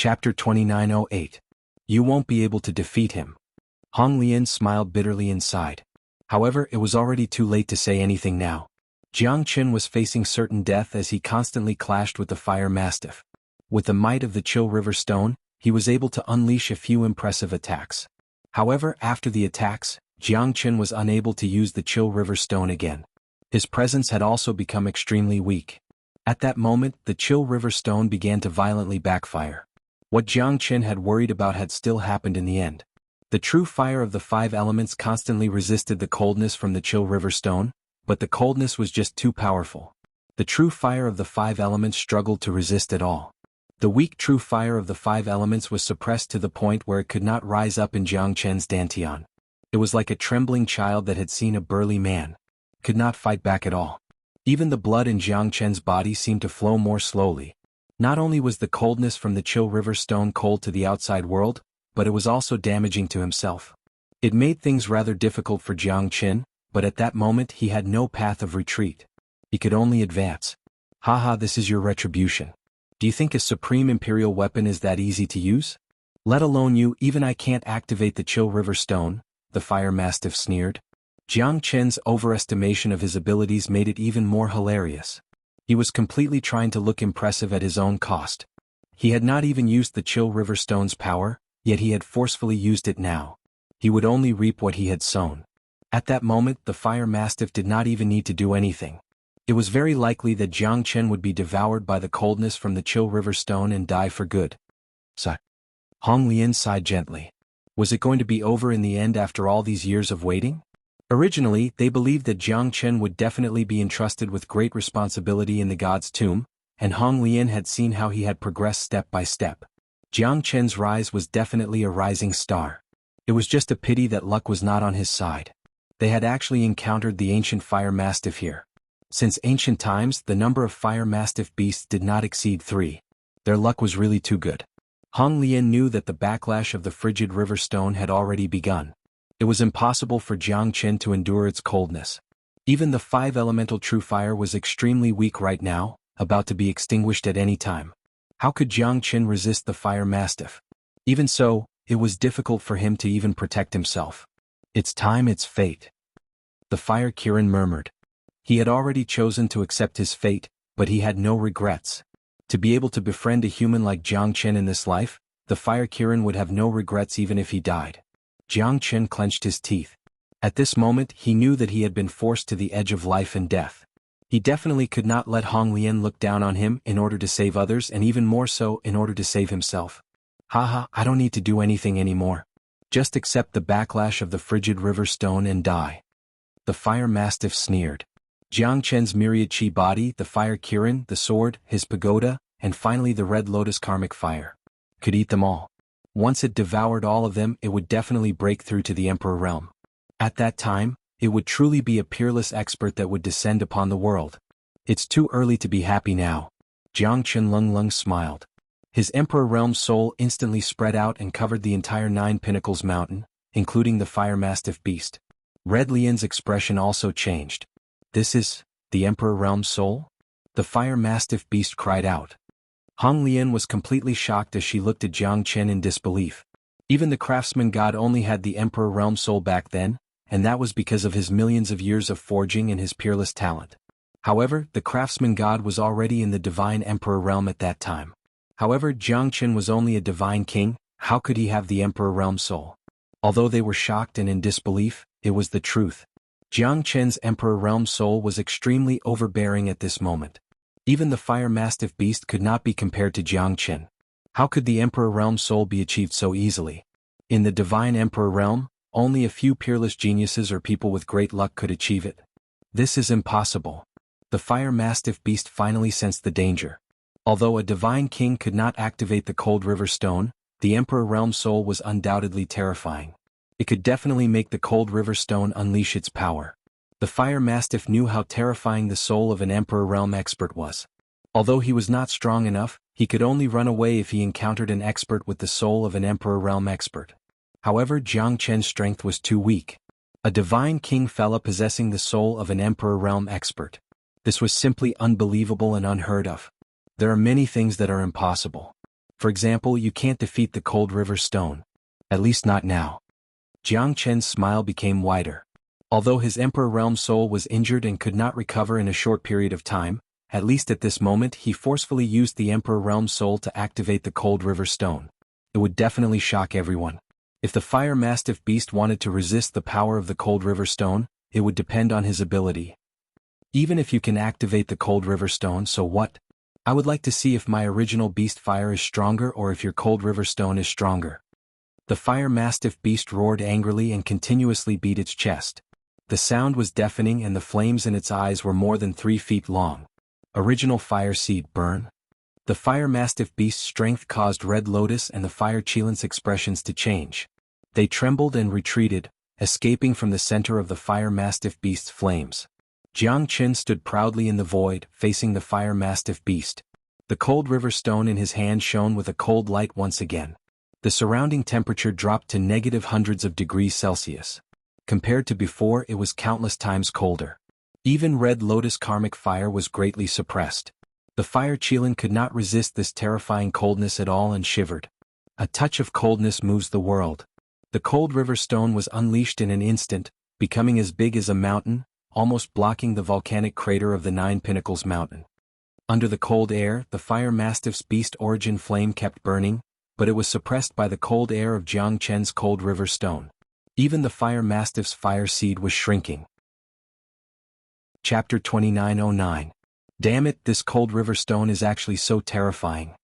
Chapter 2908. You won't be able to defeat him. Hong Lian smiled bitterly inside. However, it was already too late to say anything now. Jiang Qin was facing certain death as he constantly clashed with the fire mastiff. With the might of the Chill River Stone, he was able to unleash a few impressive attacks. However, after the attacks, Jiang Qin was unable to use the Chill River Stone again. His presence had also become extremely weak. At that moment, the Chill River Stone began to violently backfire. What Jiang Qin had worried about had still happened in the end. The true fire of the five elements constantly resisted the coldness from the Chill River Stone, but the coldness was just too powerful. The true fire of the five elements struggled to resist at all. The weak true fire of the five elements was suppressed to the point where it could not rise up in Jiang Qin's dantian. It was like a trembling child that had seen a burly man. Could not fight back at all. Even the blood in Jiang Qin's body seemed to flow more slowly. Not only was the coldness from the Chill River Stone cold to the outside world, but it was also damaging to himself. It made things rather difficult for Jiang Qin, but at that moment he had no path of retreat. He could only advance. Haha, this is your retribution. Do you think a supreme imperial weapon is that easy to use? Let alone you, even I can't activate the Chill River Stone, the fire mastiff sneered. Jiang Qin's overestimation of his abilities made it even more hilarious. He was completely trying to look impressive at his own cost. He had not even used the Chill River Stone's power, yet he had forcefully used it now. He would only reap what he had sown. At that moment, the fire mastiff did not even need to do anything. It was very likely that Jiang Qin would be devoured by the coldness from the Chill River Stone and die for good. Sigh. Hong Lian sighed gently. Was it going to be over in the end after all these years of waiting? Originally, they believed that Jiang Qin would definitely be entrusted with great responsibility in the God's Tomb, and Hong Lian had seen how he had progressed step by step. Jiang Qin's rise was definitely a rising star. It was just a pity that luck was not on his side. They had actually encountered the ancient fire mastiff here. Since ancient times, the number of fire mastiff beasts did not exceed 3. Their luck was really too good. Hong Lian knew that the backlash of the frigid river stone had already begun. It was impossible for Jiang Qin to endure its coldness. Even the five-elemental true fire was extremely weak right now, about to be extinguished at any time. How could Jiang Qin resist the fire mastiff? Even so, it was difficult for him to even protect himself. It's time, it's fate. The fire Kirin murmured. He had already chosen to accept his fate, but he had no regrets. To be able to befriend a human like Jiang Qin in this life, the fire Kirin would have no regrets even if he died. Jiang Qin clenched his teeth. At this moment he knew that he had been forced to the edge of life and death. He definitely could not let Hong Lian look down on him in order to save others and even more so in order to save himself. Haha, I don't need to do anything anymore. Just accept the backlash of the frigid river stone and die. The fire mastiff sneered. Jiang Qin's myriad chi body, the fire Kirin, the sword, his pagoda, and finally the red lotus karmic fire. Could eat them all. Once it devoured all of them, it would definitely break through to the Emperor realm. At that time, it would truly be a peerless expert that would descend upon the world. It's too early to be happy now. Jiang Qin Lung smiled. His Emperor realm soul instantly spread out and covered the entire 9 Pinnacles mountain, including the fire mastiff beast. Red Lian's expression also changed. This is the Emperor realm soul? The fire mastiff beast cried out. Hong Lian was completely shocked as she looked at Jiang Qin in disbelief. Even the craftsman god only had the Emperor realm soul back then, and that was because of his millions of years of forging and his peerless talent. However, the craftsman god was already in the divine Emperor realm at that time. However, Jiang Qin was only a divine king, how could he have the Emperor realm soul? Although they were shocked and in disbelief, it was the truth. Jiang Qin's Emperor realm soul was extremely overbearing at this moment. Even the fire mastiff beast could not be compared to Jiang Qin. How could the Emperor realm soul be achieved so easily? In the divine Emperor realm, only a few peerless geniuses or people with great luck could achieve it. This is impossible. The fire mastiff beast finally sensed the danger. Although a divine king could not activate the cold river stone, the Emperor realm soul was undoubtedly terrifying. It could definitely make the cold river stone unleash its power. The fire mastiff knew how terrifying the soul of an Emperor realm expert was. Although he was not strong enough, he could only run away if he encountered an expert with the soul of an Emperor realm expert. However, Jiang Qin's strength was too weak. A divine king fella possessing the soul of an Emperor realm expert. This was simply unbelievable and unheard of. There are many things that are impossible. For example, you can't defeat the Cold River Stone. At least not now. Jiang Chen's smile became wider. Although his Emperor Realm soul was injured and could not recover in a short period of time, at least at this moment he forcefully used the Emperor Realm soul to activate the Cold River Stone. It would definitely shock everyone. If the Fire Mastiff beast wanted to resist the power of the Cold River Stone, it would depend on his ability. Even if you can activate the Cold River Stone, so what? I would like to see if my original beast fire is stronger or if your Cold River Stone is stronger. The Fire Mastiff beast roared angrily and continuously beat its chest. The sound was deafening and the flames in its eyes were more than 3 feet long. Original Fire Seed burn? The Fire Mastiff beast's strength caused Red Lotus and the Fire Chelan's expressions to change. They trembled and retreated, escaping from the center of the Fire Mastiff beast's flames. Jiang Chen stood proudly in the void, facing the Fire Mastiff beast. The Cold River Stone in his hand shone with a cold light once again. The surrounding temperature dropped to negative hundreds of degrees Celsius. Compared to before, it was countless times colder. Even Red Lotus karmic fire was greatly suppressed. The Fire Chelan could not resist this terrifying coldness at all and shivered. A touch of coldness moves the world. The Cold River Stone was unleashed in an instant, becoming as big as a mountain, almost blocking the volcanic crater of the Nine Pinnacles Mountain. Under the cold air, the Fire Mastiff's beast origin flame kept burning, but it was suppressed by the cold air of Jiang Chen's Cold River Stone. Even the Fire Mastiff's fire seed was shrinking. Chapter 2909. Damn it, this Cold River Stone is actually so terrifying.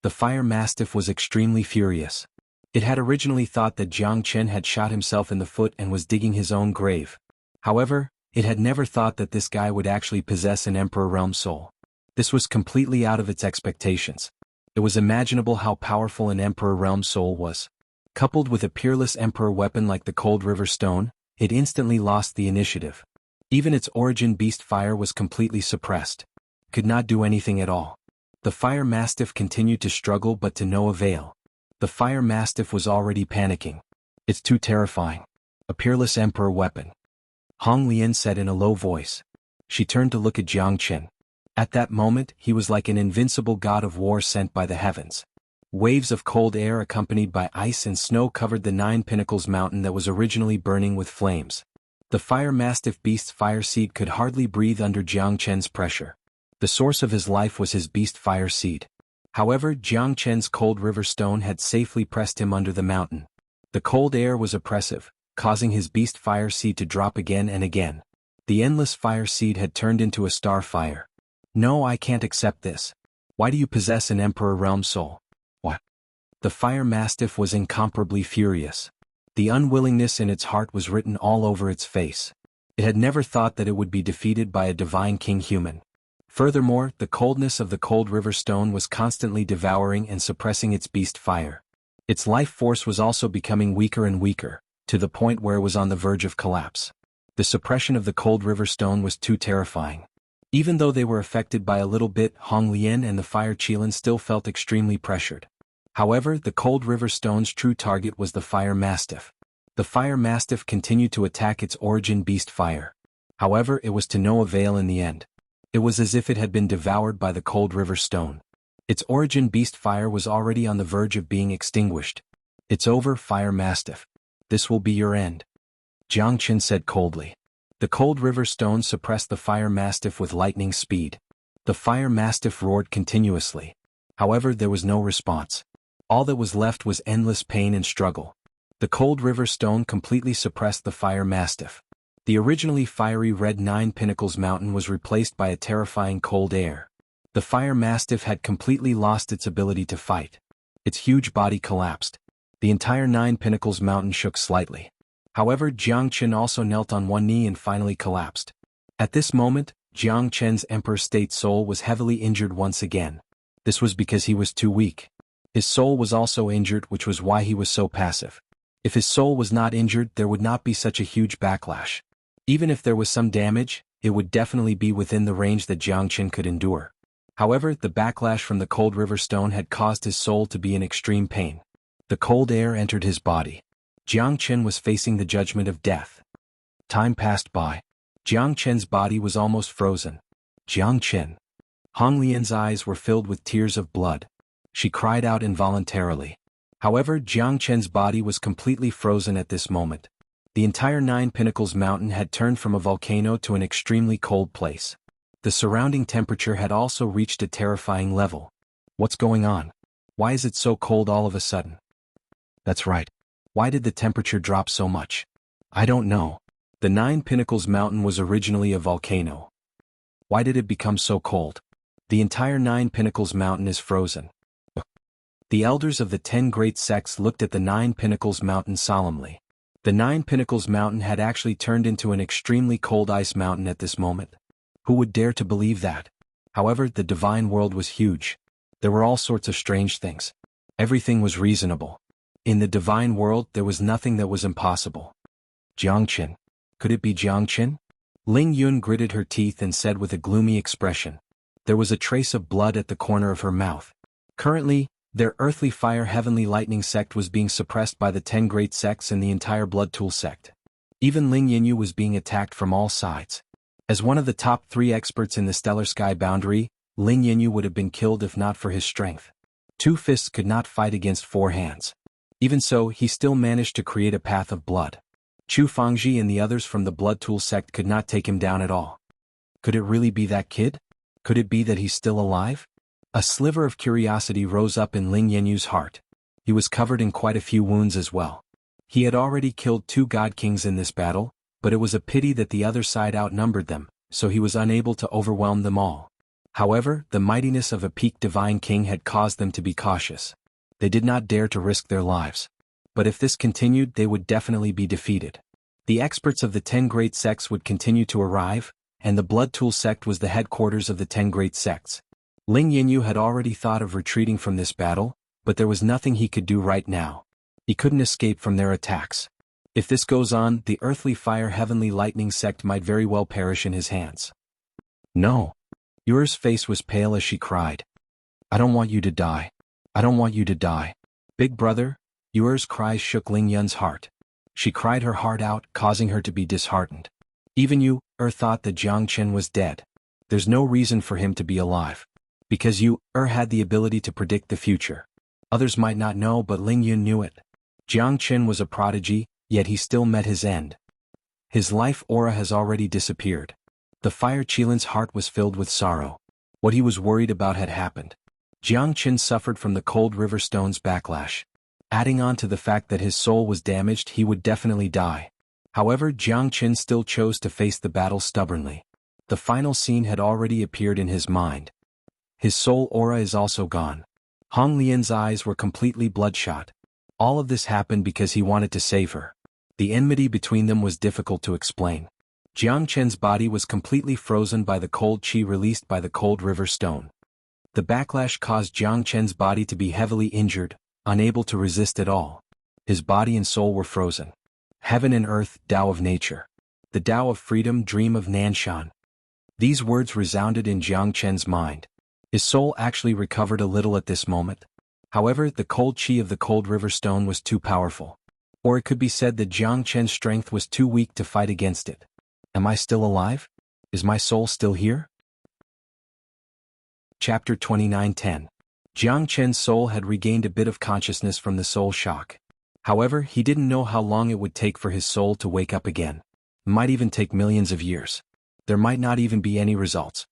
The Fire Mastiff was extremely furious. It had originally thought that Jiang Chen had shot himself in the foot and was digging his own grave. However, it had never thought that this guy would actually possess an Emperor Realm soul. This was completely out of its expectations. It was imaginable how powerful an Emperor Realm soul was. Coupled with a peerless Emperor weapon like the Cold River Stone, it instantly lost the initiative. Even its origin beast fire was completely suppressed. Could not do anything at all. The Fire Mastiff continued to struggle but to no avail. The Fire Mastiff was already panicking. It's too terrifying. A peerless Emperor weapon. Hong Lian said in a low voice. She turned to look at Jiang Chen. At that moment, he was like an invincible god of war sent by the heavens. Waves of cold air accompanied by ice and snow covered the Nine Pinnacles Mountain that was originally burning with flames. The Fire Mastiff beast's fire seed could hardly breathe under Jiang Chen's pressure. The source of his life was his beast fire seed. However, Jiang Chen's Cold River Stone had safely pressed him under the mountain. The cold air was oppressive, causing his beast fire seed to drop again and again. The endless fire seed had turned into a star fire. No, I can't accept this. Why do you possess an Emperor Realm soul? What? The Fire Mastiff was incomparably furious. The unwillingness in its heart was written all over its face. It had never thought that it would be defeated by a divine king human. Furthermore, the coldness of the Cold River Stone was constantly devouring and suppressing its beast fire. Its life force was also becoming weaker and weaker, to the point where it was on the verge of collapse. The suppression of the Cold River Stone was too terrifying. Even though they were affected by a little bit, Hong Lian and the Fire Chelan still felt extremely pressured. However, the Cold River Stone's true target was the Fire Mastiff. The Fire Mastiff continued to attack its origin beast fire. However, it was to no avail in the end. It was as if it had been devoured by the Cold River Stone. Its origin beast fire was already on the verge of being extinguished. It's over, Fire Mastiff. This will be your end. Jiang Chen said coldly. The Cold River Stone suppressed the Fire Mastiff with lightning speed. The Fire Mastiff roared continuously. However, there was no response. All that was left was endless pain and struggle. The Cold River Stone completely suppressed the Fire Mastiff. The originally fiery red Nine Pinnacles Mountain was replaced by a terrifying cold air. The Fire Mastiff had completely lost its ability to fight. Its huge body collapsed. The entire Nine Pinnacles Mountain shook slightly. However, Jiang Chen also knelt on one knee and finally collapsed. At this moment, Jiang Chen's Emperor State soul was heavily injured once again. This was because he was too weak. His soul was also injured, which was why he was so passive. If his soul was not injured, there would not be such a huge backlash. Even if there was some damage, it would definitely be within the range that Jiang Chen could endure. However, the backlash from the Cold River Stone had caused his soul to be in extreme pain. The cold air entered his body. Jiang Chen was facing the judgment of death. Time passed by. Jiang Chen's body was almost frozen. Jiang Chen. Hong Lian's eyes were filled with tears of blood. She cried out involuntarily. However, Jiang Chen's body was completely frozen at this moment. The entire Nine Pinnacles mountain had turned from a volcano to an extremely cold place. The surrounding temperature had also reached a terrifying level. What's going on? Why is it so cold all of a sudden? That's right. Why did the temperature drop so much? I don't know. The Nine Pinnacles mountain was originally a volcano. Why did it become so cold? The entire Nine Pinnacles mountain is frozen. The elders of the 10 great sects looked at the Nine Pinnacles mountain solemnly. The Nine Pinnacles mountain had actually turned into an extremely cold ice mountain at this moment. Who would dare to believe that? However, the divine world was huge. There were all sorts of strange things. Everything was reasonable. In the divine world there was nothing that was impossible. Jiangqin. Could it be Jiangqin? Ling Yun gritted her teeth and said with a gloomy expression. There was a trace of blood at the corner of her mouth. Currently, their earthly fire heavenly lightning sect was being suppressed by the 10 great sects and the entire blood tool sect. Even Ling Yinyu was being attacked from all sides. As one of the top 3 experts in the stellar sky boundary, Ling Yinyu would have been killed if not for his strength. 2 fists could not fight against 4 hands. Even so, he still managed to create a path of blood. Chu Fangji and the others from the blood tool sect could not take him down at all. Could it really be that kid? Could it be that he's still alive? A sliver of curiosity rose up in Ling Yenyu's heart. He was covered in quite a few wounds as well. He had already killed 2 god kings in this battle, but it was a pity that the other side outnumbered them, so he was unable to overwhelm them all. However, the mightiness of a peak divine king had caused them to be cautious. They did not dare to risk their lives. But if this continued, they would definitely be defeated. The experts of the 10 great sects would continue to arrive, and the blood tool sect was the headquarters of the 10 great sects. Ling Yinyu had already thought of retreating from this battle, but there was nothing he could do right now. He couldn't escape from their attacks. If this goes on, the earthly fire heavenly lightning sect might very well perish in his hands. No. Yura's face was pale as she cried. I don't want you to die. I don't want you to die. Big brother. Yura's cries shook Ling Yun's heart. She cried her heart out, causing her to be disheartened. Even you, thought that Jiang Chen was dead. There's no reason for him to be alive. Because you, had the ability to predict the future. Others might not know, but Ling Yun knew it. Jiang Chen was a prodigy, yet he still met his end. His life aura has already disappeared. The Fire Qilin's heart was filled with sorrow. What he was worried about had happened. Jiang Chen suffered from the cold river stone's backlash. Adding on to the fact that his soul was damaged, he would definitely die. However, Jiang Chen still chose to face the battle stubbornly. The final scene had already appeared in his mind. His soul aura is also gone. Hong Lian's eyes were completely bloodshot. All of this happened because he wanted to save her. The enmity between them was difficult to explain. Jiang Chen's body was completely frozen by the cold qi released by the cold river stone. The backlash caused Jiang Chen's body to be heavily injured, unable to resist at all. His body and soul were frozen. Heaven and earth, Tao of nature. The Tao of freedom, dream of Nanshan. These words resounded in Jiang Chen's mind. His soul actually recovered a little at this moment. However, the cold qi of the cold river stone was too powerful. Or it could be said that Jiang Chen's strength was too weak to fight against it. Am I still alive? Is my soul still here? Chapter 29:10. Jiang Chen's soul had regained a bit of consciousness from the soul shock. However, he didn't know how long it would take for his soul to wake up again. It might even take millions of years. There might not even be any results.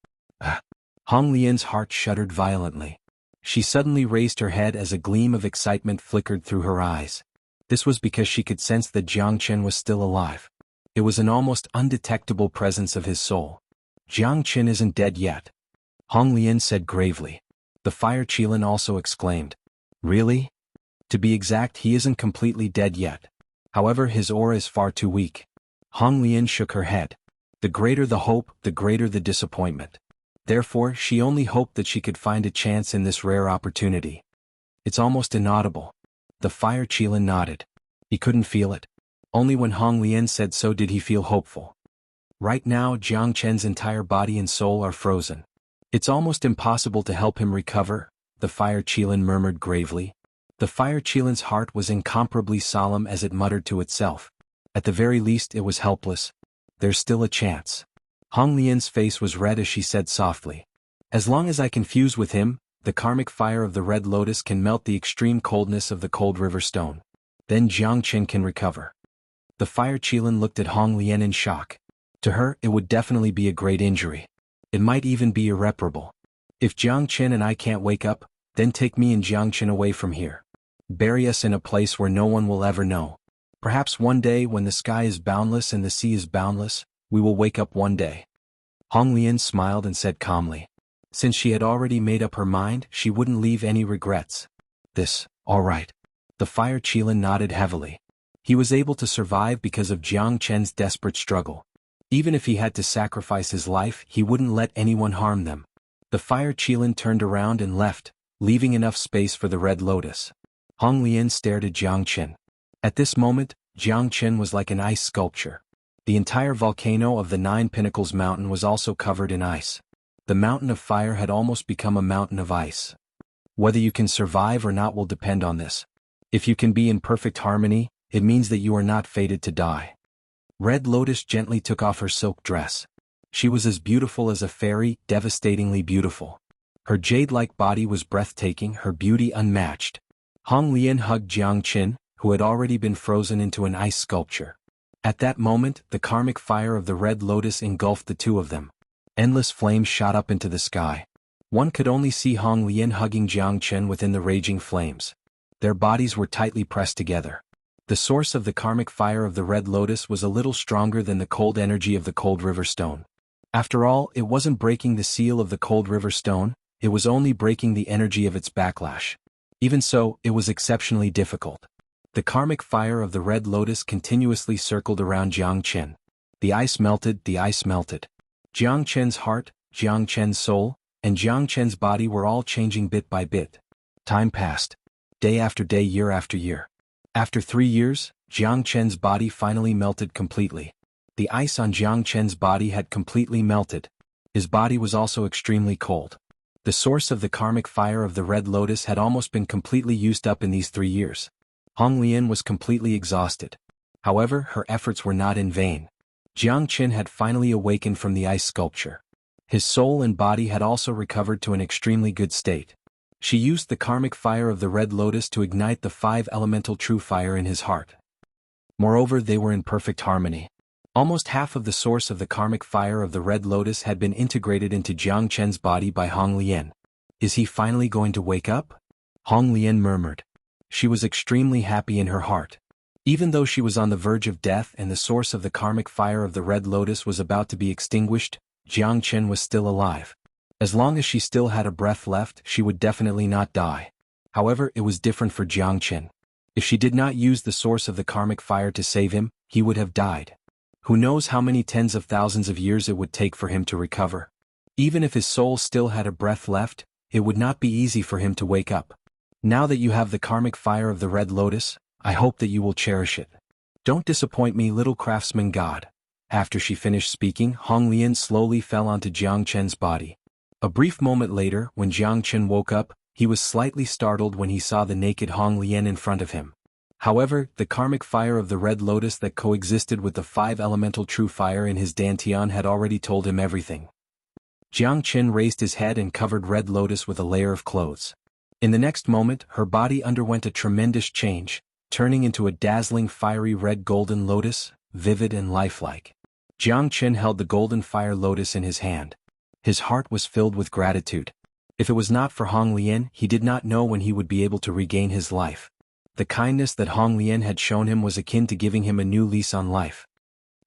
Hong Lian's heart shuddered violently. She suddenly raised her head as a gleam of excitement flickered through her eyes. This was because she could sense that Jiang Chen was still alive. It was an almost undetectable presence of his soul. Jiang Chen isn't dead yet. Hong Lian said gravely. The Fire Qilin also exclaimed. Really? To be exact, he isn't completely dead yet. However, his aura is far too weak. Hong Lian shook her head. The greater the hope, the greater the disappointment. Therefore, she only hoped that she could find a chance in this rare opportunity. It's almost inaudible. The Fire Qilin nodded. He couldn't feel it. Only when Hong Lian said so did he feel hopeful. Right now, Jiang Chen's entire body and soul are frozen. It's almost impossible to help him recover, the Fire Qilin murmured gravely. The Fire Qilin's heart was incomparably solemn as it muttered to itself. At the very least, it was helpless. There's still a chance. Hong Lian's face was red as she said softly. As long as I can fuse with him, the karmic fire of the red lotus can melt the extreme coldness of the cold river stone. Then Jiang Qin can recover. The fire Qilin looked at Hong Lian in shock. To her, it would definitely be a great injury. It might even be irreparable. If Jiang Qin and I can't wake up, then take me and Jiang Qin away from here. Bury us in a place where no one will ever know. Perhaps one day when the sky is boundless and the sea is boundless, we will wake up one day. Hong Lian smiled and said calmly. Since she had already made up her mind, she wouldn't leave any regrets. All right. The fire Qilin nodded heavily. He was able to survive because of Jiang Chen's desperate struggle. Even if he had to sacrifice his life, he wouldn't let anyone harm them. The fire Qilin turned around and left, leaving enough space for the red lotus. Hong Lian stared at Jiang Qin. At this moment, Jiang Qin was like an ice sculpture. The entire volcano of the Nine Pinnacles mountain was also covered in ice. The mountain of fire had almost become a mountain of ice. Whether you can survive or not will depend on this. If you can be in perfect harmony, it means that you are not fated to die. Red Lotus gently took off her silk dress. She was as beautiful as a fairy, devastatingly beautiful. Her jade-like body was breathtaking, her beauty unmatched. Hong Lian hugged Jiang Qin, who had already been frozen into an ice sculpture. At that moment, the karmic fire of the Red Lotus engulfed the two of them. Endless flames shot up into the sky. One could only see Hong Lian hugging Jiang Qin within the raging flames. Their bodies were tightly pressed together. The source of the karmic fire of the Red Lotus was a little stronger than the cold energy of the cold river stone. After all, it wasn't breaking the seal of the cold river stone, it was only breaking the energy of its backlash. Even so, it was exceptionally difficult. The karmic fire of the Red Lotus continuously circled around Jiang Qin. The ice melted, the ice melted. Jiang Qin's heart, Jiang Qin's soul, and Jiang Qin's body were all changing bit by bit. Time passed. Day after day, year after year. After 3 years, Jiang Qin's body finally melted completely. The ice on Jiang Qin's body had completely melted. His body was also extremely cold. The source of the karmic fire of the Red Lotus had almost been completely used up in these 3 years. Hong Lian was completely exhausted. However, her efforts were not in vain. Jiang Qin had finally awakened from the ice sculpture. His soul and body had also recovered to an extremely good state. She used the karmic fire of the Red Lotus to ignite the 5 elemental true fire in his heart. Moreover, they were in perfect harmony. Almost half of the source of the karmic fire of the Red Lotus had been integrated into Jiang Qin's body by Hong Lian. Is he finally going to wake up? Hong Lian murmured. She was extremely happy in her heart. Even though she was on the verge of death and the source of the karmic fire of the Red Lotus was about to be extinguished, Jiang Qin was still alive. As long as she still had a breath left, she would definitely not die. However, it was different for Jiang Qin. If she did not use the source of the karmic fire to save him, he would have died. Who knows how many tens of thousands of years it would take for him to recover. Even if his soul still had a breath left, it would not be easy for him to wake up. Now that you have the karmic fire of the Red Lotus, I hope that you will cherish it. Don't disappoint me, little craftsman god. After she finished speaking, Hong Lian slowly fell onto Jiang Qin's body. A brief moment later, when Jiang Qin woke up, he was slightly startled when he saw the naked Hong Lian in front of him. However, the karmic fire of the Red Lotus that coexisted with the 5 elemental true fire in his dantian had already told him everything. Jiang Qin raised his head and covered Red Lotus with a layer of clothes. In the next moment, her body underwent a tremendous change, turning into a dazzling fiery red golden lotus, vivid and lifelike. Jiang Qin held the golden fire lotus in his hand. His heart was filled with gratitude. If it was not for Hong Lian, he did not know when he would be able to regain his life. The kindness that Hong Lian had shown him was akin to giving him a new lease on life.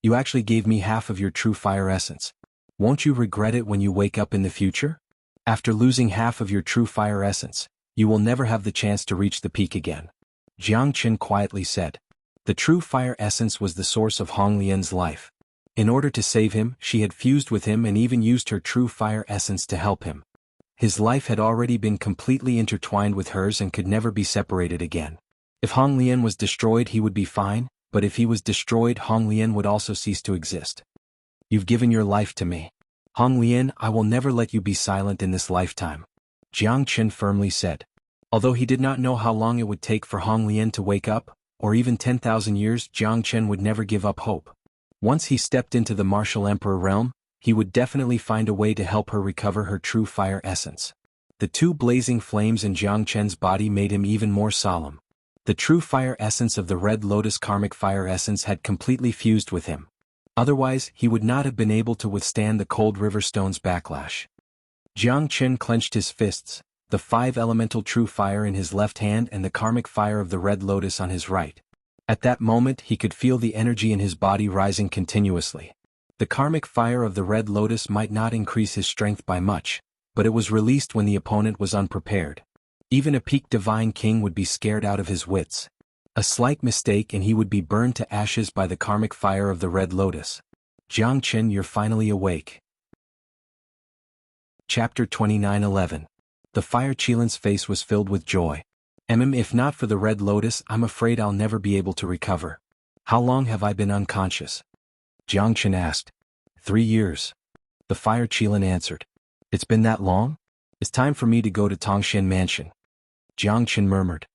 You actually gave me half of your true fire essence. Won't you regret it when you wake up in the future? After losing half of your true fire essence, you will never have the chance to reach the peak again. Jiang Qin quietly said. The true fire essence was the source of Hong Lian's life. In order to save him, she had fused with him and even used her true fire essence to help him. His life had already been completely intertwined with hers and could never be separated again. If Hong Lian was destroyed, he would be fine, but if he was destroyed, Hong Lian would also cease to exist. You've given your life to me. Hong Lian, I will never let you be silent in this lifetime. Jiang Qin firmly said. Although he did not know how long it would take for Hong Lian to wake up, or even 10,000 years, Jiang Qin would never give up hope. Once he stepped into the martial emperor realm, he would definitely find a way to help her recover her true fire essence. The two blazing flames in Jiang Chen's body made him even more solemn. The true fire essence of the Red Lotus karmic fire essence had completely fused with him. Otherwise, he would not have been able to withstand the cold river stone's backlash. Jiang Chen clenched his fists, the five elemental true fire in his left hand and the karmic fire of the Red Lotus on his right. At that moment he could feel the energy in his body rising continuously. The karmic fire of the Red Lotus might not increase his strength by much, but it was released when the opponent was unprepared. Even a peak divine king would be scared out of his wits. A slight mistake and he would be burned to ashes by the karmic fire of the Red Lotus. Jiang Chen, you're finally awake. Chapter 29:11. The fire Qilin's face was filled with joy. If not for the Red Lotus, I'm afraid I'll never be able to recover. How long have I been unconscious? Jiang Chen asked. 3 years. The fire Qilin answered. It's been that long? It's time for me to go to Tongxian Mansion. Jiang Chen murmured.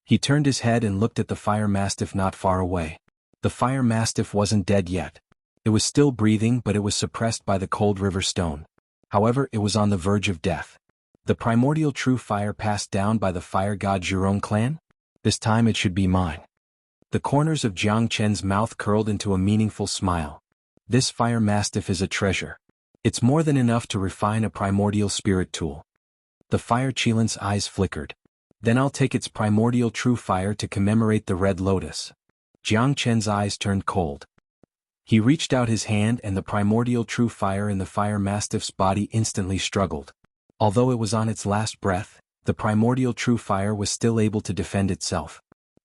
He turned his head and looked at the fire mastiff not far away. The fire mastiff wasn't dead yet. It was still breathing, but it was suppressed by the cold river stone. However, it was on the verge of death. The primordial true fire passed down by the fire god Zhurong clan? This time it should be mine. The corners of Jiang Chen's mouth curled into a meaningful smile. This fire mastiff is a treasure. It's more than enough to refine a primordial spirit tool. The fire Qilin's eyes flickered. Then I'll take its primordial true fire to commemorate the Red Lotus. Jiang Chen's eyes turned cold. He reached out his hand and the primordial true fire in the fire mastiff's body instantly struggled. Although it was on its last breath, the primordial true fire was still able to defend itself.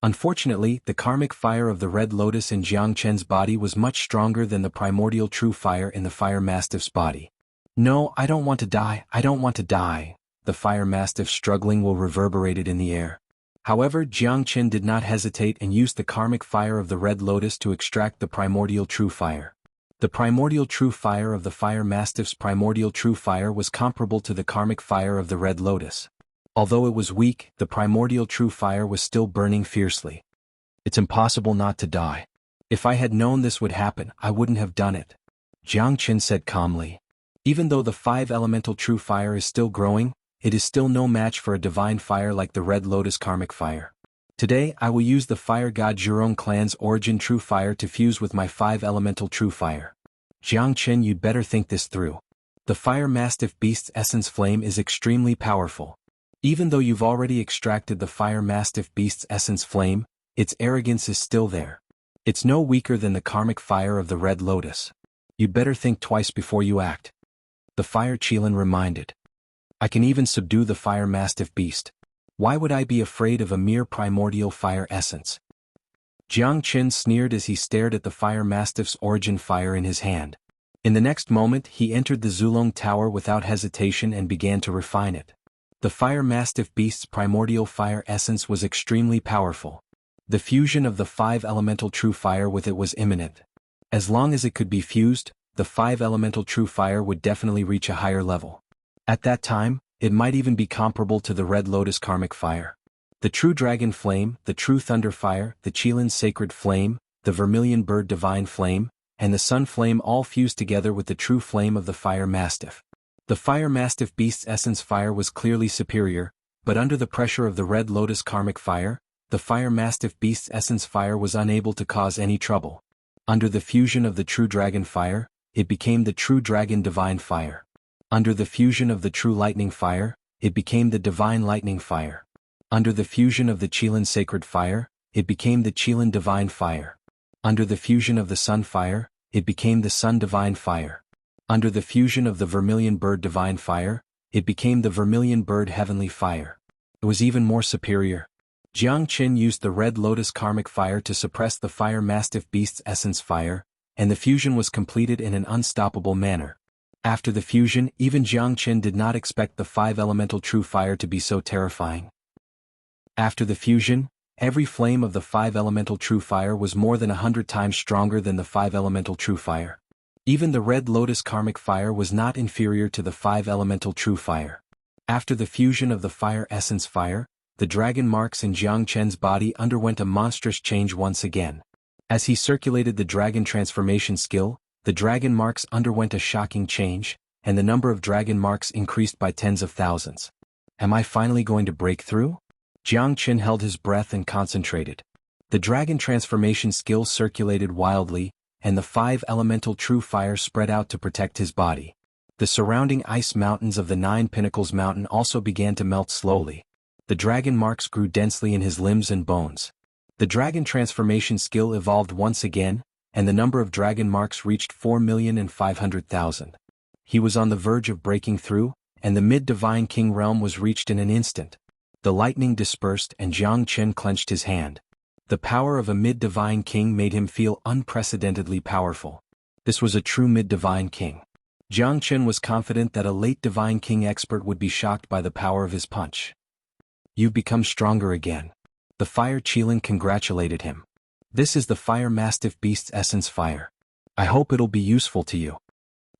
Unfortunately, the karmic fire of the Red Lotus in Jiang Chen's body was much stronger than the primordial true fire in the fire mastiff's body. No, I don't want to die, I don't want to die. The fire mastiff's struggling will reverberated in the air. However, Jiang Chen did not hesitate and used the karmic fire of the Red Lotus to extract the primordial true fire. The primordial true fire of the fire mastiff's primordial true fire was comparable to the karmic fire of the Red Lotus. Although it was weak, the primordial true fire was still burning fiercely. It's impossible not to die. If I had known this would happen, I wouldn't have done it. Jiang Chen said calmly. Even though the five elemental true fire is still growing, it is still no match for a divine fire like the Red Lotus karmic fire. Today I will use the fire god Zhurong clan's origin true fire to fuse with my five elemental true fire. Jiang Chen, you'd better think this through. The fire mastiff beast's essence flame is extremely powerful. Even though you've already extracted the fire mastiff beast's essence flame, its arrogance is still there. It's no weaker than the karmic fire of the Red Lotus. You'd better think twice before you act. The fire Qilin reminded. I can even subdue the fire mastiff beast. Why would I be afraid of a mere primordial fire essence? Jiang Chen sneered as he stared at the fire mastiff's origin fire in his hand. In the next moment he entered the Zulong Tower without hesitation and began to refine it. The fire mastiff beast's primordial fire essence was extremely powerful. The fusion of the five elemental true fire with it was imminent. As long as it could be fused, the five elemental true fire would definitely reach a higher level. At that time, it might even be comparable to the Red Lotus karmic fire. The true dragon flame, the true thunder fire, the Qilin sacred flame, the vermilion bird divine flame, and the sun flame all fused together with the true flame of the fire mastiff. The fire mastiff beast's essence fire was clearly superior, but under the pressure of the Red Lotus karmic fire, the fire mastiff beast's essence fire was unable to cause any trouble. Under the fusion of the true dragon fire, it became the true dragon divine fire. Under the fusion of the true lightning fire, it became the divine lightning fire. Under the fusion of the Qilin sacred fire, it became the Qilin divine fire. Under the fusion of the sun fire, it became the sun divine fire. Under the fusion of the vermilion bird divine fire, it became the vermilion bird heavenly fire. It was even more superior. Jiang Chen used the Red Lotus karmic fire to suppress the fire mastiff beast's essence fire, and the fusion was completed in an unstoppable manner. After the fusion, even Jiang Chen did not expect the five elemental true fire to be so terrifying. After the fusion, every flame of the five elemental true fire was more than 100 times stronger than the five elemental true fire. Even the Red Lotus karmic fire was not inferior to the five elemental true fire. After the fusion of the fire essence fire, the dragon marks in Jiang Chen's body underwent a monstrous change once again. As he circulated the dragon transformation skill, the dragon marks underwent a shocking change, and the number of dragon marks increased by tens of thousands. Am I finally going to break through? Jiang Qin held his breath and concentrated. The dragon transformation skill circulated wildly, and the 5 elemental true fire spread out to protect his body. The surrounding ice mountains of the 9 Pinnacles Mountain also began to melt slowly. The dragon marks grew densely in his limbs and bones. The dragon transformation skill evolved once again, and the number of dragon marks reached 4,500,000. He was on the verge of breaking through, and the mid-divine king realm was reached in an instant. The lightning dispersed and Jiang Qin clenched his hand. The power of a mid-divine king made him feel unprecedentedly powerful. This was a true mid-divine king. Jiang Qin was confident that a late divine king expert would be shocked by the power of his punch. You've become stronger again. The fire Qilin congratulated him. This is the fire mastiff beast's essence fire. I hope it'll be useful to you.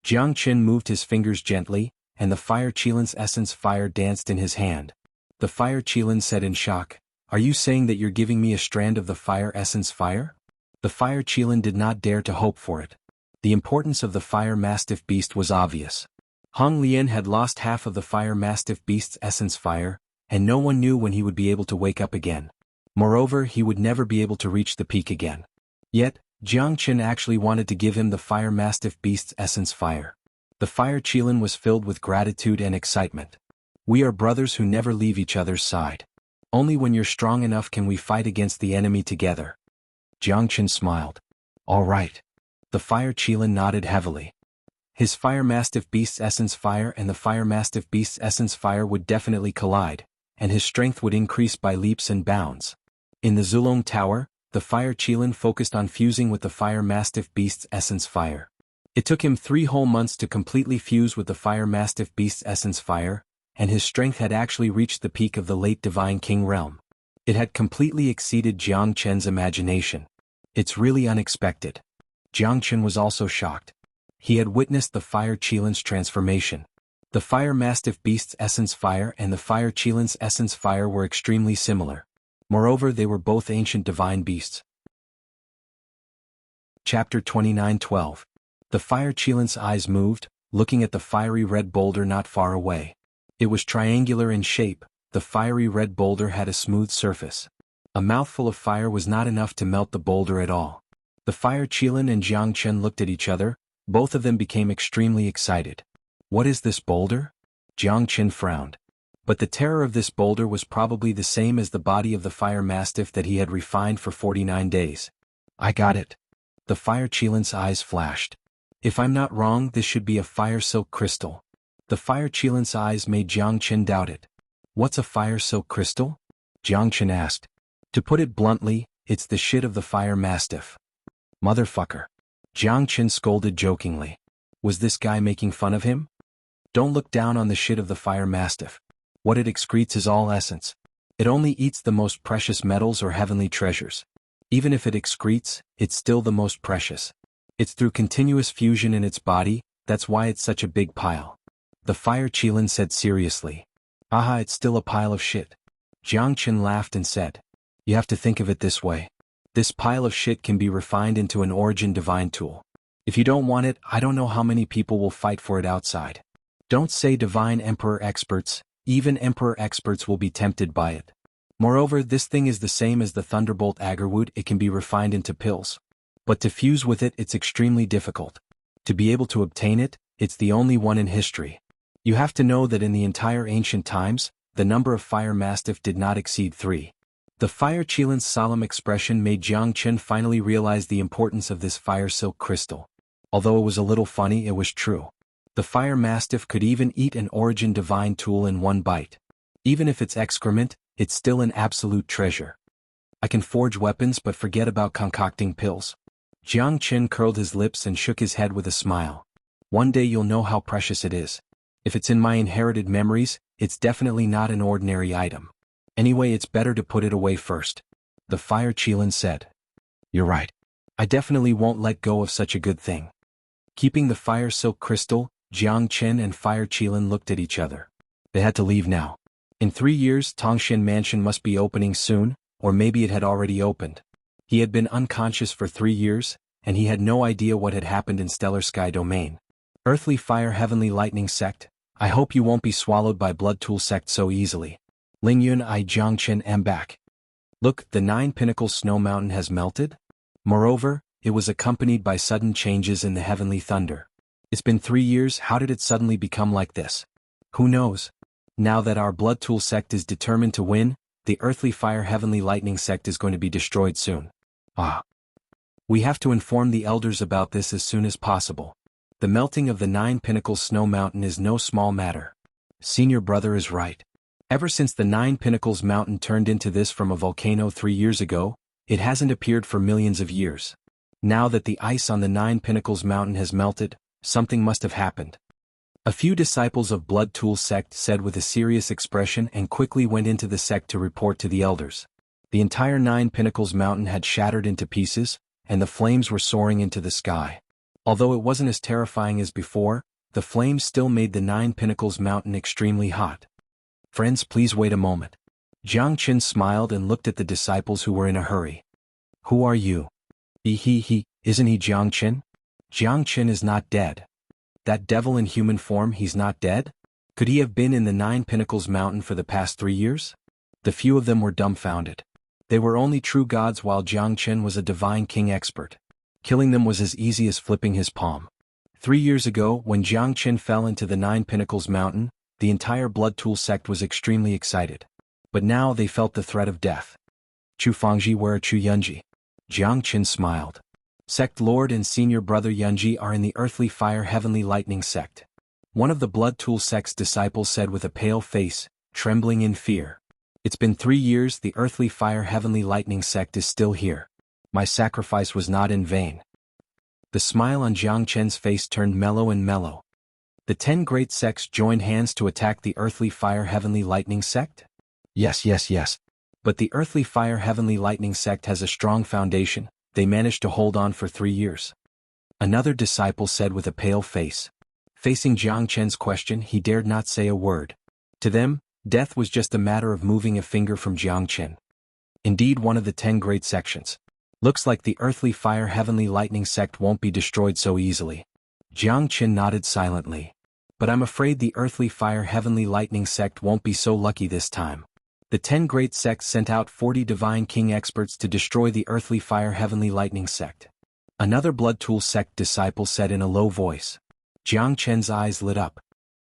Jiang Qin moved his fingers gently, and the fire Qilin's essence fire danced in his hand. The fire Qilin said in shock, "Are you saying that you're giving me a strand of the fire essence fire?" The fire Qilin did not dare to hope for it. The importance of the fire mastiff beast was obvious. Hong Lian had lost half of the fire mastiff beast's essence fire, and no one knew when he would be able to wake up again. Moreover, he would never be able to reach the peak again. Yet, Jiang Qin actually wanted to give him the fire mastiff beast's essence fire. The fire Qilin was filled with gratitude and excitement. We are brothers who never leave each other's side. Only when you're strong enough can we fight against the enemy together. Jiang Qin smiled. All right. The fire Qilin nodded heavily. His fire mastiff beast's essence fire and the fire mastiff beast's essence fire would definitely collide, and his strength would increase by leaps and bounds. In the Zulong Tower, the fire Qilin focused on fusing with the fire mastiff beast's essence fire. It took him 3 whole months to completely fuse with the fire mastiff beast's essence fire, and his strength had actually reached the peak of the late divine king realm. It had completely exceeded Jiang Qin's imagination. It's really unexpected. Jiang Qin was also shocked. He had witnessed the fire Qilin's transformation. The fire mastiff beast's essence fire and the fire Qilin's essence fire were extremely similar. Moreover, they were both ancient divine beasts. Chapter 29:12. The fire Qilin's eyes moved, looking at the fiery red boulder not far away. It was triangular in shape. The fiery red boulder had a smooth surface. A mouthful of fire was not enough to melt the boulder at all. The fire Qilin and Jiang Qin looked at each other. Both of them became extremely excited. What is this boulder? Jiang Qin frowned. But the terror of this boulder was probably the same as the body of the fire mastiff that he had refined for 49 days. I got it. The fire Qilin's eyes flashed. If I'm not wrong, this should be a fire silk crystal. The fire Qilin's eyes made Jiang Qin doubt it. What's a fire silk crystal? Jiang Qin asked. To put it bluntly, it's the shit of the fire mastiff. Motherfucker. Jiang Qin scolded jokingly. Was this guy making fun of him? Don't look down on the shit of the fire mastiff. What it excretes is all essence. It only eats the most precious metals or heavenly treasures. Even if it excretes, it's still the most precious. It's through continuous fusion in its body, that's why it's such a big pile. The fire Qilin said seriously. Aha, it's still a pile of shit. Jiang Qin laughed and said. You have to think of it this way. This pile of shit can be refined into an origin divine tool. If you don't want it, I don't know how many people will fight for it outside. Don't say divine emperor experts, even emperor experts will be tempted by it. Moreover, this thing is the same as the thunderbolt agarwood, it can be refined into pills. But to fuse with it, it's extremely difficult. To be able to obtain it, it's the only one in history. You have to know that in the entire ancient times, the number of fire mastiff did not exceed 3. The fire Qilin's solemn expression made Jiang Qin finally realize the importance of this fire silk crystal. Although it was a little funny, it was true. The fire mastiff could even eat an origin divine tool in one bite. Even if it's excrement, it's still an absolute treasure. I can forge weapons but forget about concocting pills. Jiang Qin curled his lips and shook his head with a smile. One day you'll know how precious it is. If it's in my inherited memories, it's definitely not an ordinary item. Anyway, it's better to put it away first. The fire Qilin said. You're right. I definitely won't let go of such a good thing. Keeping the fire silk crystal, Jiang Qin and fire Qilin looked at each other. They had to leave now. In 3 years, Tongshan Mansion must be opening soon, or maybe it had already opened. He had been unconscious for 3 years, and he had no idea what had happened in Stellar Sky Domain. Earthly Fire Heavenly Lightning Sect, I hope you won't be swallowed by Blood Tool sect so easily. Lingyun I Jiangchen am back. Look, the 9 Pinnacles snow mountain has melted? Moreover, it was accompanied by sudden changes in the heavenly thunder. It's been 3 years, how did it suddenly become like this? Who knows? Now that our Blood Tool sect is determined to win, the Earthly Fire Heavenly Lightning sect is going to be destroyed soon. We have to inform the elders about this as soon as possible. The melting of the 9 Pinnacles snow mountain is no small matter. Senior brother is right. Ever since the 9 Pinnacles mountain turned into this from a volcano 3 years ago, it hasn't appeared for millions of years. Now that the ice on the 9 Pinnacles mountain has melted, something must have happened. A few disciples of Blood Tool sect said with a serious expression and quickly went into the sect to report to the elders. The entire 9 Pinnacles mountain had shattered into pieces, and the flames were soaring into the sky. Although it wasn't as terrifying as before, the flames still made the 9 Pinnacles mountain extremely hot. Friends, please wait a moment. Jiangchen smiled and looked at the disciples who were in a hurry. Who are you? Isn't he Jiangchen? Jiangchen is not dead. That devil in human form, he's not dead? Could he have been in the 9 Pinnacles mountain for the past 3 years? The few of them were dumbfounded. They were only true gods while Jiangchen was a divine king expert. Killing them was as easy as flipping his palm. 3 years ago, when Jiangchen fell into the 9 Pinnacles mountain, the entire Blood Tool sect was extremely excited. But now they felt the threat of death. Chu Fangji, where are Chu Yunji? Jiangchen smiled. Sect Lord and Senior Brother Yunji are in the Earthly Fire Heavenly Lightning sect. One of the Blood Tool sect's disciples said with a pale face, trembling in fear. It's been 3 years, the Earthly Fire Heavenly Lightning sect is still here. My sacrifice was not in vain. The smile on Jiangchen's face turned mellow and mellow. The 10 great sects joined hands to attack the Earthly Fire Heavenly Lightning sect? Yes. But the Earthly Fire Heavenly Lightning sect has a strong foundation. They managed to hold on for 3 years. Another disciple said with a pale face. Facing Jiangchen's question, he dared not say a word. To them, death was just a matter of moving a finger from Jiangchen. Indeed, one of the 10 great sections. Looks like the Earthly Fire Heavenly Lightning sect won't be destroyed so easily. Jiangchen nodded silently. But I'm afraid the Earthly Fire Heavenly Lightning sect won't be so lucky this time. The 10 great sects sent out 40 divine king experts to destroy the Earthly Fire Heavenly Lightning sect. Another Blood Tool sect disciple said in a low voice. Jiangchen's eyes lit up.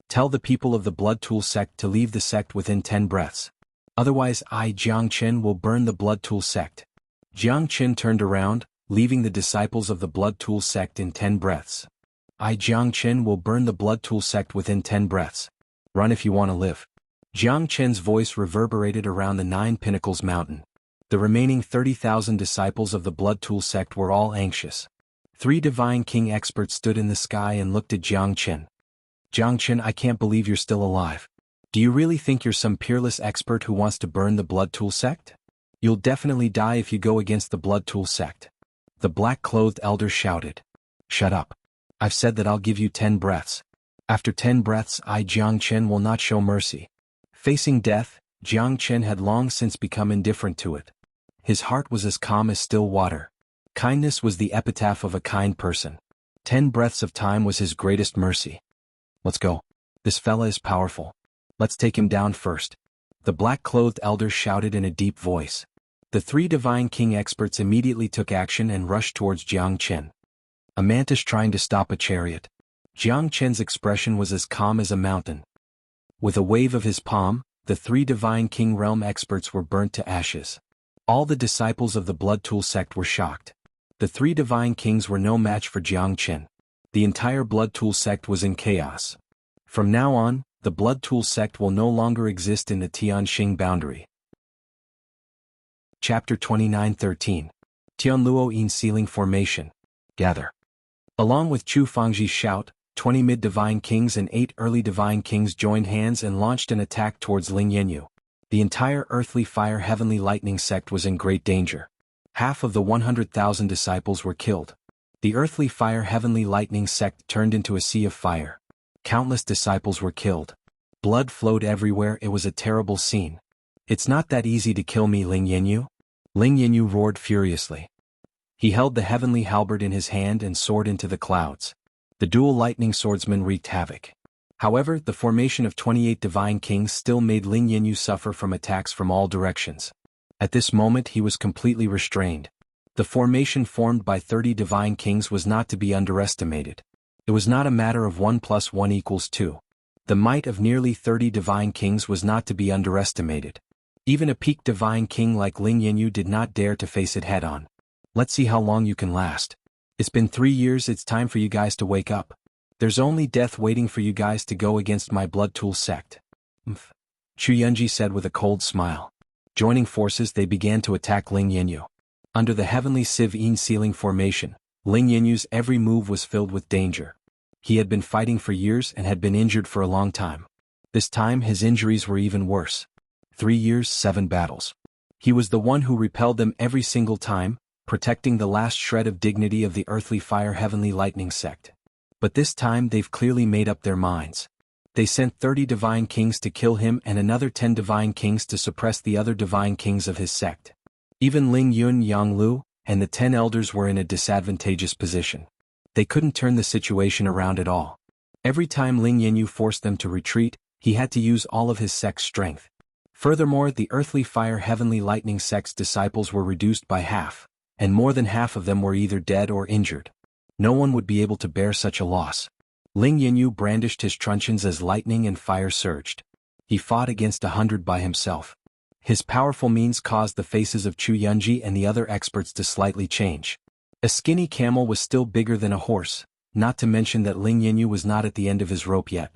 Tell the people of the Blood Tool sect to leave the sect within 10 breaths. Otherwise I, Jiangchen, will burn the Blood Tool sect. Jiangchen turned around, leaving the disciples of the Blood Tool sect in 10 breaths. I, Jiangchen, will burn the Blood Tool sect within 10 breaths. Run if you want to live. Jiangchen's voice reverberated around the 9 Pinnacles mountain. The remaining 30,000 disciples of the Blood Tool sect were all anxious. 3 divine king experts stood in the sky and looked at Jiangchen. Jiangchen, I can't believe you're still alive. Do you really think you're some peerless expert who wants to burn the Blood Tool sect? You'll definitely die if you go against the Blood Tool sect. The black-clothed elder shouted. Shut up. I've said that I'll give you 10 breaths. After 10 breaths, I, Jiangchen, will not show mercy. Facing death, Jiangchen had long since become indifferent to it. His heart was as calm as still water. Kindness was the epitaph of a kind person. 10 breaths of time was his greatest mercy. Let's go. This fella is powerful. Let's take him down first. The black-clothed elder shouted in a deep voice. The 3 divine king experts immediately took action and rushed towards Jiangchen. A mantis trying to stop a chariot. Jiangchen's expression was as calm as a mountain. With a wave of his palm, the 3 divine king realm experts were burnt to ashes. All the disciples of the Blood Tool sect were shocked. The 3 divine kings were no match for Jiangchen. The entire Blood Tool sect was in chaos. From now on, the Blood Tool sect will no longer exist in the Tianxing boundary. Chapter 29:13. Tianluo in Sealing Formation. Gather. Along with Chu Fangji's shout, 20 mid-divine kings and 8 early divine kings joined hands and launched an attack towards Lingyanyu. The entire Earthly Fire Heavenly Lightning sect was in great danger. Half of the 100,000 disciples were killed. The Earthly Fire Heavenly Lightning sect turned into a sea of fire. Countless disciples were killed. Blood flowed everywhere. It was a terrible scene. It's not that easy to kill me, Lingyanyu. Lingyanyu roared furiously. He held the heavenly halberd in his hand and soared into the clouds. The dual lightning swordsman wreaked havoc. However, the formation of 28 divine kings still made Ling Yanyu suffer from attacks from all directions. At this moment he was completely restrained. The formation formed by 30 divine kings was not to be underestimated. It was not a matter of 1 + 1 = 2. The might of nearly 30 divine kings was not to be underestimated. Even a peak divine king like Ling Yanyu did not dare to face it head-on. Let's see how long you can last. It's been 3 years, it's time for you guys to wake up. There's only death waiting for you guys to go against my blood tool sect. Xuanhuan said with a cold smile. Joining forces they began to attack Ling Yanyu. Under the heavenly sieve ceiling formation, Ling Yanyu's every move was filled with danger. He had been fighting for years and had been injured for a long time. This time his injuries were even worse. 3 years, 7 battles. He was the one who repelled them every single time, protecting the last shred of dignity of the earthly fire heavenly lightning sect. But this time they've clearly made up their minds. They sent 30 divine kings to kill him and another 10 divine kings to suppress the other divine kings of his sect. Even Ling Yun, Yang Lu, and the 10 elders were in a disadvantageous position. They couldn't turn the situation around at all. Every time Ling Yanyu forced them to retreat, he had to use all of his sect's strength. Furthermore, the earthly fire heavenly lightning sect's disciples were reduced by half, and more than half of them were either dead or injured. No one would be able to bear such a loss. Ling Yanyu brandished his truncheons as lightning and fire surged. He fought against 100 by himself. His powerful means caused the faces of Xuanhuan and the other experts to slightly change. A skinny camel was still bigger than a horse, not to mention that Ling Yanyu was not at the end of his rope yet.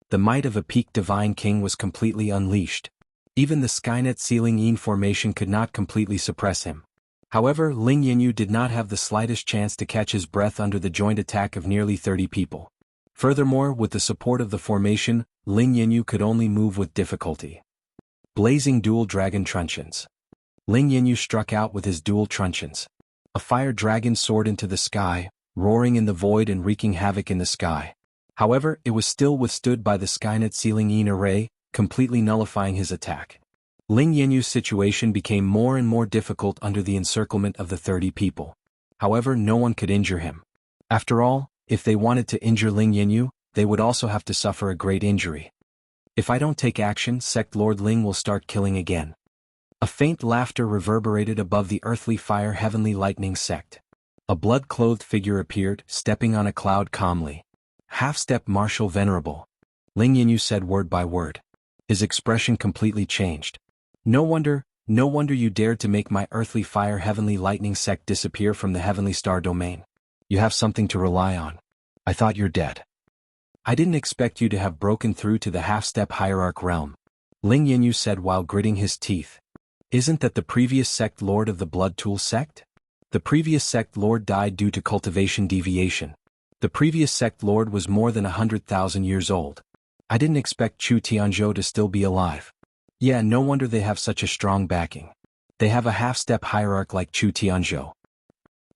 The might of a peak divine king was completely unleashed. Even the Skynet ceiling formation could not completely suppress him. However, Ling Yanyu did not have the slightest chance to catch his breath under the joint attack of nearly 30 people. Furthermore, with the support of the formation, Ling Yanyu could only move with difficulty. Blazing dual dragon truncheons. Ling Yanyu struck out with his dual truncheons. A fire dragon soared into the sky, roaring in the void and wreaking havoc in the sky. However, it was still withstood by the Skynet ceiling array, completely nullifying his attack. Ling Yanyu's situation became more and more difficult under the encirclement of the 30 people. However, no one could injure him. After all, if they wanted to injure Ling Yanyu, they would also have to suffer a great injury. If I don't take action, Sect Lord Ling will start killing again. A faint laughter reverberated above the earthly fire heavenly lightning sect. A blood-clothed figure appeared, stepping on a cloud calmly. Half-step martial venerable. Ling Yanyu said word by word. His expression completely changed. No wonder you dared to make my earthly fire heavenly lightning sect disappear from the heavenly star domain. You have something to rely on. I thought you're dead. I didn't expect you to have broken through to the half-step hierarch realm. Ling Yanyu said while gritting his teeth. Isn't that the previous sect lord of the blood tool sect? The previous sect lord died due to cultivation deviation. The previous sect lord was more than 100,000 years old. I didn't expect Chu Tianzhou to still be alive. Yeah, no wonder they have such a strong backing. They have a half-step hierarch like Chu Tianzhou.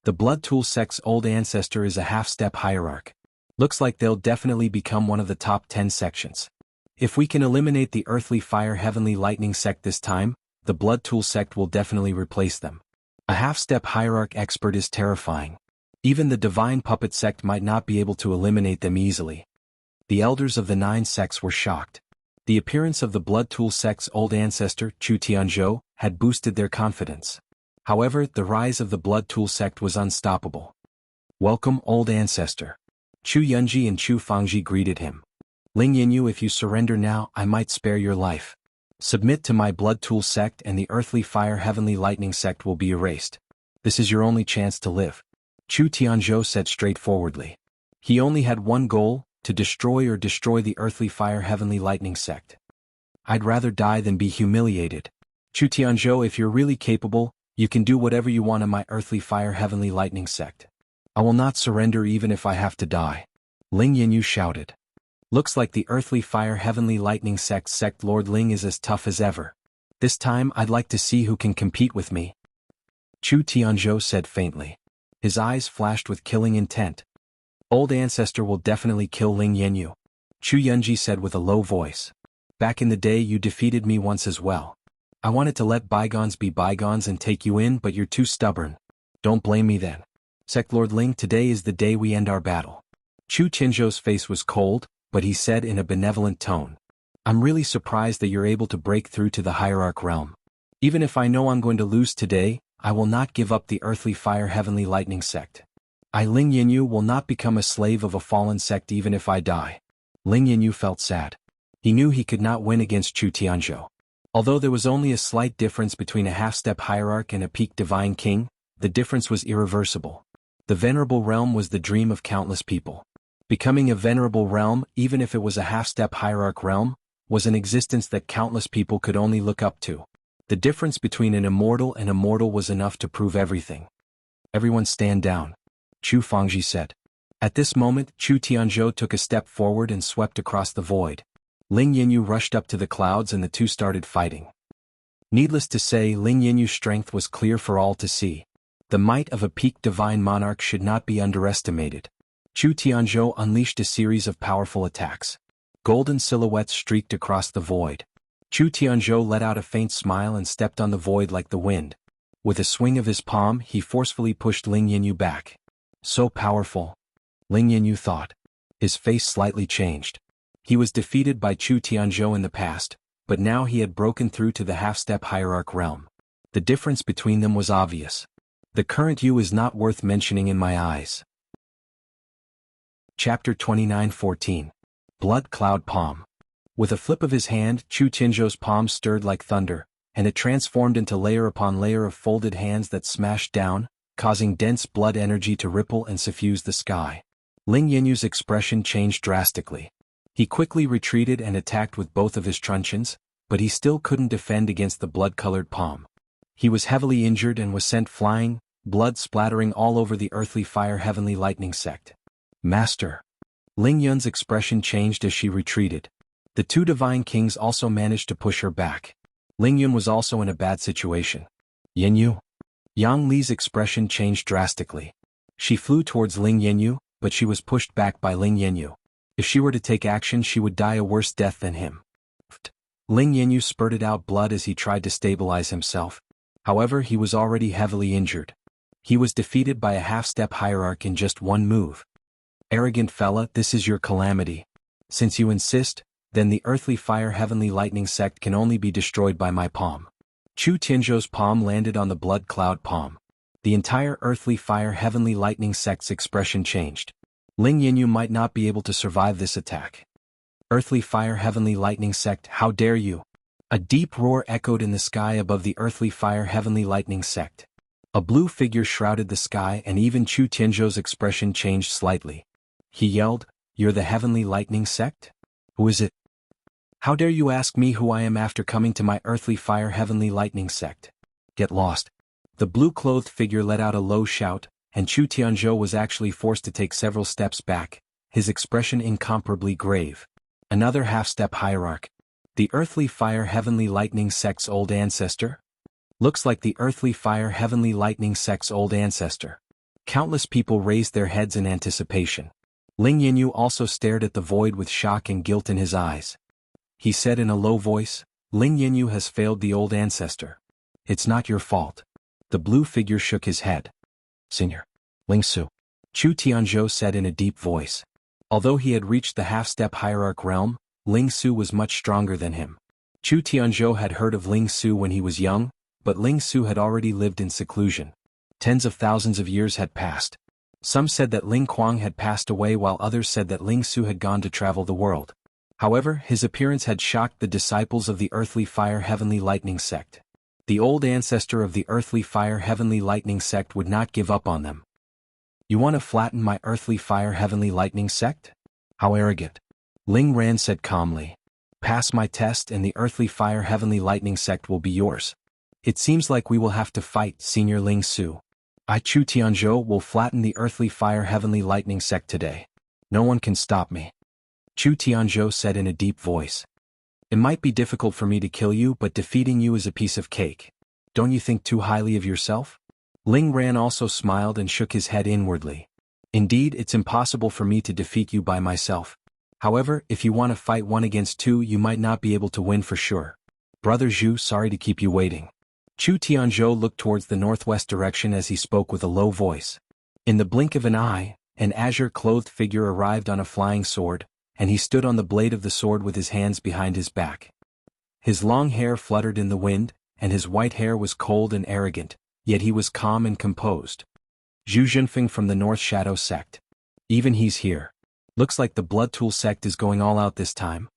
The blood tool sect's old ancestor is a half-step hierarch. Looks like they'll definitely become one of the top 10 sections. If we can eliminate the earthly fire heavenly lightning sect this time, the blood tool sect will definitely replace them. A half-step hierarch expert is terrifying. Even the divine puppet sect might not be able to eliminate them easily. The elders of the 9 sects were shocked. The appearance of the blood tool sect's old ancestor, Chu Tianzhou, had boosted their confidence. However, the rise of the blood tool sect was unstoppable. Welcome, old ancestor. Chu Yunji and Chu Fangji greeted him. Ling Yanyu, if you surrender now, I might spare your life. Submit to my blood tool sect and the earthly fire heavenly lightning sect will be erased. This is your only chance to live. Chu Tianzhou said straightforwardly. He only had one goal, to destroy the earthly fire heavenly lightning sect. I'd rather die than be humiliated. Chu Tianzhou, if you're really capable, you can do whatever you want in my earthly fire heavenly lightning sect. I will not surrender even if I have to die. Ling Yanyu shouted. Looks like the earthly fire heavenly lightning sect Lord Ling is as tough as ever. This time I'd like to see who can compete with me. Chu Tianzhou said faintly. His eyes flashed with killing intent. Old ancestor will definitely kill Ling Yanyu. Chu Yunji said with a low voice. Back in the day you defeated me once as well. I wanted to let bygones be bygones and take you in, but you're too stubborn. Don't blame me then. Sect Lord Ling, today is the day we end our battle. Chu Tianzhou's face was cold, but he said in a benevolent tone, "I'm really surprised that you're able to break through to the hierarch realm. Even if I know I'm going to lose today, I will not give up the earthly fire heavenly lightning sect. I Ling Yinyu will not become a slave of a fallen sect even if I die." Ling Yinyu felt sad. He knew he could not win against Chu Tianzhou. Although there was only a slight difference between a half-step hierarch and a peak divine king, the difference was irreversible. The venerable realm was the dream of countless people. Becoming a venerable realm, even if it was a half-step hierarch realm, was an existence that countless people could only look up to. The difference between an immortal and a mortal was enough to prove everything. "Everyone stand down," Chu Fangji said. At this moment, Chu Tianzhou took a step forward and swept across the void. Ling Yinyu rushed up to the clouds and the two started fighting. Needless to say, Ling Yinyu's strength was clear for all to see. The might of a peak divine monarch should not be underestimated. Chu Tianzhou unleashed a series of powerful attacks. Golden silhouettes streaked across the void. Chu Tianzhou let out a faint smile and stepped on the void like the wind. With a swing of his palm, he forcefully pushed Ling Yinyu back. So powerful, Ling Yinyu thought. His face slightly changed. He was defeated by Chu Tianzhou in the past, but now he had broken through to the half-step hierarch realm. The difference between them was obvious. The current you is not worth mentioning in my eyes. Chapter 29:14. Blood Cloud Palm. With a flip of his hand, Chu Tianzhou's palm stirred like thunder, and it transformed into layer upon layer of folded hands that smashed down, causing dense blood energy to ripple and suffuse the sky. Ling Yinyu's expression changed drastically. He quickly retreated and attacked with both of his truncheons, but he still couldn't defend against the blood-colored palm. He was heavily injured and was sent flying, blood splattering all over the earthly fire heavenly lightning sect. "Master." Ling Yun's expression changed as she retreated. The two divine kings also managed to push her back. Ling Yun was also in a bad situation. "Yinyu?" Yang Li's expression changed drastically. She flew towards Ling Yinyu, but she was pushed back by Ling Yinyu. If she were to take action, she would die a worse death than him. Ling Yinyu spurted out blood as he tried to stabilize himself. However, he was already heavily injured. He was defeated by a half-step hierarch in just one move. "Arrogant fella, this is your calamity. Since you insist, then the earthly fire heavenly lightning sect can only be destroyed by my palm." Chu Tianzhou's palm landed on the blood cloud palm. The entire earthly fire heavenly lightning sect's expression changed. Ling Yinyu might not be able to survive this attack. "Earthly fire heavenly lightning sect, how dare you!" A deep roar echoed in the sky above the earthly fire heavenly lightning sect. A blue figure shrouded the sky and even Chu Tianzhou's expression changed slightly. He yelled, "You're the heavenly lightning sect? Who is it? How dare you ask me who I am after coming to my earthly fire heavenly lightning sect? Get lost." The blue-clothed figure let out a low shout, and Chu Tianzhou was actually forced to take several steps back, his expression incomparably grave. Another half-step hierarch. The earthly fire heavenly lightning sect's old ancestor? Looks like the earthly fire heavenly lightning sect's old ancestor. Countless people raised their heads in anticipation. Ling Yinyu also stared at the void with shock and guilt in his eyes. He said in a low voice, "Ling Yinyu has failed the old ancestor. It's not your fault." The blue figure shook his head. "Senior, Ling Su," Chu Tianzhou said in a deep voice. Although he had reached the half-step hierarch realm, Ling Su was much stronger than him. Chu Tianzhou had heard of Ling Su when he was young, but Ling Su had already lived in seclusion. Tens of thousands of years had passed. Some said that Ling Kuang had passed away while others said that Ling Su had gone to travel the world. However, his appearance had shocked the disciples of the earthly fire heavenly lightning sect. The old ancestor of the earthly fire heavenly lightning sect would not give up on them. "You want to flatten my earthly fire heavenly lightning sect? How arrogant." Ling Ran said calmly. "Pass my test and the earthly fire heavenly lightning sect will be yours. It seems like we will have to fight, Senior Ling Su. I Chu Tianzhou will flatten the earthly fire heavenly lightning sect today. No one can stop me." Chu Tianzhou said in a deep voice. "It might be difficult for me to kill you, but defeating you is a piece of cake. Don't you think too highly of yourself?" Ling Ran also smiled and shook his head inwardly. "Indeed, it's impossible for me to defeat you by myself. However, if you want to fight 1 against 2, you might not be able to win for sure. Brother Zhu, sorry to keep you waiting." Chu Tianzhou looked towards the northwest direction as he spoke with a low voice. In the blink of an eye, an azure-clothed figure arrived on a flying sword, and he stood on the blade of the sword with his hands behind his back. His long hair fluttered in the wind, and his white hair was cold and arrogant, yet he was calm and composed. Zhu Junfeng from the North Shadow sect. Even he's here. Looks like the Blood Tool sect is going all out this time.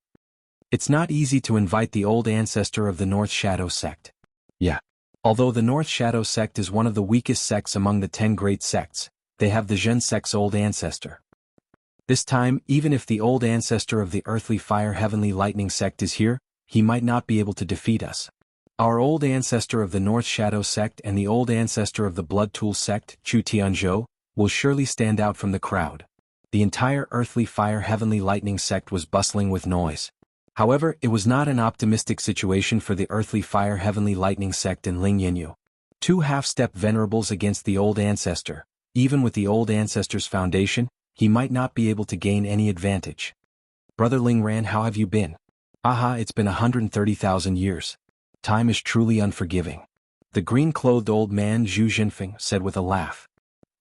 It's not easy to invite the old ancestor of the North Shadow sect. Yeah. Although the North Shadow sect is one of the weakest sects among the 10 great sects, they have the Zhen sect's old ancestor. This time, even if the old ancestor of the Earthly Fire Heavenly Lightning sect is here, he might not be able to defeat us. Our old ancestor of the North Shadow sect and the old ancestor of the Blood Tool sect, Chu Tianzhou, will surely stand out from the crowd. The entire Earthly Fire Heavenly Lightning sect was bustling with noise. However, it was not an optimistic situation for the Earthly Fire Heavenly Lightning sect and Ling Yanyu. 2 half-step venerables against the old ancestor. Even with the old ancestor's foundation, he might not be able to gain any advantage. Brother Ling Ran, how have you been? Aha, it's been 130,000 years. Time is truly unforgiving. The green-clothed old man Zhu Junfeng said with a laugh.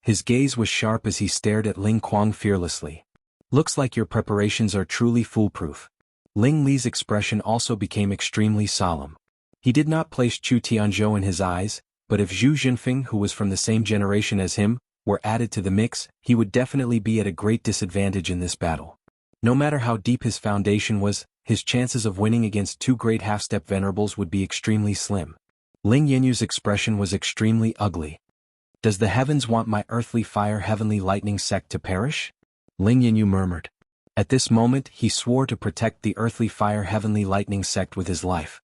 His gaze was sharp as he stared at Ling Kuang fearlessly. Looks like your preparations are truly foolproof. Ling Li's expression also became extremely solemn. He did not place Chu Tianzhou in his eyes, but if Zhu Junfeng, who was from the same generation as him, were added to the mix, he would definitely be at a great disadvantage in this battle. No matter how deep his foundation was, his chances of winning against 2 great half-step venerables would be extremely slim. Ling Yanyu's expression was extremely ugly. Does the heavens want my Earthly Fire Heavenly Lightning sect to perish? Ling Yanyu murmured. At this moment, he swore to protect the Earthly Fire Heavenly Lightning sect with his life.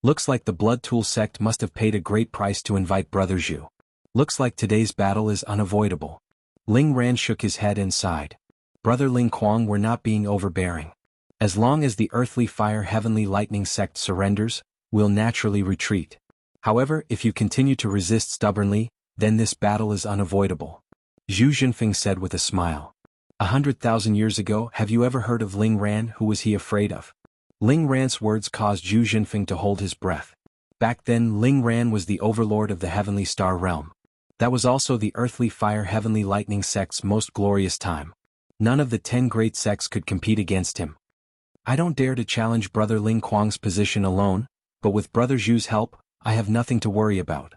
Looks like the Blood Tool sect must have paid a great price to invite Brother Zhu. Looks like today's battle is unavoidable. Ling Ran shook his head and sighed. Brother Ling Kuang, we're not being overbearing. As long as the Earthly Fire Heavenly Lightning sect surrenders, we'll naturally retreat. However, if you continue to resist stubbornly, then this battle is unavoidable. Zhu Junfeng said with a smile. 100,000 years ago, have you ever heard of Ling Ran? Who was he afraid of? Ling Ran's words caused Zhu Junfeng to hold his breath. Back then, Ling Ran was the overlord of the Heavenly Star Realm. That was also the Earthly Fire Heavenly Lightning sect's most glorious time. None of the 10 great sects could compete against him. I don't dare to challenge Brother Ling Kuang's position alone, but with Brother Zhu's help, I have nothing to worry about.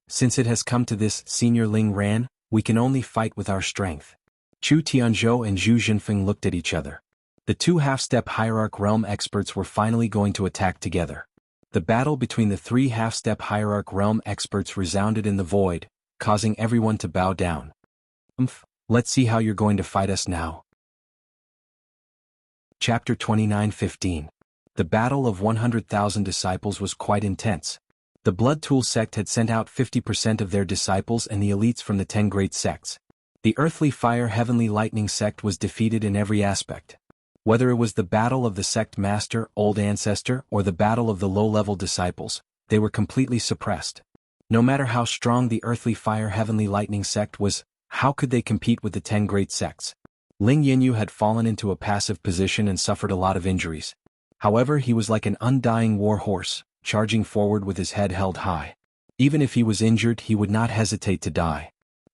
Since it has come to this, Senior Ling Ran, we can only fight with our strength. Chu Tianzhou and Zhu Junfeng looked at each other. The 2 half-step Hierarch Realm experts were finally going to attack together. The battle between the 3 half-step Hierarch Realm experts resounded in the void, causing everyone to bow down. Let's see how you're going to fight us now. Chapter 29:15. The Battle of 100,000 Disciples was quite intense. The Blood Tool sect had sent out 50% of their disciples and the elites from the 10 great sects. The Earthly Fire Heavenly Lightning sect was defeated in every aspect. Whether it was the battle of the sect master, old ancestor, or the battle of the low-level disciples, they were completely suppressed. No matter how strong the Earthly Fire Heavenly Lightning sect was, how could they compete with the 10 great sects? Ling Yanyu had fallen into a passive position and suffered a lot of injuries. However, he was like an undying war horse, charging forward with his head held high. Even if he was injured, he would not hesitate to die.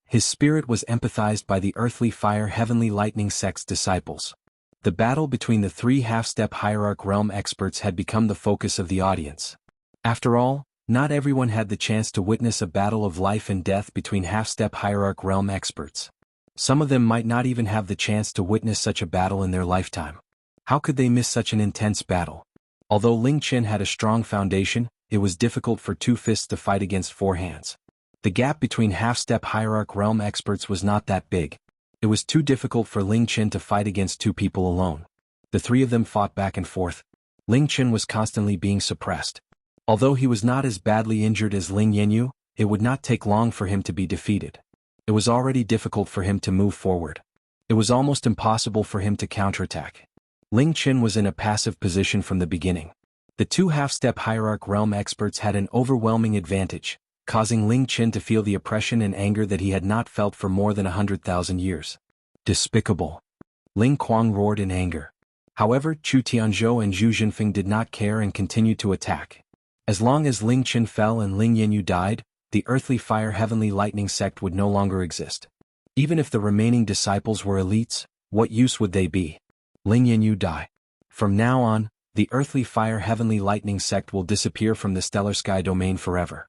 His spirit was empathized by the Earthly Fire Heavenly Lightning sect's disciples. The battle between the 3 half-step Hierarch Realm experts had become the focus of the audience. After all, not everyone had the chance to witness a battle of life and death between half-step Hierarch Realm experts. Some of them might not even have the chance to witness such a battle in their lifetime. How could they miss such an intense battle? Although Ling Qin had a strong foundation, it was difficult for 2 fists to fight against 4 hands. The gap between half-step Hierarch Realm experts was not that big. It was too difficult for Ling Qin to fight against 2 people alone. The 3 of them fought back and forth. Ling Qin was constantly being suppressed. Although he was not as badly injured as Ling Yanyu, it would not take long for him to be defeated. It was already difficult for him to move forward. It was almost impossible for him to counterattack. Ling Qin was in a passive position from the beginning. The 2 half-step Hierarch Realm experts had an overwhelming advantage, causing Ling Qin to feel the oppression and anger that he had not felt for more than 100,000 years. Despicable! Ling Kuang roared in anger. However, Chu Tianzhou and Zhu Junfeng did not care and continued to attack. As long as Ling Qin fell and Ling Yanyu died, the Earthly Fire Heavenly Lightning sect would no longer exist. Even if the remaining disciples were elites, what use would they be? Ling Yanyu die. From now on, the earthly fire heavenly lightning sect will disappear from the stellar sky domain forever.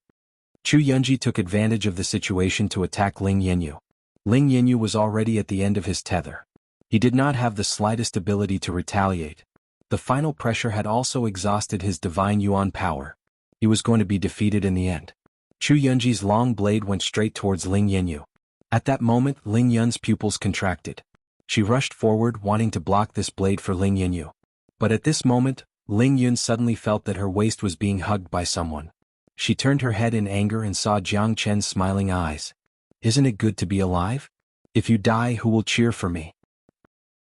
Chu Yunji took advantage of the situation to attack Ling Yanyu. Ling Yanyu was already at the end of his tether. He did not have the slightest ability to retaliate. The final pressure had also exhausted his divine yuan power. He was going to be defeated in the end. Chu Yunji's long blade went straight towards Ling Yanyu. At that moment, Ling Yun's pupils contracted. She rushed forward wanting to block this blade for Ling Yanyu. But at this moment, Ling Yun suddenly felt that her waist was being hugged by someone. She turned her head in anger and saw Jiang Chen's smiling eyes. Isn't it good to be alive? If you die, who will cheer for me?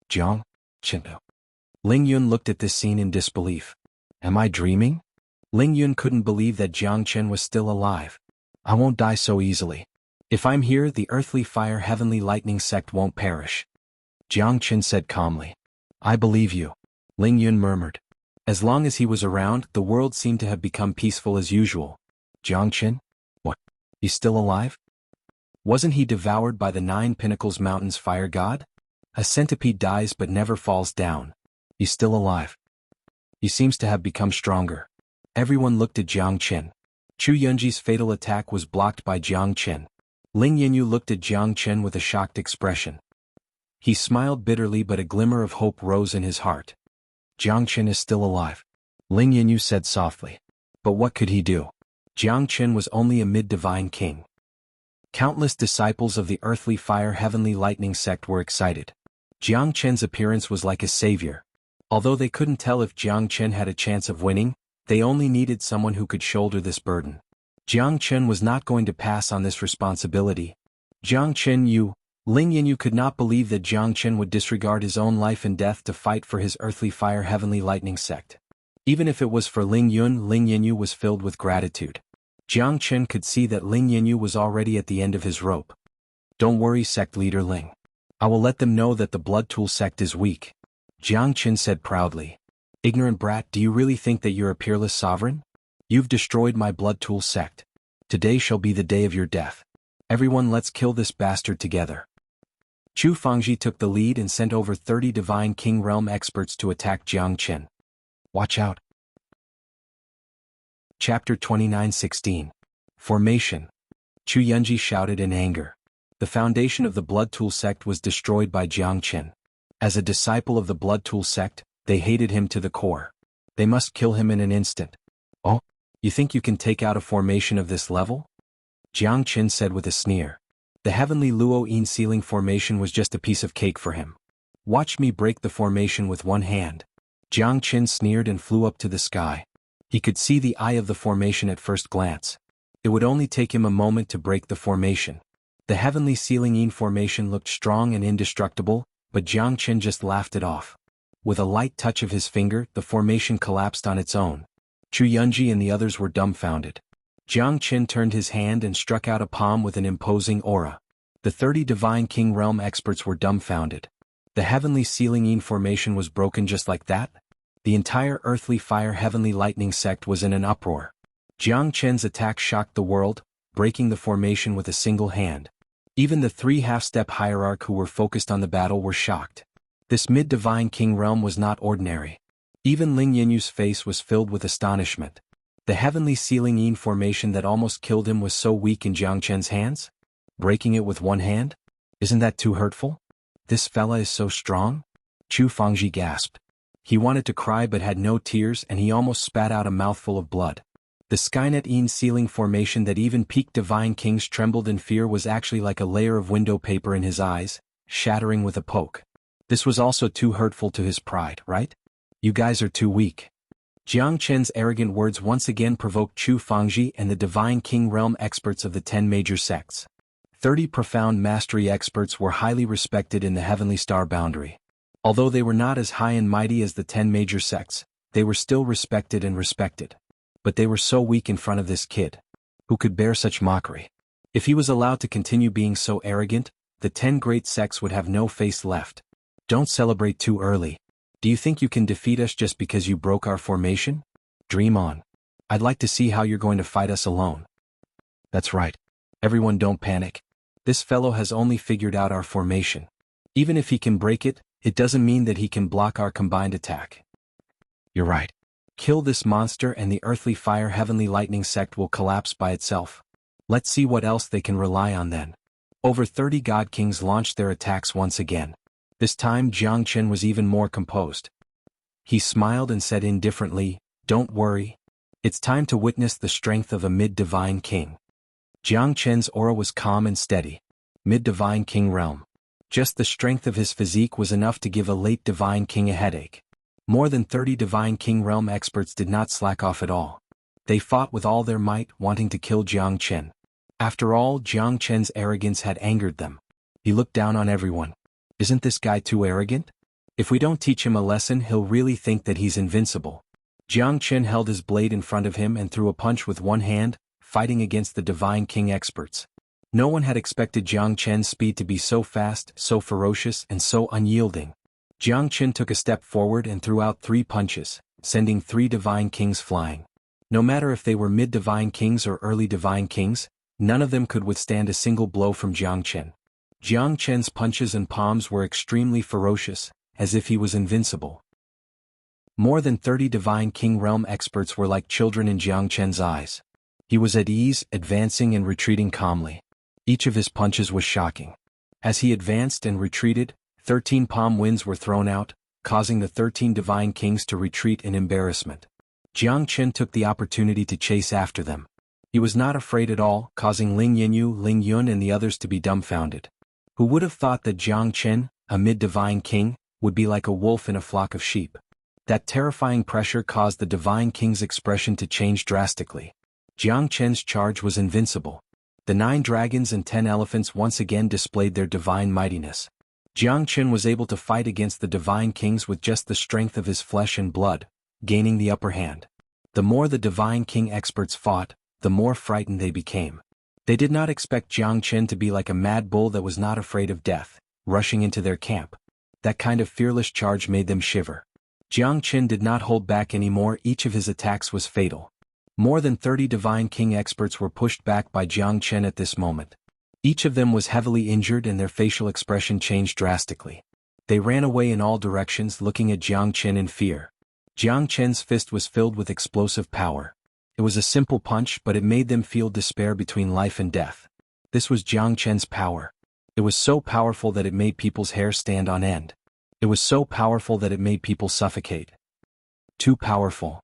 Jiang Chen. Ling Yun looked at this scene in disbelief. Am I dreaming? Ling Yun couldn't believe that Jiang Chen was still alive. I won't die so easily. If I'm here, the earthly fire heavenly lightning sect won't perish. Jiang Chen said calmly. I believe you. Ling Yun murmured. As long as he was around, the world seemed to have become peaceful as usual. Jiang Chen? What? He's still alive? Wasn't he devoured by the 9 Pinnacles Mountain's fire god? A centipede dies but never falls down. He's still alive. He seems to have become stronger. Everyone looked at Jiang Chen. Chu Yunji's fatal attack was blocked by Jiang Chen. Ling Yanyu looked at Jiang Chen with a shocked expression. He smiled bitterly, but a glimmer of hope rose in his heart. Jiang Chen is still alive. Ling Yanyu said softly. But what could he do? Jiang Chen was only a mid-divine king. Countless disciples of the earthly fire heavenly lightning sect were excited. Jiang Chen's appearance was like a savior. Although they couldn't tell if Jiang Chen had a chance of winning, they only needed someone who could shoulder this burden. Jiang Chen was not going to pass on this responsibility. Jiang Chen Yu, Ling Yanyu could not believe that Jiang Chen would disregard his own life and death to fight for his earthly fire heavenly lightning sect. Even if it was for Ling Yun, Ling Yanyu was filled with gratitude. Jiang Chen could see that Ling Yanyu was already at the end of his rope. Don't worry, sect leader Ling. I will let them know that the Blood Tool sect is weak. Jiang Chen said proudly. Ignorant brat, do you really think that you're a peerless sovereign? You've destroyed my Blood Tool sect. Today shall be the day of your death. Everyone, let's kill this bastard together. Chu Fangji took the lead and sent over 30 Divine King Realm experts to attack Jiang Chen. Watch out. Chapter 29:16. Formation. Chu Yunji shouted in anger. The foundation of the Blood Tool sect was destroyed by Jiang Chen. As a disciple of the Blood Tool sect, they hated him to the core. They must kill him in an instant. Oh, you think you can take out a formation of this level? Jiang Chen said with a sneer. The heavenly Luo Yin ceiling formation was just a piece of cake for him. Watch me break the formation with one hand. Jiang Chen sneered and flew up to the sky. He could see the eye of the formation at first glance. It would only take him a moment to break the formation. The heavenly ceiling Yin formation looked strong and indestructible, but Jiang Chen just laughed it off. With a light touch of his finger, the formation collapsed on its own. Chu Yunji and the others were dumbfounded. Jiang Chen turned his hand and struck out a palm with an imposing aura. The 30 Divine King Realm experts were dumbfounded. The heavenly ceiling Yin formation was broken just like that? The entire earthly fire heavenly lightning sect was in an uproar. Jiang Chen's attack shocked the world, breaking the formation with a single hand. Even the 3 half-step hierarch who were focused on the battle were shocked. This mid-divine king realm was not ordinary. Even Ling Yanyu's face was filled with astonishment. The heavenly ceiling Yin formation that almost killed him was so weak in Jiang Chen's hands? Breaking it with one hand? Isn't that too hurtful? This fella is so strong? Chu Fangji gasped. He wanted to cry but had no tears, and he almost spat out a mouthful of blood. The Skynet Yin ceiling formation that even peak divine kings trembled in fear was actually like a layer of window paper in his eyes, shattering with a poke. This was also too hurtful to his pride, right? You guys are too weak. Jiang Chen's arrogant words once again provoked Chu Fangji and the Divine King Realm experts of the 10 major sects. 30 profound mastery experts were highly respected in the heavenly star boundary. Although they were not as high and mighty as the 10 major sects, they were still respected and respected. But they were so weak in front of this kid. Who could bear such mockery? If he was allowed to continue being so arrogant, the 10 great sects would have no face left. Don't celebrate too early. Do you think you can defeat us just because you broke our formation? Dream on. I'd like to see how you're going to fight us alone. That's right. Everyone don't panic. This fellow has only figured out our formation. Even if he can break it, it doesn't mean that he can block our combined attack. You're right. Kill this monster and the earthly fire heavenly lightning sect will collapse by itself. Let's see what else they can rely on then. Over 30 god kings launched their attacks once again. This time Jiang Chen was even more composed. He smiled and said indifferently, "Don't worry. It's time to witness the strength of a mid-divine king." Jiang Chen's aura was calm and steady. Mid-divine king realm. Just the strength of his physique was enough to give a late divine king a headache. More than 30 divine king realm experts did not slack off at all. They fought with all their might, wanting to kill Jiang Chen. After all, Jiang Chen's arrogance had angered them. He looked down on everyone. Isn't this guy too arrogant? If we don't teach him a lesson, he'll really think that he's invincible. Jiang Chen held his blade in front of him and threw a punch with one hand, fighting against the divine king experts. No one had expected Jiang Chen's speed to be so fast, so ferocious, and so unyielding. Jiang Chen took a step forward and threw out 3 punches, sending 3 divine kings flying. No matter if they were mid-divine kings or early divine kings, none of them could withstand a single blow from Jiang Chen. Jiang Chen's punches and palms were extremely ferocious, as if he was invincible. More than 30 divine king realm experts were like children in Jiang Chen's eyes. He was at ease, advancing and retreating calmly. Each of his punches was shocking. As he advanced and retreated, 13 palm winds were thrown out, causing the 13 divine kings to retreat in embarrassment. Jiang Chen took the opportunity to chase after them. He was not afraid at all, causing Ling Yanyu, Ling Yun and the others to be dumbfounded. Who would have thought that Jiang Chen, a mid-divine king, would be like a wolf in a flock of sheep? That terrifying pressure caused the divine king's expression to change drastically. Jiang Chen's charge was invincible. The 9 dragons and 10 elephants once again displayed their divine mightiness. Jiang Chen was able to fight against the divine kings with just the strength of his flesh and blood, gaining the upper hand. The more the divine king experts fought, the more frightened they became. They did not expect Jiang Chen to be like a mad bull that was not afraid of death, rushing into their camp. That kind of fearless charge made them shiver. Jiang Chen did not hold back anymore, each of his attacks was fatal. More than 30 divine king experts were pushed back by Jiang Chen at this moment. Each of them was heavily injured and their facial expression changed drastically. They ran away in all directions, looking at Jiang Chen in fear. Jiang Chen's fist was filled with explosive power. It was a simple punch, but it made them feel despair between life and death. This was Jiang Chen's power. It was so powerful that it made people's hair stand on end. It was so powerful that it made people suffocate. Too powerful.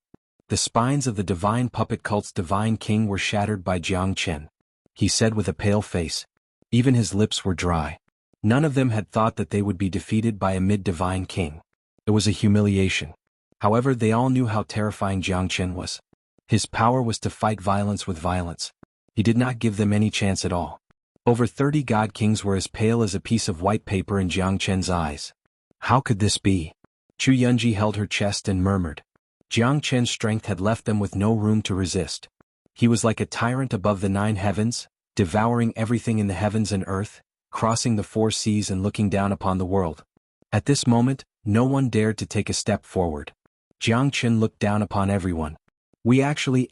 The spines of the divine puppet cult's divine king were shattered by Jiang Chen. He said with a pale face. Even his lips were dry. None of them had thought that they would be defeated by a mid-divine king. It was a humiliation. However, they all knew how terrifying Jiang Chen was. His power was to fight violence with violence. He did not give them any chance at all. Over 30 god kings were as pale as a piece of white paper in Jiang Chen's eyes. How could this be? Chu Yunji held her chest and murmured. Jiang Chen's strength had left them with no room to resist. He was like a tyrant above the 9 heavens, devouring everything in the heavens and earth, crossing the 4 seas and looking down upon the world. At this moment, no one dared to take a step forward. Jiang Chen looked down upon everyone. We actually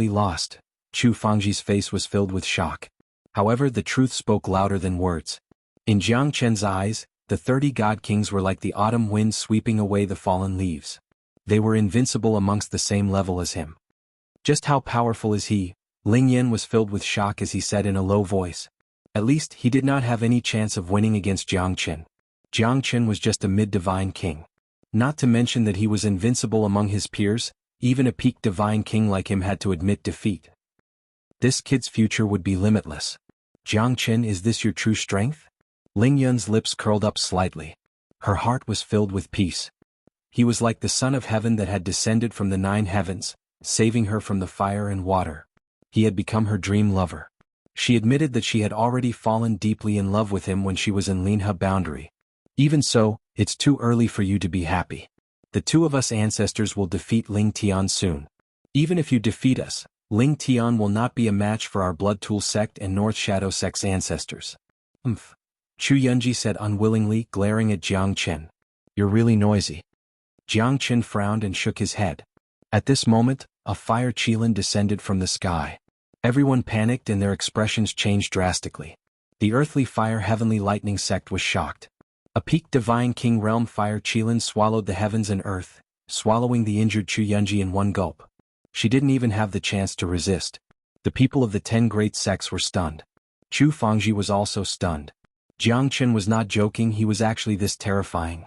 lost. Chu Fangji's face was filled with shock. However, the truth spoke louder than words. In Jiang Chen's eyes, the 30 god kings were like the autumn wind sweeping away the fallen leaves. They were invincible amongst the same level as him. Just how powerful is he? Ling Yan was filled with shock as he said in a low voice. At least he did not have any chance of winning against Jiang Chen. Jiang Chen was just a mid-divine king. Not to mention that he was invincible among his peers. Even a peak divine king like him had to admit defeat. This kid's future would be limitless. Jiang Chen, is this your true strength? Ling Yun's lips curled up slightly. Her heart was filled with peace. He was like the son of heaven that had descended from the 9 heavens, saving her from the fire and water. He had become her dream lover. She admitted that she had already fallen deeply in love with him when she was in Linhe boundary. Even so, it's too early for you to be happy. The 2 of us ancestors will defeat Ling Tian soon. Even if you defeat us, Ling Tian will not be a match for our Blood Tool sect and North Shadow sect's ancestors. Chu Yunji said unwillingly, glaring at Jiang Chen. You're really noisy. Jiang Chen frowned and shook his head. At this moment, a fire qilin descended from the sky. Everyone panicked and their expressions changed drastically. The earthly fire heavenly lightning sect was shocked. A peaked divine king realm fire Qilin swallowed the heavens and earth, swallowing the injured Chu Yunji in one gulp. She didn't even have the chance to resist. The people of the 10 great sects were stunned. Chu Fangji was also stunned. Jiang Qin was not joking, he was actually this terrifying.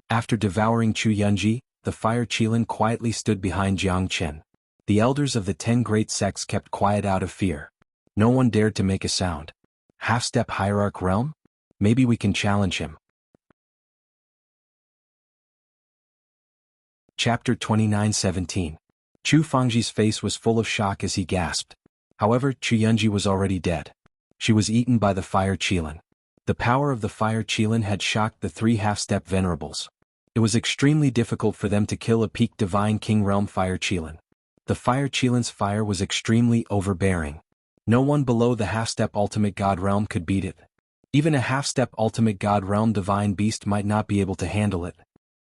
After devouring Chu Yunji, the fire Qilin quietly stood behind Jiang Qin. The elders of the 10 great sects kept quiet out of fear. No one dared to make a sound. Half-step hierarch realm? Maybe we can challenge him. Chapter 29:17. Chu Fangji's face was full of shock as he gasped. However, Chu Yunji was already dead. She was eaten by the fire Qilin. The power of the fire Qilin had shocked the 3 half-step venerables. It was extremely difficult for them to kill a peaked divine king realm fire Qilin. The fire Qilin's fire was extremely overbearing. No one below the half-step ultimate god realm could beat it. Even a half-step ultimate god realm divine beast might not be able to handle it.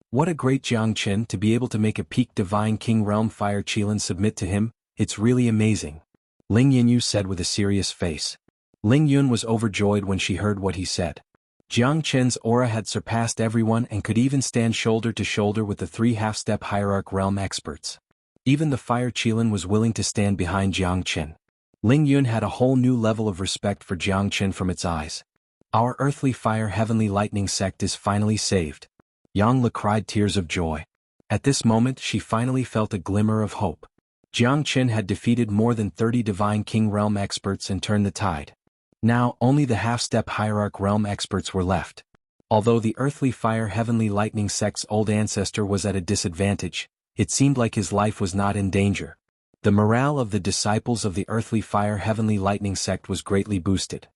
What a great Jiang Qin to be able to make a peaked divine king realm fire Qilin submit to him, it's really amazing. Ling Yinyu said with a serious face. Ling Yun was overjoyed when she heard what he said. Jiang Qin's aura had surpassed everyone and could even stand shoulder to shoulder with the 3 half-step hierarch realm experts. Even the fire Qilin was willing to stand behind Jiang Qin. Ling Yun had a whole new level of respect for Jiang Qin from its eyes. Our earthly fire heavenly lightning sect is finally saved. Yang Le cried tears of joy. At this moment she finally felt a glimmer of hope. Jiang Qin had defeated more than 30 divine king realm experts and turned the tide. Now only the half-step hierarch realm experts were left. Although the earthly fire heavenly lightning sect's old ancestor was at a disadvantage, it seemed like his life was not in danger. The morale of the disciples of the earthly fire heavenly lightning sect was greatly boosted.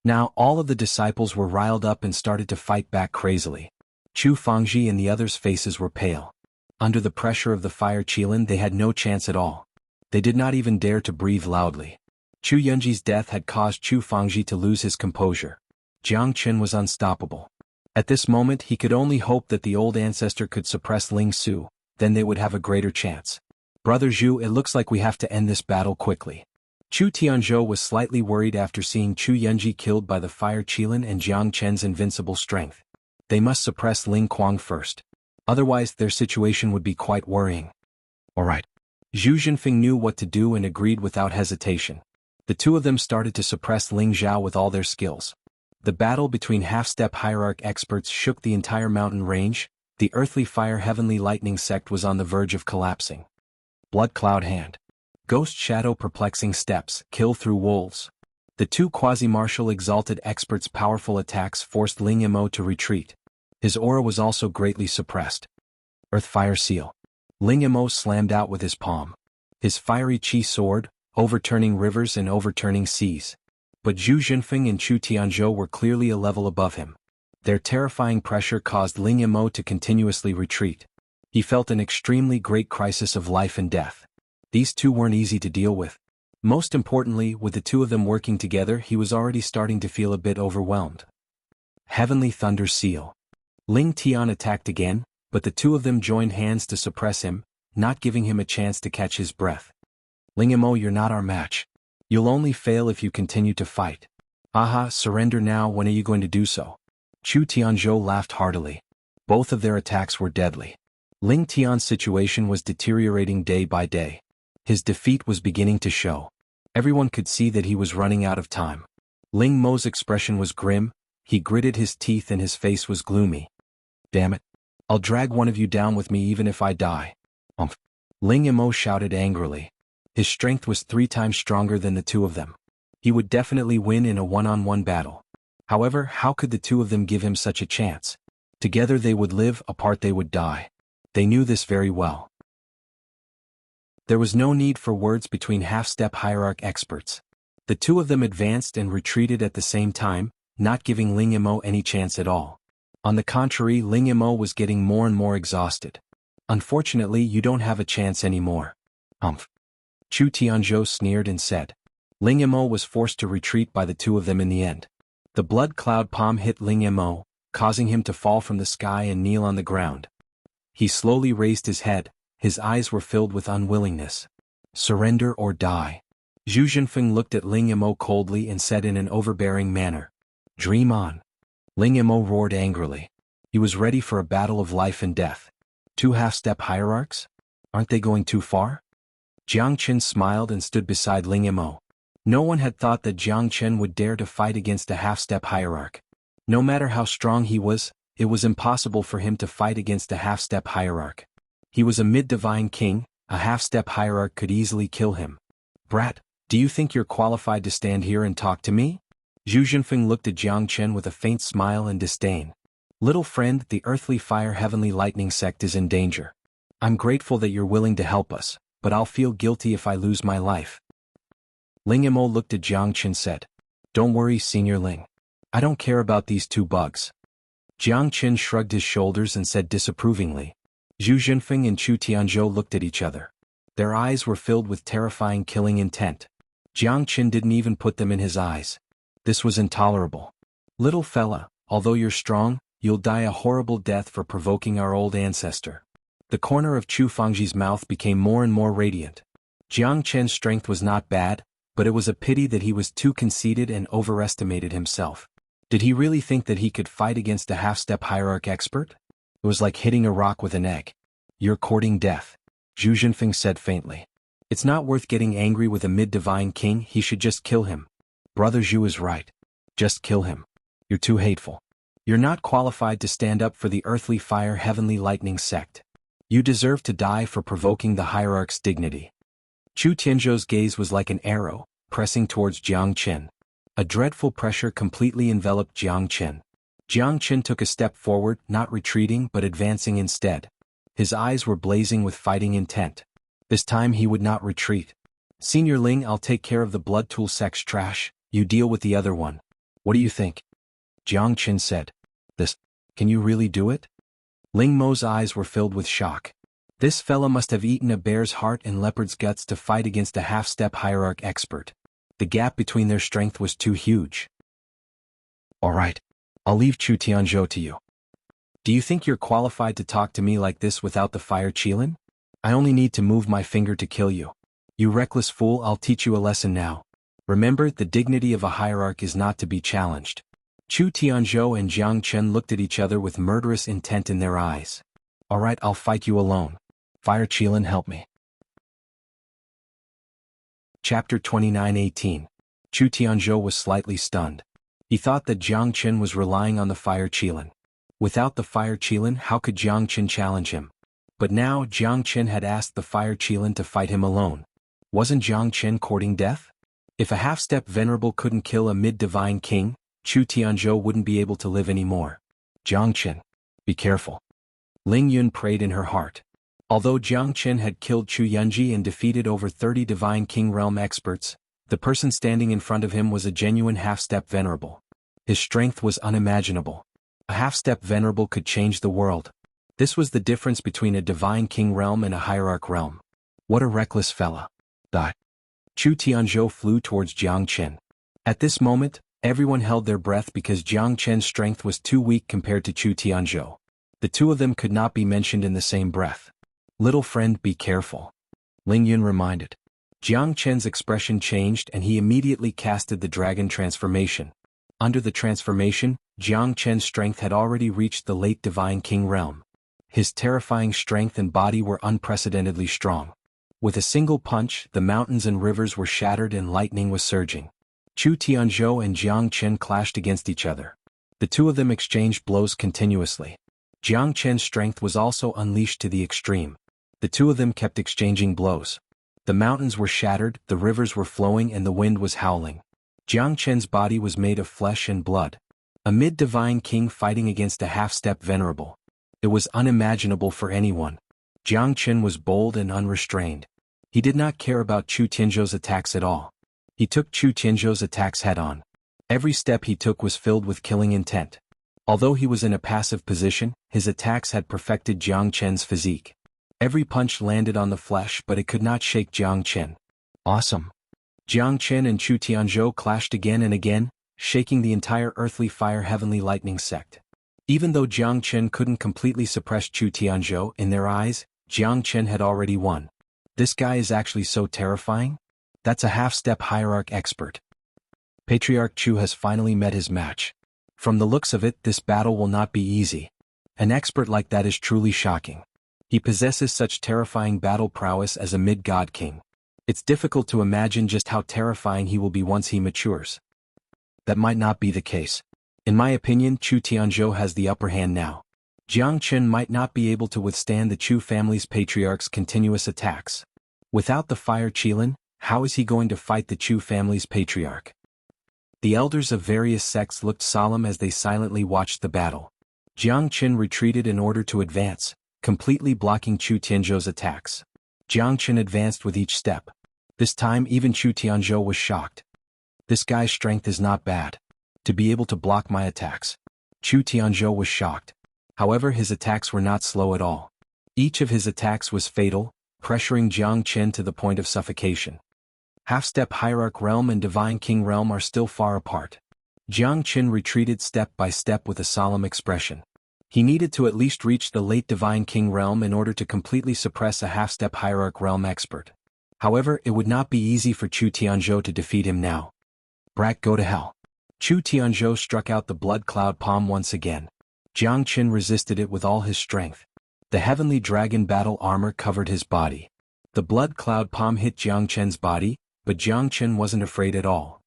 Now all of the disciples were riled up and started to fight back crazily. Chu Fangji and the others' faces were pale. Under the pressure of the fire Qilin they had no chance at all. They did not even dare to breathe loudly. Chu Yunji's death had caused Chu Fangji to lose his composure. Jiang Qin was unstoppable. At this moment he could only hope that the old ancestor could suppress Ling Su, then they would have a greater chance. Brother Zhu, it looks like we have to end this battle quickly. Chu Tianzhou was slightly worried after seeing Chu Yunji killed by the fire Qilin and Jiang Qin's invincible strength. They must suppress Ling Kuang first. Otherwise their situation would be quite worrying. Alright. Zhu Jinfeng knew what to do and agreed without hesitation. The two of them started to suppress Ling Zhao with all their skills. The battle between half-step hierarch experts shook the entire mountain range. The earthly fire heavenly lightning sect was on the verge of collapsing. Blood cloud hand. Ghost shadow perplexing steps, kill through wolves. The 2 quasi-martial exalted experts' powerful attacks forced Ling Mo to retreat. His aura was also greatly suppressed. Earth fire seal. Ling Mo slammed out with his palm. His fiery qi sword, overturning rivers and overturning seas. But Zhu Jinfeng and Chu Tianzhou were clearly a level above him. Their terrifying pressure caused Ling Mo to continuously retreat. He felt an extremely great crisis of life and death. These two weren't easy to deal with. Most importantly, with the two of them working together he was already starting to feel a bit overwhelmed. Heavenly Thunder Seal. Ling Tian attacked again, but the two of them joined hands to suppress him, not giving him a chance to catch his breath. Ling Mo, you're not our match. You'll only fail if you continue to fight. Aha, surrender now, when are you going to do so? Chu Tianzhou laughed heartily. Both of their attacks were deadly. Ling Tian's situation was deteriorating day by day. His defeat was beginning to show. Everyone could see that he was running out of time. Ling Mo's expression was grim, he gritted his teeth and his face was gloomy. Damn it. I'll drag one of you down with me even if I die. Ling Mo shouted angrily. His strength was 3 times stronger than the two of them. He would definitely win in a one-on-one battle. However, how could the two of them give him such a chance? Together they would live, apart they would die. They knew this very well. There was no need for words between half-step hierarch experts. The two of them advanced and retreated at the same time, not giving Ling Mo any chance at all. On the contrary, Ling Mo was getting more and more exhausted. Unfortunately, you don't have a chance anymore. Chu Tianzhou sneered and said. Ling Mo was forced to retreat by the two of them in the end. The blood cloud palm hit Ling Mo, causing him to fall from the sky and kneel on the ground. He slowly raised his head, his eyes were filled with unwillingness. Surrender or die. Zhu Jinfeng looked at Ling Mo coldly and said in an overbearing manner. Dream on. Ling Mo roared angrily. He was ready for a battle of life and death. Two half-step hierarchs? Aren't they going too far? Jiang Chen smiled and stood beside Ling Mo. No one had thought that Jiang Chen would dare to fight against a half-step hierarch. No matter how strong he was, it was impossible for him to fight against a half-step hierarch. He was a mid-divine king, a half-step hierarch could easily kill him. Brat, do you think you're qualified to stand here and talk to me? Zhu Jinfeng looked at Jiang Chen with a faint smile and disdain. Little friend, the earthly fire heavenly lightning sect is in danger. I'm grateful that you're willing to help us, but I'll feel guilty if I lose my life. Ling Mo looked at Jiang Chen and said, Don't worry, Senior Ling. I don't care about these two bugs. Jiang Chen shrugged his shoulders and said disapprovingly. Zhu Jinfeng and Chu Tianzhou looked at each other. Their eyes were filled with terrifying killing intent. Jiang Chen didn't even put them in his eyes. This was intolerable. Little fella, although you're strong, you'll die a horrible death for provoking our old ancestor. The corner of Chu Fangji's mouth became more and more radiant. Jiang Chen's strength was not bad, but it was a pity that he was too conceited and overestimated himself. Did he really think that he could fight against a half-step hierarch expert? It was like hitting a rock with an egg. You're courting death, Zhu Jinfeng said faintly. It's not worth getting angry with a mid-divine king, he should just kill him. Brother Zhu is right. Just kill him. You're too hateful. You're not qualified to stand up for the earthly fire heavenly lightning sect. You deserve to die for provoking the hierarch's dignity. Chu Tianzhou's gaze was like an arrow, pressing towards Jiang Chen. A dreadful pressure completely enveloped Jiang Chen. Jiang Chen took a step forward, not retreating but advancing instead. His eyes were blazing with fighting intent. This time he would not retreat. Senior Ling, I'll take care of the blood tool sect's trash, you deal with the other one. What do you think? Jiang Chen said. Can you really do it? Ling Mo's eyes were filled with shock. This fella must have eaten a bear's heart and leopard's guts to fight against a half-step hierarch expert. The gap between their strength was too huge. Alright, I'll leave Chu Tianzhou to you. Do you think you're qualified to talk to me like this without the fire qilin? I only need to move my finger to kill you. You reckless fool, I'll teach you a lesson now. Remember, the dignity of a hierarch is not to be challenged. Chu Tianzhou and Jiang Chen looked at each other with murderous intent in their eyes. Alright, I'll fight you alone. Fire qilin, help me. Chapter 29:18. Chu Tianzhou was slightly stunned. He thought that Jiang Chen was relying on the fire qilin. Without the fire qilin, how could Jiang Chen challenge him? But now Jiang Chen had asked the fire qilin to fight him alone. Wasn't Jiang Chen courting death? If a half-step venerable couldn't kill a mid-divine king, Chu Tianzhou wouldn't be able to live anymore. Jiang Chen, be careful. Ling Yun prayed in her heart. Although Jiang Chen had killed Chu Yunji and defeated over 30 divine king realm experts, the person standing in front of him was a genuine half-step venerable. His strength was unimaginable. A half-step venerable could change the world. This was the difference between a divine king realm and a hierarch realm. What a reckless fella. Chu Tianzhou flew towards Jiang Chen. At this moment, everyone held their breath because Jiang Chen's strength was too weak compared to Chu Tianzhou. The two of them could not be mentioned in the same breath. Little friend, be careful. Ling Yun reminded. Jiang Chen's expression changed and he immediately casted the dragon transformation. Under the transformation, Jiang Chen's strength had already reached the late divine king realm. His terrifying strength and body were unprecedentedly strong. With a single punch, the mountains and rivers were shattered and lightning was surging. Chu Tianzhou and Jiang Chen clashed against each other. The two of them exchanged blows continuously. Jiang Chen's strength was also unleashed to the extreme. The two of them kept exchanging blows. The mountains were shattered, the rivers were flowing and the wind was howling. Jiang Chen's body was made of flesh and blood. A mid-divine king fighting against a half-step venerable. It was unimaginable for anyone. Jiang Chen was bold and unrestrained. He did not care about Chu Tianzhou's attacks at all. He took Chu Tianzhou's attacks head-on. Every step he took was filled with killing intent. Although he was in a passive position, his attacks had perfected Jiang Chen's physique. Every punch landed on the flesh but it could not shake Jiang Chen. Awesome. Jiang Chen and Chu Tianzhou clashed again and again, shaking the entire earthly fire heavenly lightning sect. Even though Jiang Chen couldn't completely suppress Chu Tianzhou, in their eyes, Jiang Chen had already won. This guy is actually so terrifying? That's a half-step hierarch expert. Patriarch Chu has finally met his match. From the looks of it, this battle will not be easy. An expert like that is truly shocking. He possesses such terrifying battle prowess as a mid-god king. It's difficult to imagine just how terrifying he will be once he matures. That might not be the case. In my opinion, Chu Tianzhou has the upper hand now. Jiang Qin might not be able to withstand the Chu family's patriarch's continuous attacks. Without the fire Qilin, how is he going to fight the Chu family's patriarch? The elders of various sects looked solemn as they silently watched the battle. Jiang Qin retreated in order to advance, completely blocking Chu Tianzhou's attacks. Jiang Qin advanced with each step. This time even Chu Tianzhou was shocked. This guy's strength is not bad. To be able to block my attacks. Chu Tianzhou was shocked. However, his attacks were not slow at all. Each of his attacks was fatal, pressuring Jiang Qin to the point of suffocation. Half-step Hierarch Realm and Divine King Realm are still far apart. Jiang Qin retreated step by step with a solemn expression. He needed to at least reach the late Divine King Realm in order to completely suppress a half-step Hierarch Realm expert. However, it would not be easy for Chu Tianzhou to defeat him now. Brat, go to hell. Chu Tianzhou struck out the blood cloud palm once again. Jiang Qin resisted it with all his strength. The heavenly dragon battle armor covered his body. The blood cloud palm hit Jiang Qin's body, but Jiang Qin wasn't afraid at all.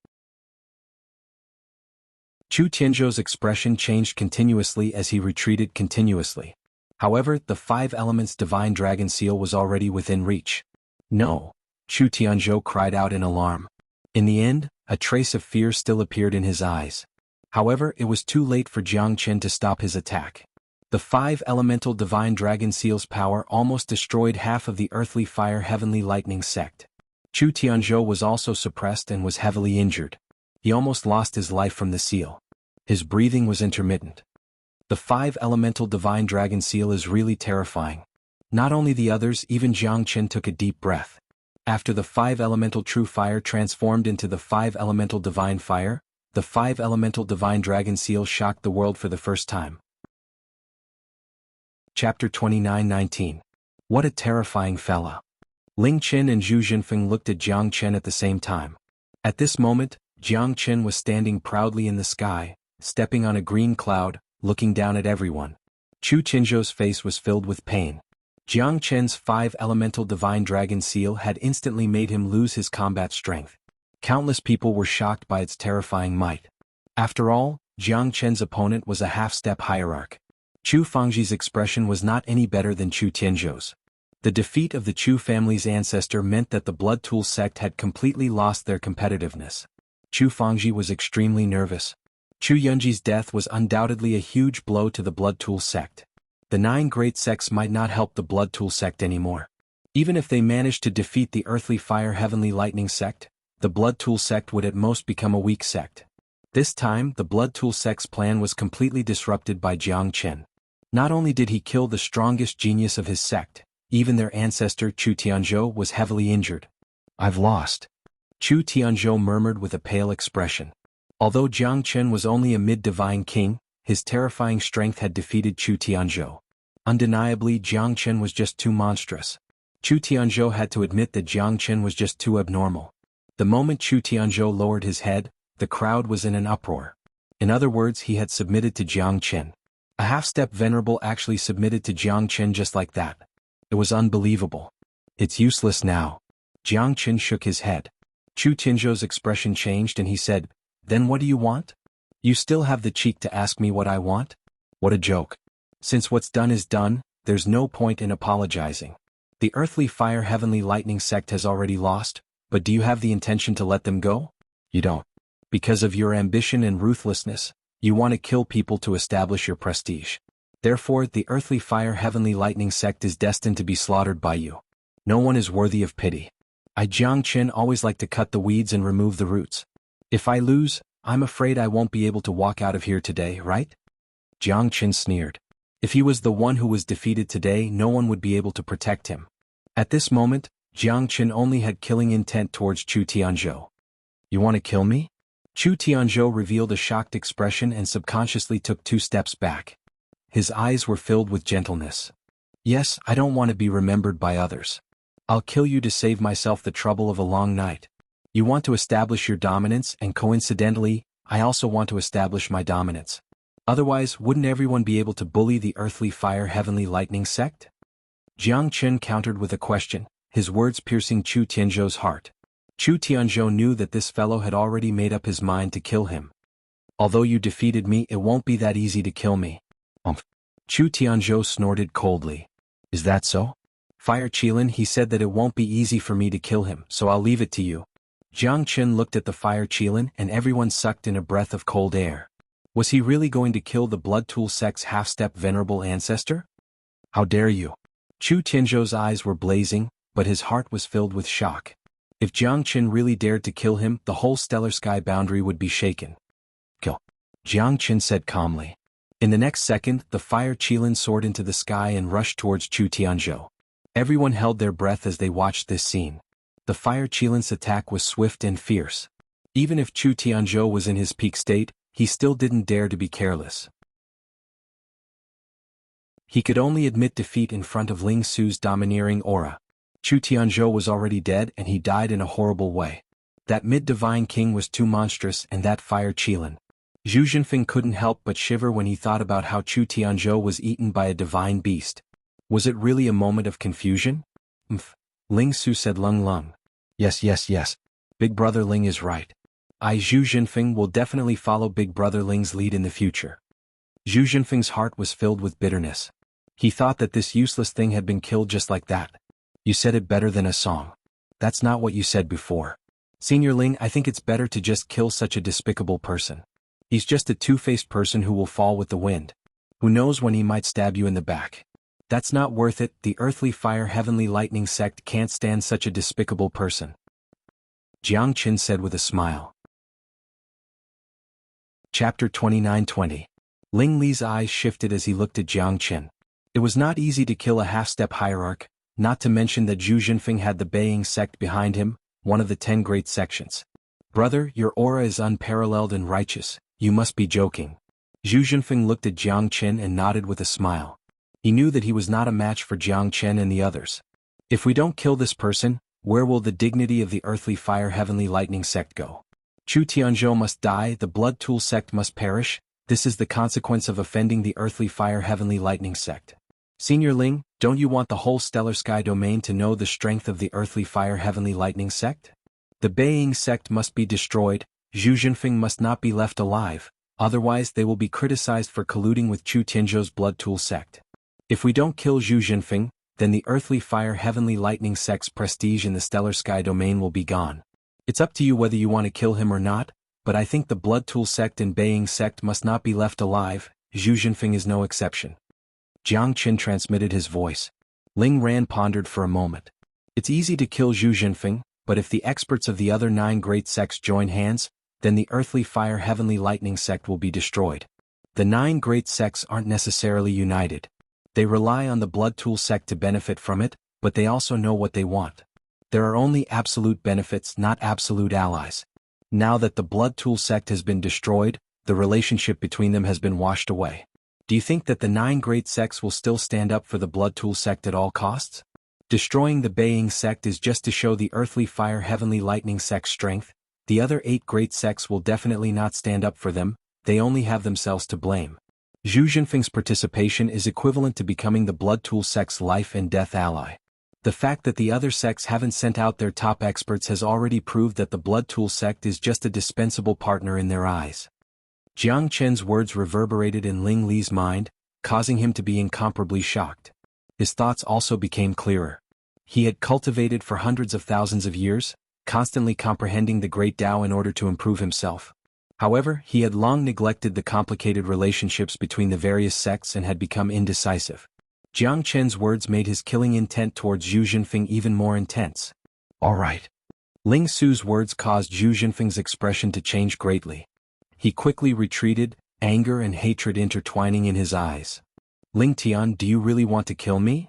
Chu Tianzhou's expression changed continuously as he retreated continuously. However, the 5 elements divine dragon seal was already within reach. No! Chu Tianzhou cried out in alarm. In the end, a trace of fear still appeared in his eyes. However, it was too late for Jiang Qin to stop his attack. The 5 elemental divine dragon seal's power almost destroyed half of the earthly fire heavenly lightning sect. Chu Tianzhou was also suppressed and was heavily injured. He almost lost his life from the seal. His breathing was intermittent. The 5 elemental divine dragon seal is really terrifying. Not only the others, even Jiang Qin took a deep breath. After the 5 elemental true fire transformed into the 5 elemental divine fire, the 5 elemental divine dragon seal shocked the world for the first time. Chapter 29:19. What a terrifying fella. Ling Qin and Zhu Jinfeng looked at Jiang Qin at the same time. At this moment, Jiang Qin was standing proudly in the sky, stepping on a green cloud, looking down at everyone. Chu Tianzhou's face was filled with pain. Jiang Qin's 5 elemental divine dragon seal had instantly made him lose his combat strength. Countless people were shocked by its terrifying might. After all, Jiang Qin's opponent was a half-step hierarch. Chu Fangji's expression was not any better than Chu Tianzhou's. The defeat of the Chu family's ancestor meant that the Blood Tool sect had completely lost their competitiveness. Chu Fangji was extremely nervous. Chu Yunji's death was undoubtedly a huge blow to the Blood Tool sect. The 9 great sects might not help the Blood Tool sect anymore. Even if they managed to defeat the Earthly Fire Heavenly Lightning sect, the Blood Tool sect would at most become a weak sect. This time, the Blood Tool sect's plan was completely disrupted by Jiang Qin. Not only did he kill the strongest genius of his sect, even their ancestor Chu Tianzhou was heavily injured. I've lost. Chu Tianzhou murmured with a pale expression. Although Jiang Qin was only a mid-divine king, his terrifying strength had defeated Chu Tianzhou. Undeniably, Jiang Qin was just too monstrous. Chu Tianzhou had to admit that Jiang Qin was just too abnormal. The moment Chu Tianzhou lowered his head, the crowd was in an uproar. In other words, he had submitted to Jiang Qin. A half-step venerable actually submitted to Jiang Qin just like that. It was unbelievable. It's useless now. Jiang Qin shook his head. Chu Tianzhou's expression changed and he said, "Then what do you want? You still have the cheek to ask me what I want? What a joke. Since what's done is done, there's no point in apologizing. The Earthly Fire Heavenly Lightning sect has already lost, but do you have the intention to let them go? You don't. Because of your ambition and ruthlessness, you want to kill people to establish your prestige. Therefore, the Earthly Fire Heavenly Lightning sect is destined to be slaughtered by you. No one is worthy of pity. I Jiang Qin always like to cut the weeds and remove the roots. If I lose, I'm afraid I won't be able to walk out of here today, right?" Jiang Qin sneered. If he was the one who was defeated today, no one would be able to protect him. At this moment, Jiang Qin only had killing intent towards Chu Tianzhou. "You want to kill me?" Chu Tianzhou revealed a shocked expression and subconsciously took 2 steps back. His eyes were filled with gentleness. "Yes, I don't want to be remembered by others. I'll kill you to save myself the trouble of a long night. You want to establish your dominance, and coincidentally, I also want to establish my dominance. Otherwise, wouldn't everyone be able to bully the earthly fire heavenly lightning sect? Jiang Qin countered with a question, his words piercing Chu Tianzhou's heart. Chu Tianzhou knew that this fellow had already made up his mind to kill him. Although you defeated me, it won't be that easy to kill me. Chu Tianzhou snorted coldly. Is that so? Fire Qilin, he said that it won't be easy for me to kill him, so I'll leave it to you. Jiang Qin looked at the Fire Qilin and everyone sucked in a breath of cold air. Was he really going to kill the Blood Tool sect's half-step venerable ancestor? How dare you? Chu Tianzhou's eyes were blazing, but his heart was filled with shock. If Jiang Qin really dared to kill him, the whole stellar sky boundary would be shaken. Kill. Jiang Qin said calmly. In the next second, the Fire Qilin soared into the sky and rushed towards Chu Tianzhou. Everyone held their breath as they watched this scene. The Fire Qilin's attack was swift and fierce. Even if Chu Tianzhou was in his peak state, he still didn't dare to be careless. He could only admit defeat in front of Ling Su's domineering aura. Chu Tianzhou was already dead and he died in a horrible way. That mid-divine king was too monstrous, and that Fire Qilin. Zhu Jinfeng couldn't help but shiver when he thought about how Chu Tianzhou was eaten by a divine beast. Was it really a moment of confusion? Ling Su said lung. Yes. Big Brother Ling is right. Zhu Jinfeng will definitely follow Big Brother Ling's lead in the future. Zhu Jinfeng's heart was filled with bitterness. He thought that this useless thing had been killed just like that. You said it better than a song. That's not what you said before. Senior Ling, I think it's better to just kill such a despicable person. He's just a two-faced person who will fall with the wind. Who knows when he might stab you in the back. That's not worth it. The earthly fire heavenly lightning sect can't stand such a despicable person. Jiang Qin said with a smile. Chapter 29-20. Ling Li's eyes shifted as he looked at Jiang Qin. It was not easy to kill a half-step hierarch, not to mention that Zhu Jinfeng had the Beiying sect behind him, one of the 10 great sections. Brother, your aura is unparalleled and righteous, you must be joking. Zhu Jinfeng looked at Jiang Qin and nodded with a smile. He knew that he was not a match for Jiang Qin and the others. If we don't kill this person, where will the dignity of the earthly fire heavenly lightning sect go? Chu Tianzhou must die, the blood tool sect must perish. This is the consequence of offending the earthly fire heavenly lightning sect. Senior Ling, don't you want the whole stellar sky domain to know the strength of the earthly fire heavenly lightning sect? The Beiying sect must be destroyed, Zhu Jinfeng must not be left alive, otherwise they will be criticized for colluding with Chu Tianzhou's blood tool sect. If we don't kill Zhu Jinfeng, then the earthly fire heavenly lightning sect's prestige in the stellar sky domain will be gone. It's up to you whether you want to kill him or not, but I think the blood tool sect and Beiying sect must not be left alive, Zhu Jinfeng is no exception. Jiang Qin transmitted his voice. Ling Ran pondered for a moment. It's easy to kill Zhu Jinfeng, but if the experts of the other 9 great sects join hands, then the earthly fire heavenly lightning sect will be destroyed. The 9 great sects aren't necessarily united. They rely on the blood tool sect to benefit from it, but they also know what they want. There are only absolute benefits, not absolute allies. Now that the blood tool sect has been destroyed, the relationship between them has been washed away. Do you think that the 9 great sects will still stand up for the blood tool sect at all costs? Destroying the Beiying sect is just to show the earthly fire heavenly lightning sect's strength. The other 8 great sects will definitely not stand up for them, they only have themselves to blame. Zhu Jinfeng's participation is equivalent to becoming the blood tool sect's life and death ally. The fact that the other sects haven't sent out their top experts has already proved that the blood tool sect is just a dispensable partner in their eyes. Jiang Qin's words reverberated in Ling Li's mind, causing him to be incomparably shocked. His thoughts also became clearer. He had cultivated for hundreds of thousands of years, constantly comprehending the great Tao in order to improve himself. However, he had long neglected the complicated relationships between the various sects and had become indecisive. Jiang Qin's words made his killing intent towards Zhu Jinfeng even more intense. All right. Ling Su's words caused Zhu Jinfeng's expression to change greatly. He quickly retreated, anger and hatred intertwining in his eyes. Ling Tian, do you really want to kill me?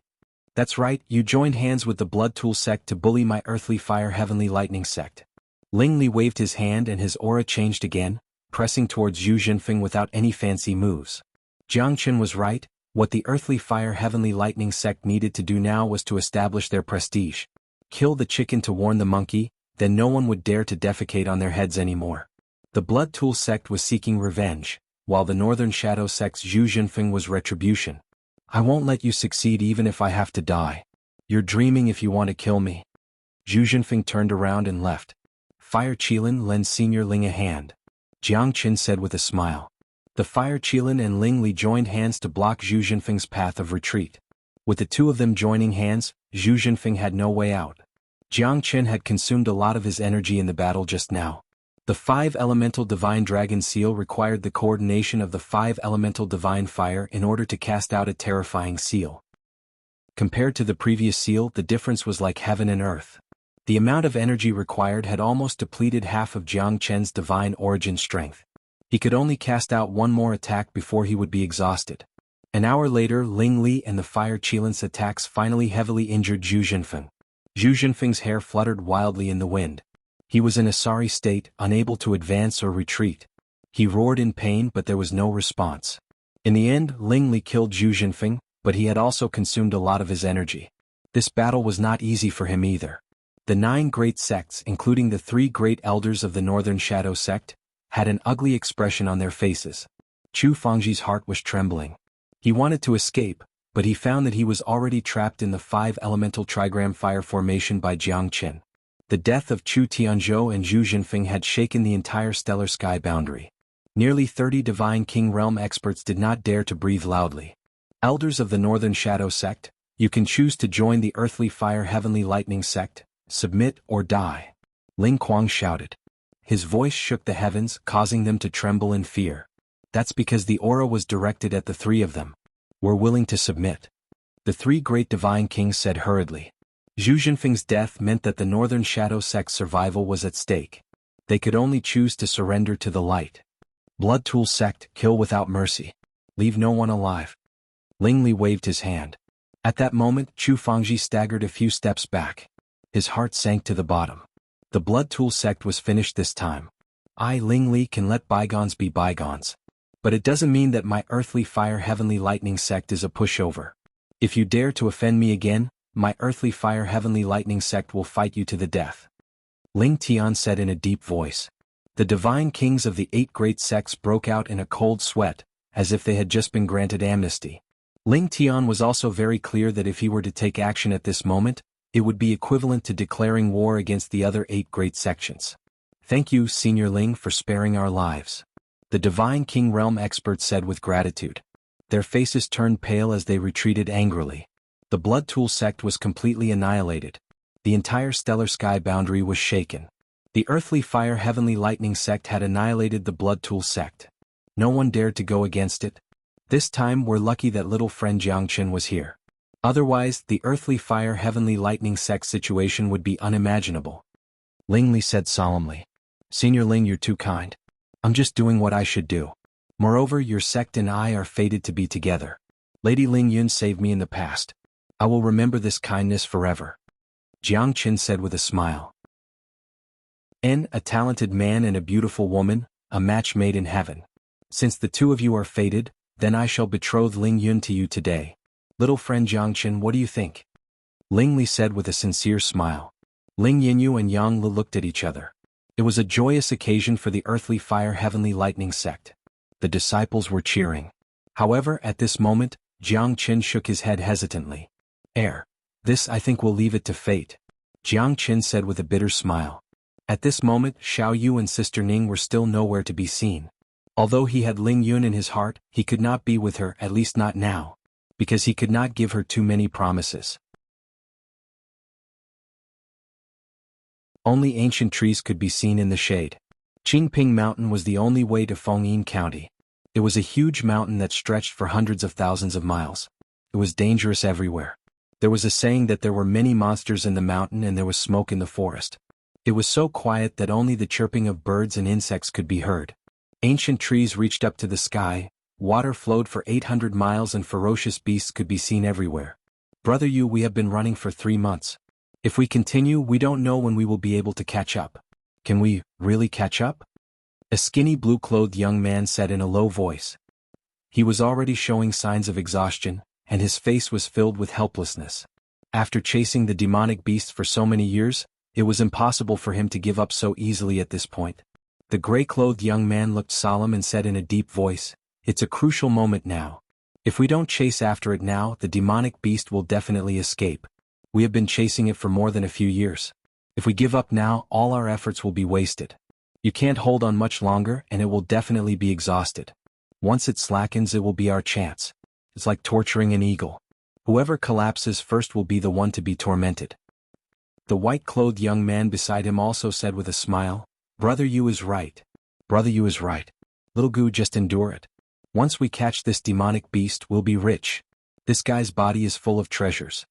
That's right, you joined hands with the blood tool sect to bully my earthly fire heavenly lightning sect. Ling Li waved his hand and his aura changed again, pressing towards Zhu Jinfeng without any fancy moves. Jiang Qin was right, what the earthly fire heavenly lightning sect needed to do now was to establish their prestige. Kill the chicken to warn the monkey, then no one would dare to defecate on their heads anymore. The blood tool sect was seeking revenge. while the Northern Shadow Sect's Zhu Jinfeng was retribution. I won't let you succeed even if I have to die. You're dreaming if you want to kill me. Zhu Jinfeng turned around and left. Fire Qilin lends Senior Ling a hand. Jiang Qin said with a smile. The Fire Qilin and Ling Li joined hands to block Zhu Jinfeng's path of retreat. With the two of them joining hands, Zhu Jinfeng had no way out. Jiang Qin had consumed a lot of his energy in the battle just now. The 5-elemental divine dragon seal required the coordination of the 5-elemental divine fire in order to cast out a terrifying seal. Compared to the previous seal, the difference was like heaven and earth. The amount of energy required had almost depleted half of Jiang Chen's divine origin strength. He could only cast out one more attack before he would be exhausted. An hour later, Ling Li and the Fire Qilin's attacks finally heavily injured Zhu Jinfeng. Zhu Jinfeng's hair fluttered wildly in the wind. He was in a sorry state, unable to advance or retreat. He roared in pain, but there was no response. In the end, Ling Li killed Zhu Jinfeng, but he had also consumed a lot of his energy. This battle was not easy for him either. The 9 great sects, including the 3 great elders of the Northern Shadow Sect, had an ugly expression on their faces. Chu Fangji's heart was trembling. He wanted to escape, but he found that he was already trapped in the 5-elemental trigram fire formation by Jiang Qin. The death of Chu Tianzhou and Zhu Jinfeng had shaken the entire stellar sky boundary. Nearly 30 Divine King Realm experts did not dare to breathe loudly. Elders of the Northern Shadow Sect, you can choose to join the Earthly Fire Heavenly Lightning Sect, submit or die. Ling Kuang shouted. His voice shook the heavens, causing them to tremble in fear. That's because the aura was directed at the 3 of them. We're willing to submit. The 3 great Divine Kings said hurriedly. Zhu Jinfeng's death meant that the Northern Shadow Sect's survival was at stake. They could only choose to surrender to the light. Blood Tool Sect, kill without mercy. Leave no one alive. Ling Li waved his hand. At that moment, Chu Fangji staggered a few steps back. His heart sank to the bottom. The Blood Tool Sect was finished this time. I, Ling Li, can let bygones be bygones. But it doesn't mean that my Earthly Fire Heavenly Lightning Sect is a pushover. If you dare to offend me again, my Earthly Fire Heavenly Lightning Sect will fight you to the death. Ling Tian said in a deep voice. The Divine Kings of the 8 great sects broke out in a cold sweat, as if they had just been granted amnesty. Ling Tian was also very clear that if he were to take action at this moment, it would be equivalent to declaring war against the other 8 great sections. Thank you, Senior Ling, for sparing our lives. The Divine King Realm experts said with gratitude. Their faces turned pale as they retreated angrily. The Blood Tool Sect was completely annihilated. The entire stellar sky boundary was shaken. The Earthly Fire Heavenly Lightning Sect had annihilated the Blood Tool Sect. No one dared to go against it. This time we're lucky that little friend Jiang Qin was here. Otherwise, the Earthly Fire Heavenly Lightning Sect situation would be unimaginable. Ling Li said solemnly. Senior Ling, you're too kind. I'm just doing what I should do. Moreover, your sect and I are fated to be together. Lady Ling Yun saved me in the past. I will remember this kindness forever. Jiang Qin said with a smile. A talented man and a beautiful woman, a match made in heaven. Since the 2 of you are fated, then I shall betroth Ling Yun to you today. Little friend Jiang Qin, what do you think? Ling Li said with a sincere smile. Ling Yinyu and Yang Li looked at each other. It was a joyous occasion for the Earthly Fire Heavenly Lightning Sect. The disciples were cheering. However, at this moment, Jiang Qin shook his head hesitantly. This I think will leave it to fate. Jiang Qin said with a bitter smile. At this moment, Xiao Yu and Sister Ning were still nowhere to be seen. Although he had Ling Yun in his heart, he could not be with her, at least not now, because he could not give her too many promises. Only ancient trees could be seen in the shade. Qingping Mountain was the only way to Fengyin County. It was a huge mountain that stretched for hundreds of thousands of miles. It was dangerous everywhere. There was a saying that there were many monsters in the mountain and there was smoke in the forest. It was so quiet that only the chirping of birds and insects could be heard. Ancient trees reached up to the sky, water flowed for 800 miles and ferocious beasts could be seen everywhere. Brother Yu, we have been running for 3 months. If we continue, we don't know when we will be able to catch up. Can we really catch up? A skinny blue-clothed young man said in a low voice. He was already showing signs of exhaustion, and his face was filled with helplessness. After chasing the demonic beasts for so many years, it was impossible for him to give up so easily at this point. The gray-clothed young man looked solemn and said in a deep voice, "It's a crucial moment now. If we don't chase after it now, the demonic beast will definitely escape. We have been chasing it for more than a few years. If we give up now, all our efforts will be wasted. You can't hold on much longer and it will definitely be exhausted. Once it slackens, it will be our chance. It's like torturing an eagle. Whoever collapses first will be the one to be tormented." The white-clothed young man beside him also said with a smile, "Brother Yu is right. Brother Yu is right. Little Gu, just endure it. Once we catch this demonic beast, we'll be rich. This guy's body is full of treasures."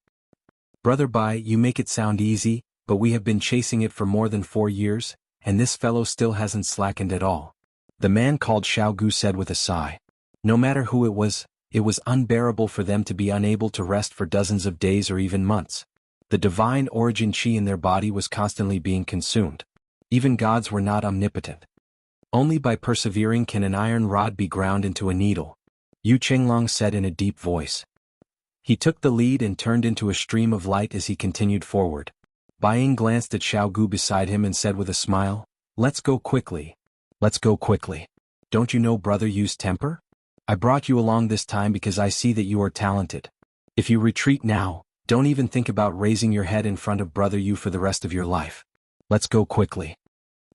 "Brother Bai, you make it sound easy, but we have been chasing it for more than 4 years, and this fellow still hasn't slackened at all." The man called Xiaogu said with a sigh. No matter who it was unbearable for them to be unable to rest for dozens of days or even months. The divine origin chi in their body was constantly being consumed. Even gods were not omnipotent. Only by persevering can an iron rod be ground into a needle, Yu Chenglong said in a deep voice. He took the lead and turned into a stream of light as he continued forward. Bai Ying glanced at Xiaogu beside him and said with a smile, "Let's go quickly. Let's go quickly. Don't you know Brother Yu's temper? I brought you along this time because I see that you are talented. If you retreat now, don't even think about raising your head in front of Brother Yu for the rest of your life. Let's go quickly."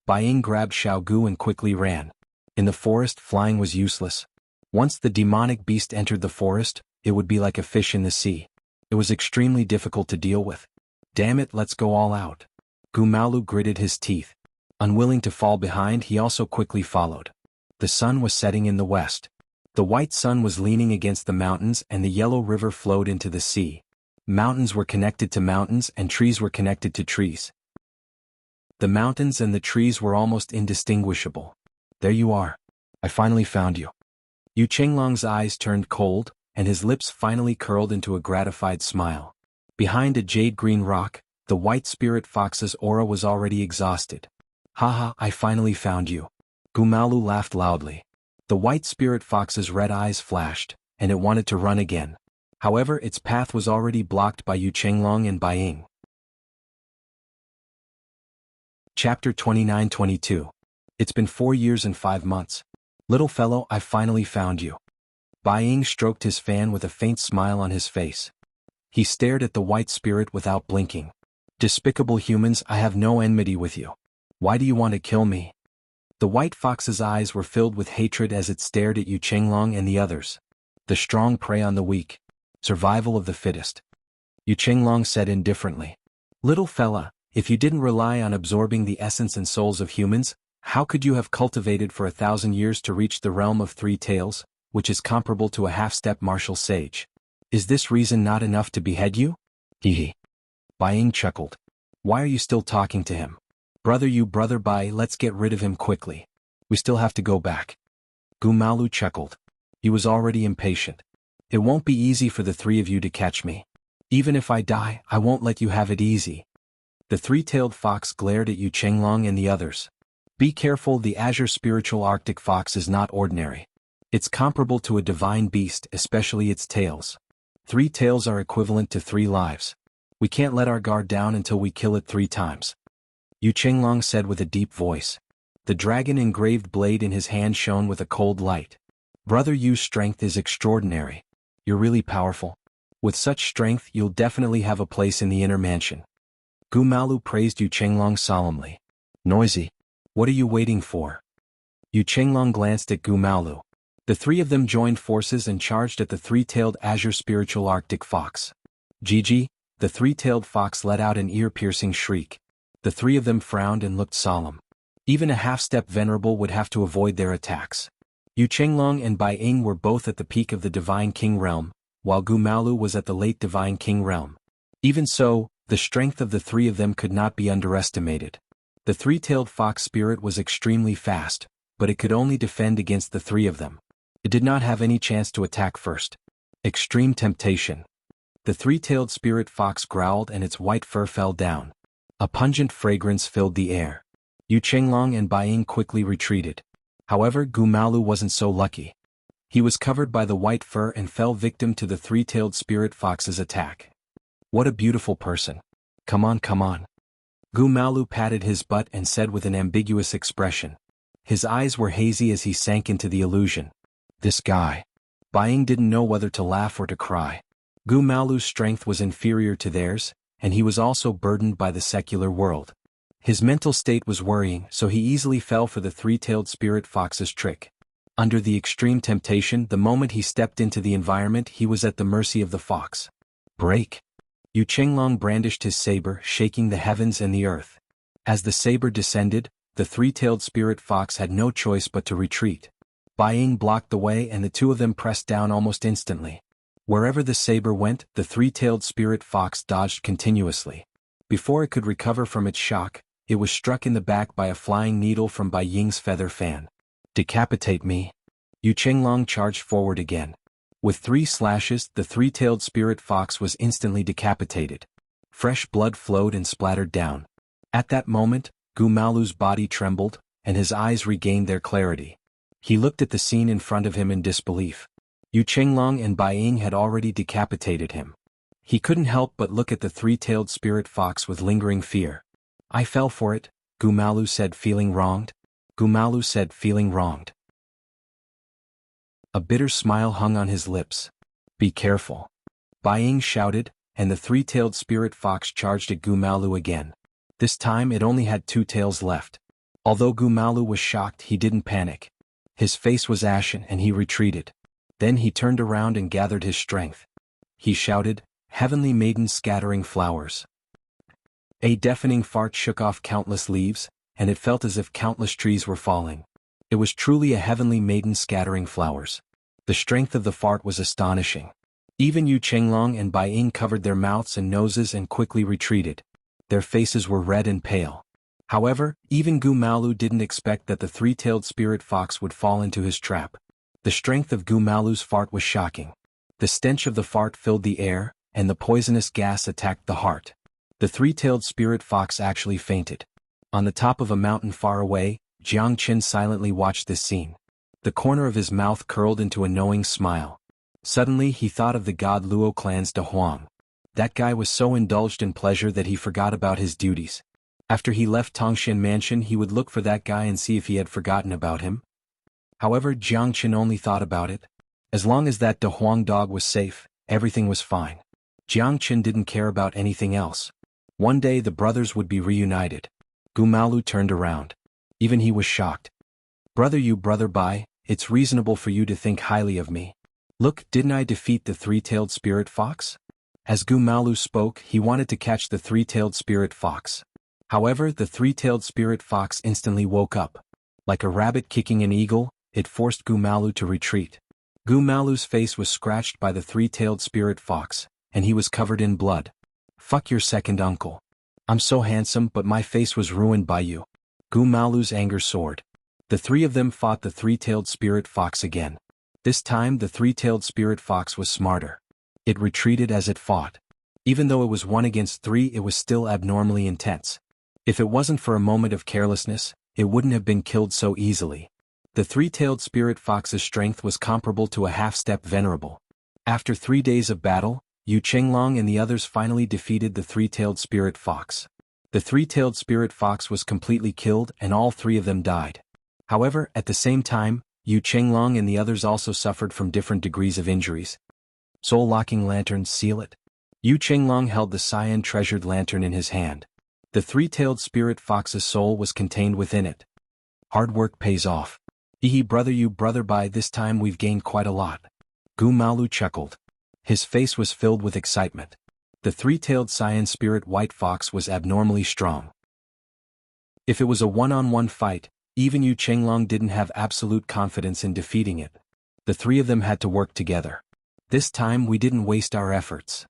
Bai Ying grabbed Xiaogu and quickly ran. In the forest, flying was useless. Once the demonic beast entered the forest, it would be like a fish in the sea. It was extremely difficult to deal with. "Damn it, let's go all out." Gu Maolu gritted his teeth. Unwilling to fall behind, he also quickly followed. The sun was setting in the west. The white sun was leaning against the mountains and the yellow river flowed into the sea. Mountains were connected to mountains and trees were connected to trees. The mountains and the trees were almost indistinguishable. "There you are. I finally found you." Yu Chenglong's eyes turned cold, and his lips finally curled into a gratified smile. Behind a jade-green rock, the white spirit fox's aura was already exhausted. "Haha, I finally found you." Gu Maolu laughed loudly. The white spirit fox's red eyes flashed, and it wanted to run again. However, its path was already blocked by Yu Chenglong and Bai Ying. Chapter 29-22. It's been 4 years and 5 months. Little fellow, I finally found you. Bai Ying stroked his fan with a faint smile on his face. He stared at the white spirit without blinking. "Despicable humans, I have no enmity with you. Why do you want to kill me?" The white fox's eyes were filled with hatred as it stared at Yu Chenglong and the others. "The strong prey on the weak. Survival of the fittest." Yu Chenglong said indifferently. "Little fella, if you didn't rely on absorbing the essence and souls of humans, how could you have cultivated for 1,000 years to reach the realm of 3 tails, which is comparable to a half-step martial sage? Is this reason not enough to behead you?" Hee. Bai Ying chuckled. "Why are you still talking to him? Brother Yu, Brother Bai, let's get rid of him quickly. We still have to go back." Gu Maolu chuckled. He was already impatient. "It won't be easy for the 3 of you to catch me. Even if I die, I won't let you have it easy." The 3-tailed fox glared at Yu Chenglong and the others. "Be careful, the azure spiritual Arctic fox is not ordinary. It's comparable to a divine beast, especially its tails. 3 tails are equivalent to 3 lives. We can't let our guard down until we kill it 3 times. Yu Chenglong said with a deep voice. The dragon-engraved blade in his hand shone with a cold light. "Brother Yu's strength is extraordinary. You're really powerful. With such strength, you'll definitely have a place in the inner mansion." Gu Maolu praised Yu Chenglong solemnly. "Noisy. What are you waiting for?" Yu Chenglong glanced at Gu Maolu. The 3 of them joined forces and charged at the 3-tailed azure spiritual Arctic fox. Gigi, the 3-tailed fox let out an ear-piercing shriek. The 3 of them frowned and looked solemn. Even a half-step venerable would have to avoid their attacks. Yu Chenglong and Bai Ying were both at the peak of the Divine King realm, while Gu Maolu was at the late Divine King realm. Even so, the strength of the 3 of them could not be underestimated. The 3-tailed fox spirit was extremely fast, but it could only defend against the 3 of them. It did not have any chance to attack first. Extreme temptation. The 3-tailed spirit fox growled and its white fur fell down. A pungent fragrance filled the air. Yu Chenglong and Bai Ying quickly retreated. However, Gu Maolu wasn't so lucky. He was covered by the white fur and fell victim to the 3-tailed spirit fox's attack. "What a beautiful person. Come on, come on." Gu Maolu patted his butt and said with an ambiguous expression. His eyes were hazy as he sank into the illusion. This guy. Baiying didn't know whether to laugh or to cry. Gu Malu's strength was inferior to theirs, and he was also burdened by the secular world. His mental state was worrying, so he easily fell for the three-tailed spirit fox's trick. Under the extreme temptation, the moment he stepped into the environment, he was at the mercy of the fox. Break! Yu Chenglong brandished his saber, shaking the heavens and the earth. As the saber descended, the three-tailed spirit fox had no choice but to retreat. Baiying blocked the way and the two of them pressed down almost instantly. Wherever the saber went, the three-tailed spirit fox dodged continuously. Before it could recover from its shock, it was struck in the back by a flying needle from Baiying's feather fan. Decapitate me. Yu Chenglong charged forward again. With 3 slashes, the three-tailed spirit fox was instantly decapitated. Fresh blood flowed and splattered down. At that moment, Gu Malu's body trembled, and his eyes regained their clarity. He looked at the scene in front of him in disbelief. Yu Chenglong and Baiying had already decapitated him. He couldn't help but look at the three-tailed spirit fox with lingering fear. I fell for it, Gu Malu said, feeling wronged. Gu Malu said, feeling wronged. A bitter smile hung on his lips. Be careful. Baiying shouted, and the three-tailed spirit fox charged at Gu Malu again. This time it only had 2 tails left. Although Gu Malu was shocked, he didn't panic. His face was ashen and he retreated. Then he turned around and gathered his strength. He shouted, Heavenly Maiden scattering flowers. A deafening fart shook off countless leaves, and it felt as if countless trees were falling. It was truly a heavenly maiden scattering flowers. The strength of the fart was astonishing. Even Yu Chenglong and Baiying covered their mouths and noses and quickly retreated. Their faces were red and pale. However, even Gu Malu didn't expect that the three-tailed spirit fox would fall into his trap. The strength of Gu Malu's fart was shocking. The stench of the fart filled the air, and the poisonous gas attacked the heart. The three-tailed spirit fox actually fainted. On the top of a mountain far away, Jiang Qin silently watched this scene. The corner of his mouth curled into a knowing smile. Suddenly he thought of the god Luo clan's De Huang. That guy was so indulged in pleasure that he forgot about his duties. After he left Tongshan Mansion, he would look for that guy and see if he had forgotten about him. However, Jiang Qin only thought about it. As long as that De Huang dog was safe, everything was fine. Jiang Qin didn't care about anything else. One day the brothers would be reunited. Gu Malu turned around. Even he was shocked. Brother Bai, it's reasonable for you to think highly of me. Look, didn't I defeat the three-tailed spirit fox? As Gu Malu spoke, he wanted to catch the three-tailed spirit fox. However, the three-tailed spirit fox instantly woke up. Like a rabbit kicking an eagle, it forced Gu Malu to retreat. Gu Malu's face was scratched by the three-tailed spirit fox, and he was covered in blood. Fuck your second uncle. I'm so handsome, but my face was ruined by you. Gu Malu's anger soared. The 3 of them fought the three-tailed spirit fox again. This time the three-tailed spirit fox was smarter. It retreated as it fought. Even though it was 1 against 3, it was still abnormally intense. If it wasn't for a moment of carelessness, it wouldn't have been killed so easily. The three-tailed spirit fox's strength was comparable to a half-step venerable. After 3 days of battle, Yu Chenglong and the others finally defeated the three-tailed spirit fox. The three-tailed spirit fox was completely killed and all 3 of them died. However, at the same time, Yu Chenglong and the others also suffered from different degrees of injuries. Soul-locking lantern, seal it. Yu Chenglong held the cyan treasured lantern in his hand. The three-tailed spirit fox's soul was contained within it. Hard work pays off. Brother Bai, this time we've gained quite a lot. Gu Malu chuckled. His face was filled with excitement. The three-tailed cyan spirit white fox was abnormally strong. If it was a one-on-one fight, even Yu Chenglong didn't have absolute confidence in defeating it. The 3 of them had to work together. This time we didn't waste our efforts.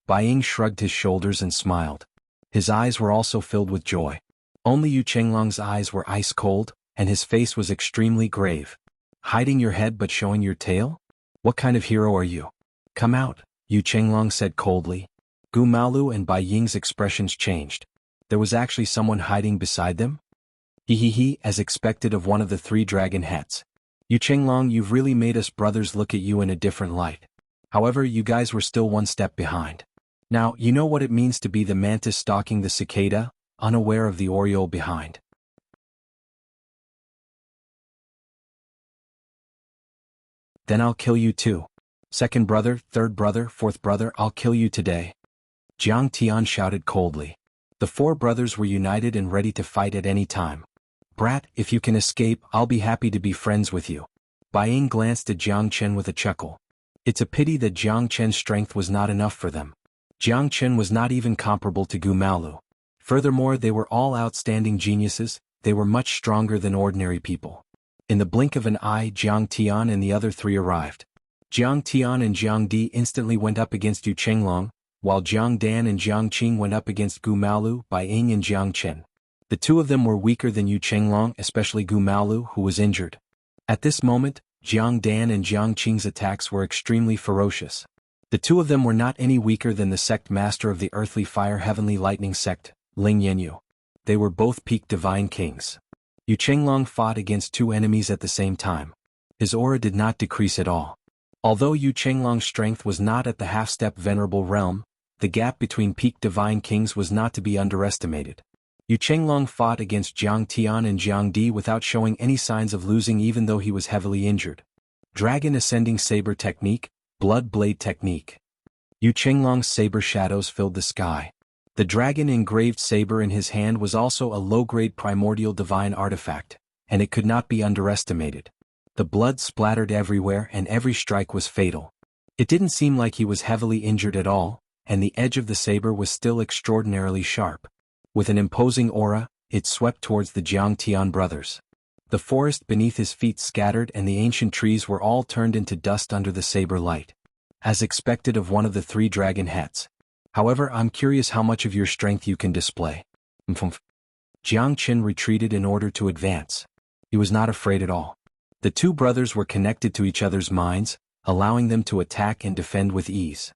Baiying shrugged his shoulders and smiled. His eyes were also filled with joy. Only Yu Chenglong's eyes were ice cold, and his face was extremely grave. Hiding your head but showing your tail? What kind of hero are you? Come out, Yu Chenglong said coldly. Gu Malu and Baiying's expressions changed. There was actually someone hiding beside them? As expected of one of the 3 dragon hats. Yu Chenglong, you've really made us brothers look at you in a different light. However, you guys were still 1 step behind. Now, you know what it means to be the mantis stalking the cicada, unaware of the oriole behind. Then I'll kill you too. Second brother, third brother, fourth brother, I'll kill you today. Jiang Tian shouted coldly. The four brothers were united and ready to fight at any time. Brat, if you can escape, I'll be happy to be friends with you. Bai Ying glanced at Jiang Chen with a chuckle. It's a pity that Jiang Chen's strength was not enough for them. Jiang Chen was not even comparable to Gu Maolu. Furthermore, they were all outstanding geniuses, they were much stronger than ordinary people. In the blink of an eye, Jiang Tian and the other three arrived. Jiang Tian and Jiang Di instantly went up against Yu Chenglong, while Jiang Dan and Jiang Qing went up against Gu Maolu, Bai Ying and Jiang Chen. The two of them were weaker than Yu Chenglong, especially Gu Maolu, who was injured. At this moment, Jiang Dan and Jiang Qing's attacks were extremely ferocious. The two of them were not any weaker than the sect master of the earthly fire heavenly lightning sect, Ling Yanyu. They were both peak divine kings. Yu Chenglong fought against two enemies at the same time. His aura did not decrease at all. Although Yu Chenglong's strength was not at the half-step venerable realm, the gap between peak divine kings was not to be underestimated. Yu Chenglong fought against Jiang Tian and Jiang Di without showing any signs of losing even though he was heavily injured. Dragon Ascending Saber Technique, Blood Blade Technique. Yu Chenglong's saber shadows filled the sky. The dragon engraved saber in his hand was also a low-grade primordial divine artifact, and it could not be underestimated. The blood splattered everywhere and every strike was fatal. It didn't seem like he was heavily injured at all, and the edge of the saber was still extraordinarily sharp. With an imposing aura, it swept towards the Jiang Tian brothers. The forest beneath his feet scattered and the ancient trees were all turned into dust under the saber light. As expected of one of the three dragon heads. However, I'm curious how much of your strength you can display. Jiang Qin retreated in order to advance. He was not afraid at all. The two brothers were connected to each other's minds, allowing them to attack and defend with ease.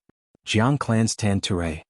Jiang Clan's Tan Ture.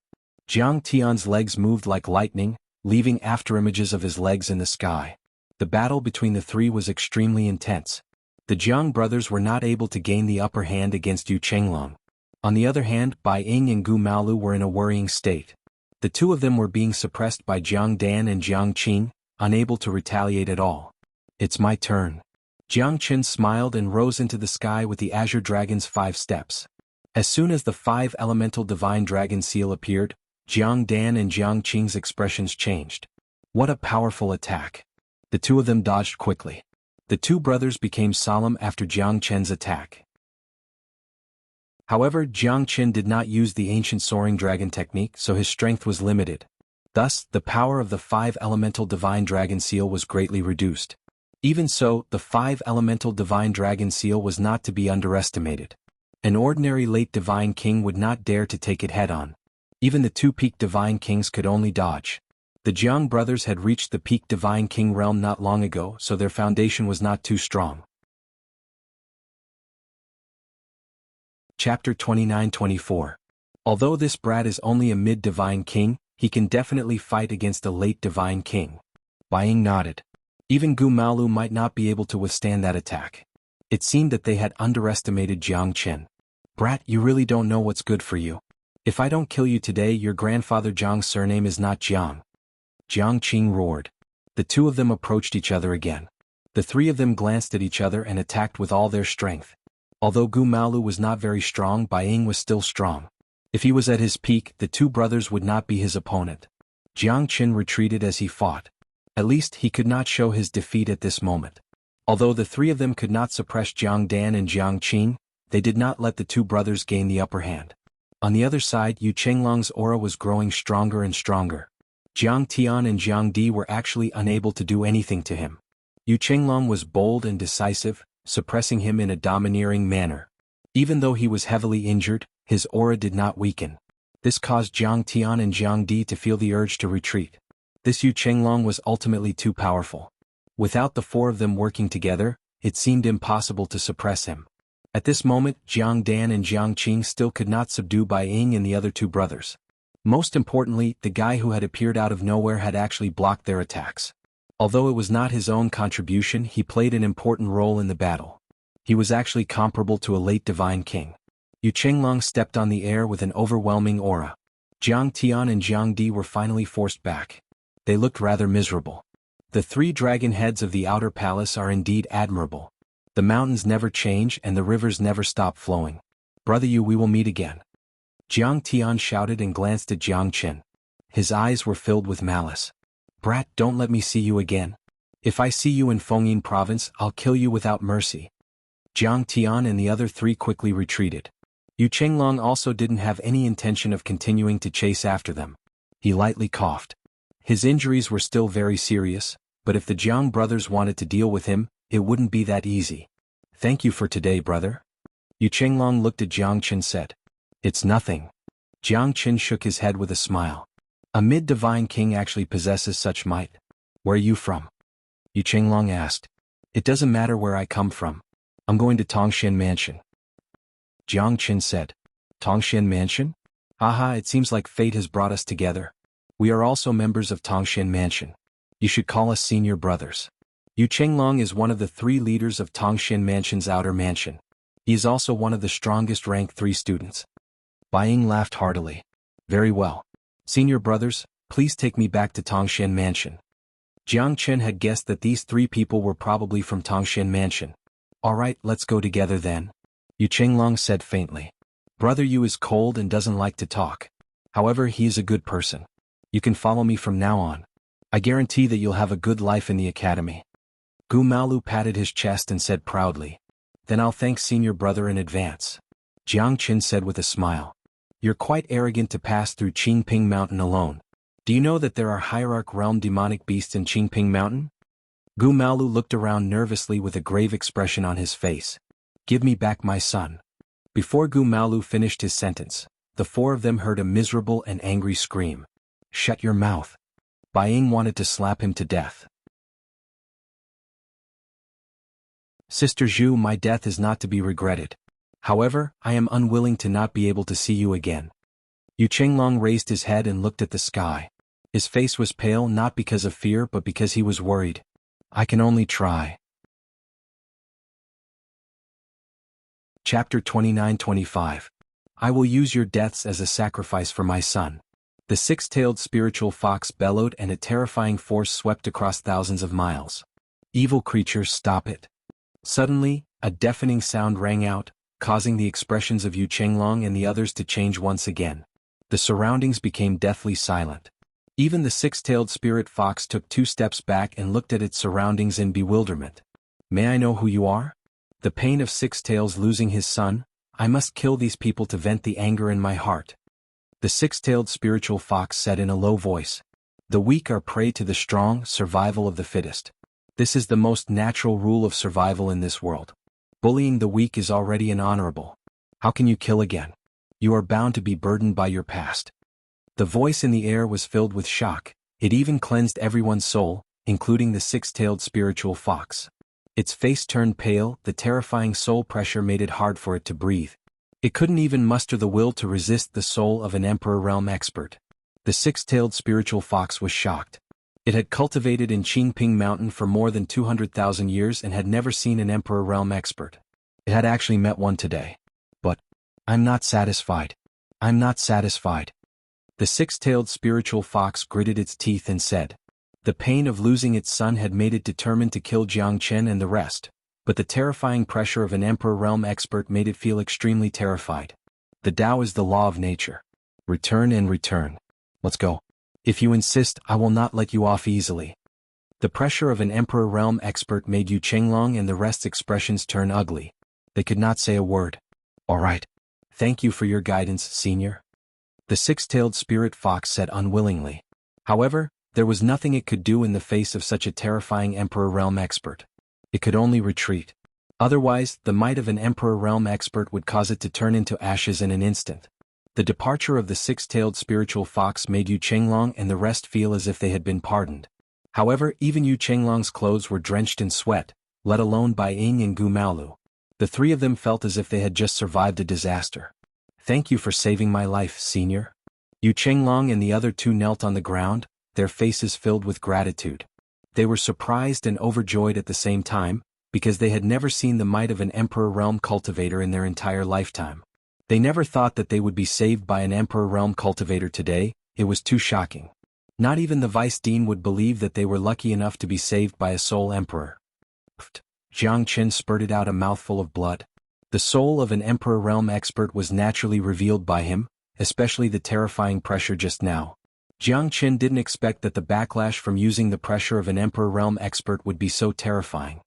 Jiang Tian's legs moved like lightning, leaving afterimages of his legs in the sky. The battle between the three was extremely intense. The Jiang brothers were not able to gain the upper hand against Yu Chenglong. On the other hand, Bai Ying and Gu Maolu were in a worrying state. The two of them were being suppressed by Jiang Dan and Jiang Qing, unable to retaliate at all. It's my turn. Jiang Qin smiled and rose into the sky with the Azure Dragon's 5 steps. As soon as the 5 elemental divine dragon seal appeared, Jiang Dan and Jiang Qing's expressions changed. What a powerful attack. The two of them dodged quickly. The two brothers became solemn after Jiang Chen's attack. However, Jiang Qin did not use the ancient soaring dragon technique, so his strength was limited. Thus, the power of the 5 elemental divine dragon seal was greatly reduced. Even so, the 5 elemental divine dragon seal was not to be underestimated. An ordinary late divine king would not dare to take it head-on. Even the 2 peak divine kings could only dodge. The Jiang brothers had reached the peak divine king realm not long ago, so their foundation was not too strong. Chapter 29-24. Although this brat is only a mid-divine king, he can definitely fight against a late divine king. Bai Ying nodded. Even Gu Maolu might not be able to withstand that attack. It seemed that they had underestimated Jiang Qin. Brat, you really don't know what's good for you. If I don't kill you today, your grandfather Jiang's surname is not Jiang. Jiang Qing roared. The two of them approached each other again. The three of them glanced at each other and attacked with all their strength. Although Gu Maolu was not very strong, Bai Ying was still strong. If he was at his peak, the two brothers would not be his opponent. Jiang Qin retreated as he fought. At least he could not show his defeat at this moment. Although the three of them could not suppress Jiang Dan and Jiang Qing, they did not let the two brothers gain the upper hand. On the other side, Yu Chenglong's aura was growing stronger and stronger. Jiang Tian and Jiang Di were actually unable to do anything to him. Yu Chenglong was bold and decisive, suppressing him in a domineering manner. Even though he was heavily injured, his aura did not weaken. This caused Jiang Tian and Jiang Di to feel the urge to retreat. This Yu Chenglong was ultimately too powerful. Without the 4 of them working together, it seemed impossible to suppress him. At this moment, Jiang Dan and Jiang Qing still could not subdue Bai Ying and the other 2 brothers. Most importantly, the guy who had appeared out of nowhere had actually blocked their attacks. Although it was not his own contribution, he played an important role in the battle. He was actually comparable to a late divine king. Yu Chenglong stepped on the air with an overwhelming aura. Jiang Tian and Jiang Di were finally forced back. They looked rather miserable. The 3 dragon heads of the outer palace are indeed admirable. The mountains never change and the rivers never stop flowing. Brother Yu, we will meet again. Jiang Tian shouted and glanced at Jiang Qin. His eyes were filled with malice. Brat, don't let me see you again. If I see you in Fengyin province, I'll kill you without mercy. Jiang Tian and the other three quickly retreated. Yu Chenglong also didn't have any intention of continuing to chase after them. He lightly coughed. His injuries were still very serious, but if the Jiang brothers wanted to deal with him, it wouldn't be that easy. Thank you for today, brother. Yu Chenglong looked at Jiang Qin and said. It's nothing. Jiang Qin shook his head with a smile. A mid-divine king actually possesses such might. Where are you from? Yu Chenglong asked. It doesn't matter where I come from. I'm going to Tongshan Mansion. Jiang Qin said. Tongshan Mansion? Haha, it seems like fate has brought us together. We are also members of Tongshan Mansion. You should call us senior brothers. Yu Chenglong is one of the 3 leaders of Tongshan Mansion's outer mansion. He is also one of the strongest rank 3 students. Bai Ying laughed heartily. Very well. Senior brothers, please take me back to Tongshan Mansion. Jiang Qin had guessed that these 3 people were probably from Tongshan Mansion. Alright, let's go together then. Yu Chenglong said faintly. Brother Yu is cold and doesn't like to talk. However, he is a good person. You can follow me from now on. I guarantee that you'll have a good life in the academy. Gu Maolu patted his chest and said proudly. Then I'll thank senior brother in advance. Jiang Qin said with a smile. You're quite arrogant to pass through Qingping Mountain alone. Do you know that there are hierarch realm demonic beasts in Qingping Mountain? Gu Maolu looked around nervously with a grave expression on his face. Give me back my son. Before Gu Maolu finished his sentence, the 4 of them heard a miserable and angry scream. Shut your mouth. Bai Ying wanted to slap him to death. Sister Zhu, my death is not to be regretted. However, I am unwilling to not be able to see you again. Yu Chenglong raised his head and looked at the sky. His face was pale not because of fear but because he was worried. I can only try. Chapter 29-25. I will use your deaths as a sacrifice for my son. The 6-tailed spiritual fox bellowed and a terrifying force swept across thousands of miles. Evil creatures, stop it. Suddenly, a deafening sound rang out, causing the expressions of Yu Chenglong and the others to change once again. The surroundings became deathly silent. Even the 6-tailed spirit fox took 2 steps back and looked at its surroundings in bewilderment. May I know who you are? The pain of 6 tails losing his son, I must kill these people to vent the anger in my heart. The 6-tailed spiritual fox said in a low voice. The weak are prey to the strong, survival of the fittest. This is the most natural rule of survival in this world. Bullying the weak is already unhonorable. How can you kill again? You are bound to be burdened by your past. The voice in the air was filled with shock. It even cleansed everyone's soul, including the 6-tailed spiritual fox. Its face turned pale, the terrifying soul pressure made it hard for it to breathe. It couldn't even muster the will to resist the soul of an Emperor Realm expert. The 6-tailed spiritual fox was shocked. It had cultivated in Qingping Mountain for more than 200,000 years and had never seen an Emperor Realm expert. It had actually met one today. But, I'm not satisfied. I'm not satisfied. The 6-tailed spiritual fox gritted its teeth and said. The pain of losing its son had made it determined to kill Jiang Qin and the rest, but the terrifying pressure of an Emperor Realm expert made it feel extremely terrified. The Tao is the law of nature. Return and return. Let's go. If you insist, I will not let you off easily. The pressure of an Emperor Realm expert made Yu Chenglong and the rest's expressions turn ugly. They could not say a word. All right. Thank you for your guidance, senior. The 6-tailed spirit fox said unwillingly. However, there was nothing it could do in the face of such a terrifying Emperor Realm expert. It could only retreat. Otherwise, the might of an Emperor Realm expert would cause it to turn into ashes in an instant. The departure of the 6-tailed spiritual fox made Yu Chenglong and the rest feel as if they had been pardoned. However, even Yu Chenglong's clothes were drenched in sweat, let alone Bai Ying and Gu Maolu. The 3 of them felt as if they had just survived a disaster. Thank you for saving my life, senior. Yu Chenglong and the other 2 knelt on the ground, their faces filled with gratitude. They were surprised and overjoyed at the same time, because they had never seen the might of an Emperor Realm cultivator in their entire lifetime. They never thought that they would be saved by an Emperor Realm cultivator today. It was too shocking. Not even the Vice Dean would believe that they were lucky enough to be saved by a Soul Emperor. Jiang Qin spurted out a mouthful of blood. The soul of an Emperor Realm expert was naturally revealed by him, especially the terrifying pressure just now. Jiang Qin didn't expect that the backlash from using the pressure of an Emperor Realm expert would be so terrifying.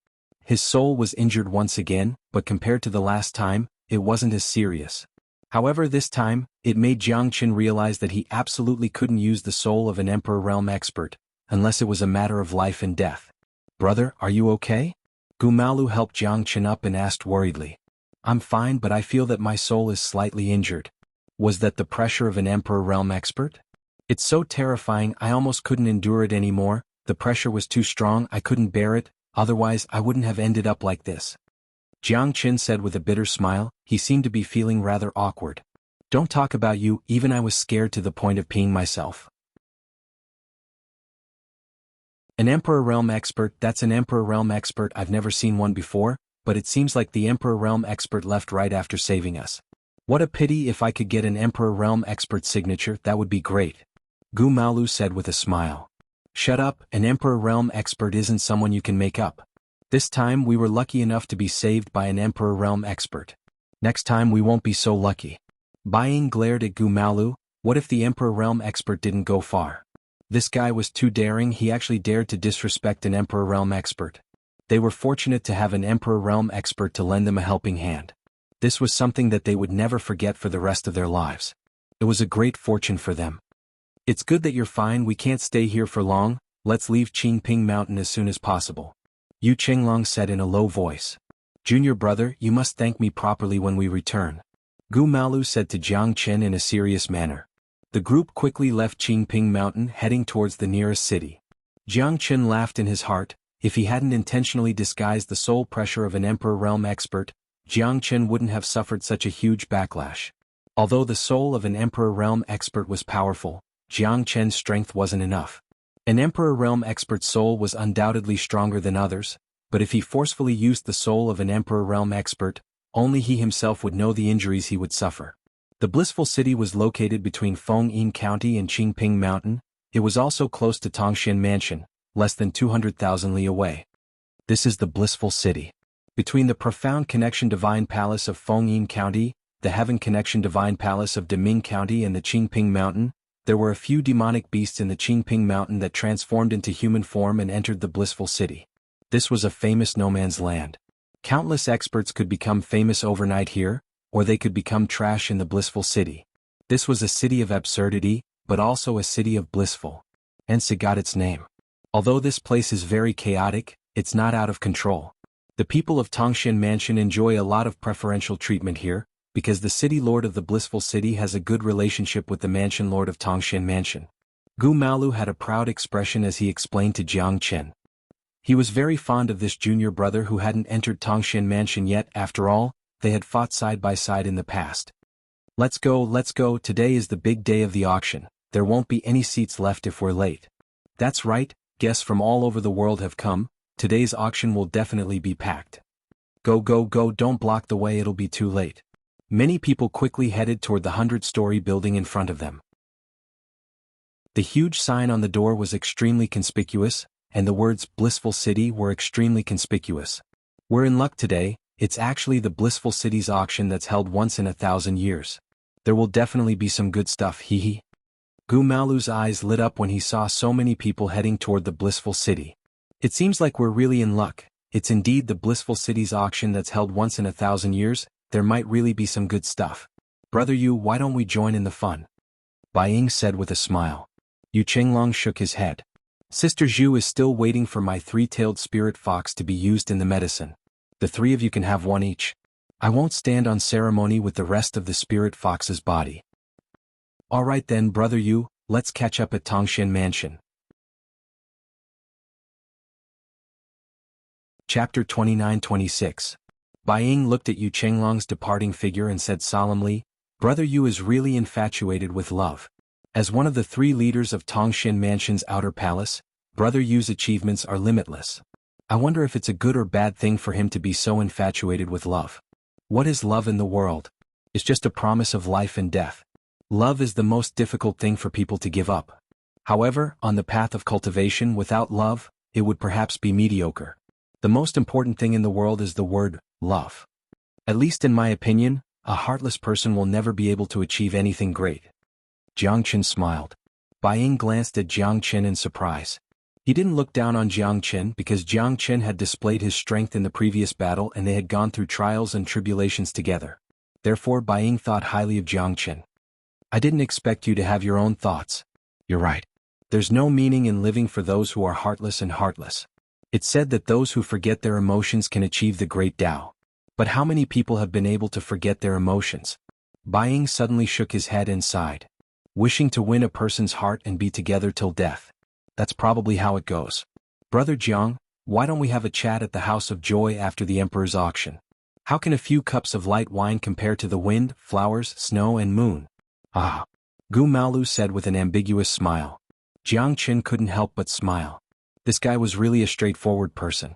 His soul was injured once again, but compared to the last time, it wasn't as serious. However, this time, it made Jiang Qin realize that he absolutely couldn't use the soul of an Emperor Realm expert, unless it was a matter of life and death. "Brother, are you okay?" Gumalu helped Jiang Qin up and asked worriedly. "I'm fine, but I feel that my soul is slightly injured." Was that the pressure of an Emperor Realm expert? "It's so terrifying, I almost couldn't endure it anymore. The pressure was too strong, I couldn't bear it, otherwise I wouldn't have ended up like this," Jiang Qin said with a bitter smile. He seemed to be feeling rather awkward. "Don't talk about you, even I was scared to the point of peeing myself." An Emperor Realm expert, that's an Emperor Realm expert. I've never seen one before, but it seems like the Emperor Realm expert left right after saving us. What a pity. If I could get an Emperor Realm expert signature, that would be great, Gu Maolu said with a smile. "Shut up, an Emperor Realm expert isn't someone you can make up. This time we were lucky enough to be saved by an Emperor Realm expert. Next time we won't be so lucky." Bai Ying glared at Gu Maolu. What if the Emperor Realm expert didn't go far? This guy was too daring. He actually dared to disrespect an Emperor Realm expert. They were fortunate to have an Emperor Realm expert to lend them a helping hand. This was something that they would never forget for the rest of their lives. It was a great fortune for them. "It's good that you're fine. We can't stay here for long. Let's leave Qingping Mountain as soon as possible," Yu Qinglong said in a low voice. "Junior brother, you must thank me properly when we return," Gu Maolu said to Jiang Qin in a serious manner. The group quickly left Qingping Mountain, heading towards the nearest city. Jiang Qin laughed in his heart. If he hadn't intentionally disguised the soul pressure of an Emperor Realm expert, Jiang Qin wouldn't have suffered such a huge backlash. Although the soul of an Emperor Realm expert was powerful, Jiang Qin's strength wasn't enough. An Emperor Realm expert's soul was undoubtedly stronger than others, but if he forcefully used the soul of an Emperor Realm expert, only he himself would know the injuries he would suffer. The blissful city was located between Fengyin County and Qingping Mountain. It was also close to Tongxian Mansion, less than 200,000 li away. This is the blissful city. Between the profound connection divine palace of Fengyin County, the heaven connection divine palace of Deming County and the Qingping Mountain, there were a few demonic beasts in the Qingping Mountain that transformed into human form and entered the blissful city. This was a famous no man's land. Countless experts could become famous overnight here, or they could become trash in the blissful city. This was a city of absurdity, but also a city of blissful. Hence it got its name. Although this place is very chaotic, it's not out of control. The people of Tongxian Mansion enjoy a lot of preferential treatment here, because the city lord of the blissful city has a good relationship with the mansion lord of Tongxian Mansion. Gu Maolu had a proud expression as he explained to Jiang Qin. He was very fond of this junior brother who hadn't entered Tongxian Mansion yet. After all, they had fought side by side in the past. Let's go, today is the big day of the auction. There won't be any seats left if we're late." "That's right, guests from all over the world have come. Today's auction will definitely be packed. Go, don't block the way, it'll be too late." Many people quickly headed toward the 100-story building in front of them. The huge sign on the door was extremely conspicuous, and the words "Blissful City" were extremely conspicuous. "We're in luck today. It's actually the Blissful City's auction that's held once in 1,000 years. There will definitely be some good stuff, hee." Gu Maolu's eyes lit up when he saw so many people heading toward the Blissful City. "It seems like we're really in luck. It's indeed the Blissful City's auction that's held once in 1,000 years. There might really be some good stuff. Brother Yu, why don't we join in the fun?" Bai Ying said with a smile. Yu Qinglong shook his head. "Sister Zhu is still waiting for my three-tailed spirit fox to be used in the medicine. The three of you can have one each. I won't stand on ceremony with the rest of the spirit fox's body." "All right then, Brother Yu, let's catch up at Tongxian Mansion." Chapter 29-26. Bai Ying looked at Yu Qinglong's departing figure and said solemnly, "Brother Yu is really infatuated with love. As one of the three leaders of Tongxian Mansion's outer palace, Brother Yu's achievements are limitless. I wonder if it's a good or bad thing for him to be so infatuated with love. What is love in the world? It's just a promise of life and death. Love is the most difficult thing for people to give up. However, on the path of cultivation without love, it would perhaps be mediocre. The most important thing in the world is the word, love. At least in my opinion, a heartless person will never be able to achieve anything great. Jiang Qin smiled. Bai Ying glanced at Jiang Qin in surprise. He didn't look down on Jiang Qin because Jiang Qin had displayed his strength in the previous battle and they had gone through trials and tribulations together. Therefore Bai Ying thought highly of Jiang Qin. I didn't expect you to have your own thoughts. You're right. There's no meaning in living for those who are heartless and heartless. It's said that those who forget their emotions can achieve the great Tao. But how many people have been able to forget their emotions? Bai Ying suddenly shook his head and sighed. Wishing to win a person's heart and be together till death. That's probably how it goes. Brother Jiang, why don't we have a chat at the House of Joy after the Emperor's auction? How can a few cups of light wine compare to the wind, flowers, snow and moon? Ah. Gu Maolu said with an ambiguous smile. Jiang Qin couldn't help but smile. This guy was really a straightforward person.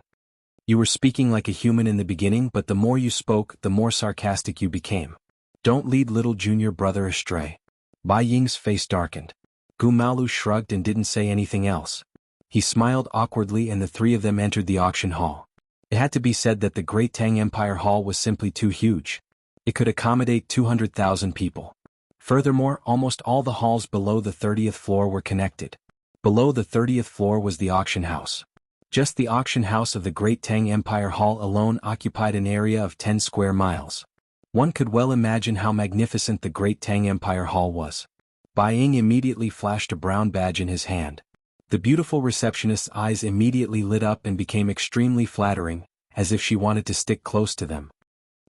You were speaking like a human in the beginning, but the more you spoke, the more sarcastic you became. Don't lead little junior brother astray. Bai Ying's face darkened. Gu Maolu shrugged and didn't say anything else. He smiled awkwardly and the three of them entered the auction hall. It had to be said that the Great Tang Empire Hall was simply too huge. It could accommodate 200,000 people. Furthermore, almost all the halls below the 30th floor were connected. Below the 30th floor was the auction house. Just the auction house of the Great Tang Empire Hall alone occupied an area of 10 square miles. One could well imagine how magnificent the Great Tang Empire Hall was. Bai Ying immediately flashed a brown badge in his hand. The beautiful receptionist's eyes immediately lit up and became extremely flattering, as if she wanted to stick close to them.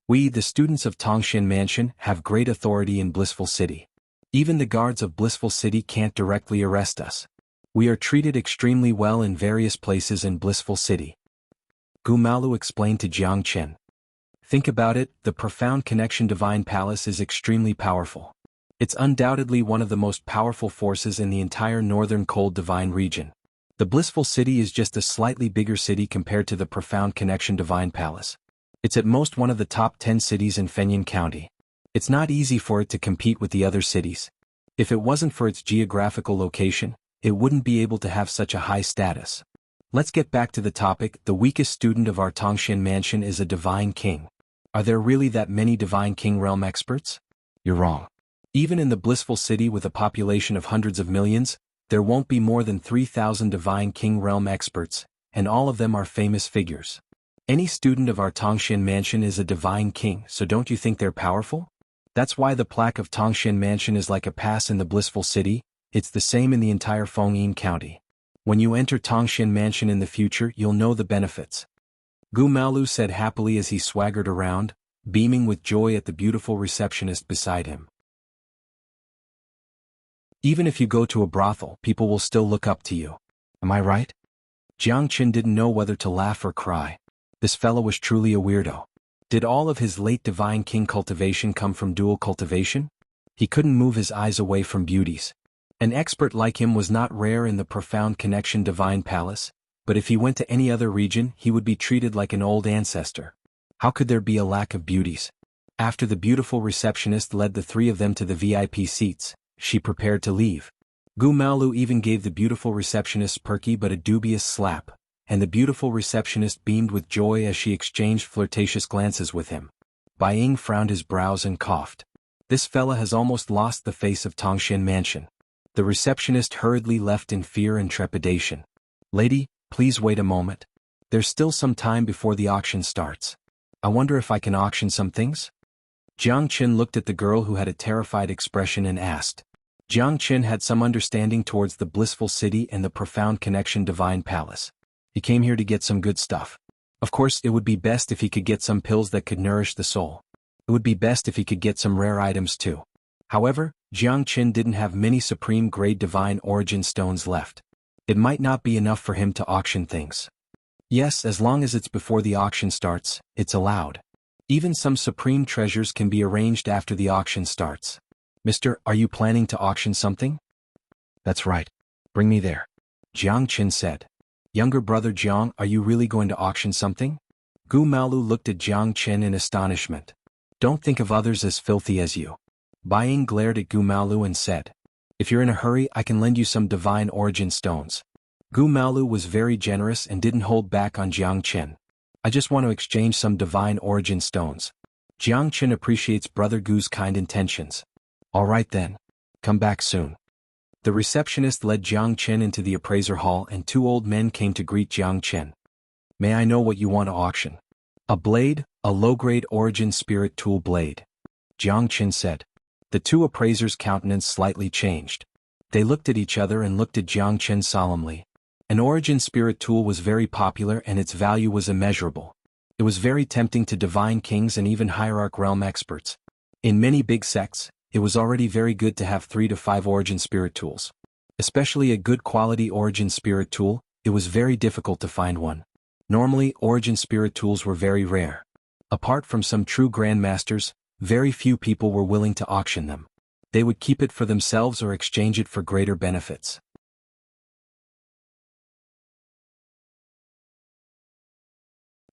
We, the students of Tongshan Mansion, have great authority in Blissful City. Even the guards of Blissful City can't directly arrest us. We are treated extremely well in various places in Blissful City. Gu Maolu explained to Jiang Qin. Think about it, the Profound Connection Divine Palace is extremely powerful. It's undoubtedly one of the most powerful forces in the entire northern cold divine region. The Blissful City is just a slightly bigger city compared to the Profound Connection Divine Palace. It's at most one of the top 10 cities in Fengyun County. It's not easy for it to compete with the other cities. If it wasn't for its geographical location, it wouldn't be able to have such a high status. Let's get back to the topic. The weakest student of our Tongshan Mansion is a divine king. Are there really that many divine king realm experts? You're wrong. Even in the Blissful City with a population of hundreds of millions, there won't be more than 3,000 divine king realm experts, and all of them are famous figures. Any student of our Tongshan Mansion is a divine king, so don't you think they're powerful? That's why the plaque of Tongshan Mansion is like a pass in the Blissful City. It's the same in the entire Fengyun County. When you enter Tongshan Mansion in the future, you'll know the benefits. Gu Maolu said happily as he swaggered around, beaming with joy at the beautiful receptionist beside him. Even if you go to a brothel, people will still look up to you. Am I right? Jiang Qin didn't know whether to laugh or cry. This fellow was truly a weirdo. Did all of his late divine king cultivation come from dual cultivation? He couldn't move his eyes away from beauties. An expert like him was not rare in the Profound Connection Divine Palace, but if he went to any other region, he would be treated like an old ancestor. How could there be a lack of beauties? After the beautiful receptionist led the three of them to the VIP seats, she prepared to leave. Gu Maolu even gave the beautiful receptionist perky but a dubious slap, and the beautiful receptionist beamed with joy as she exchanged flirtatious glances with him. Bai Ying frowned his brows and coughed. This fella has almost lost the face of Tongshan Mansion. The receptionist hurriedly left in fear and trepidation. Lady, please wait a moment. There's still some time before the auction starts. I wonder if I can auction some things? Jiang Qin looked at the girl who had a terrified expression and asked. Jiang Qin had some understanding towards the Blissful City and the Profound Connection Divine Palace. He came here to get some good stuff. Of course, it would be best if he could get some pills that could nourish the soul. It would be best if he could get some rare items too. However, Jiang Qin didn't have many supreme-grade divine origin stones left. It might not be enough for him to auction things. Yes, as long as it's before the auction starts, it's allowed. Even some supreme treasures can be arranged after the auction starts. Mister, are you planning to auction something? That's right. Bring me there. Jiang Qin said. Younger brother Jiang, are you really going to auction something? Gu Maolu looked at Jiang Qin in astonishment. Don't think of others as filthy as you. Bai Ying glared at Gu Maolu and said. If you're in a hurry, I can lend you some divine origin stones. Gu Maolu was very generous and didn't hold back on Jiang Qin. I just want to exchange some divine origin stones. Jiangchen appreciates Brother Gu's kind intentions. All right then. Come back soon. The receptionist led Jiangchen into the appraiser hall and two old men came to greet Jiangchen. May I know what you want to auction? A blade, a low-grade origin spirit tool blade. Jiangchen said. The two appraisers' countenance slightly changed. They looked at each other and looked at Jiangchen solemnly. An origin spirit tool was very popular and its value was immeasurable. It was very tempting to divine kings and even hierarch realm experts. In many big sects, it was already very good to have 3 to 5 origin spirit tools. Especially a good quality origin spirit tool, it was very difficult to find one. Normally, origin spirit tools were very rare. Apart from some true grandmasters, very few people were willing to auction them. They would keep it for themselves or exchange it for greater benefits.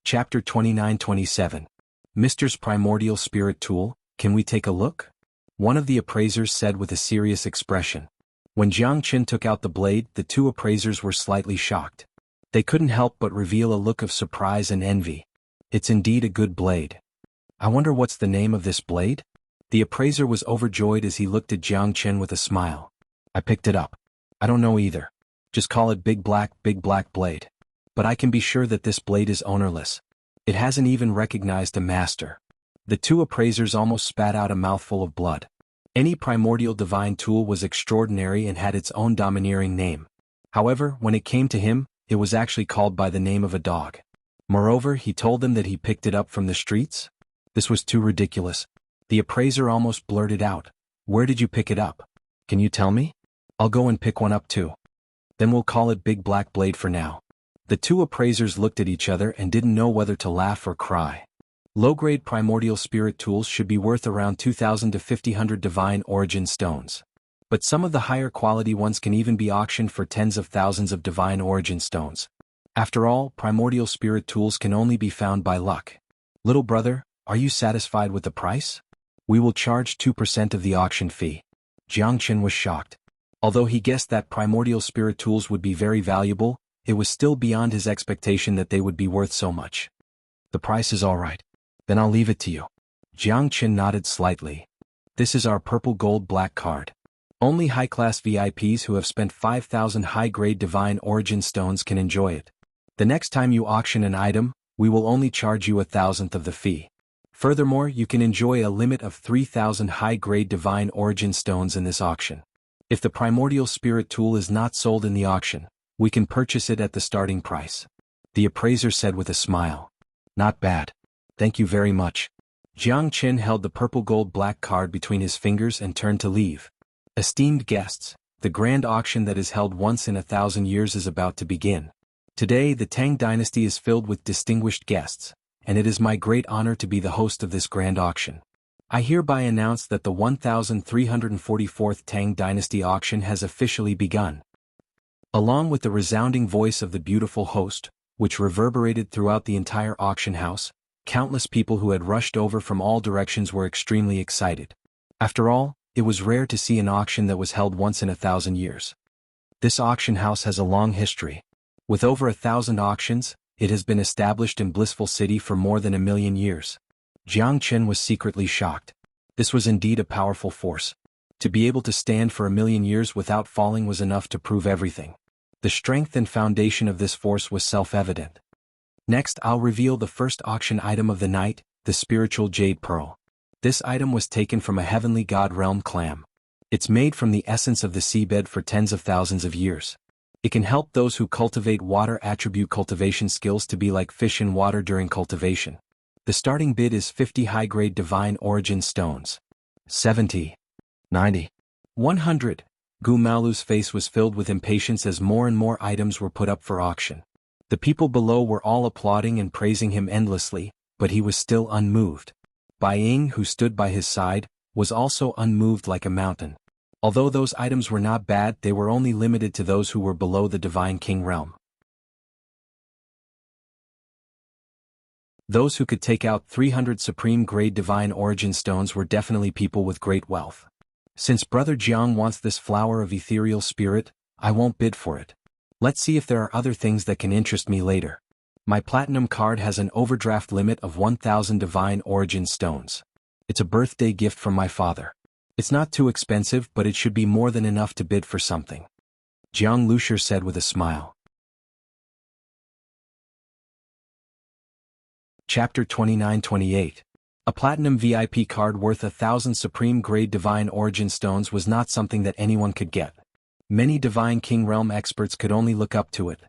Chapter 29-27. Mister's Primordial Spirit Tool, can we take a look? One of the appraisers said with a serious expression. When Jiangchen took out the blade, the two appraisers were slightly shocked. They couldn't help but reveal a look of surprise and envy. It's indeed a good blade. I wonder what's the name of this blade? The appraiser was overjoyed as he looked at Jiangchen with a smile. I picked it up. I don't know either. Just call it big black blade. But I can be sure that this blade is ownerless. It hasn't even recognized a master. The two appraisers almost spat out a mouthful of blood. Any primordial divine tool was extraordinary and had its own domineering name. However, when it came to him, it was actually called by the name of a dog. Moreover, he told them that he picked it up from the streets. This was too ridiculous. The appraiser almost blurted out, "Where did you pick it up? Can you tell me? I'll go and pick one up too." Then we'll call it Big Black Blade for now. The two appraisers looked at each other and didn't know whether to laugh or cry. Low-grade primordial spirit tools should be worth around 2,000 to 500 divine origin stones. But some of the higher quality ones can even be auctioned for tens of thousands of divine origin stones. After all, primordial spirit tools can only be found by luck. Little brother, are you satisfied with the price? We will charge 2% of the auction fee. Jiangchen was shocked. Although he guessed that primordial spirit tools would be very valuable, it was still beyond his expectation that they would be worth so much. The price is all right. Then I'll leave it to you. Jiangchen nodded slightly. This is our purple gold black card. Only high-class VIPs who have spent 5,000 high-grade divine origin stones can enjoy it. The next time you auction an item, we will only charge you 1,000th of the fee. Furthermore, you can enjoy a limit of 3,000 high-grade divine origin stones in this auction. If the primordial spirit tool is not sold in the auction, we can purchase it at the starting price. The appraiser said with a smile. Not bad. Thank you very much. Jiangchen held the purple gold black card between his fingers and turned to leave. Esteemed guests, the grand auction that is held once in 1,000 years is about to begin. Today the Tang dynasty is filled with distinguished guests, and it is my great honor to be the host of this grand auction. I hereby announce that the 1344th Tang dynasty auction has officially begun. Along with the resounding voice of the beautiful host, which reverberated throughout the entire auction house, countless people who had rushed over from all directions were extremely excited. After all, it was rare to see an auction that was held once in 1,000 years. This auction house has a long history. With over 1,000 auctions, it has been established in Blissful City for more than 1,000,000 years. Jiangchen was secretly shocked. This was indeed a powerful force. To be able to stand for 1,000,000 years without falling was enough to prove everything. The strength and foundation of this force was self-evident. Next, I'll reveal the first auction item of the night, the spiritual jade pearl. This item was taken from a heavenly god realm clam. It's made from the essence of the seabed for tens of thousands of years. It can help those who cultivate water attribute cultivation skills to be like fish in water during cultivation. The starting bid is 50 high-grade divine origin stones. 70. 90. 100. Gu Malu's face was filled with impatience as more and more items were put up for auction. The people below were all applauding and praising him endlessly, but he was still unmoved. Bai Ying, who stood by his side, was also unmoved like a mountain. Although those items were not bad, they were only limited to those who were below the Divine King realm. Those who could take out 300 supreme-grade divine origin stones were definitely people with great wealth. Since Brother Jiang wants this flower of ethereal spirit, I won't bid for it. Let's see if there are other things that can interest me later. My platinum card has an overdraft limit of 1,000 divine origin stones. It's a birthday gift from my father. It's not too expensive, but it should be more than enough to bid for something. Jianghu said with a smile. Chapter 29-28. A platinum VIP card worth 1,000 supreme grade divine origin stones was not something that anyone could get. Many divine king realm experts could only look up to it.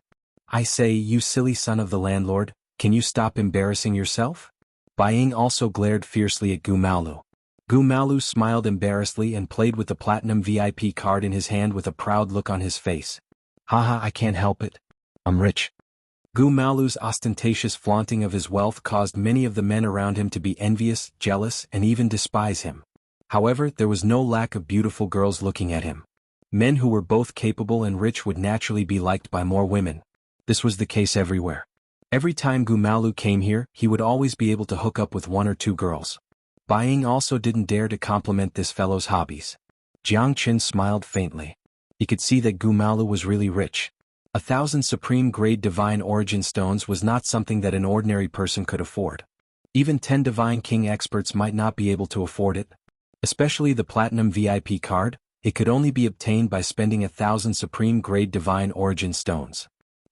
I say, you silly son of the landlord, can you stop embarrassing yourself? Bai Ying also glared fiercely at Gu Malu. Gu Malu smiled embarrassedly and played with the platinum VIP card in his hand with a proud look on his face. Haha, I can't help it. I'm rich. Gu Malu's ostentatious flaunting of his wealth caused many of the men around him to be envious, jealous, and even despise him. However, there was no lack of beautiful girls looking at him. Men who were both capable and rich would naturally be liked by more women. This was the case everywhere. Every time Gu Malu came here, he would always be able to hook up with one or two girls. Bai Ying also didn't dare to compliment this fellow's hobbies. Jiang Qin smiled faintly. He could see that Gu Malu was really rich. 1,000 supreme grade divine origin stones was not something that an ordinary person could afford. Even 10 divine king experts might not be able to afford it. Especially the platinum VIP card, it could only be obtained by spending 1,000 supreme grade divine origin stones.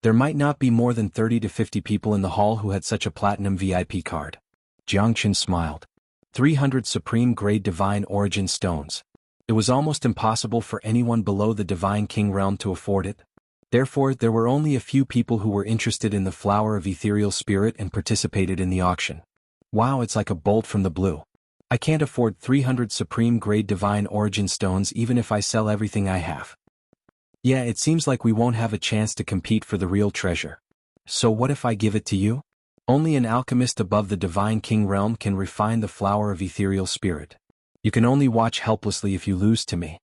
There might not be more than 30 to 50 people in the hall who had such a platinum VIP card. Jiang Qin smiled. 300 supreme grade divine origin stones. It was almost impossible for anyone below the divine king realm to afford it. Therefore, there were only a few people who were interested in the flower of ethereal spirit and participated in the auction. Wow, it's like a bolt from the blue. I can't afford 300 supreme grade divine origin stones even if I sell everything I have. Yeah, it seems like we won't have a chance to compete for the real treasure. So what if I give it to you? Only an alchemist above the divine king realm can refine the flower of ethereal spirit. You can only watch helplessly if you lose to me.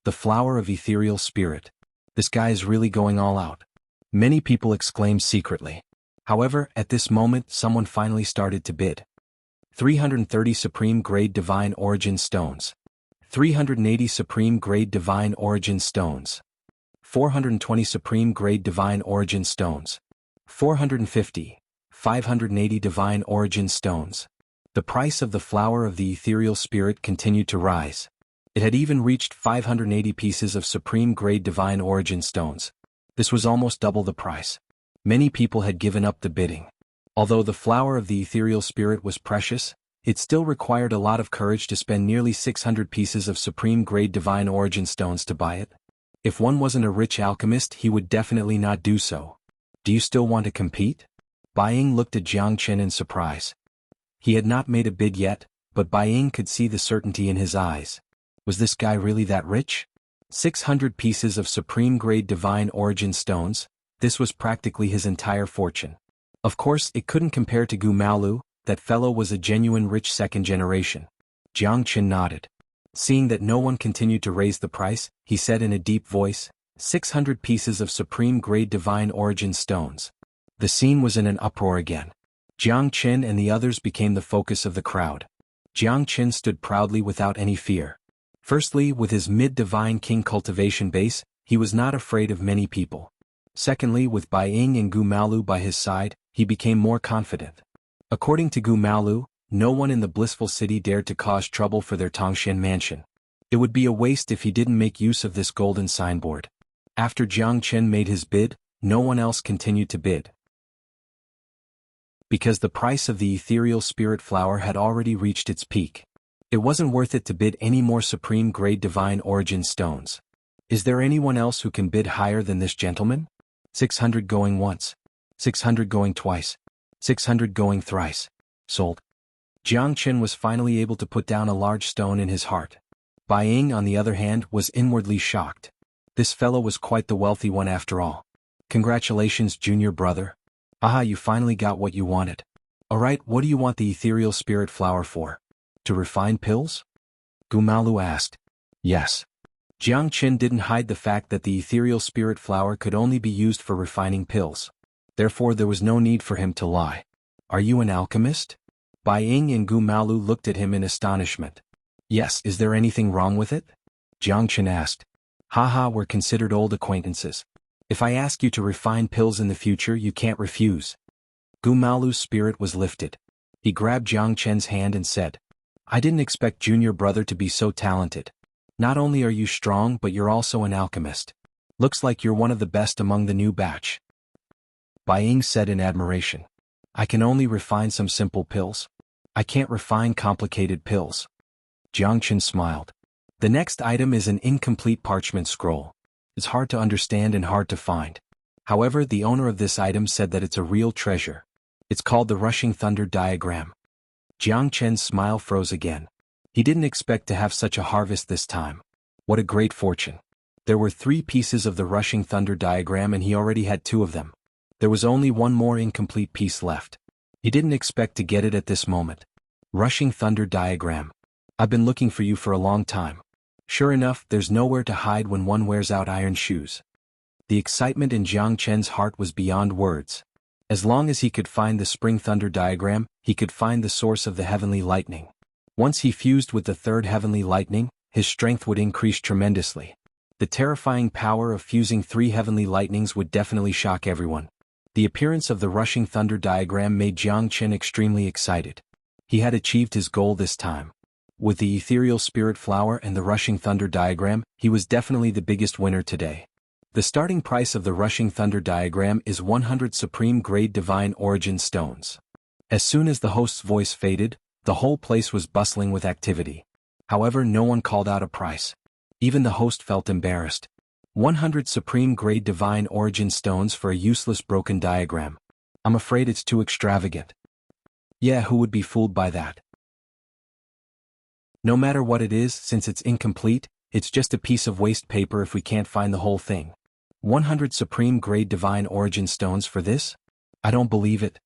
The flower of ethereal spirit. This guy is really going all out. Many people exclaimed secretly. However, at this moment someone finally started to bid. 330 supreme grade divine origin stones. 380 supreme grade divine origin stones. 420 supreme grade divine origin stones. 450. 580 divine origin stones. The price of the flower of the ethereal spirit continued to rise. It had even reached 580 pieces of supreme grade divine origin stones. This was almost double the price. Many people had given up the bidding. Although the flower of the ethereal spirit was precious, it still required a lot of courage to spend nearly 600 pieces of supreme grade divine origin stones to buy it. If one wasn't a rich alchemist, he would definitely not do so. Do you still want to compete? Bai Ying looked at Jiang Qin in surprise. He had not made a bid yet, but Bai Ying could see the certainty in his eyes. Was this guy really that rich? 600 pieces of supreme grade divine origin stones, this was practically his entire fortune. Of course, it couldn't compare to Gu Malu, that fellow was a genuine rich second generation. Jiang Qin nodded. Seeing that no one continued to raise the price, he said in a deep voice, 600 pieces of supreme grade divine origin stones. The scene was in an uproar again. Jiang Qin and the others became the focus of the crowd. Jiang Qin stood proudly without any fear. Firstly, with his mid-divine king cultivation base, he was not afraid of many people. Secondly, with Bai Ying and Gu Malu by his side, he became more confident. According to Gu Malu, no one in the blissful city dared to cause trouble for their Tongxian mansion. It would be a waste if he didn't make use of this golden signboard. After Jiang Qin made his bid, no one else continued to bid. Because the price of the ethereal spirit flower had already reached its peak. It wasn't worth it to bid any more supreme grade divine origin stones. Is there anyone else who can bid higher than this gentleman? 600 going once. 600 going twice. 600 going thrice. Sold. Jiang Qin was finally able to put down a large stone in his heart. Bai Ying, on the other hand, was inwardly shocked. This fellow was quite the wealthy one after all. Congratulations, junior brother. Aha, you finally got what you wanted. Alright, what do you want the ethereal spirit flower for? To refine pills? Gu Malu asked. Yes. Jiang Qin didn't hide the fact that the ethereal spirit flower could only be used for refining pills. Therefore there was no need for him to lie. Are you an alchemist? Bai Ying and Gu Malu looked at him in astonishment. Yes, is there anything wrong with it? Jiang Qin asked. Haha, we're considered old acquaintances. If I ask you to refine pills in the future, you can't refuse. Gumalu's spirit was lifted. He grabbed Jiang Chen's hand and said, I didn't expect junior brother to be so talented. Not only are you strong but you're also an alchemist. Looks like you're one of the best among the new batch. Bai Ying said in admiration. I can only refine some simple pills. I can't refine complicated pills. Jiang Chen smiled. The next item is an incomplete parchment scroll. It's hard to understand and hard to find. However, the owner of this item said that it's a real treasure. It's called the Rushing Thunder Diagram. Jiang Chen's smile froze again. He didn't expect to have such a harvest this time. What a great fortune. There were 3 pieces of the Rushing Thunder Diagram and he already had 2 of them. There was only one more incomplete piece left. He didn't expect to get it at this moment. Rushing Thunder Diagram. I've been looking for you for a long time. Sure enough, there's nowhere to hide when one wears out iron shoes. The excitement in Jiang Chen's heart was beyond words. As long as he could find the Spring Thunder Diagram, he could find the source of the heavenly lightning. Once he fused with the 3rd heavenly lightning, his strength would increase tremendously. The terrifying power of fusing 3 heavenly lightnings would definitely shock everyone. The appearance of the Rushing Thunder Diagram made Jiang Chen extremely excited. He had achieved his goal this time. With the Ethereal Spirit Flower and the Rushing Thunder Diagram, he was definitely the biggest winner today. The starting price of the Rushing Thunder Diagram is 100 Supreme Grade Divine Origin Stones. As soon as the host's voice faded, the whole place was bustling with activity. However, no one called out a price. Even the host felt embarrassed. 100 Supreme Grade Divine Origin Stones for a useless broken diagram. I'm afraid it's too extravagant. Yeah, who would be fooled by that? No matter what it is, since it's incomplete, it's just a piece of waste paper if we can't find the whole thing. 100 Supreme Grade Divine Origin Stones for this? I don't believe it.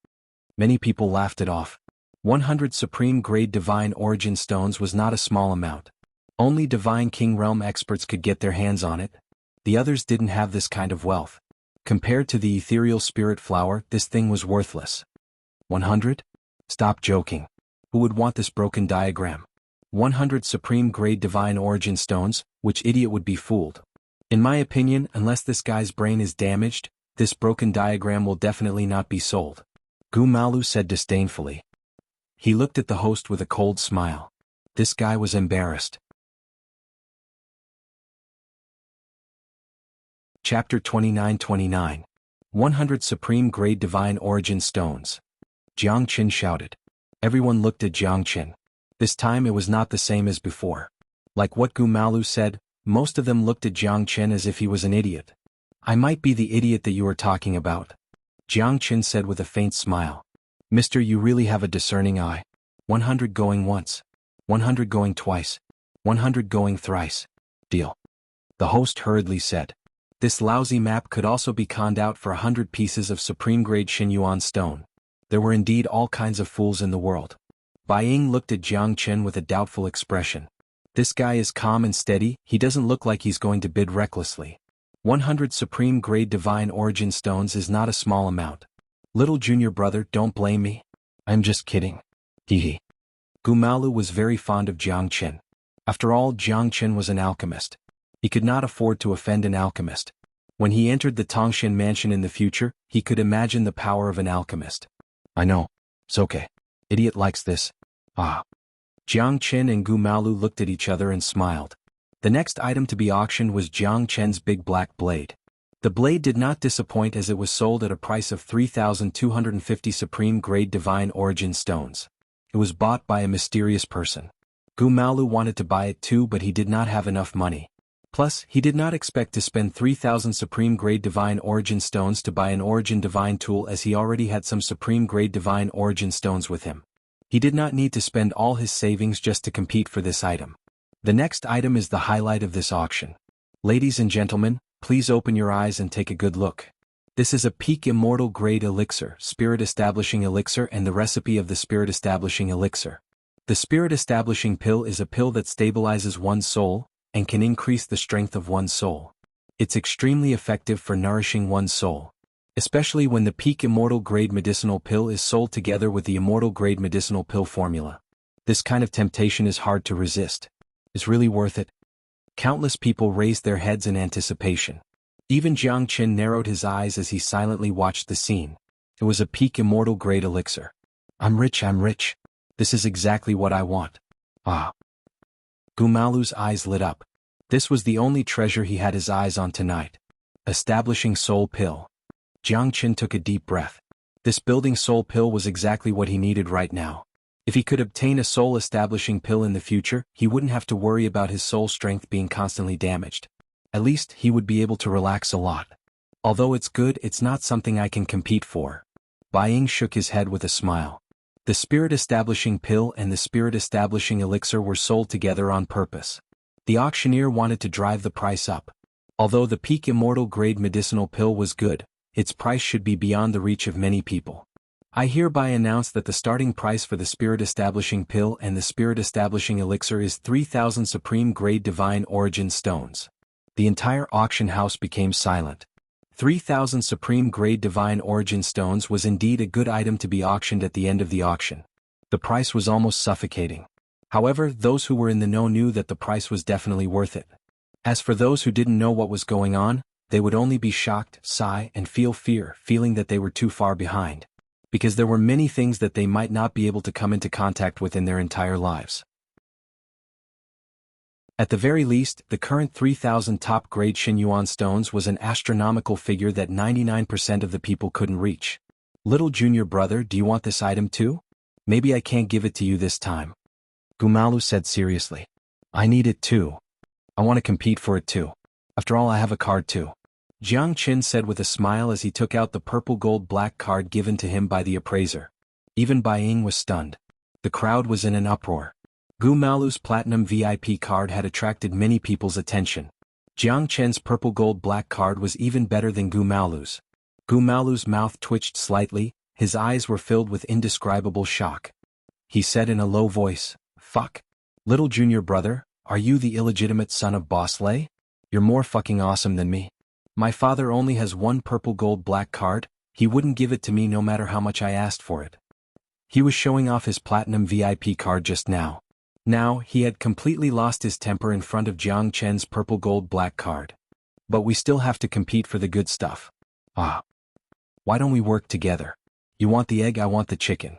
Many people laughed it off. 100 Supreme Grade Divine Origin Stones was not a small amount. Only Divine King Realm experts could get their hands on it. The others didn't have this kind of wealth. Compared to the Ethereal Spirit Flower, this thing was worthless. 100? Stop joking. Who would want this broken diagram? 100 Supreme Grade Divine Origin Stones, which idiot would be fooled? In my opinion, unless this guy's brain is damaged, this broken diagram will definitely not be sold. Gumalu said disdainfully. He looked at the host with a cold smile. This guy was embarrassed. Chapter 29-29. 100 Supreme Grade Divine Origin Stones. Jiang Chen shouted. Everyone looked at Jiang Chen. This time it was not the same as before. Like what Gumalu said, most of them looked at Jiang Chen as if he was an idiot. I might be the idiot that you are talking about. Jiang Chen said with a faint smile. Mister, you really have a discerning eye. 100 going once. 100 going twice. 100 going thrice. Deal. The host hurriedly said. This lousy map could also be conned out for 100 pieces of supreme grade xuanhuan stone. There were indeed all kinds of fools in the world. Bai Ying looked at Jiang Chen with a doubtful expression. This guy is calm and steady, he doesn't look like he's going to bid recklessly. 100 supreme grade divine origin stones is not a small amount. Little junior brother, don't blame me. I'm just kidding. Hee. Gumalu was very fond of Jiang Chen. After all, Jiang Chen was an alchemist. He could not afford to offend an alchemist. When he entered the Tongshan mansion in the future, he could imagine the power of an alchemist. I know. It's okay. Idiot likes this. Ah. Jiang Chen and Gumalu looked at each other and smiled. The next item to be auctioned was Jiang Chen's big black blade. The blade did not disappoint as it was sold at a price of 3,250 supreme grade divine origin stones. It was bought by a mysterious person. Gumalu wanted to buy it too, but he did not have enough money. Plus, he did not expect to spend 3,000 supreme grade divine origin stones to buy an origin divine tool, as he already had some supreme grade divine origin stones with him. He did not need to spend all his savings just to compete for this item. The next item is the highlight of this auction. Ladies and gentlemen, please open your eyes and take a good look. This is a peak immortal grade elixir, spirit establishing elixir, and the recipe of the spirit establishing elixir. The spirit establishing pill is a pill that stabilizes one's soul and can increase the strength of one's soul. It's extremely effective for nourishing one's soul, especially when the peak immortal grade medicinal pill is sold together with the immortal grade medicinal pill formula. This kind of temptation is hard to resist. It's really worth it. Countless people raised their heads in anticipation. Even Jiang Chen narrowed his eyes as he silently watched the scene. It was a peak immortal grade elixir. I'm rich, I'm rich. This is exactly what I want. Ah. Gumalu's eyes lit up. This was the only treasure he had his eyes on tonight. Establishing soul pill. Jiang Qin took a deep breath. This building soul pill was exactly what he needed right now. If he could obtain a soul-establishing pill in the future, he wouldn't have to worry about his soul strength being constantly damaged. At least, he would be able to relax a lot. Although it's good, it's not something I can compete for. Bai Ying shook his head with a smile. The spirit-establishing pill and the spirit-establishing elixir were sold together on purpose. The auctioneer wanted to drive the price up. Although the peak immortal grade medicinal pill was good, its price should be beyond the reach of many people. I hereby announce that the starting price for the spirit-establishing pill and the spirit-establishing elixir is 3,000 supreme grade divine origin stones. The entire auction house became silent. 3,000 supreme grade divine origin stones was indeed a good item to be auctioned at the end of the auction. The price was almost suffocating. However, those who were in the know knew that the price was definitely worth it. As for those who didn't know what was going on, they would only be shocked, sigh, and feel fear, feeling that they were too far behind. Because there were many things that they might not be able to come into contact with in their entire lives. At the very least, the current 3,000 top-grade xuanhuan stones was an astronomical figure that 99% of the people couldn't reach. Little junior brother, do you want this item too? Maybe I can't give it to you this time. Gumalu said seriously. I need it too. I want to compete for it too. After all, I have a card too. Jiang Qin said with a smile as he took out the purple gold black card given to him by the appraiser. Even Bai Ying was stunned. The crowd was in an uproar. Gumalu's platinum VIP card had attracted many people's attention. Jiang Qin's purple gold black card was even better than Gumalu's. Gumalu's mouth twitched slightly, his eyes were filled with indescribable shock. He said in a low voice, "Fuck. Little junior brother, are you the illegitimate son of Boss Lei? You're more fucking awesome than me. My father only has one purple gold black card, he wouldn't give it to me no matter how much I asked for it." He was showing off his platinum VIP card just now. Now, he had completely lost his temper in front of Jiang Chen's purple gold black card. But we still have to compete for the good stuff. Ah. Why don't we work together? You want the egg, I want the chicken.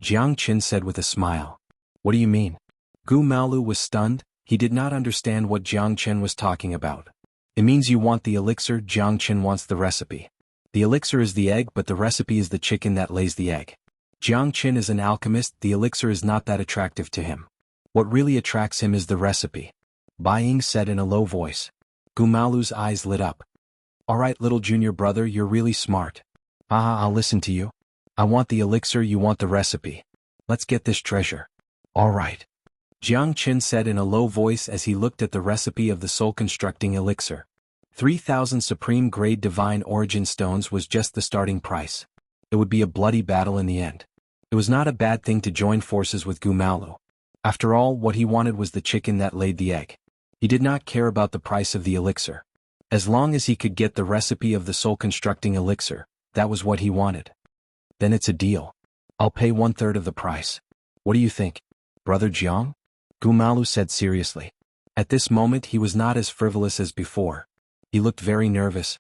Jiang Chen said with a smile. What do you mean? Gumalu was stunned, he did not understand what Jiang Chen was talking about. It means you want the elixir, Jiang Chen wants the recipe. The elixir is the egg, but the recipe is the chicken that lays the egg. Jiang Chen is an alchemist, the elixir is not that attractive to him. What really attracts him is the recipe. Bai Ying said in a low voice. Gumalu's eyes lit up. Alright little junior brother, you're really smart. I'll listen to you. I want the elixir, you want the recipe. Let's get this treasure. Alright. Jiang Chen said in a low voice as he looked at the recipe of the soul-constructing elixir. 3,000 supreme grade divine origin stones was just the starting price. It would be a bloody battle in the end. It was not a bad thing to join forces with Gumalu. After all, what he wanted was the chicken that laid the egg. He did not care about the price of the elixir. As long as he could get the recipe of the soul-constructing elixir, that was what he wanted. Then it's a deal. I'll pay 1/3 of the price. What do you think, Brother Jiang? Gumalu said seriously. At this moment he was not as frivolous as before. He looked very nervous.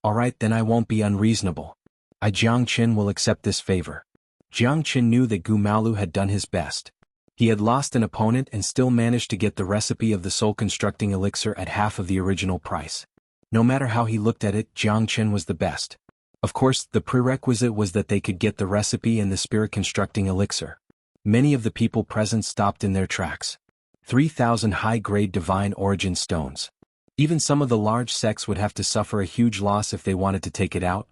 Alright, then I won't be unreasonable. I Jiang Chen will accept this favor. Jiang Chen knew that Gumalu had done his best. He had lost an opponent and still managed to get the recipe of the soul-constructing elixir at half of the original price. No matter how he looked at it, Jiang Chen was the best. Of course, the prerequisite was that they could get the recipe and the spirit-constructing elixir. Many of the people present stopped in their tracks. 3,000 high-grade divine origin stones. Even some of the large sects would have to suffer a huge loss if they wanted to take it out.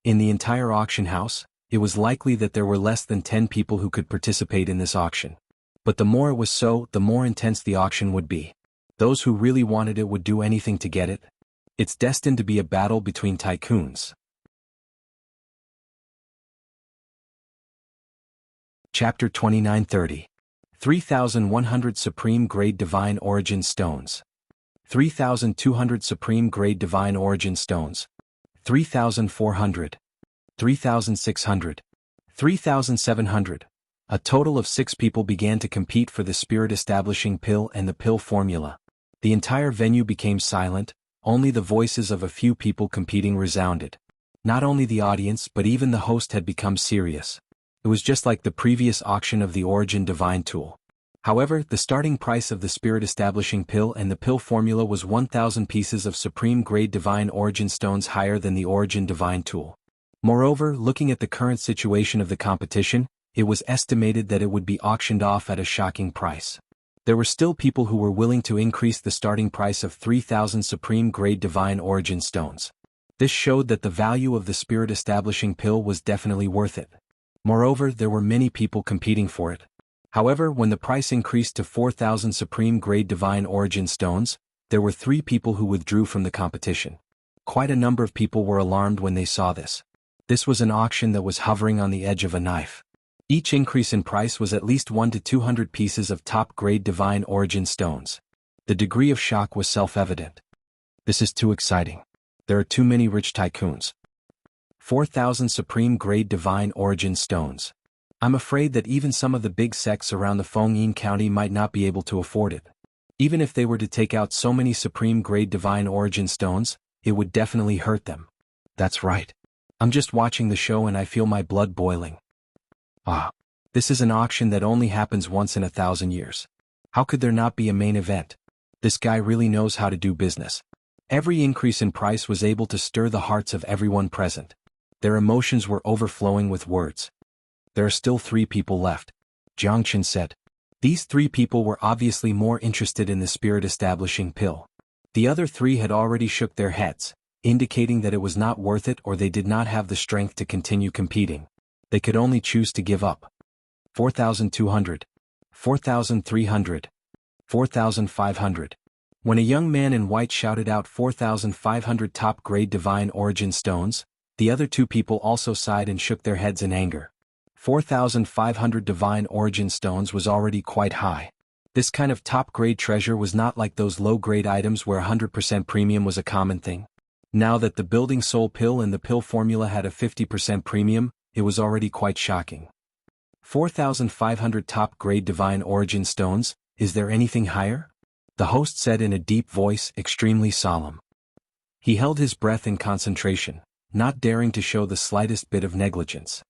In the entire auction house, it was likely that there were less than 10 people who could participate in this auction. But the more it was so, the more intense the auction would be. Those who really wanted it would do anything to get it. It's destined to be a battle between tycoons. Chapter 2930. 3,100 Supreme Grade Divine Origin Stones. 3,200 Supreme Grade Divine Origin Stones. 3,400. 3,600. 3,700. A total of 6 people began to compete for the spirit-establishing pill and the pill formula. The entire venue became silent, only the voices of a few people competing resounded. Not only the audience but even the host had become serious. It was just like the previous auction of the Origin Divine tool. However, the starting price of the spirit-establishing pill and the pill formula was 1,000 pieces of supreme-grade divine origin stones higher than the Origin Divine tool. Moreover, looking at the current situation of the competition, it was estimated that it would be auctioned off at a shocking price. There were still people who were willing to increase the starting price of 3,000 supreme-grade divine origin stones. This showed that the value of the spirit-establishing pill was definitely worth it. Moreover, there were many people competing for it. However, when the price increased to 4,000 supreme-grade divine origin stones, there were 3 people who withdrew from the competition. Quite a number of people were alarmed when they saw this. This was an auction that was hovering on the edge of a knife. Each increase in price was at least 1 to 200 pieces of top-grade divine origin stones. The degree of shock was self-evident. This is too exciting. There are too many rich tycoons. 4,000 supreme-grade divine origin stones. I'm afraid that even some of the big sects around the Fengyin County might not be able to afford it. Even if they were to take out so many supreme-grade divine origin stones, it would definitely hurt them. That's right. I'm just watching the show and I feel my blood boiling. This is an auction that only happens once in 1,000 years. How could there not be a main event? This guy really knows how to do business. Every increase in price was able to stir the hearts of everyone present. Their emotions were overflowing with words. There are still 3 people left, Jianghu said. These 3 people were obviously more interested in the spirit-establishing pill. The other 3 had already shook their heads, indicating that it was not worth it or they did not have the strength to continue competing. They could only choose to give up. 4,200. 4,300. 4,500. When a young man in white shouted out 4,500 top-grade divine origin stones, the other 2 people also sighed and shook their heads in anger. 4,500 divine origin stones was already quite high. This kind of top-grade treasure was not like those low-grade items where 100% premium was a common thing. Now that the building soul pill and the pill formula had a 50% premium, it was already quite shocking. 4,500 top-grade divine origin stones, is there anything higher? The host said in a deep voice, extremely solemn. He held his breath in concentration, not daring to show the slightest bit of negligence.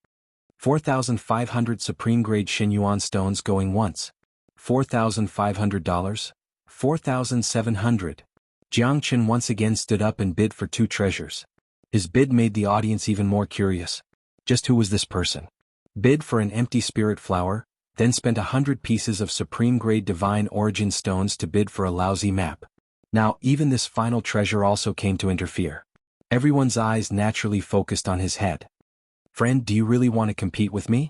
4,500 supreme-grade xuanhuan stones going once. $4,500. 4,700. Jianghu once again stood up and bid for 2 treasures. His bid made the audience even more curious. Just who was this person? Bid for an empty spirit flower, then spent 100 pieces of supreme-grade divine origin stones to bid for a lousy map. Now, even this final treasure also came to interfere. Everyone's eyes naturally focused on his head. Friend, do you really want to compete with me?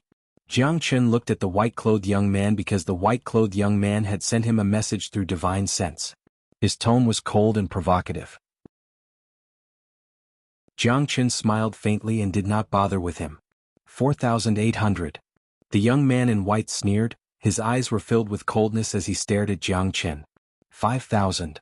Jianghu looked at the white-clothed young man because the white-clothed young man had sent him a message through divine sense. His tone was cold and provocative. Jianghu smiled faintly and did not bother with him. 4,800. The young man in white sneered, his eyes were filled with coldness as he stared at Jianghu. 5,000.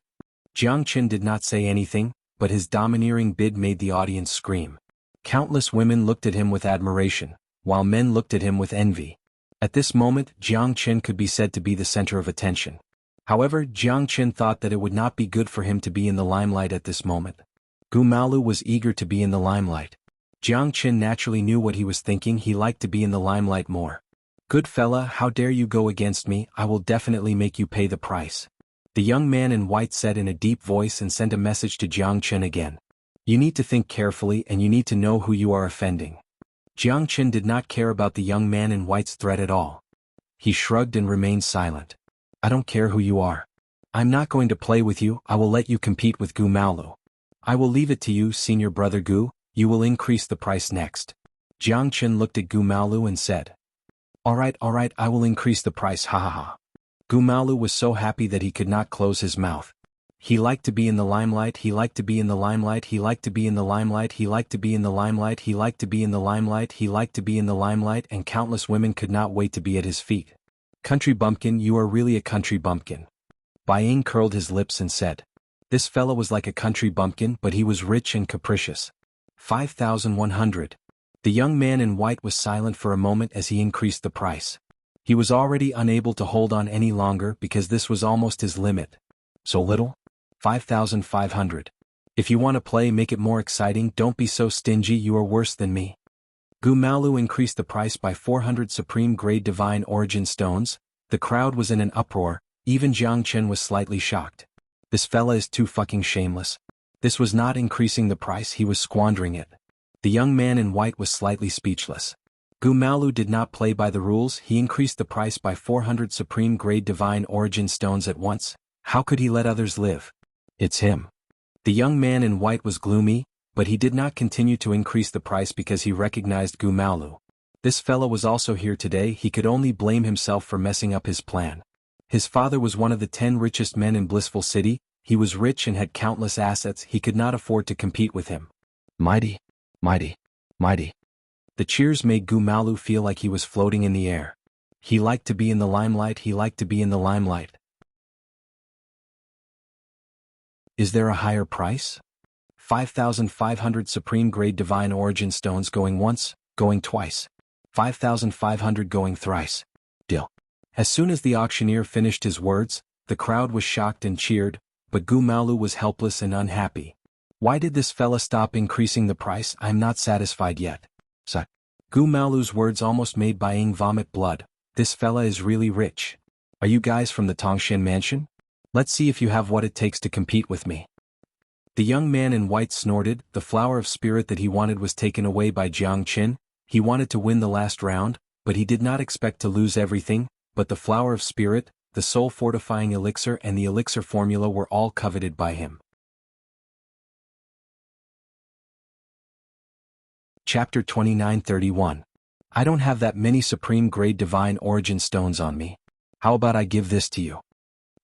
Jianghu did not say anything, but his domineering bid made the audience scream. Countless women looked at him with admiration, while men looked at him with envy. At this moment, Jianghu could be said to be the center of attention. However, Jianghu thought that it would not be good for him to be in the limelight at this moment. Gumalu was eager to be in the limelight. Jianghu naturally knew what he was thinking. He liked to be in the limelight more. Good fella, how dare you go against me? I will definitely make you pay the price. The young man in white said in a deep voice and sent a message to Jianghu again. You need to think carefully and you need to know who you are offending. Jianghu did not care about the young man in white's threat at all. He shrugged and remained silent. I don't care who you are. I'm not going to play with you. I will let you compete with Gumalu. I will leave it to you, senior brother Gu. You will increase the price next. Jianghu looked at Gumalu and said. Alright, I will increase the price, ha ha ha. Gumalu was so happy that he could not close his mouth. He liked to be in the limelight, he liked to be in the limelight, he liked to be in the limelight, he liked to be in the limelight, he liked to be in the limelight, he liked to be in the limelight, and countless women could not wait to be at his feet. Country bumpkin, you are really a country bumpkin. Baiying curled his lips and said. This fellow was like a country bumpkin, but he was rich and capricious. 5,100. The young man in white was silent for a moment as he increased the price. He was already unable to hold on any longer because this was almost his limit. So little? 5,500. If you want to play, make it more exciting, don't be so stingy, you are worse than me. Gumalu increased the price by 400 supreme grade divine origin stones. The crowd was in an uproar, even Jiangchen was slightly shocked. This fella is too fucking shameless. This was not increasing the price, he was squandering it. The young man in white was slightly speechless. Gumalu did not play by the rules, he increased the price by 400 supreme grade divine origin stones at once. How could he let others live? It's him. The young man in white was gloomy, but he did not continue to increase the price because he recognized Gumalu. This fella was also here today, he could only blame himself for messing up his plan. His father was one of the 10 richest men in Blissful City, he was rich and had countless assets, he could not afford to compete with him. Mighty, mighty, mighty. The cheers made Gumalu feel like he was floating in the air. He liked to be in the limelight, he liked to be in the limelight. Is there a higher price? 5,500 supreme grade divine origin stones going once, going twice. 5,500 going thrice. Deal. As soon as the auctioneer finished his words, the crowd was shocked and cheered, but Gumalu was helpless and unhappy. Why did this fella stop increasing the price? I'm not satisfied yet. Gumalu's words almost made Baiying vomit blood. This fella is really rich. Are you guys from the Tongshan mansion? Let's see if you have what it takes to compete with me. The young man in white snorted, the flower of spirit that he wanted was taken away by Jiangchen. He wanted to win the last round, but he did not expect to lose everything, but the flower of spirit, the soul-fortifying elixir and the elixir formula were all coveted by him. Chapter 29:31. I don't have that many supreme grade divine origin stones on me. How about I give this to you?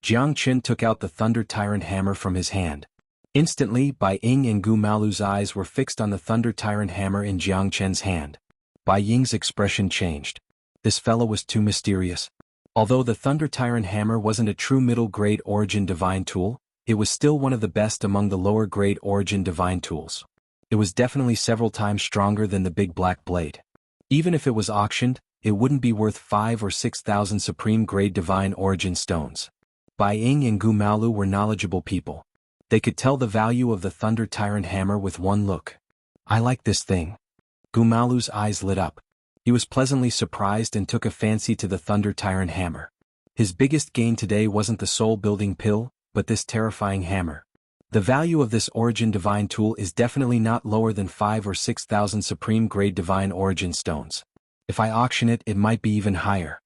Jiangchen took out the Thunder Tyrant hammer from his hand. Instantly, Bai Ying and Gumalu's eyes were fixed on the Thunder Tyrant hammer in Jiangchen's hand. Bai Ying's expression changed. This fellow was too mysterious. Although the Thunder Tyrant hammer wasn't a true middle-grade origin divine tool, it was still one of the best among the lower-grade origin divine tools. It was definitely several times stronger than the big black blade. Even if it was auctioned, it wouldn't be worth 5,000 or 6,000 supreme grade divine origin stones. Bai Ying and Gumalu were knowledgeable people. They could tell the value of the Thunder Tyrant hammer with one look. I like this thing. Gumalu's eyes lit up. He was pleasantly surprised and took a fancy to the Thunder Tyrant hammer. His biggest gain today wasn't the soul-building pill, but this terrifying hammer. The value of this origin divine tool is definitely not lower than 5,000 or 6,000 supreme grade divine origin stones. If I auction it, it might be even higher.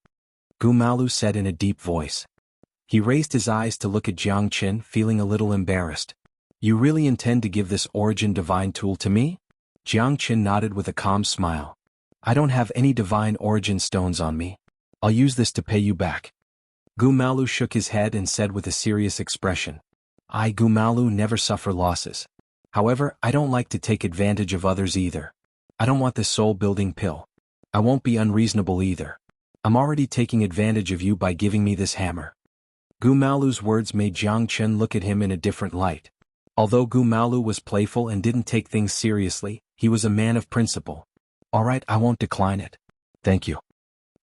Gumalu said in a deep voice. He raised his eyes to look at Jiangchen, feeling a little embarrassed. You really intend to give this origin divine tool to me? Jiangchen nodded with a calm smile. I don't have any divine origin stones on me. I'll use this to pay you back. Gumalu shook his head and said with a serious expression. I, Gumalu, never suffer losses. However, I don't like to take advantage of others either. I don't want this soul-building pill. I won't be unreasonable either. I'm already taking advantage of you by giving me this hammer. Gumalu's words made Jiangchen look at him in a different light. Although Gumalu was playful and didn't take things seriously, he was a man of principle. All right, I won't decline it. Thank you.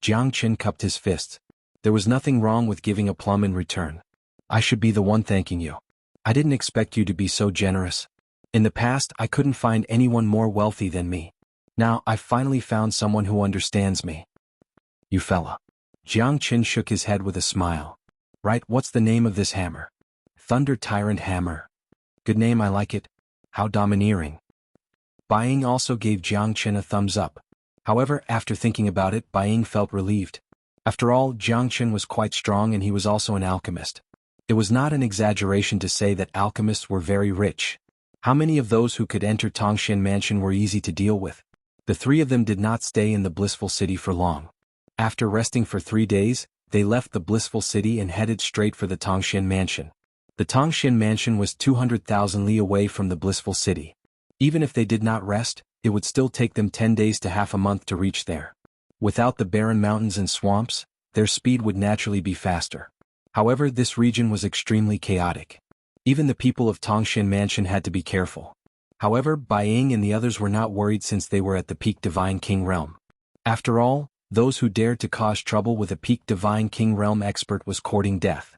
Jiangchen cupped his fists. There was nothing wrong with giving a plum in return. I should be the one thanking you. I didn't expect you to be so generous. In the past, I couldn't find anyone more wealthy than me. Now, I've finally found someone who understands me. You fella. Jiangchen shook his head with a smile. Right, what's the name of this hammer? Thunder Tyrant hammer. Good name, I like it. How domineering. Baiying also gave Jiangchen a thumbs up. However, after thinking about it, Baiying felt relieved. After all, Jiangchen was quite strong and he was also an alchemist. It was not an exaggeration to say that alchemists were very rich. How many of those who could enter Tongshan Mansion were easy to deal with? The three of them did not stay in the blissful city for long. After resting for 3 days, they left the blissful city and headed straight for the Tongshan Mansion. The Tongshan Mansion was 200,000 li away from the blissful city. Even if they did not rest, it would still take them 10 days to half a month to reach there. Without the barren mountains and swamps, their speed would naturally be faster. However, this region was extremely chaotic. Even the people of Tongshan Mansion had to be careful. However, Baiying and the others were not worried since they were at the peak Divine King realm. After all, those who dared to cause trouble with a peak Divine King realm expert was courting death.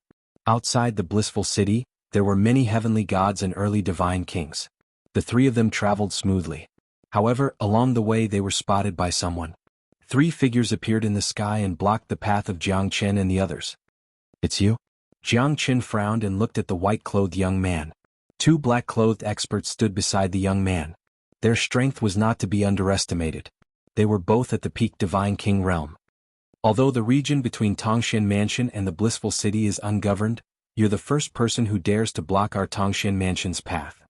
Outside the blissful city, There were many heavenly gods and early divine kings. The three of them traveled smoothly. However, along the way they were spotted by someone. Three figures appeared in the sky and blocked the path of Jiang Chen and the others. "It's you?" Jiang Chen frowned and looked at the white-clothed young man. Two black-clothed experts stood beside the young man. Their strength was not to be underestimated. They were both at the peak divine king realm. "Although the region between Tongshan Mansion and the blissful city is ungoverned, you're the first person who dares to block our Tongshan Mansion's path."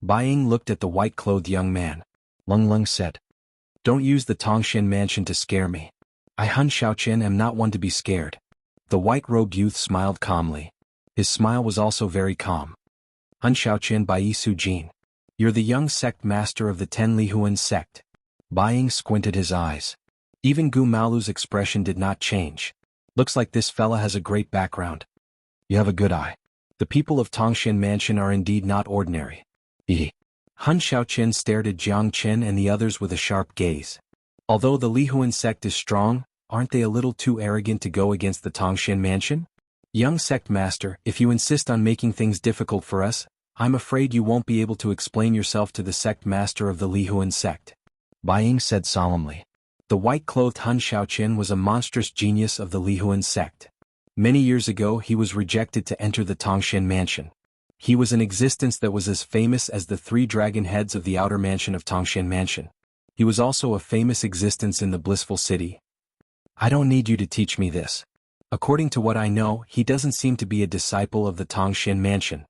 Bai Ying looked at the white-clothed young man. Lung Lung said, "Don't use the Tongshan Mansion to scare me. I Hun Xiaoqian am not one to be scared." The white-robed youth smiled calmly. His smile was also very calm. "Hun Xiaoqian Bai Su Jin. You're the young sect master of the Ten Lihuan sect." Bai Ying squinted his eyes. Even Gu Malu's expression did not change. "Looks like this fella has a great background. You have a good eye. The people of Tongshan Mansion are indeed not ordinary." Hun Xiaoqian stared at Jiang Chen and the others with a sharp gaze. "Although the Lihuan sect is strong, aren't they a little too arrogant to go against the Tongshan Mansion? Young sect master, if you insist on making things difficult for us, I'm afraid you won't be able to explain yourself to the sect master of the Lihuan sect," Bai Ying said solemnly. The white-clothed Hun Xiaoqian was a monstrous genius of the Lihuan sect. Many years ago he was rejected to enter the Tongshan Mansion. He was an existence that was as famous as the three dragon heads of the outer mansion of Tongshan Mansion. He was also a famous existence in the blissful city. "I don't need you to teach me this. According to what I know, he doesn't seem to be a disciple of the Tongshan Mansion,"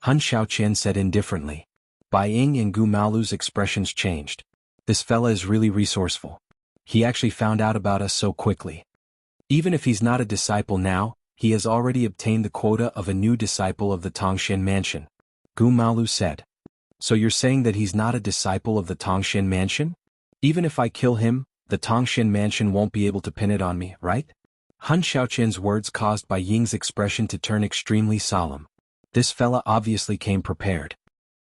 Hun Xiaoqian said indifferently. Bai Ying and Gu Malu's expressions changed. "This fella is really resourceful. He actually found out about us so quickly. Even if he's not a disciple now, he has already obtained the quota of a new disciple of the Tongshan Mansion," Gu Malu said. "So you're saying that he's not a disciple of the Tongshan Mansion? Even if I kill him, the Tongshan Mansion won't be able to pin it on me, right?" Hun Xiaoqian's words caused Bai Ying's expression to turn extremely solemn. This fella obviously came prepared.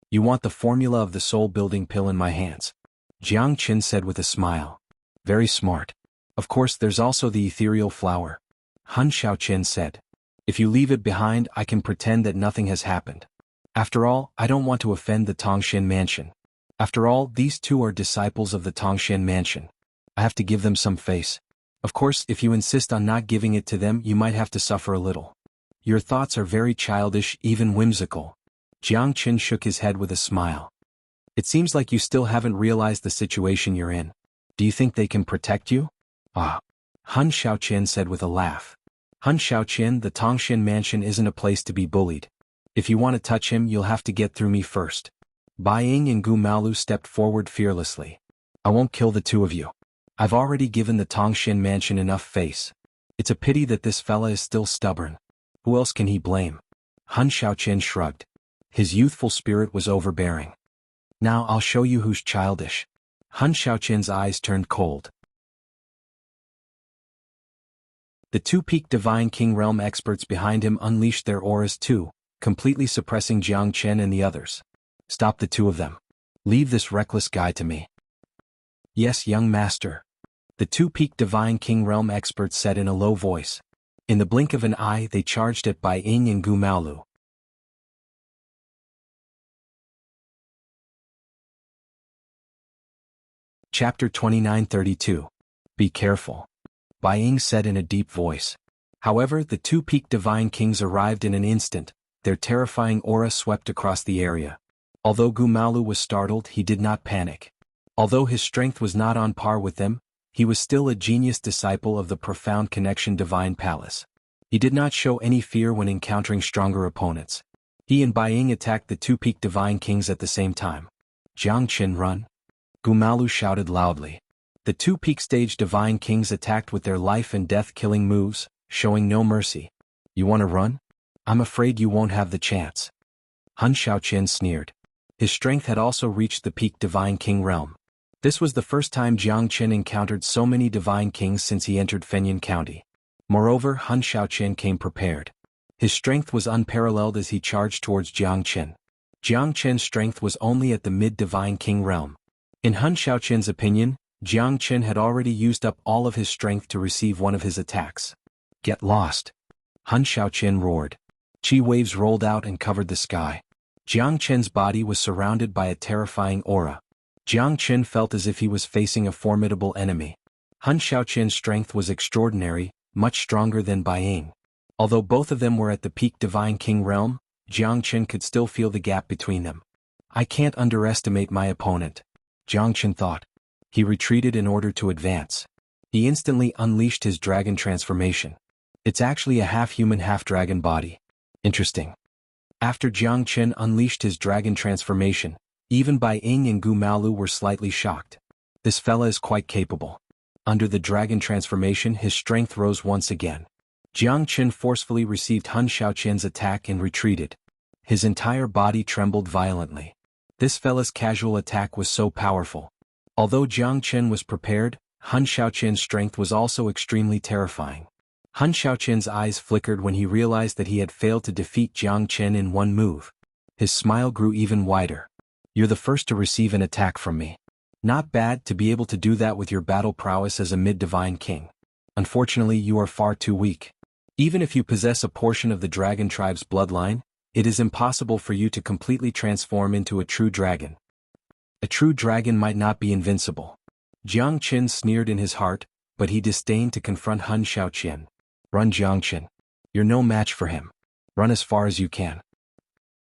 "You want the formula of the soul-building pill in my hands," Jiang Chen said with a smile. "Very smart. Of course there's also the ethereal flower," Hun Xiaoqian said. "If you leave it behind, I can pretend that nothing has happened. After all, I don't want to offend the Tongshan Mansion. After all, these two are disciples of the Tongshan Mansion. I have to give them some face. Of course, if you insist on not giving it to them, you might have to suffer a little. Your thoughts are very childish, even whimsical." Jiang Chen shook his head with a smile. "It seems like you still haven't realized the situation you're in. Do you think they can protect you?" "Ah," Hun Xiaoqian said with a laugh. "Hun Xiaoqian, the Tongshan Mansion isn't a place to be bullied. If you want to touch him, you'll have to get through me first." Bai Ying and Gu Malu stepped forward fearlessly. "I won't kill the two of you. I've already given the Tongshan Mansion enough face. It's a pity that this fella is still stubborn. Who else can he blame?" Hun Xiaoqian shrugged. His youthful spirit was overbearing. "Now I'll show you who's childish." Hun Xiaoqian's eyes turned cold. The two peak divine king realm experts behind him unleashed their auras too, completely suppressing Jiang Chen and the others. "Stop the two of them. Leave this reckless guy to me." "Yes, young master," the two peak divine king realm experts said in a low voice. In the blink of an eye they charged at Bai Ying and Gu Malu. Chapter 2932. Be careful, Bai Ying said in a deep voice. However, the two peak divine kings arrived in an instant. Their terrifying aura swept across the area. Although Gu Malu was startled, he did not panic. Although his strength was not on par with them, he was still a genius disciple of the profound connection divine palace. He did not show any fear when encountering stronger opponents. He and Bai Ying attacked the two peak divine kings at the same time. "Jiang Chen, run!" Gu Malu shouted loudly. The two peak stage divine kings attacked with their life and death killing moves, showing no mercy. "You want to run? I'm afraid you won't have the chance." Hun Xiaoqian sneered. His strength had also reached the peak divine king realm. This was the first time Jiang Chen encountered so many divine kings since he entered Fengyun County. Moreover, Hun Xiaoqian came prepared. His strength was unparalleled as he charged towards Jiang Chen. Jiang Chen's strength was only at the mid-divine king realm. In Hun Xiaoqian's opinion, Jiang Chen had already used up all of his strength to receive one of his attacks. "Get lost!" Hun Shaoqian roared. Qi waves rolled out and covered the sky. Jiang Qin's body was surrounded by a terrifying aura. Jiang Qin felt as if he was facing a formidable enemy. Hun Shaoqian's strength was extraordinary, much stronger than Bai Ying. Although both of them were at the peak Divine King realm, Jiang Qin could still feel the gap between them. I can't underestimate my opponent, Jiang Qin thought. He retreated in order to advance. He instantly unleashed his dragon transformation. It's actually a half-human half-dragon body. Interesting. After Jiang Qin unleashed his dragon transformation, even Bai Ying and Gu Maolu were slightly shocked. This fella is quite capable. Under the dragon transformation, his strength rose once again. Jiang Qin forcefully received Hun Shaoqian's attack and retreated. His entire body trembled violently. This fella's casual attack was so powerful. Although Jiang Qin was prepared, Hun Shaoqian's strength was also extremely terrifying. Hun Shaoqian's eyes flickered when he realized that he had failed to defeat Jiang Qin in one move. His smile grew even wider. You're the first to receive an attack from me. Not bad to be able to do that with your battle prowess as a mid-divine king. Unfortunately, you are far too weak. Even if you possess a portion of the dragon tribe's bloodline, it is impossible for you to completely transform into a true dragon. A true dragon might not be invincible. Jiang Qin sneered in his heart, but he disdained to confront Hun Shaoqian. Run, Jiang Qin. You're no match for him. Run as far as you can.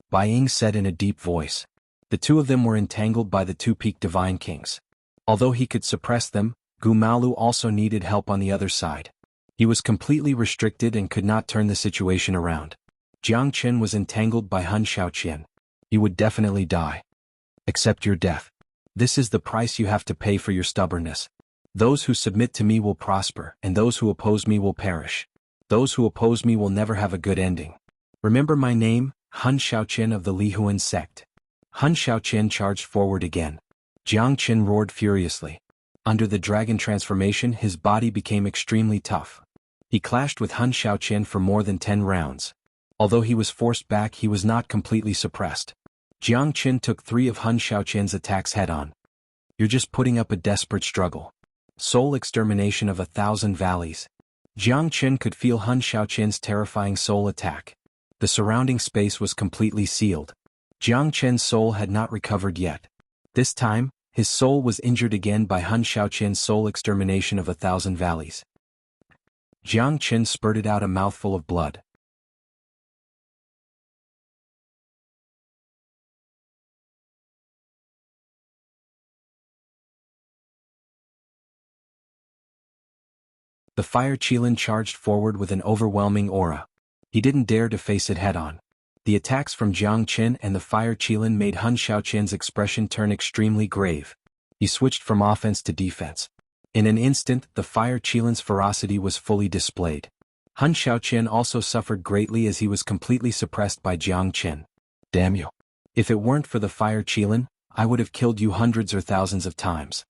Bai Ying said in a deep voice. The two of them were entangled by the two peak divine kings. Although he could suppress them, Gu Maolu also needed help on the other side. He was completely restricted and could not turn the situation around. Jiang Qin was entangled by Hun Shaoqian. You would definitely die. Accept your death. This is the price you have to pay for your stubbornness. Those who submit to me will prosper, and those who oppose me will perish. Those who oppose me will never have a good ending. Remember my name, Hun Shaoqian of the Lihuan sect. Hun Shaoqian charged forward again. Jiang Qin roared furiously. Under the dragon transformation, his body became extremely tough. He clashed with Hun Shaoqian for more than 10 rounds. Although he was forced back, he was not completely suppressed. Jiang Qin took 3 of Hun Shaoqian's attacks head-on. You're just putting up a desperate struggle. Soul extermination of 1,000 valleys. Jiang Qin could feel Hun Shaoqian's terrifying soul attack. The surrounding space was completely sealed. Jiang Qin's soul had not recovered yet. This time, his soul was injured again by Hun Shaoqian's soul extermination of 1,000 valleys. Jiang Qin spurted out a mouthful of blood. The fire Qilin charged forward with an overwhelming aura. He didn't dare to face it head-on. The attacks from Jiang Qin and the fire Qilin made Hun Shaoqian's expression turn extremely grave. He switched from offense to defense. In an instant, the fire Qilin's ferocity was fully displayed. Hun Shaoqian also suffered greatly as he was completely suppressed by Jiang Qin. Damn you. If it weren't for the fire Qilin, I would have killed you hundreds or thousands of times.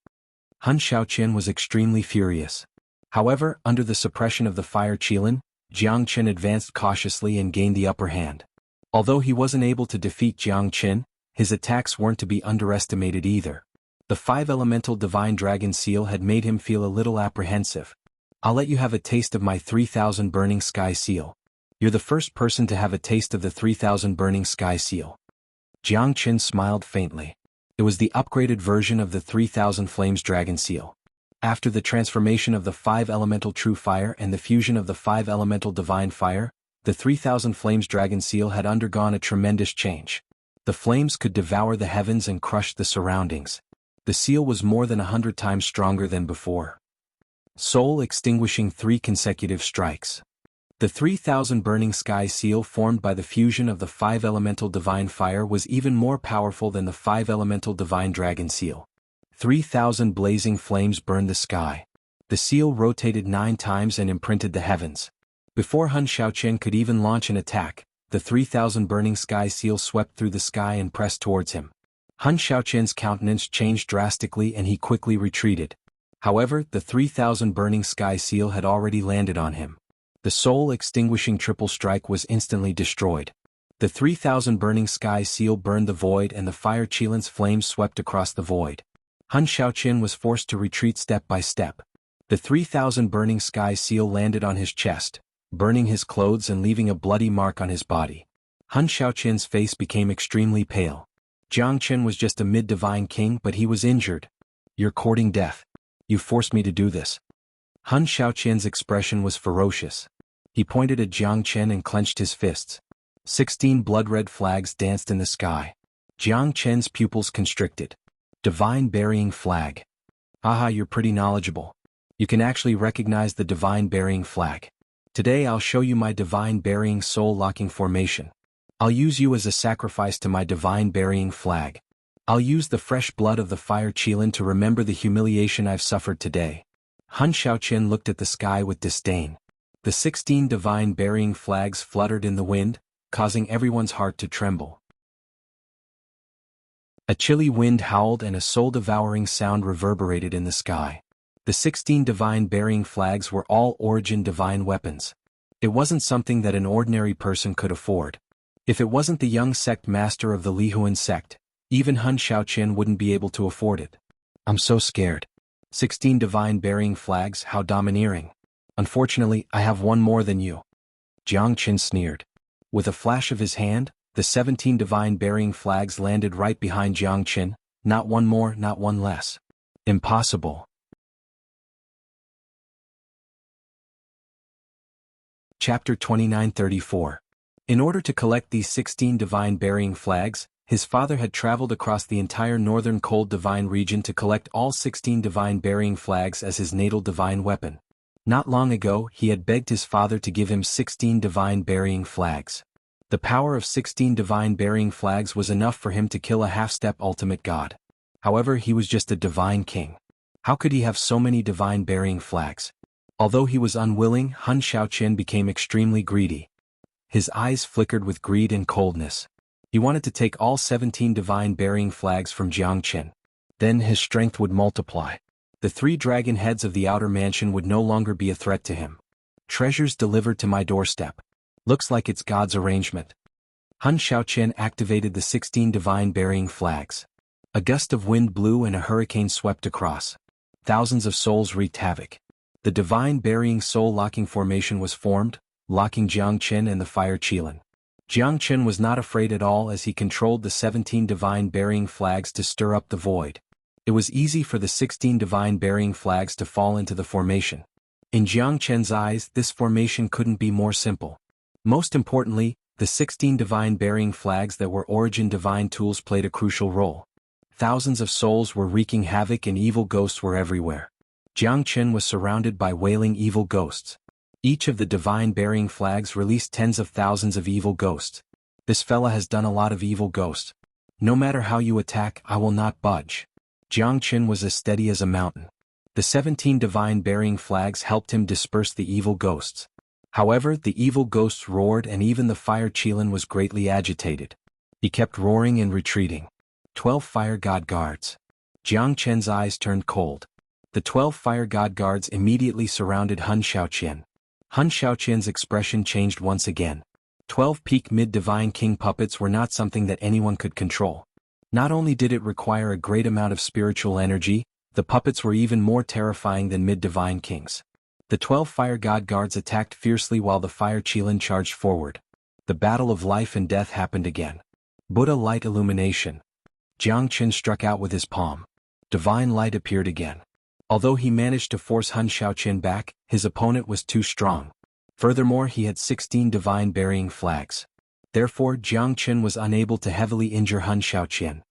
Hun Shaoqian was extremely furious. However, under the suppression of the fire Qilin, Jiang Qin advanced cautiously and gained the upper hand. Although he wasn't able to defeat Jiang Qin, his attacks weren't to be underestimated either. The 5-elemental divine dragon seal had made him feel a little apprehensive. I'll let you have a taste of my 3,000 burning sky seal. You're the first person to have a taste of the 3,000 burning sky seal. Jiang Qin smiled faintly. It was the upgraded version of the 3,000 flames dragon seal. After the transformation of the 5-elemental true fire and the fusion of the 5-elemental divine fire, the 3,000 flames dragon seal had undergone a tremendous change. The flames could devour the heavens and crush the surroundings. The seal was more than 100 times stronger than before. Soul extinguishing 3 consecutive strikes. The 3,000 burning sky seal formed by the fusion of the 5-elemental divine fire was even more powerful than the 5-elemental divine dragon seal. 3,000 blazing flames burned the sky. The seal rotated 9 times and imprinted the heavens. Before Hun Shaoqian could even launch an attack, the 3,000 burning sky seal swept through the sky and pressed towards him. Hun Shaoqian's countenance changed drastically and he quickly retreated. However, the 3,000 burning sky seal had already landed on him. The soul-extinguishing triple strike was instantly destroyed. The 3,000 burning sky seal burned the void and the fire Qilin's flames swept across the void. Hun Shaoqian was forced to retreat step by step. The 3,000 burning sky seal landed on his chest. burning his clothes and leaving a bloody mark on his body. Han Xiaoqian's face became extremely pale. Jiang Qin was just a mid-divine king, but he was injured. You're courting death. You forced me to do this. Han Xiaoqian's expression was ferocious. He pointed at Jiang Qin and clenched his fists. 16 blood-red flags danced in the sky. Jiang Qin's pupils constricted. Divine burying flag. Haha, you're pretty knowledgeable. You can actually recognize the divine burying flag. Today I'll show you my divine burying soul-locking formation. I'll use you as a sacrifice to my divine burying flag. I'll use the fresh blood of the fire qilin to remember the humiliation I've suffered today. Han Xiaoqian looked at the sky with disdain. The 16 divine burying flags fluttered in the wind, causing everyone's heart to tremble. A chilly wind howled and a soul-devouring sound reverberated in the sky. The 16 divine burying flags were all origin divine weapons. It wasn't something that an ordinary person could afford. If it wasn't the young sect master of the Lihuan sect, even Han Xiaoqian wouldn't be able to afford it. I'm so scared. 16 divine burying flags, how domineering. Unfortunately, I have one more than you. Jiang Qin sneered. With a flash of his hand, the 17 divine burying flags landed right behind Jiang Qin, not one more, not one less. Impossible. Chapter 2934. In order to collect these 16 divine burying flags, his father had traveled across the entire northern cold divine region to collect all 16 divine burying flags as his natal divine weapon. Not long ago, he had begged his father to give him 16 divine burying flags. The power of 16 divine burying flags was enough for him to kill a half-step ultimate god. However, he was just a divine king. How could he have so many divine burying flags? Although he was unwilling, Han Xiaoqian became extremely greedy. His eyes flickered with greed and coldness. He wanted to take all 17 divine burying flags from Jiang Qin. Then his strength would multiply. The 3 dragon heads of the outer mansion would no longer be a threat to him. Treasures delivered to my doorstep. Looks like it's God's arrangement. Han Xiaoqian activated the 16 divine burying flags. A gust of wind blew and a hurricane swept across. Thousands of souls wreaked havoc. The divine burying soul-locking formation was formed, locking Jiang Qin and the fire qilin. Jiang Qin was not afraid at all as he controlled the 17 divine burying flags to stir up the void. It was easy for the 16 divine burying flags to fall into the formation. In Jiang Qin's eyes, this formation couldn't be more simple. Most importantly, the 16 divine burying flags that were origin divine tools played a crucial role. Thousands of souls were wreaking havoc and evil ghosts were everywhere. Jiang Qin was surrounded by wailing evil ghosts. Each of the divine burying flags released tens of thousands of evil ghosts. This fella has done a lot of evil ghosts. No matter how you attack, I will not budge. Jiang Qin was as steady as a mountain. The 17 divine burying flags helped him disperse the evil ghosts. However, the evil ghosts roared and even the fire qilin was greatly agitated. He kept roaring and retreating. 12 fire god guards. Jiang Qin's eyes turned cold. The 12 fire god guards immediately surrounded Han Xiaoqian. Han Xiaoqian's expression changed once again. 12 peak mid-divine king puppets were not something that anyone could control. Not only did it require a great amount of spiritual energy, the puppets were even more terrifying than mid-divine kings. The 12 fire god guards attacked fiercely while the fire qilin charged forward. The battle of life and death happened again. Buddha light illumination. Jiang Qin struck out with his palm. Divine light appeared again. Although he managed to force Han Xiaoqian back, his opponent was too strong. Furthermore, he had 16 divine burying flags. Therefore, Jiang Qin was unable to heavily injure Han Xiaoqian.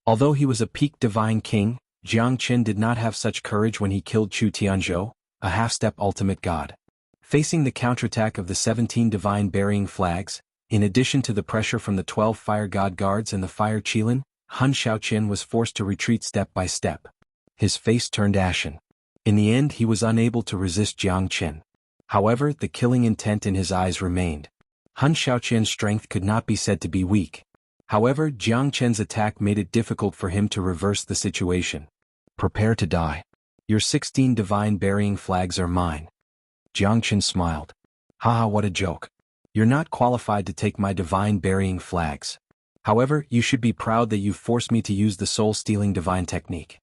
Although he was a peak divine king, Jiang Qin did not have such courage when he killed Chu Tianzhou, a half-step ultimate god. Facing the counterattack of the 17 divine burying flags, in addition to the pressure from the 12 fire god guards and the fire qilin, Han Xiaoqian was forced to retreat step by step. His face turned ashen. In the end, he was unable to resist Jiang Qin. However, the killing intent in his eyes remained. Han Xiaoqian's strength could not be said to be weak. However, Jiang Qin's attack made it difficult for him to reverse the situation. Prepare to die. Your 16 divine burying flags are mine. Jiang Qin smiled. Haha, what a joke. You're not qualified to take my divine burying flags. However, you should be proud that you forced me to use the soul-stealing divine technique.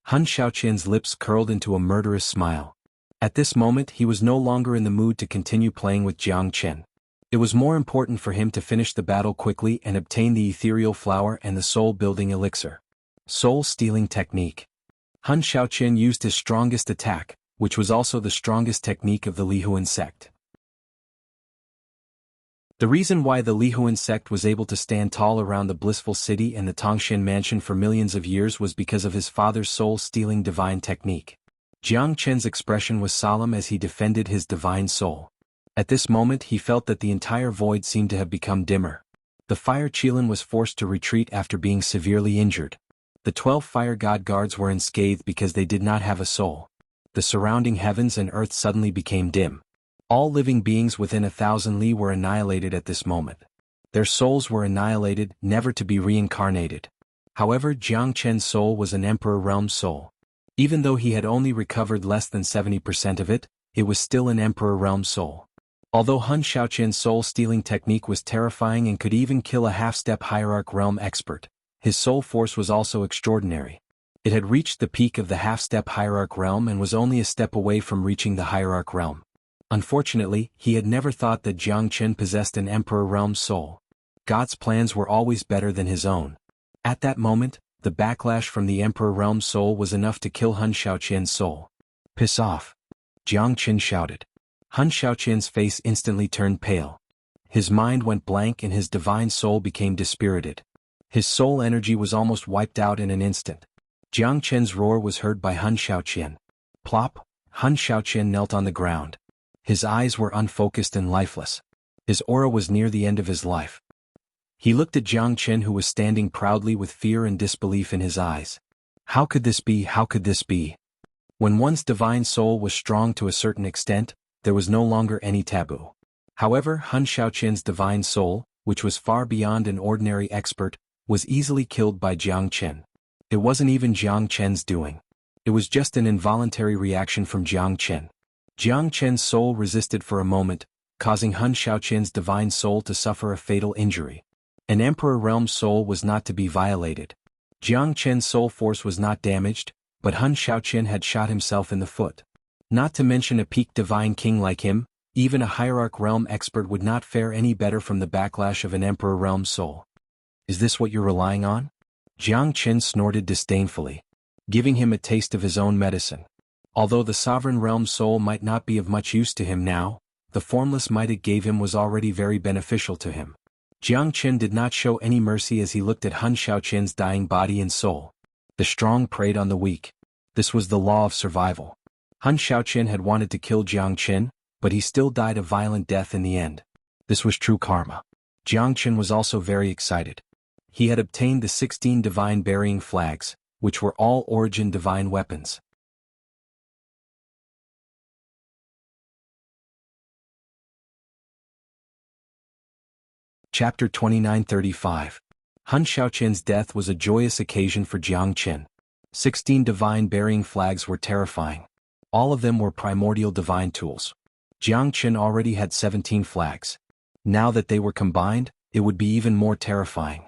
Han Xiaoqian's lips curled into a murderous smile. At this moment he was no longer in the mood to continue playing with Jiang Chen. It was more important for him to finish the battle quickly and obtain the ethereal flower and the soul-building elixir. Soul-stealing technique. Han Xiaoqian used his strongest attack, which was also the strongest technique of the Lihuan sect. The reason why the Lihuan sect was able to stand tall around the blissful city and the Tongxian mansion for millions of years was because of his father's soul-stealing divine technique. Jiang Chen's expression was solemn as he defended his divine soul. At this moment he felt that the entire void seemed to have become dimmer. The fire Qilin was forced to retreat after being severely injured. The 12 fire god guards were unscathed because they did not have a soul. The surrounding heavens and earth suddenly became dim. All living beings within 1,000 li were annihilated at this moment. Their souls were annihilated, never to be reincarnated. However, Jiang Chen's soul was an Emperor Realm soul. Even though he had only recovered less than 70% of it, it was still an Emperor Realm soul. Although Han Xiaoqian's soul-stealing technique was terrifying and could even kill a half-step Hierarch Realm expert, his soul force was also extraordinary. It had reached the peak of the half-step Hierarch Realm and was only a step away from reaching the Hierarch Realm. Unfortunately, he had never thought that Jiang Chen possessed an Emperor Realm soul. God's plans were always better than his own. At that moment, the backlash from the Emperor Realm soul was enough to kill Han Xiaoqian's soul. "Piss off!" Jiang Chen shouted. Han Xiaoqian's face instantly turned pale. His mind went blank and his divine soul became dispirited. His soul energy was almost wiped out in an instant. Jiang Chen's roar was heard by Han Xiaoqian. Plop! Han Xiaoqian knelt on the ground. His eyes were unfocused and lifeless. His aura was near the end of his life. He looked at Jiang Chen, who was standing proudly with fear and disbelief in his eyes. How could this be? How could this be? When one's divine soul was strong to a certain extent, there was no longer any taboo. However, Han Xiaoqian's divine soul, which was far beyond an ordinary expert, was easily killed by Jiang Chen. It wasn't even Jiang Chen's doing. It was just an involuntary reaction from Jiang Chen. Jiang Chen's soul resisted for a moment, causing Han Xiaoqian's divine soul to suffer a fatal injury. An Emperor Realm soul was not to be violated. Jiang Chen's soul force was not damaged, but Han Xiaoqian had shot himself in the foot. Not to mention a peak divine king like him, even a Hierarch Realm expert would not fare any better from the backlash of an Emperor Realm soul. Is this what you're relying on? Jiang Chen snorted disdainfully, giving him a taste of his own medicine. Although the Sovereign Realm soul might not be of much use to him now, the formless might it gave him was already very beneficial to him. Jiang Chen did not show any mercy as he looked at Han Xiaoqian's dying body and soul. The strong preyed on the weak. This was the law of survival. Han Xiaoqian had wanted to kill Jiang Chen, but he still died a violent death in the end. This was true karma. Jiang Chen was also very excited. He had obtained the 16 divine burying flags, which were all origin divine weapons. Chapter 2935. Han Xiaoqian's death was a joyous occasion for Jiang Chen. 16 divine burying flags were terrifying. All of them were primordial divine tools. Jiang Chen already had 17 flags. Now that they were combined, it would be even more terrifying.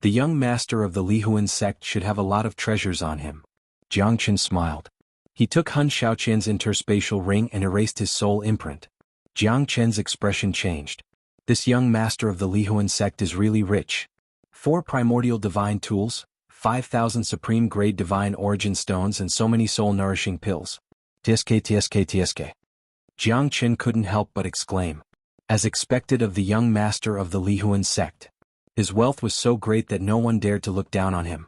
The young master of the Lihuan sect should have a lot of treasures on him. Jiang Chen smiled. He took Han Xiaoqian's interspatial ring and erased his soul imprint. Jiang Chen's expression changed. This young master of the Lihuan sect is really rich. 4 primordial divine tools, 5,000 supreme grade divine origin stones and so many soul-nourishing pills. TSK. Jiang Chen couldn't help but exclaim. As expected of the young master of the Lihuan sect. His wealth was so great that no one dared to look down on him.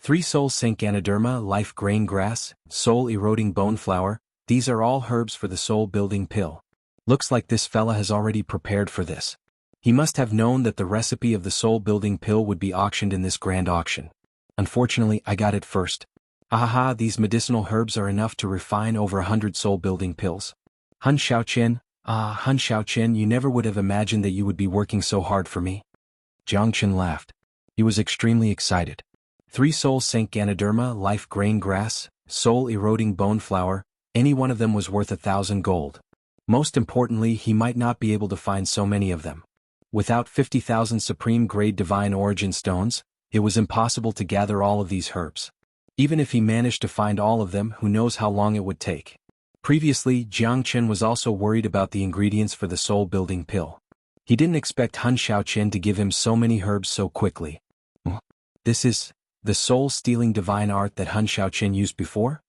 3 soul sink Ganoderma, life grain grass, soul eroding bone flower, these are all herbs for the soul building pill. Looks like this fella has already prepared for this. He must have known that the recipe of the soul building pill would be auctioned in this grand auction. Unfortunately, I got it first. Ahaha, these medicinal herbs are enough to refine over 100 soul building pills. Han Xiaoqian, Han Xiaoqian, you never would have imagined that you would be working so hard for me. Jiang Chen laughed. He was extremely excited. 3 soul sink Ganoderma, life grain grass, soul eroding bone flower, any one of them was worth 1,000 gold. Most importantly, he might not be able to find so many of them. Without 50,000 supreme grade divine origin stones, it was impossible to gather all of these herbs. Even if he managed to find all of them, who knows how long it would take. Previously, Jiang Chen was also worried about the ingredients for the soul-building pill. He didn't expect Han Xiaoqian to give him so many herbs so quickly. This is the soul-stealing divine art that Han Xiaoqian used before?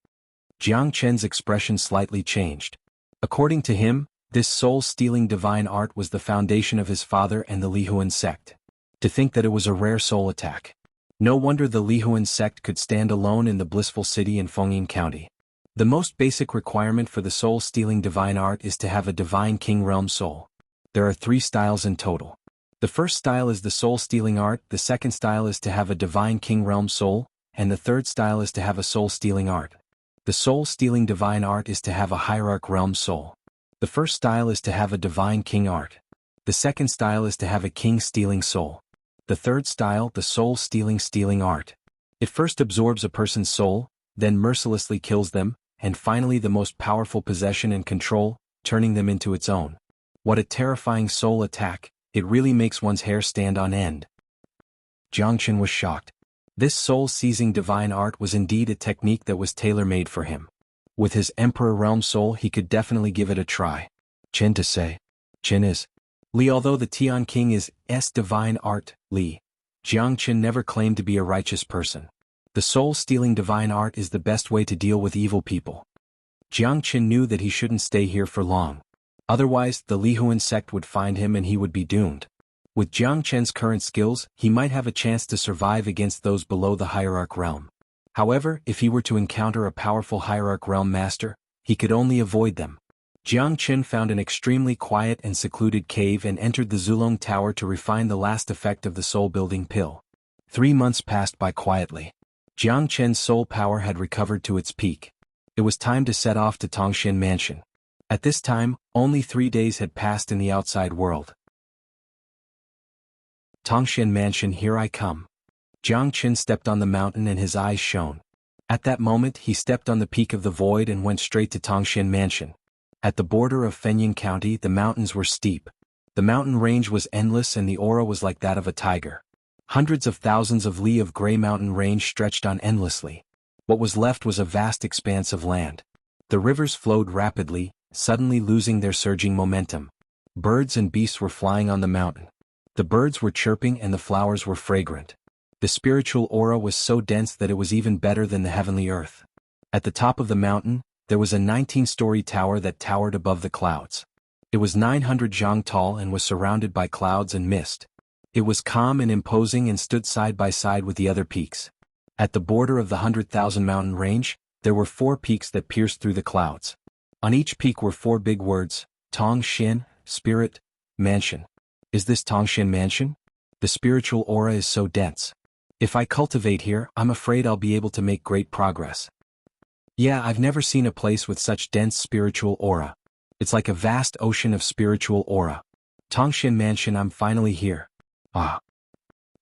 Jiang Chen's expression slightly changed. According to him, this soul-stealing divine art was the foundation of his father and the Lihuan sect. To think that it was a rare soul attack. No wonder the Lihuan sect could stand alone in the blissful city in Fengyin County. The most basic requirement for the soul-stealing divine art is to have a divine king realm soul. There are 3 styles in total. The first style is the soul-stealing art, the second style is to have a divine king realm soul, and the third style is to have a soul-stealing art. The soul-stealing divine art is to have a hierarch realm soul. The first style is to have a divine king art. The second style is to have a king-stealing soul. The third style, the soul-stealing art. It first absorbs a person's soul, then mercilessly kills them, and finally the most powerful possession and control, turning them into its own. What a terrifying soul attack, it really makes one's hair stand on end. Jiang Chen was shocked. This soul-seizing divine art was indeed a technique that was tailor-made for him. With his Emperor Realm soul he could definitely give it a try. Chen to say. Chen is Li. Although the Tian King is divine art, Li, Jiang Chen never claimed to be a righteous person. The soul-stealing divine art is the best way to deal with evil people. Jiang Chen knew that he shouldn't stay here for long. Otherwise, the Lihuan sect would find him and he would be doomed. With Jiang Chen's current skills, he might have a chance to survive against those below the hierarch realm. However, if he were to encounter a powerful hierarch realm master, he could only avoid them. Jiang Chen found an extremely quiet and secluded cave and entered the Zulong Tower to refine the last effect of the soul-building pill. 3 months passed by quietly. Jiang Chen's soul power had recovered to its peak. It was time to set off to Tongxian Mansion. At this time, only 3 days had passed in the outside world. Tongxian Mansion, here I come. Jiang Chen stepped on the mountain and his eyes shone. At that moment he stepped on the peak of the void and went straight to Tongxian Mansion. At the border of Fengyin County the mountains were steep. The mountain range was endless and the aura was like that of a tiger. Hundreds of thousands of li of gray mountain range stretched on endlessly. What was left was a vast expanse of land. The rivers flowed rapidly, suddenly losing their surging momentum. Birds and beasts were flying on the mountain. The birds were chirping and the flowers were fragrant. The spiritual aura was so dense that it was even better than the heavenly earth. At the top of the mountain, there was a 19-story tower that towered above the clouds. It was 900 zhang tall and was surrounded by clouds and mist. It was calm and imposing and stood side by side with the other peaks. At the border of the 100,000 mountain range, there were 4 peaks that pierced through the clouds. On each peak were 4 big words: Tongxian, Spirit, Mansion. Is this Tongxian Mansion? The spiritual aura is so dense. If I cultivate here, I'm afraid I'll be able to make great progress. Yeah, I've never seen a place with such dense spiritual aura. It's like a vast ocean of spiritual aura. Tongxian Mansion, I'm finally here. Ah.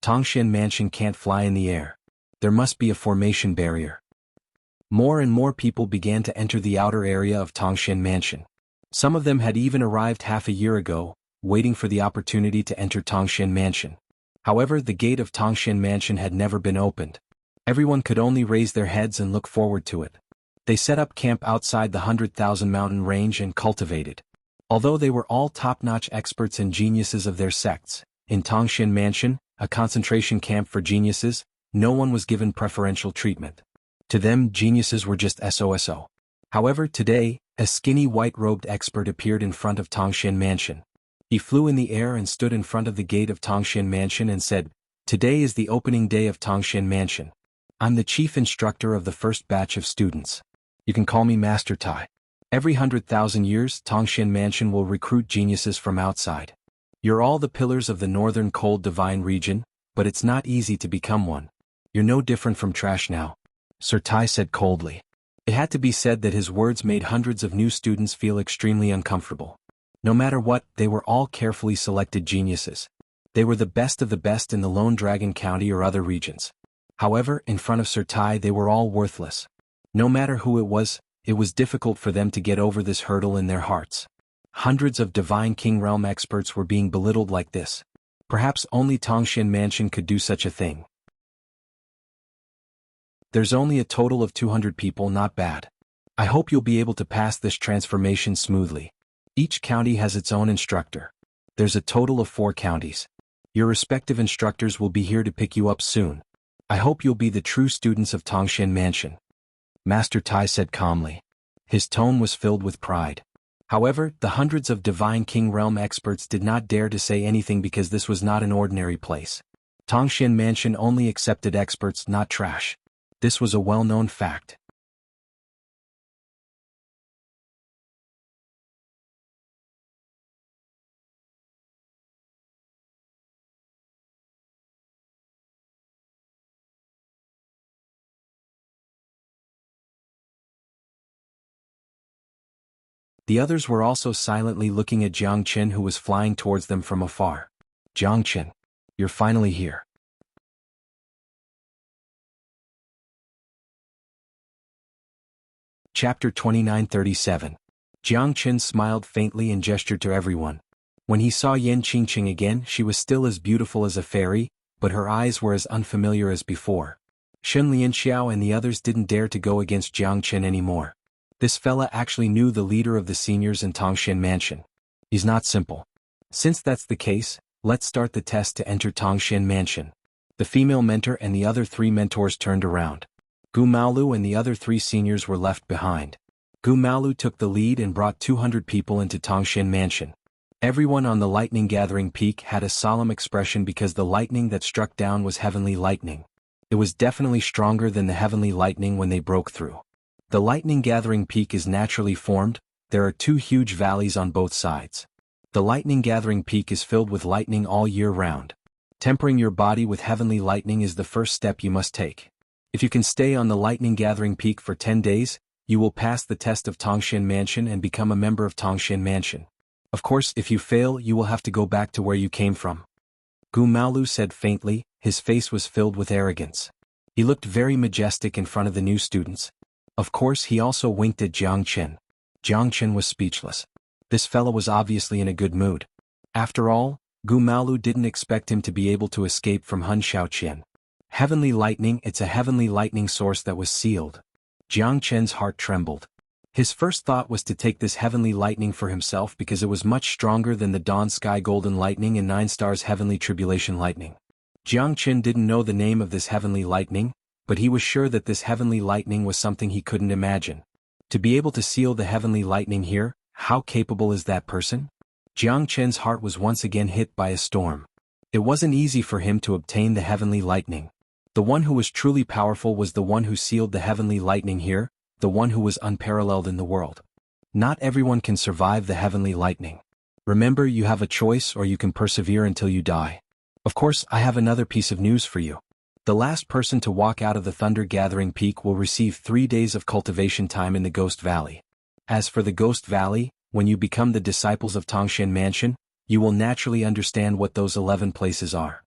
Tongxian Mansion can't fly in the air. There must be a formation barrier. More and more people began to enter the outer area of Tongxian Mansion. Some of them had even arrived half a year ago, waiting for the opportunity to enter Tongxian Mansion. However, the gate of Tongxian Mansion had never been opened. Everyone could only raise their heads and look forward to it. They set up camp outside the 100,000 mountain range and cultivated. Although they were all top-notch experts and geniuses of their sects, in Tongxian Mansion, a concentration camp for geniuses, no one was given preferential treatment. To them, geniuses were just SOSO. However, today, a skinny white-robed expert appeared in front of Tongxian Mansion. He flew in the air and stood in front of the gate of Tongxian Mansion and said, "Today is the opening day of Tongxian Mansion. I'm the chief instructor of the first batch of students. You can call me Master Tai. Every 100,000 years, Tongxian Mansion will recruit geniuses from outside. You're all the pillars of the northern cold divine region, but it's not easy to become one. You're no different from trash now," Sir Tai said coldly. It had to be said that his words made hundreds of new students feel extremely uncomfortable. No matter what, they were all carefully selected geniuses. They were the best of the best in the Lone Dragon County or other regions. However, in front of Sir Tai they were all worthless. No matter who it was difficult for them to get over this hurdle in their hearts. Hundreds of Divine King Realm experts were being belittled like this. Perhaps only Tongxian Mansion could do such a thing. There's only a total of 200 people, not bad. I hope you'll be able to pass this transformation smoothly. Each county has its own instructor. There's a total of 4 counties. Your respective instructors will be here to pick you up soon. I hope you'll be the true students of Tongshan Mansion. Master Tai said calmly. His tone was filled with pride. However, the hundreds of Divine King Realm experts did not dare to say anything because this was not an ordinary place. Tongshan Mansion only accepted experts, not trash. This was a well-known fact. The others were also silently looking at Jiang Chen, who was flying towards them from afar. Jiang Chen, you're finally here. Chapter 2937. Jiang Chen smiled faintly and gestured to everyone. When he saw Yan Qingqing again, she was still as beautiful as a fairy, but her eyes were as unfamiliar as before. Shen Lianxiao and the others didn't dare to go against Jiang Chen anymore. This fella actually knew the leader of the seniors in Tongshan Mansion. He's not simple. Since that's the case, let's start the test to enter Tongshan Mansion. The female mentor and the other 3 mentors turned around. Gu Maolu and the other 3 seniors were left behind. Gu Maolu took the lead and brought 200 people into Tongshan Mansion. Everyone on the lightning gathering peak had a solemn expression because the lightning that struck down was heavenly lightning. It was definitely stronger than the heavenly lightning when they broke through. The lightning gathering peak is naturally formed. There are 2 huge valleys on both sides. The lightning gathering peak is filled with lightning all year round. Tempering your body with heavenly lightning is the first step you must take. If you can stay on the lightning gathering peak for 10 days, you will pass the test of Tongshan Mansion and become a member of Tongshan Mansion. Of course, if you fail, you will have to go back to where you came from. Gu Maolu said faintly. His face was filled with arrogance. He looked very majestic in front of the new students. Of course, he also winked at Jiang Chen. Jiang Chen was speechless. This fellow was obviously in a good mood. After all, Gu Maolu didn't expect him to be able to escape from Hun Shaoqian. Heavenly lightning, it's a heavenly lightning source that was sealed. Jiang Chen's heart trembled. His first thought was to take this heavenly lightning for himself because it was much stronger than the Dawn Sky Golden Lightning and 9 Stars Heavenly Tribulation Lightning. Jiang Chen didn't know the name of this heavenly lightning, but he was sure that this heavenly lightning was something he couldn't imagine. To be able to seal the heavenly lightning here, how capable is that person? Jiang Chen's heart was once again hit by a storm. It wasn't easy for him to obtain the heavenly lightning. The one who was truly powerful was the one who sealed the heavenly lightning here, the one who was unparalleled in the world. Not everyone can survive the heavenly lightning. Remember, you have a choice, or you can persevere until you die. Of course, I have another piece of news for you. The last person to walk out of the Thunder Gathering Peak will receive 3 days of cultivation time in the Ghost Valley. As for the Ghost Valley, when you become the disciples of Tongshan Mansion, you will naturally understand what those 11 places are.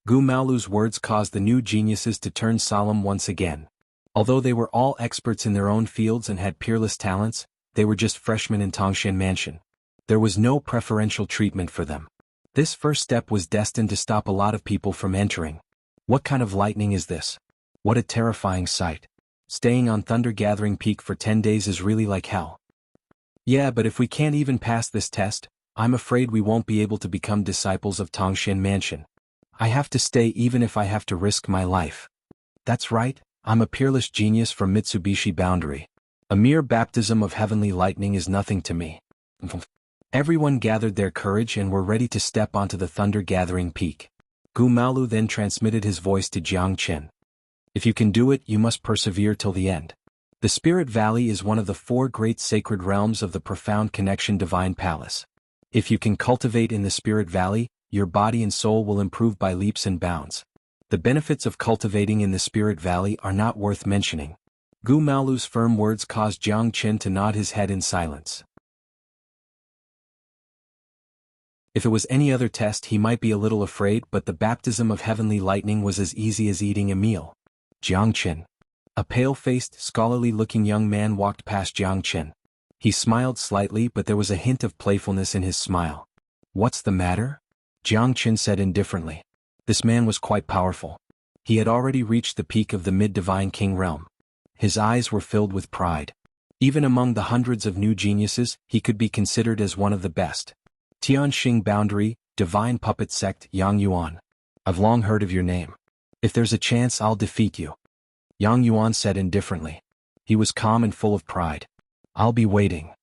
Gu Maolu's words caused the new geniuses to turn solemn once again. Although they were all experts in their own fields and had peerless talents, they were just freshmen in Tongshan Mansion. There was no preferential treatment for them. This first step was destined to stop a lot of people from entering. What kind of lightning is this? What a terrifying sight. Staying on Thunder Gathering Peak for 10 days is really like hell. Yeah, but if we can't even pass this test, I'm afraid we won't be able to become disciples of Tongshan Mansion. I have to stay even if I have to risk my life. That's right, I'm a peerless genius from Mitsubishi Boundary. A mere baptism of heavenly lightning is nothing to me. Everyone gathered their courage and were ready to step onto the Thunder Gathering Peak. Gu Maolu then transmitted his voice to Jiang Chen. If you can do it, you must persevere till the end. The Spirit Valley is one of the 4 great sacred realms of the Profound Connection Divine Palace. If you can cultivate in the Spirit Valley, your body and soul will improve by leaps and bounds. The benefits of cultivating in the Spirit Valley are not worth mentioning. Gu Maolu's firm words caused Jiang Chen to nod his head in silence. If it was any other test, he might be a little afraid, but the baptism of heavenly lightning was as easy as eating a meal. Jiang Chen. A pale-faced, scholarly-looking young man walked past Jiang Chen. He smiled slightly, but there was a hint of playfulness in his smile. What's the matter? Jiang Chen said indifferently. This man was quite powerful. He had already reached the peak of the mid-divine king realm. His eyes were filled with pride. Even among the hundreds of new geniuses, he could be considered as one of the best. Tianxing Boundary, Divine Puppet Sect Xuanhuan. I've long heard of your name. If there's a chance I'll defeat you. Xuanhuan said indifferently. He was calm and full of pride. I'll be waiting.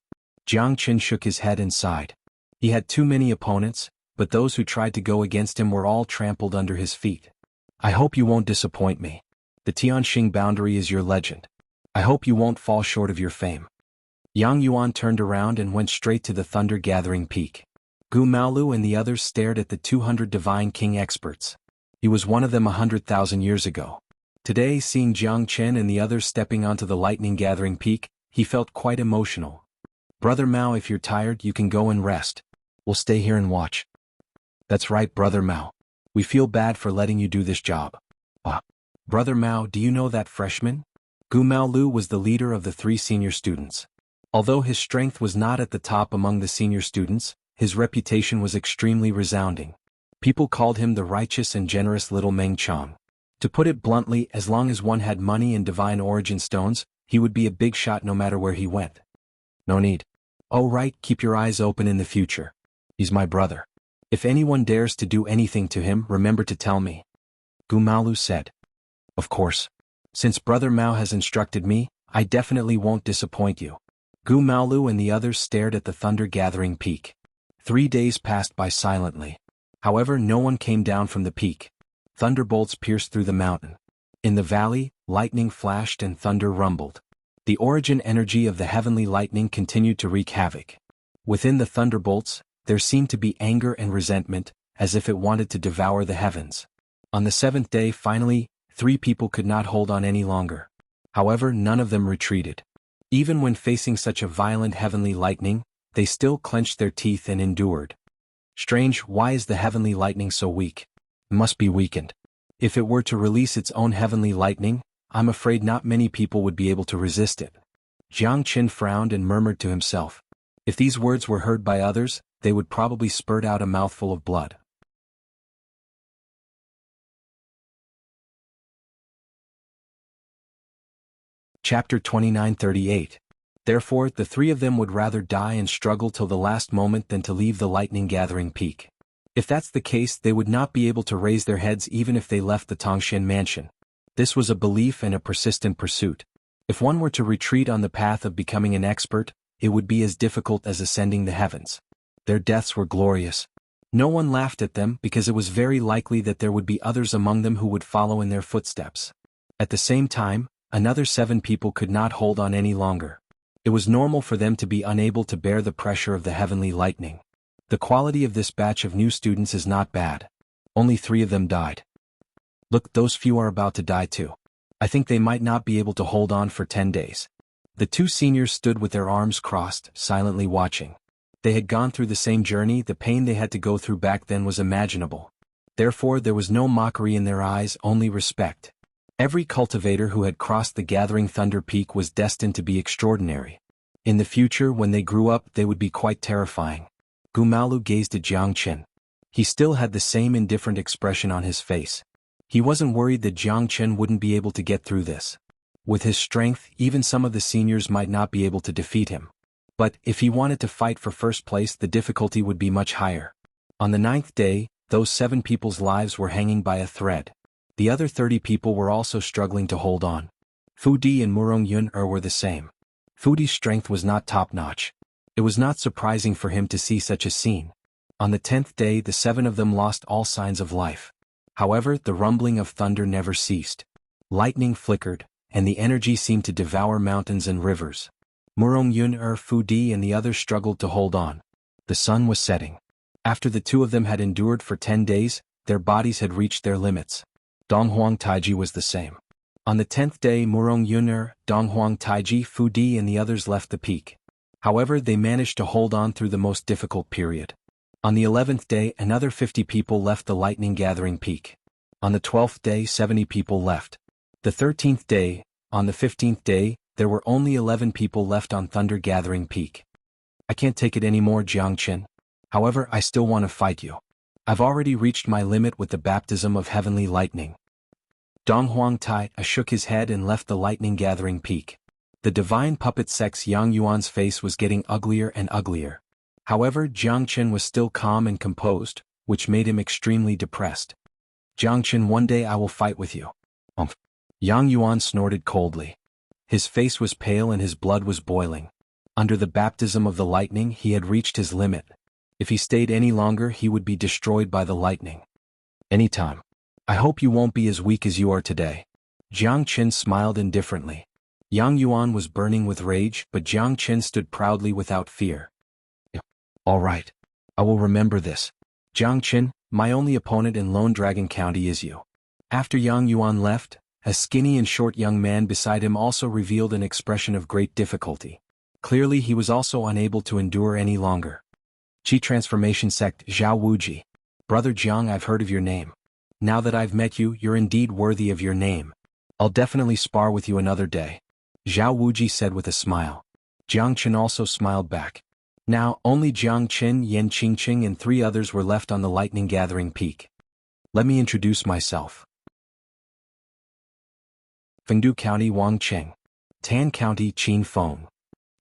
Jiang Qin shook his head and sighed. He had too many opponents, but those who tried to go against him were all trampled under his feet. I hope you won't disappoint me. The Tianxing Boundary is your legend. I hope you won't fall short of your fame. Yang Yuan turned around and went straight to the thunder-gathering peak. Gu Maolu and the others stared at the 200 Divine King experts. He was one of them 100,000 years ago. Today, seeing Jiang Chen and the others stepping onto the lightning-gathering peak, he felt quite emotional. Brother Mao, if you're tired, you can go and rest. We'll stay here and watch. That's right, Brother Mao. We feel bad for letting you do this job. Brother Mao, do you know that freshman? Gu Maolu was the leader of the 3 senior students. Although his strength was not at the top among the senior students, his reputation was extremely resounding. People called him the righteous and generous little Meng Chang. To put it bluntly, as long as one had money and divine origin stones, he would be a big shot no matter where he went. No need. Oh right, keep your eyes open in the future. He's my brother. If anyone dares to do anything to him, remember to tell me. Gu Maolu said. Of course. Since Brother Mao has instructed me, I definitely won't disappoint you. Gu Maolu and the others stared at the thunder-gathering peak. 3 days passed by silently. However, no one came down from the peak. Thunderbolts pierced through the mountain. In the valley, lightning flashed and thunder rumbled. The origin energy of the heavenly lightning continued to wreak havoc. Within the thunderbolts, there seemed to be anger and resentment, as if it wanted to devour the heavens. On the 7th day, finally, 3 people could not hold on any longer. However, none of them retreated. Even when facing such a violent heavenly lightning, they still clenched their teeth and endured. Strange, why is the heavenly lightning so weak? It must be weakened. If it were to release its own heavenly lightning, I'm afraid not many people would be able to resist it. Jiang Qin frowned and murmured to himself. If these words were heard by others, they would probably spurt out a mouthful of blood. Chapter 29:38. Therefore, the 3 of them would rather die and struggle till the last moment than to leave the lightning-gathering peak. If that's the case, they would not be able to raise their heads even if they left the Tongxian mansion. This was a belief and a persistent pursuit. If one were to retreat on the path of becoming an expert, it would be as difficult as ascending the heavens. Their deaths were glorious. No one laughed at them because it was very likely that there would be others among them who would follow in their footsteps. At the same time, another 7 people could not hold on any longer. It was normal for them to be unable to bear the pressure of the heavenly lightning. The quality of this batch of new students is not bad. Only 3 of them died. Look, those few are about to die too. I think they might not be able to hold on for 10 days. The 2 seniors stood with their arms crossed, silently watching. They had gone through the same journey. The pain they had to go through back then was imaginable. Therefore, there was no mockery in their eyes, only respect. Every cultivator who had crossed the gathering thunder peak was destined to be extraordinary. In the future, when they grew up, they would be quite terrifying. Gu Maolu gazed at Jiang Qin. He still had the same indifferent expression on his face. He wasn't worried that Jiang Qin wouldn't be able to get through this. With his strength, even some of the seniors might not be able to defeat him. But, if he wanted to fight for first place, the difficulty would be much higher. On the 9th day, those 7 people's lives were hanging by a thread. The other 30 people were also struggling to hold on. Fu Di and Murong Yun were the same. Fu Di's strength was not top-notch. It was not surprising for him to see such a scene. On the 10th day, the 7 of them lost all signs of life. However, the rumbling of thunder never ceased. Lightning flickered, and the energy seemed to devour mountains and rivers. Murong Yun, Fu Di and the others struggled to hold on. The sun was setting. After the 2 of them had endured for 10 days, their bodies had reached their limits. Donghuang Taiji was the same. On the 10th day, Murong Yun, Donghuang Taiji, Fu Di and the others left the peak. However, they managed to hold on through the most difficult period. On the 11th day, another 50 people left the lightning-gathering peak. On the 12th day, 70 people left. The 13th day, on the 15th day, there were only 11 people left on thunder-gathering peak. I can't take it anymore, Jiang Qin. However, I still want to fight you. I've already reached my limit with the baptism of heavenly lightning. Donghuang Tai shook his head and left the lightning-gathering peak. The divine puppet sex Xuanhuan's face was getting uglier and uglier. However, Jiang Qin was still calm and composed, which made him extremely depressed. Jiang Qin, one day I will fight with you. Xuanhuan snorted coldly. His face was pale and his blood was boiling. Under the baptism of the lightning he had reached his limit. If he stayed any longer he would be destroyed by the lightning. Anytime. I hope you won't be as weak as you are today. Jiang Qin smiled indifferently. Xuanhuan was burning with rage, but Jiang Qin stood proudly without fear. All right. I will remember this. Jiang Qin, my only opponent in Lone Dragon County is you. After Xuanhuan left, a skinny and short young man beside him also revealed an expression of great difficulty. Clearly he was also unable to endure any longer. Qi Transformation Sect Zhao Wuji. Brother Jiang, I've heard of your name. Now that I've met you, you're indeed worthy of your name. I'll definitely spar with you another day. Zhao Wuji said with a smile. Jiang Qin also smiled back. Now, only Jiang Qin, Yan Qingqing and 3 others were left on the lightning gathering peak. Let me introduce myself. Fengdu County Wang Cheng. Tan County Qin Feng.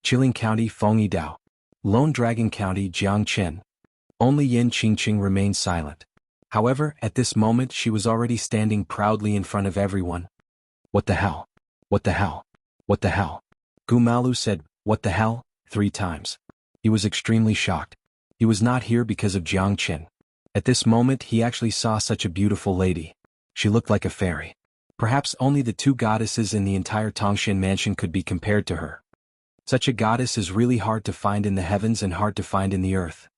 Chiling County Feng Yidao. Lone Dragon County Jiang Qin. Only Yan Qingqing remained silent. However, at this moment she was already standing proudly in front of everyone. What the hell? What the hell? What the hell? Gumalu said, what the hell, 3 times. He was extremely shocked. He was not here because of Jiang Qin. At this moment he actually saw such a beautiful lady. She looked like a fairy. Perhaps only the 2 goddesses in the entire Tangshan mansion could be compared to her. Such a goddess is really hard to find in the heavens and hard to find in the earth.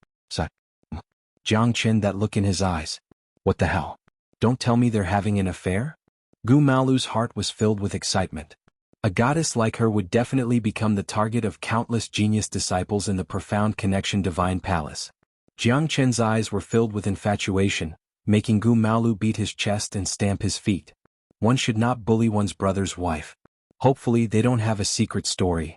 Jiang Qin, that look in his eyes. What the hell? Don't tell me they're having an affair? Gu Malu's heart was filled with excitement. A goddess like her would definitely become the target of countless genius disciples in the profound connection divine palace. Jiang Qin's eyes were filled with infatuation, making Gu Malu beat his chest and stamp his feet. One should not bully one's brother's wife. Hopefully they don't have a secret story.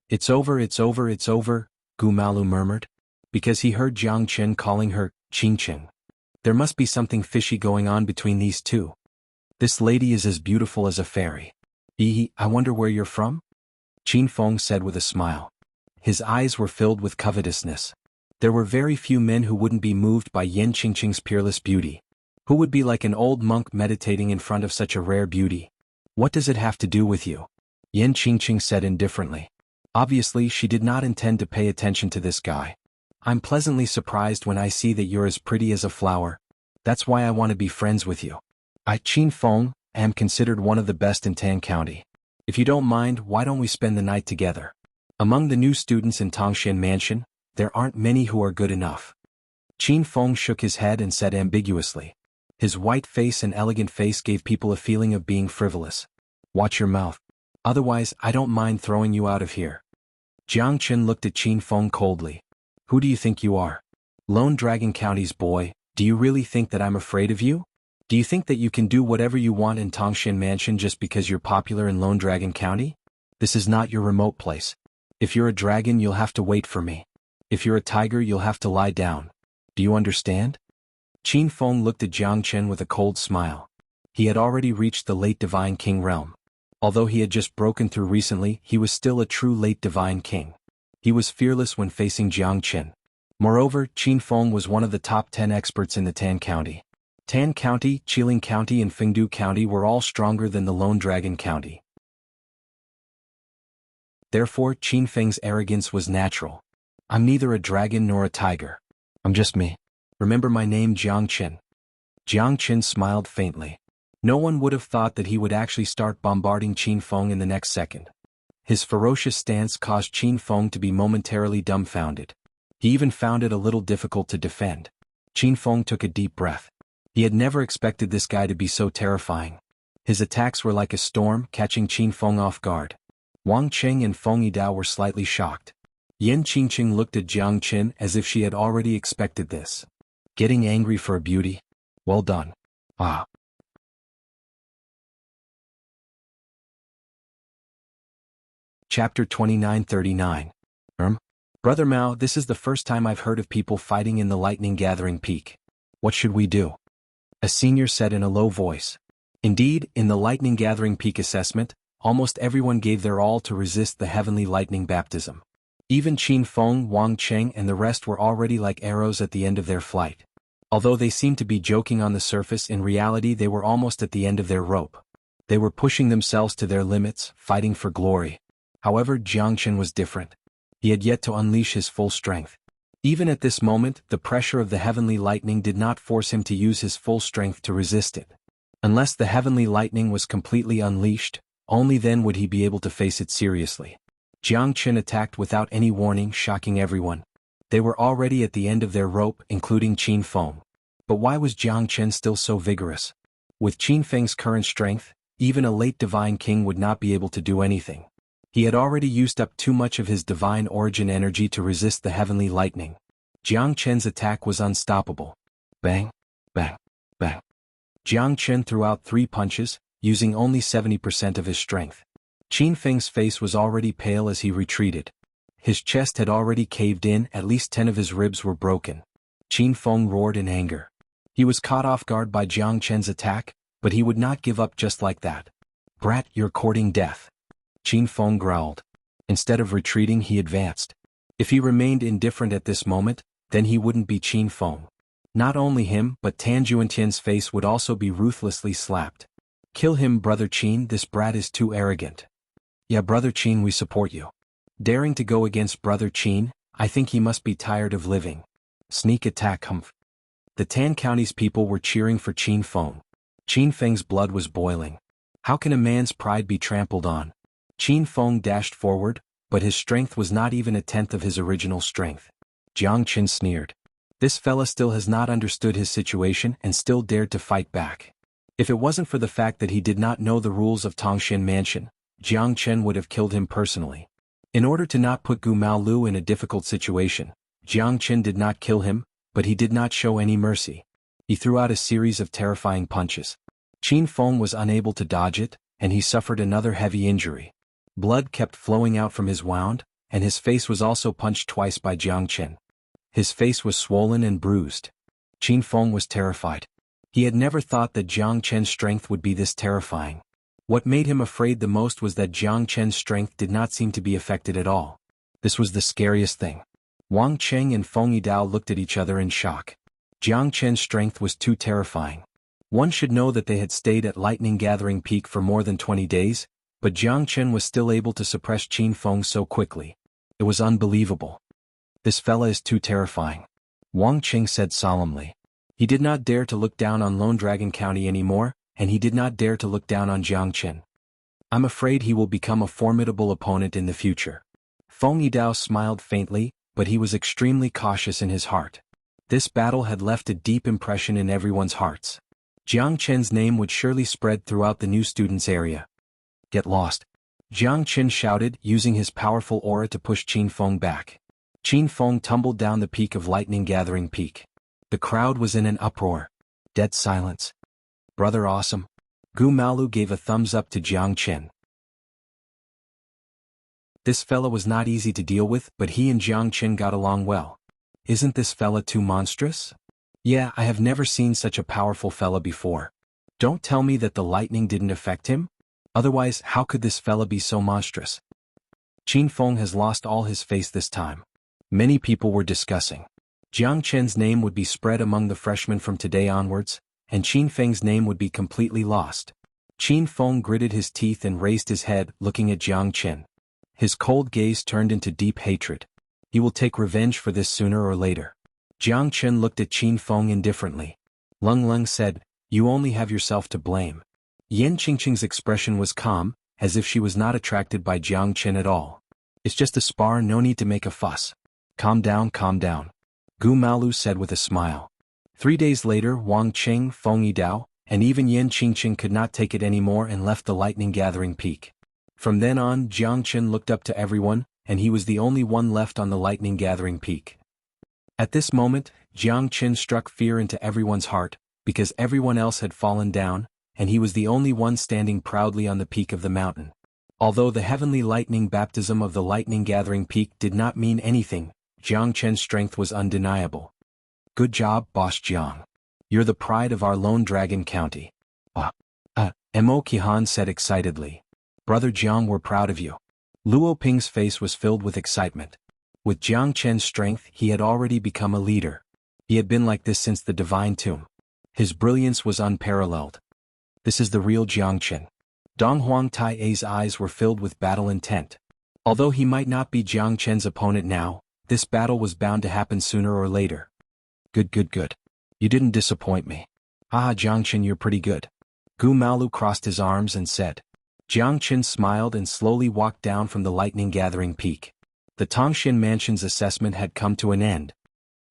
It's over, it's over, it's over, Gu Malu murmured. Because he heard Jiang Qin calling her Qingqing. There must be something fishy going on between these 2. This lady is as beautiful as a fairy. I wonder where you're from? Qin Feng said with a smile. His eyes were filled with covetousness. There were very few men who wouldn't be moved by Yan Qingqing's peerless beauty. Who would be like an old monk meditating in front of such a rare beauty? What does it have to do with you? Yan Qingqing said indifferently. Obviously she did not intend to pay attention to this guy. I'm pleasantly surprised when I see that you're as pretty as a flower. That's why I want to be friends with you. I, Qin Feng, am considered one of the best in Tan County. If you don't mind, why don't we spend the night together? Among the new students in Tangshan Mansion, there aren't many who are good enough. Qin Feng shook his head and said ambiguously. His white face and elegant face gave people a feeling of being frivolous. Watch your mouth. Otherwise, I don't mind throwing you out of here. Jiang Qin looked at Qin Feng coldly. Who do you think you are? Lone Dragon County's boy, do you really think that I'm afraid of you? Do you think that you can do whatever you want in Tangshan Mansion just because you're popular in Lone Dragon County? This is not your remote place. If you're a dragon, you'll have to wait for me. If you're a tiger, you'll have to lie down. Do you understand? Qin Feng looked at Jiang Qin with a cold smile. He had already reached the late Divine King realm. Although he had just broken through recently, he was still a true late Divine King. He was fearless when facing Jiang Qin. Moreover, Qin Feng was one of the top 10 experts in the Tan County. Tan County, Chiling County and Fengdu County were all stronger than the Lone Dragon County. Therefore, Qin Feng's arrogance was natural. I'm neither a dragon nor a tiger. I'm just me. Remember my name, Jiang Qin. Jiang Qin smiled faintly. No one would have thought that he would actually start bombarding Qin Feng in the next second. His ferocious stance caused Qin Feng to be momentarily dumbfounded. He even found it a little difficult to defend. Qin Feng took a deep breath. He had never expected this guy to be so terrifying. His attacks were like a storm, catching Qin Feng off guard. Wang Cheng and Feng Yidao were slightly shocked. Yan Qingqing looked at Jiang Qin as if she had already expected this. Getting angry for a beauty? Well done. Ah. Chapter 2939. Brother Mao, this is the first time I've heard of people fighting in the lightning gathering peak. What should we do? A senior said in a low voice. Indeed, in the lightning gathering peak assessment, almost everyone gave their all to resist the heavenly lightning baptism. Even Qin Feng, Wang Cheng and the rest were already like arrows at the end of their flight. Although they seemed to be joking on the surface, in reality they were almost at the end of their rope. They were pushing themselves to their limits, fighting for glory. However, Jiangchen was different. He had yet to unleash his full strength. Even at this moment, the pressure of the heavenly lightning did not force him to use his full strength to resist it. Unless the heavenly lightning was completely unleashed, only then would he be able to face it seriously. Jiangchen attacked without any warning, shocking everyone. They were already at the end of their rope, including Qin Feng. But why was Jiangchen still so vigorous? With Qin Feng's current strength, even a late divine king would not be able to do anything. He had already used up too much of his divine origin energy to resist the heavenly lightning. Jiangchen's attack was unstoppable. Bang, bang, bang. Jiangchen threw out 3 punches, using only 70% of his strength. Qin Feng's face was already pale as he retreated. His chest had already caved in, at least 10 of his ribs were broken. Qin Feng roared in anger. He was caught off guard by Jiangchen's attack, but he would not give up just like that. Brat, you're courting death. Qin Feng growled. Instead of retreating, he advanced. If he remained indifferent at this moment, then he wouldn't be Qin Feng. Not only him, but Tan Juantian's face would also be ruthlessly slapped. Kill him, Brother Qin, this brat is too arrogant. Yeah, Brother Qin, we support you. Daring to go against Brother Qin, I think he must be tired of living. Sneak attack, humph. The Tan County's people were cheering for Qin Feng. Qin Feng's blood was boiling. How can a man's pride be trampled on? Qin Feng dashed forward, but his strength was not even 1/10 of his original strength. Jiangchen sneered. This fella still has not understood his situation and still dared to fight back. If it wasn't for the fact that he did not know the rules of Tongshan Mansion, Jiangchen would have killed him personally. In order to not put Gu Maolu in a difficult situation, Jiangchen did not kill him, but he did not show any mercy. He threw out a series of terrifying punches. Qin Feng was unable to dodge it, and he suffered another heavy injury. Blood kept flowing out from his wound, and his face was also punched twice by Jiangchen. His face was swollen and bruised. Qin Feng was terrified. He had never thought that Jiangchen's strength would be this terrifying. What made him afraid the most was that Jiangchen's strength did not seem to be affected at all. This was the scariest thing. Wang Cheng and Feng Yidao looked at each other in shock. Jiangchen's strength was too terrifying. One should know that they had stayed at Lightning Gathering Peak for more than 20 days, but Jiangchen was still able to suppress Qin Feng so quickly. It was unbelievable. This fella is too terrifying. Wang Cheng said solemnly. He did not dare to look down on Lone Dragon County anymore, and he did not dare to look down on Jiangchen. I'm afraid he will become a formidable opponent in the future. Feng Yidao smiled faintly, but he was extremely cautious in his heart. This battle had left a deep impression in everyone's hearts. Jiangchen's name would surely spread throughout the new students' area. Get lost. Jiangchen shouted, using his powerful aura to push Qin Feng back. Qin Feng tumbled down the peak of Lightning Gathering Peak. The crowd was in an uproar. Dead silence. Brother awesome. Gu Maolu gave a thumbs up to Jiangchen. This fella was not easy to deal with, but he and Jiangchen got along well. Isn't this fella too monstrous? Yeah, I have never seen such a powerful fella before. Don't tell me that the lightning didn't affect him? Otherwise, how could this fella be so monstrous? Qin Feng has lost all his face this time. Many people were discussing. Jiangchen's name would be spread among the freshmen from today onwards, and Qin Feng's name would be completely lost. Qin Feng gritted his teeth and raised his head, looking at Jiangchen. His cold gaze turned into deep hatred. He will take revenge for this sooner or later. Jiangchen looked at Qin Feng indifferently. Lung Lung said, You only have yourself to blame. Yan Qingqing's expression was calm, as if she was not attracted by Jiangchen at all. It's just a spar, no need to make a fuss. Calm down, calm down. Gu Maolu said with a smile. 3 days later, Wang Cheng, Feng Yidao, and even Yan Qingqing could not take it anymore and left the Lightning Gathering Peak. From then on, Jiangchen looked up to everyone, and he was the only one left on the Lightning Gathering Peak. At this moment, Jiangchen struck fear into everyone's heart, because everyone else had fallen down, and he was the only one standing proudly on the peak of the mountain. Although the heavenly lightning baptism of the Lightning Gathering Peak did not mean anything, Jiangchen's strength was undeniable. Good job, Boss Jiang. You're the pride of our Lone Dragon County. Mo Qihan said excitedly. Brother Jiang, we're proud of you. Luo Ping's face was filled with excitement. With Jiang Chen's strength, he had already become a leader. He had been like this since the divine tomb. His brilliance was unparalleled. This is the real Jiang Chen. Dong Huang Tai's eyes were filled with battle intent. Although he might not be Jiang Chen's opponent now, this battle was bound to happen sooner or later. Good. You didn't disappoint me. Haha, Jiang Chen, you're pretty good. Gu Maolu crossed his arms and said. Jiang Chen smiled and slowly walked down from the lightning-gathering peak. The Tongxin Mansion's assessment had come to an end.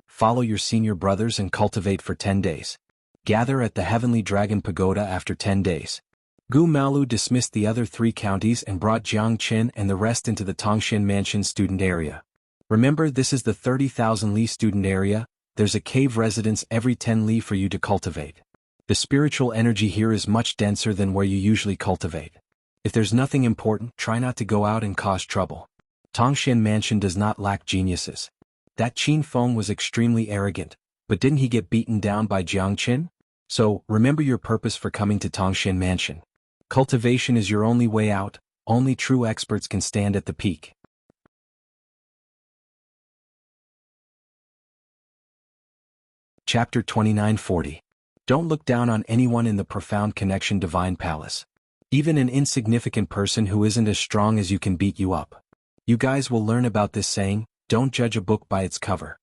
Follow your senior brothers and cultivate for 10 days. Gather at the Heavenly Dragon Pagoda after 10 days. Gu Maolu dismissed the other 3 counties and brought Jiang Chen and the rest into the Tongxin Mansion student area. Remember, this is the 30,000 li student area. There's a cave residence every 10 li for you to cultivate. The spiritual energy here is much denser than where you usually cultivate. If there's nothing important, try not to go out and cause trouble. Tongxin Mansion does not lack geniuses. That Qin Feng was extremely arrogant, but didn't he get beaten down by Jiang Chen? So, remember your purpose for coming to Tongxin Mansion. Cultivation is your only way out. Only true experts can stand at the peak. Chapter 2940. Don't look down on anyone in the profound connection divine palace. Even an insignificant person who isn't as strong as you can beat you up. You guys will learn about this saying, don't judge a book by its cover.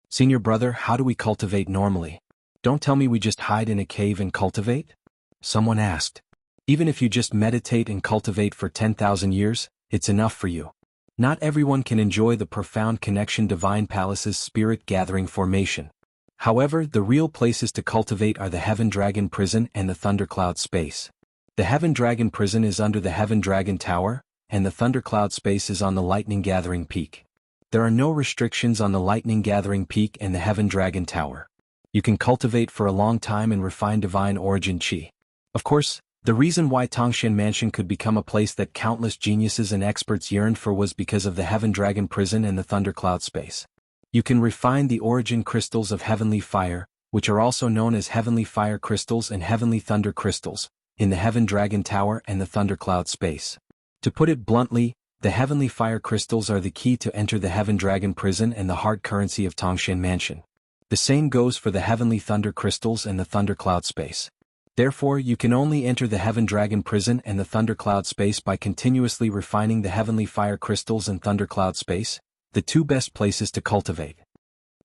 Senior brother, how do we cultivate normally? Don't tell me we just hide in a cave and cultivate? Someone asked. Even if you just meditate and cultivate for 10,000 years, it's enough for you. Not everyone can enjoy the profound connection divine palace's spirit gathering formation. However, the real places to cultivate are the Heaven Dragon Prison and the Thundercloud Space. The Heaven Dragon Prison is under the Heaven Dragon Tower, and the Thundercloud Space is on the Lightning Gathering Peak. There are no restrictions on the Lightning Gathering Peak and the Heaven Dragon Tower. You can cultivate for a long time and refine divine origin chi. Of course, the reason why Tongxin Mansion could become a place that countless geniuses and experts yearned for was because of the Heaven Dragon Prison and the Thundercloud Space. You can refine the origin crystals of Heavenly Fire, which are also known as Heavenly Fire Crystals and Heavenly Thunder Crystals, in the Heaven Dragon Tower and the Thundercloud Space. To put it bluntly, the Heavenly Fire Crystals are the key to enter the Heaven Dragon Prison and the hard currency of Tongxin Mansion. The same goes for the Heavenly Thunder Crystals and the Thundercloud Space. Therefore, you can only enter the Heaven Dragon Prison and the Thundercloud Space by continuously refining the Heavenly Fire Crystals and Thundercloud Space, the 2 best places to cultivate.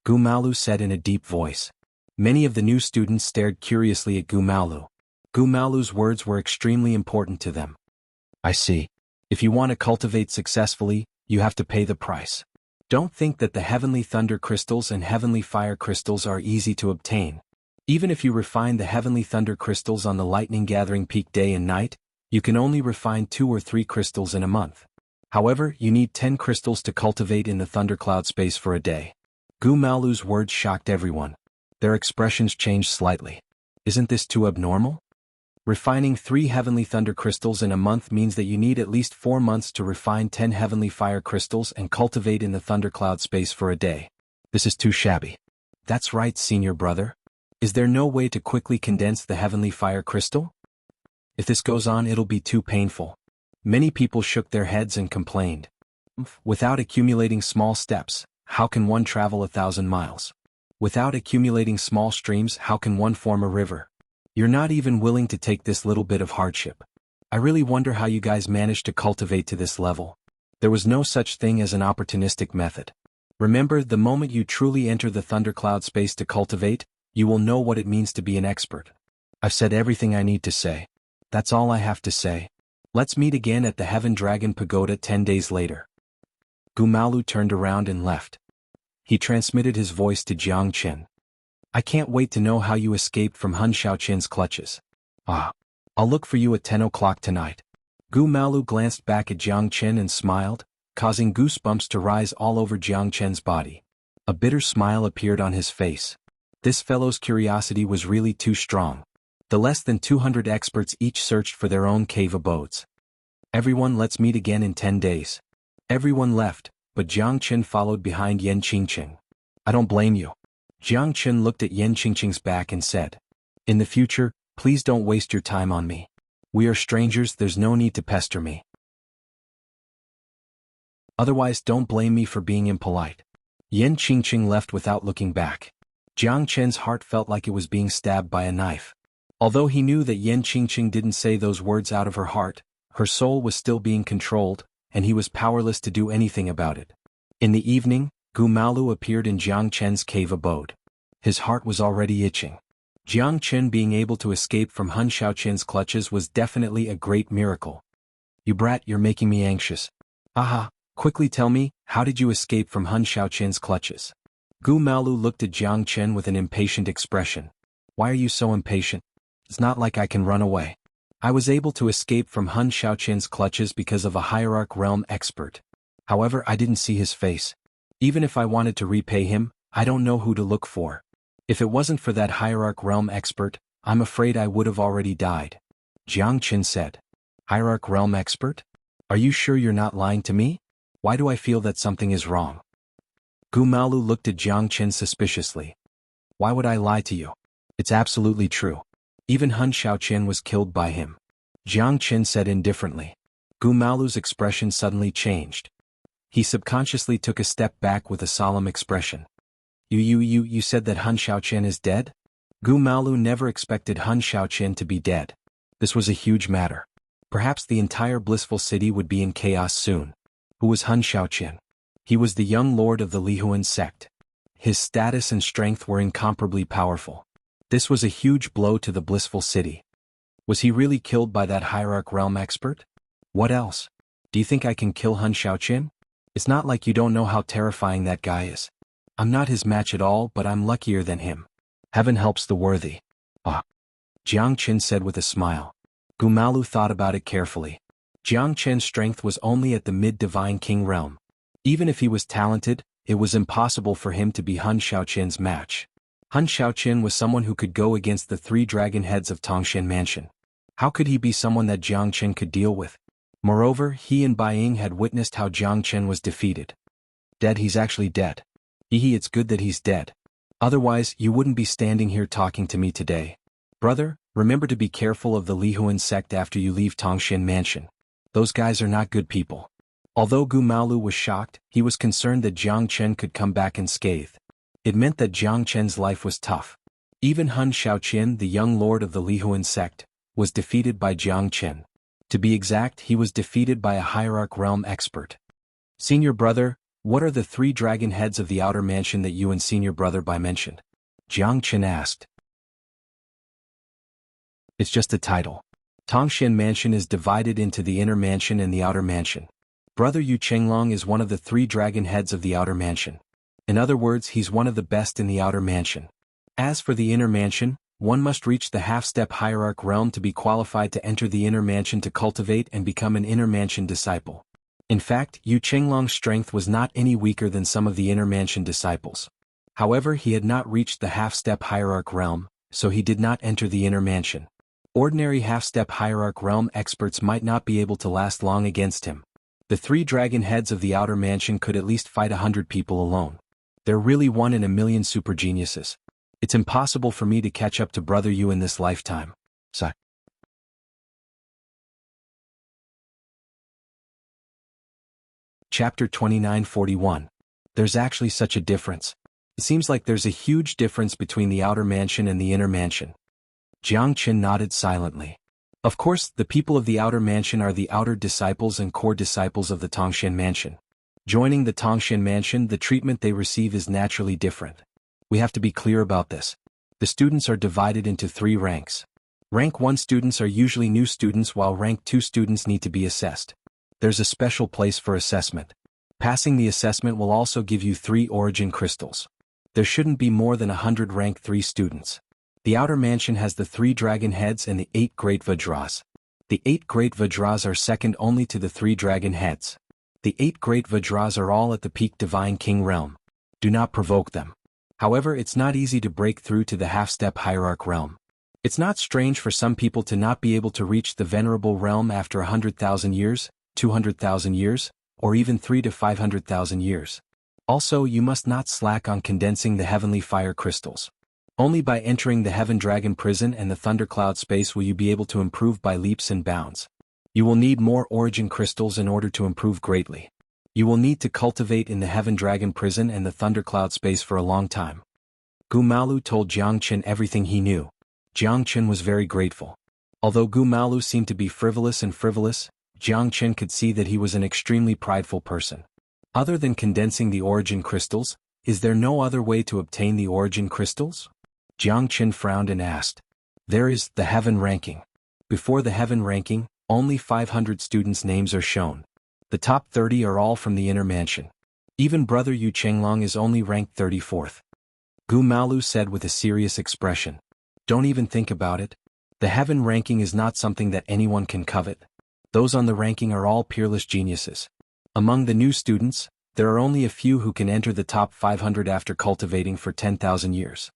Gu Maolu said in a deep voice. Many of the new students stared curiously at Gu Maolu. Gu Maolu's words were extremely important to them. I see. If you want to cultivate successfully, you have to pay the price. Don't think that the Heavenly Thunder Crystals and Heavenly Fire Crystals are easy to obtain. Even if you refine the Heavenly Thunder Crystals on the Lightning Gathering Peak day and night, you can only refine 2 or 3 crystals in a month. However, you need 10 crystals to cultivate in the Thundercloud Space for a day. Gu Maolu's words shocked everyone. Their expressions changed slightly. Isn't this too abnormal? Refining 3 Heavenly Thunder Crystals in a month means that you need at least 4 months to refine 10 Heavenly Fire Crystals and cultivate in the Thundercloud Space for a day. This is too shabby. That's right, senior brother. Is there no way to quickly condense the Heavenly Fire Crystal? If this goes on, it'll be too painful. Many people shook their heads and complained. Without accumulating small steps, how can one travel 1,000 miles? Without accumulating small streams, how can one form a river? You're not even willing to take this little bit of hardship. I really wonder how you guys managed to cultivate to this level. There was no such thing as an opportunistic method. Remember, the moment you truly enter the Thundercloud Space to cultivate, you will know what it means to be an expert. I've said everything I need to say. That's all I have to say. Let's meet again at the Heaven Dragon Pagoda 10 days later. Gu Maolu turned around and left. He transmitted his voice to Jiang Chen. I can't wait to know how you escaped from Hun Xiaoqian's clutches. I'll look for you at 10 o'clock tonight. Gu Maolu glanced back at Jiang Chen and smiled, causing goosebumps to rise all over Jiang Chen's body. A bitter smile appeared on his face. This fellow's curiosity was really too strong. The less than 200 experts each searched for their own cave abodes. Everyone, let's meet again in 10 days. Everyone left, but Jiang Chen followed behind Yan Qingqing. I don't blame you. Jiang Chen looked at Yan Qingqing's back and said, in the future, please don't waste your time on me. We are strangers, there's no need to pester me. Otherwise don't blame me for being impolite. Yan Qingqing left without looking back. Jiang Chen's heart felt like it was being stabbed by a knife. Although he knew that Yan Qingqing didn't say those words out of her heart, her soul was still being controlled, and he was powerless to do anything about it. In the evening, Gu Malu appeared in Jiang Chen's cave abode. His heart was already itching. Jiang Chen being able to escape from Hun Xiaoqian's clutches was definitely a great miracle. You brat, you're making me anxious. Aha, quickly tell me, how did you escape from Hun Xiaoqian's clutches? Gu Malu looked at Jiang Chen with an impatient expression. Why are you so impatient? It's not like I can run away. I was able to escape from Hun Xiaoqian's clutches because of a hierarch realm expert. However, I didn't see his face. Even if I wanted to repay him, I don't know who to look for. If it wasn't for that hierarch realm expert, I'm afraid I would have already died. Jiang Chen said. Hierarch realm expert? Are you sure you're not lying to me? Why do I feel that something is wrong? Gu Malu looked at Jiang Chen suspiciously. Why would I lie to you? It's absolutely true. Even Hun Xiaoqian was killed by him. Jiang Chen said indifferently. Gu Malu's expression suddenly changed. He subconsciously took a step back with a solemn expression. You said that Hun Xiaoqian is dead? Gu Malu never expected Hun Xiaoqian to be dead. This was a huge matter. Perhaps the entire blissful city would be in chaos soon. Who was Hun Xiaoqian? He was the young lord of the Lihuan sect. His status and strength were incomparably powerful. This was a huge blow to the blissful city. Was he really killed by that hierarch realm expert? What else? Do you think I can kill Hun Xiaoqian? It's not like you don't know how terrifying that guy is. I'm not his match at all, but I'm luckier than him. Heaven helps the worthy. Ah. Jiang Chen said with a smile. Gu Malu thought about it carefully. Jiang Chen's strength was only at the mid-divine king realm. Even if he was talented, it was impossible for him to be Hun Xiaoqian's match. Hun Xiaoqian was someone who could go against the 3 dragon heads of Tongshan Mansion. How could he be someone that Jiang Chen could deal with? Moreover, he and Bai Ying had witnessed how Jiang Chen was defeated. Dead, he's actually dead. It's good that he's dead. Otherwise, you wouldn't be standing here talking to me today. Brother, remember to be careful of the Lihuan sect after you leave Tongshan Mansion. Those guys are not good people. Although Gu Malu was shocked, he was concerned that Jiang Chen could come back unscathed. It meant that Jiang Chen's life was tough. Even Hun Xiaoqian, the young lord of the Lihuan sect, was defeated by Jiang Chen. To be exact, he was defeated by a hierarch realm expert. Senior brother, what are the 3 dragon heads of the outer mansion that you and senior brother Bai mentioned? Jiang Chen asked. It's just a title. Tongshan Mansion is divided into the inner mansion and the outer mansion. Brother Yu Chenglong is one of the 3 dragon heads of the outer mansion. In other words, he's one of the best in the outer mansion. As for the inner mansion, one must reach the half-step hierarch realm to be qualified to enter the inner mansion to cultivate and become an inner mansion disciple. In fact, Yu Chenglong's strength was not any weaker than some of the inner mansion disciples. However, he had not reached the half-step hierarch realm, so he did not enter the inner mansion. Ordinary half-step hierarch realm experts might not be able to last long against him. The 3 dragon heads of the outer mansion could at least fight 100 people alone. They're really 1 in a million super geniuses. It's impossible for me to catch up to Brother Yu in this lifetime. So. Chapter 2941. There's actually such a difference. It seems like there's a huge difference between the outer mansion and the inner mansion. Jiang Chen nodded silently. Of course, the people of the outer mansion are the outer disciples and core disciples of the Tongshan Mansion. Joining the Tongshan Mansion, the treatment they receive is naturally different. We have to be clear about this. The students are divided into 3 ranks. Rank 1 students are usually new students, while rank 2 students need to be assessed. There's a special place for assessment. Passing the assessment will also give you 3 origin crystals. There shouldn't be more than 100 rank 3 students. The outer mansion has the 3 dragon heads and the 8 great Vajras. The 8 great Vajras are second only to the 3 dragon heads. The 8 great Vajras are all at the peak divine king realm. Do not provoke them. However, it's not easy to break through to the half-step hierarch realm. It's not strange for some people to not be able to reach the venerable realm after 100,000 years, 200,000 years, or even 3 to 500,000 years. Also, you must not slack on condensing the heavenly fire crystals. Only by entering the Heaven Dragon prison and the Thundercloud space will you be able to improve by leaps and bounds. You will need more origin crystals in order to improve greatly. You will need to cultivate in the Heaven Dragon prison and the Thundercloud space for a long time. Gumalu told Jiangchen everything he knew. Jiangchen was very grateful. Although Gumalu seemed to be frivolous, Jiangchen could see that he was an extremely prideful person. Other than condensing the origin crystals, is there no other way to obtain the origin crystals? Jiangchen frowned and asked. There is the Heaven ranking. Before the Heaven ranking, only 500 students' names are shown. The top 30 are all from the inner mansion. Even Brother Yu Chenglong is only ranked 34th. Gumalu said with a serious expression. Don't even think about it. The Heaven ranking is not something that anyone can covet. Those on the ranking are all peerless geniuses. Among the new students, there are only a few who can enter the top 500 after cultivating for 10,000 years.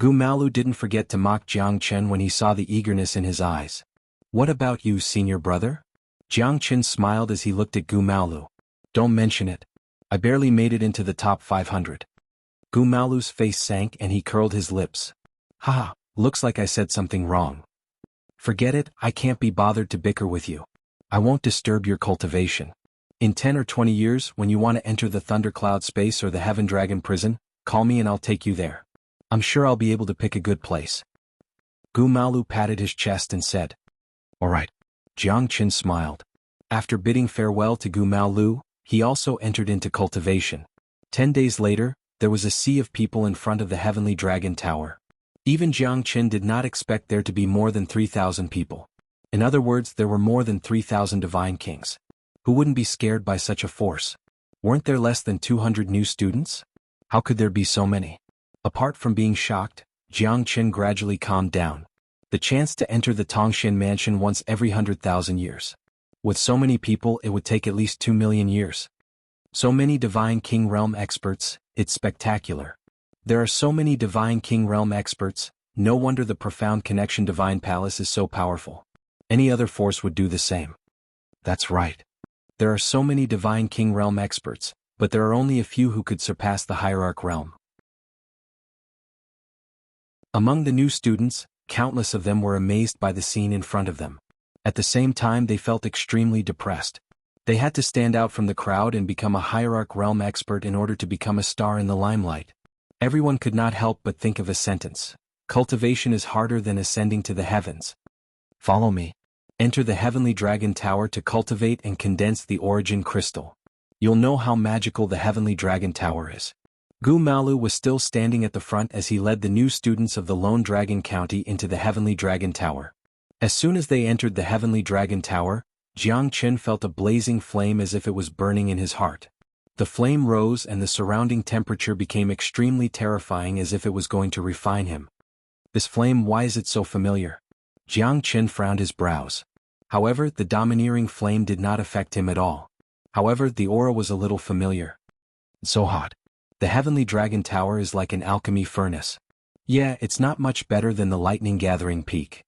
Gumalu didn't forget to mock Jiangchen when he saw the eagerness in his eyes. What about you, senior brother? Jiangchen smiled as he looked at Gumalu. Don't mention it. I barely made it into the top 500. Gumalu's face sank and he curled his lips. Haha, looks like I said something wrong. Forget it, I can't be bothered to bicker with you. I won't disturb your cultivation. In 10 or 20 years, when you want to enter the Thundercloud space or the Heaven Dragon prison, call me and I'll take you there. I'm sure I'll be able to pick a good place. Gumalu patted his chest and said. All right. Jiangchen smiled. After bidding farewell to Gumalu, he also entered into cultivation. 10 days later, there was a sea of people in front of the Heavenly Dragon Tower. Even Jiangchen did not expect there to be more than 3,000 people. In other words, there were more than 3,000 divine kings. Who wouldn't be scared by such a force? Weren't there less than 200 new students? How could there be so many? Apart from being shocked, Jiangchen gradually calmed down. The chance to enter the Tongshan mansion once every 100,000 years. With so many people, it would take at least 2 million years. So many Divine King Realm experts, it's spectacular. There are so many Divine King Realm experts, no wonder the profound connection Divine Palace is so powerful. Any other force would do the same. That's right. There are so many Divine King Realm experts, but there are only a few who could surpass the Hierarch Realm. Among the new students, countless of them were amazed by the scene in front of them. At the same time, they felt extremely depressed. They had to stand out from the crowd and become a Hierarch Realm expert in order to become a star in the limelight. Everyone could not help but think of a sentence. Cultivation is harder than ascending to the heavens. Follow me. Enter the Heavenly Dragon Tower to cultivate and condense the origin crystal. You'll know how magical the Heavenly Dragon Tower is. Gumalu was still standing at the front as he led the new students of the Lone Dragon County into the Heavenly Dragon Tower. As soon as they entered the Heavenly Dragon Tower, Jiangchen felt a blazing flame as if it was burning in his heart. The flame rose and the surrounding temperature became extremely terrifying as if it was going to refine him. This flame, why is it so familiar? Jiangchen frowned his brows. However, the domineering flame did not affect him at all. However, the aura was a little familiar. So hot. The Heavenly Dragon Tower is like an alchemy furnace. Yeah, it's not much better than the lightning gathering peak.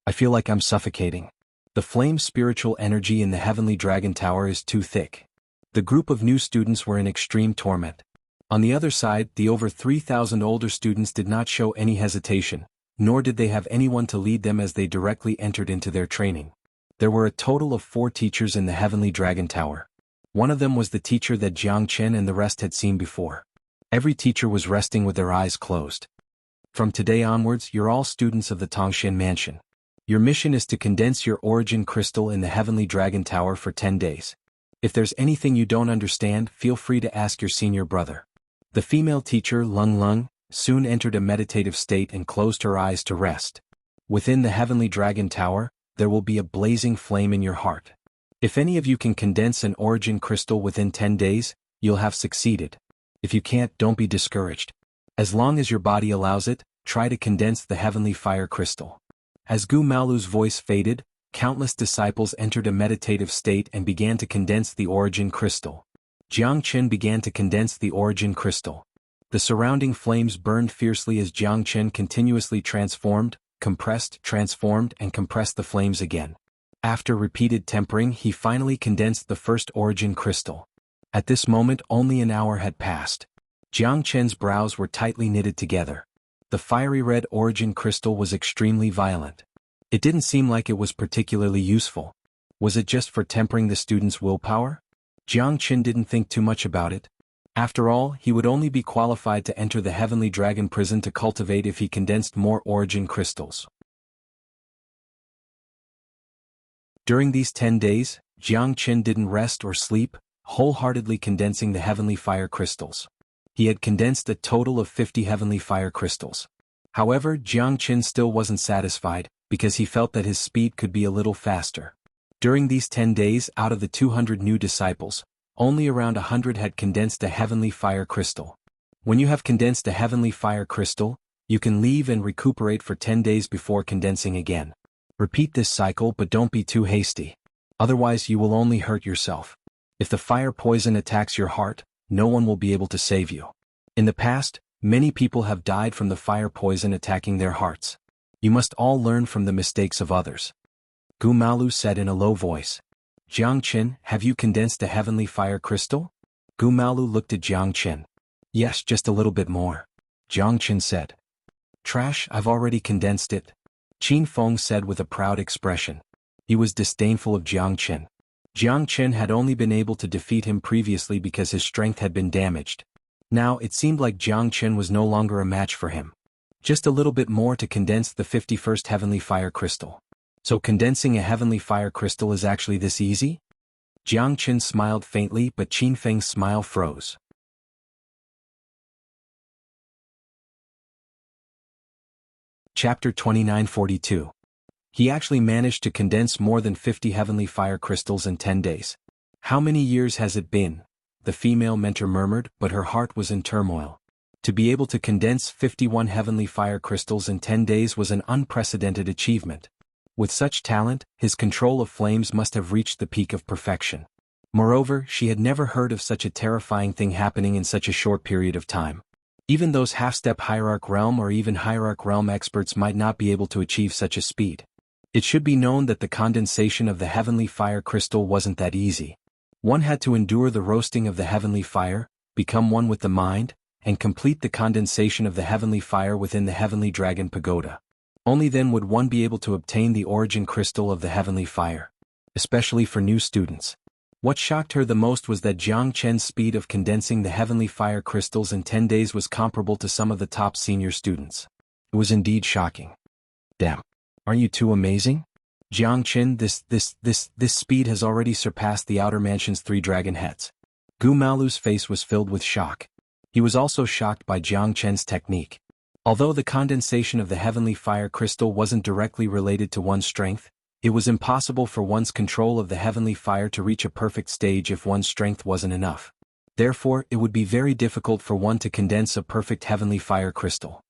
I feel like I'm suffocating. The flame's spiritual energy in the Heavenly Dragon Tower is too thick. The group of new students were in extreme torment. On the other side, the over 3,000 older students did not show any hesitation, nor did they have anyone to lead them as they directly entered into their training. There were a total of 4 teachers in the Heavenly Dragon Tower. One of them was the teacher that Jiangchen and the rest had seen before. Every teacher was resting with their eyes closed. From today onwards, you're all students of the Tongshan Mansion. Your mission is to condense your origin crystal in the Heavenly Dragon Tower for 10 days. If there's anything you don't understand, feel free to ask your senior brother. The female teacher, Lung Lung, soon entered a meditative state and closed her eyes to rest. Within the Heavenly Dragon Tower, there will be a blazing flame in your heart. If any of you can condense an origin crystal within 10 days, you'll have succeeded. If you can't, don't be discouraged. As long as your body allows it, try to condense the Heavenly Fire Crystal. As Gumalu's voice faded, countless disciples entered a meditative state and began to condense the origin crystal. Jiangchen began to condense the origin crystal. The surrounding flames burned fiercely as Jiangchen continuously transformed, compressed, transformed, and compressed the flames again. After repeated tempering, he finally condensed the first origin crystal. At this moment, only an hour had passed. Jiangchen's brows were tightly knitted together. The fiery red origin crystal was extremely violent. It didn't seem like it was particularly useful. Was it just for tempering the student's willpower? Jiang Qin didn't think too much about it. After all, he would only be qualified to enter the Heavenly Dragon prison to cultivate if he condensed more origin crystals. During these 10 days, Jiang Qin didn't rest or sleep, wholeheartedly condensing the heavenly fire crystals. He had condensed a total of 50 heavenly fire crystals. However, Jiang Qin still wasn't satisfied, because he felt that his speed could be a little faster. During these 10 days, out of the 200 new disciples, only around 100 had condensed a heavenly fire crystal. When you have condensed a heavenly fire crystal, you can leave and recuperate for 10 days before condensing again. Repeat this cycle, but don't be too hasty. Otherwise you will only hurt yourself. If the fire poison attacks your heart, no one will be able to save you. In the past, many people have died from the fire poison attacking their hearts. You must all learn from the mistakes of others. Gu Malu said in a low voice. Jiang Qin, have you condensed a heavenly fire crystal? Gu Malu looked at Jiang Qin. Yes, just a little bit more. Jiang Qin said. Trash, I've already condensed it. Qin Feng said with a proud expression. He was disdainful of Jiang Qin. Jiang Qin had only been able to defeat him previously because his strength had been damaged. Now it seemed like Jiang Qin was no longer a match for him. Just a little bit more to condense the 51st heavenly fire crystal. So condensing a heavenly fire crystal is actually this easy? Jiang Qin smiled faintly, but Qin Feng's smile froze. Chapter 2942. He actually managed to condense more than 50 heavenly fire crystals in 10 days. How many years has it been? The female mentor murmured, but her heart was in turmoil. To be able to condense 51 heavenly fire crystals in 10 days was an unprecedented achievement. With such talent, his control of flames must have reached the peak of perfection. Moreover, she had never heard of such a terrifying thing happening in such a short period of time. Even those half-step hierarch realm or even hierarch realm experts might not be able to achieve such a speed. It should be known that the condensation of the heavenly fire crystal wasn't that easy. One had to endure the roasting of the heavenly fire, become one with the mind, and complete the condensation of the heavenly fire within the heavenly dragon pagoda. Only then would one be able to obtain the origin crystal of the heavenly fire. Especially for new students. What shocked her the most was that Jiang Qin's speed of condensing the heavenly fire crystals in 10 days was comparable to some of the top senior students. It was indeed shocking. Damn. Aren't you too amazing? Jiang Qin, this speed has already surpassed the outer mansion's 3 dragon heads. Gu Malu's face was filled with shock. He was also shocked by Jiang Qin's technique. Although the condensation of the heavenly fire crystal wasn't directly related to one's strength, it was impossible for one's control of the heavenly fire to reach a perfect stage if one's strength wasn't enough. Therefore, it would be very difficult for one to condense a perfect heavenly fire crystal.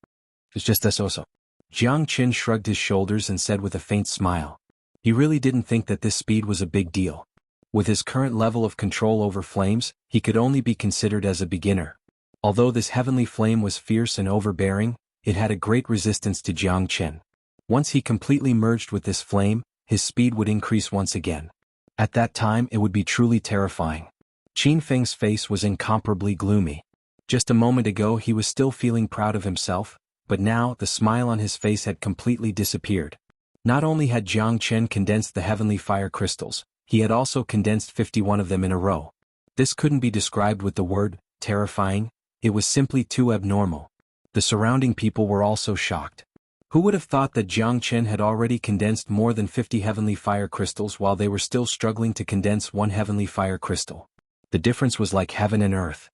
It's just this also. Jiang Qin shrugged his shoulders and said with a faint smile. He really didn't think that this speed was a big deal. With his current level of control over flames, he could only be considered as a beginner. Although this heavenly flame was fierce and overbearing, it had a great resistance to Jiang Qin. Once he completely merged with this flame, his speed would increase once again. At that time it would be truly terrifying. Qin Feng's face was incomparably gloomy. Just a moment ago he was still feeling proud of himself, but now the smile on his face had completely disappeared. Not only had Jiang Qin condensed the heavenly fire crystals, he had also condensed 51 of them in a row. This couldn't be described with the word terrifying, it was simply too abnormal. The surrounding people were also shocked. Who would have thought that Jiang Qin had already condensed more than 50 heavenly fire crystals while they were still struggling to condense 1 heavenly fire crystal? The difference was like heaven and earth.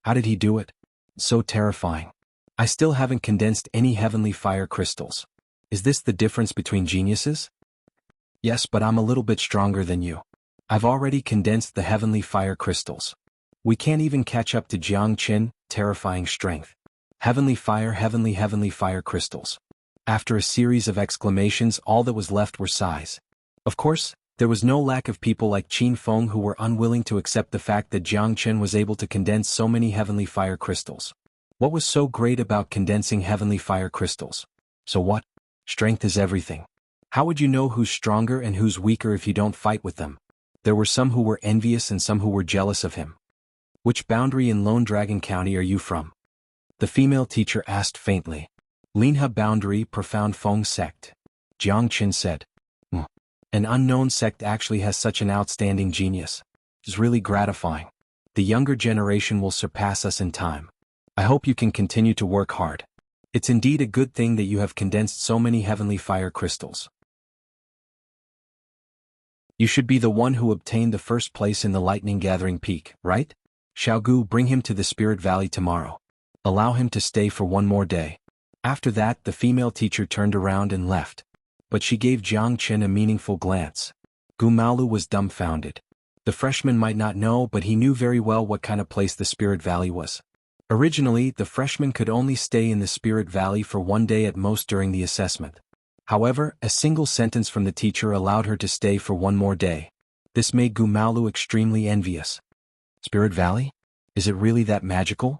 How did he do it? So terrifying. I still haven't condensed any heavenly fire crystals. Is this the difference between geniuses? Yes, but I'm a little bit stronger than you. I've already condensed the heavenly fire crystals. We can't even catch up to Jiang Qin, terrifying strength. Heavenly fire crystals. After a series of exclamations, all that was left were sighs. Of course, there was no lack of people like Qin Feng who were unwilling to accept the fact that Jiang Qin was able to condense so many heavenly fire crystals. What was so great about condensing heavenly fire crystals? So what? Strength is everything. How would you know who's stronger and who's weaker if you don't fight with them? There were some who were envious and some who were jealous of him. Which boundary in Lone Dragon County are you from? The female teacher asked faintly. Linha boundary profound Feng sect. Jiangqin said. An unknown sect actually has such an outstanding genius. It's really gratifying. The younger generation will surpass us in time. I hope you can continue to work hard. It's indeed a good thing that you have condensed so many heavenly fire crystals. You should be the one who obtained the first place in the lightning gathering peak, right? Xiaogu, bring him to the Spirit Valley tomorrow. Allow him to stay for one more day. After that, the female teacher turned around and left. But she gave Jiangqin a meaningful glance. Gumalu was dumbfounded. The freshman might not know, but he knew very well what kind of place the Spirit Valley was. Originally, the freshman could only stay in the Spirit Valley for one day at most during the assessment. However, a single sentence from the teacher allowed her to stay for one more day. This made Gumalu extremely envious. Spirit Valley? Is it really that magical?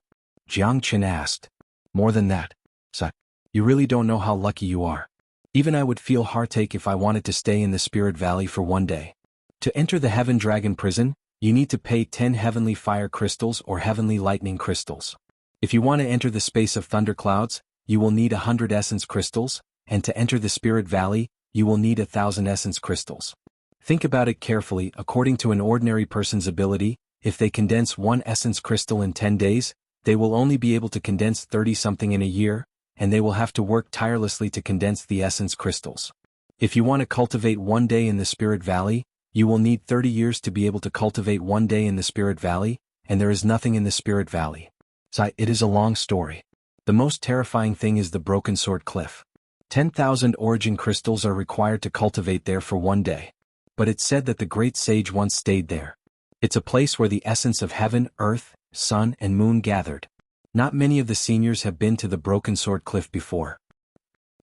Jiangqin asked. More than that. So, you really don't know how lucky you are. Even I would feel heartache if I wanted to stay in the Spirit Valley for one day. To enter the Heaven Dragon prison, you need to pay 10 heavenly fire crystals or heavenly lightning crystals. If you want to enter the space of thunderclouds, you will need 100 essence crystals, and to enter the Spirit Valley, you will need 1,000 essence crystals. Think about it carefully. According to an ordinary person's ability, if they condense one essence crystal in 10 days, they will only be able to condense 30-something in a year, and they will have to work tirelessly to condense the essence crystals. If you want to cultivate one day in the Spirit Valley, you will need 30 years to be able to cultivate one day in the Spirit Valley, and there is nothing in the Spirit Valley. So it is a long story. The most terrifying thing is the Broken Sword Cliff. 10,000 origin crystals are required to cultivate there for one day. But it's said that the great sage once stayed there. It's a place where the essence of heaven, earth, sun, and moon gathered. Not many of the seniors have been to the Broken Sword Cliff before.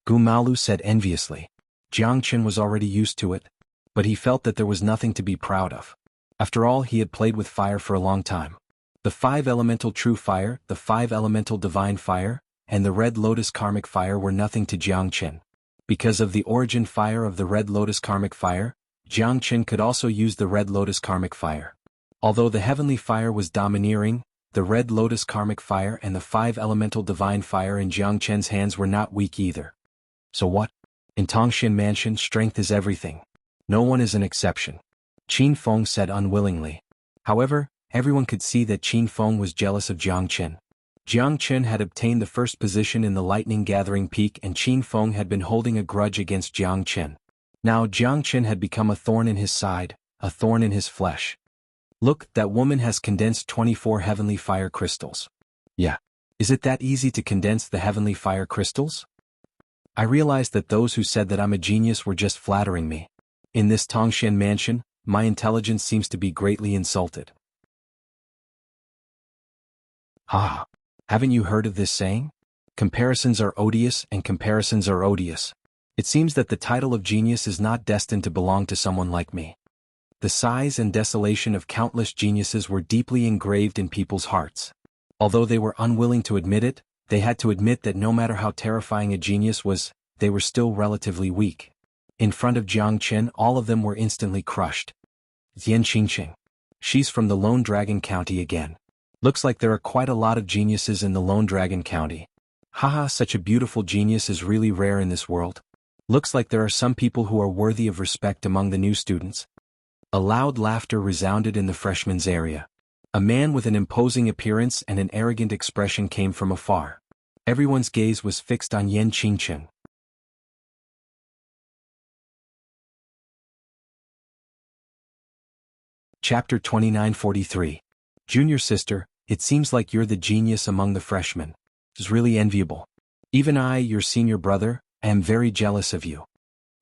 Gumalu said enviously. Jiangqin was already used to it, but he felt that there was nothing to be proud of. After all, he had played with fire for a long time. The 5 elemental true fire, the 5 elemental divine fire, and the red lotus karmic fire were nothing to Jiangqin. Because of the origin fire of the red lotus karmic fire, Jiangqin could also use the red lotus karmic fire. Although the heavenly fire was domineering, the red lotus karmic fire and the 5 elemental divine fire in Jiangqin's hands were not weak either. So what? In Tongshan Mansion, strength is everything. No one is an exception. Qin Feng said unwillingly. However, everyone could see that Qin Feng was jealous of Jiangqin. Jiangqin had obtained the first position in the lightning gathering peak, and Qin Feng had been holding a grudge against Jiangqin. Now Jiangqin had become a thorn in his side, a thorn in his flesh. Look, that woman has condensed 24 heavenly fire crystals. Yeah. Is it that easy to condense the heavenly fire crystals? I realized that those who said that I'm a genius were just flattering me. In this Tongshan Mansion, my intelligence seems to be greatly insulted. Ha! Haven't you heard of this saying? Comparisons are odious and comparisons are odious. It seems that the title of genius is not destined to belong to someone like me. The size and desolation of countless geniuses were deeply engraved in people's hearts. Although they were unwilling to admit it, they had to admit that no matter how terrifying a genius was, they were still relatively weak. In front of Jiangqin, all of them were instantly crushed. Xianxia. She's from the Lone Dragon County again. Looks like there are quite a lot of geniuses in the Lone Dragon County. Haha, such a beautiful genius is really rare in this world. Looks like there are some people who are worthy of respect among the new students. A loud laughter resounded in the freshmen's area. A man with an imposing appearance and an arrogant expression came from afar. Everyone's gaze was fixed on Xianxia. Chapter 2943. Junior sister, it seems like you're the genius among the freshmen. It's really enviable. Even I, your senior brother, am very jealous of you.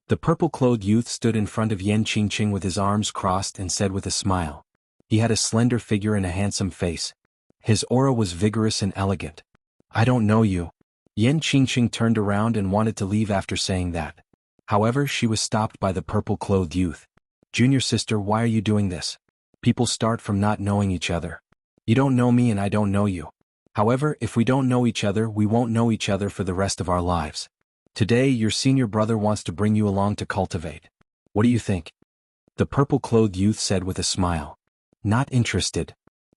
The purple-clothed youth stood in front of Xianxia with his arms crossed and said with a smile. He had a slender figure and a handsome face. His aura was vigorous and elegant. I don't know you. Xianxia turned around and wanted to leave after saying that. However, she was stopped by the purple-clothed youth. Junior sister, why are you doing this? People start from not knowing each other. You don't know me and I don't know you. However, if we don't know each other, we won't know each other for the rest of our lives. Today, your senior brother wants to bring you along to cultivate. What do you think? The purple-clothed youth said with a smile. Not interested.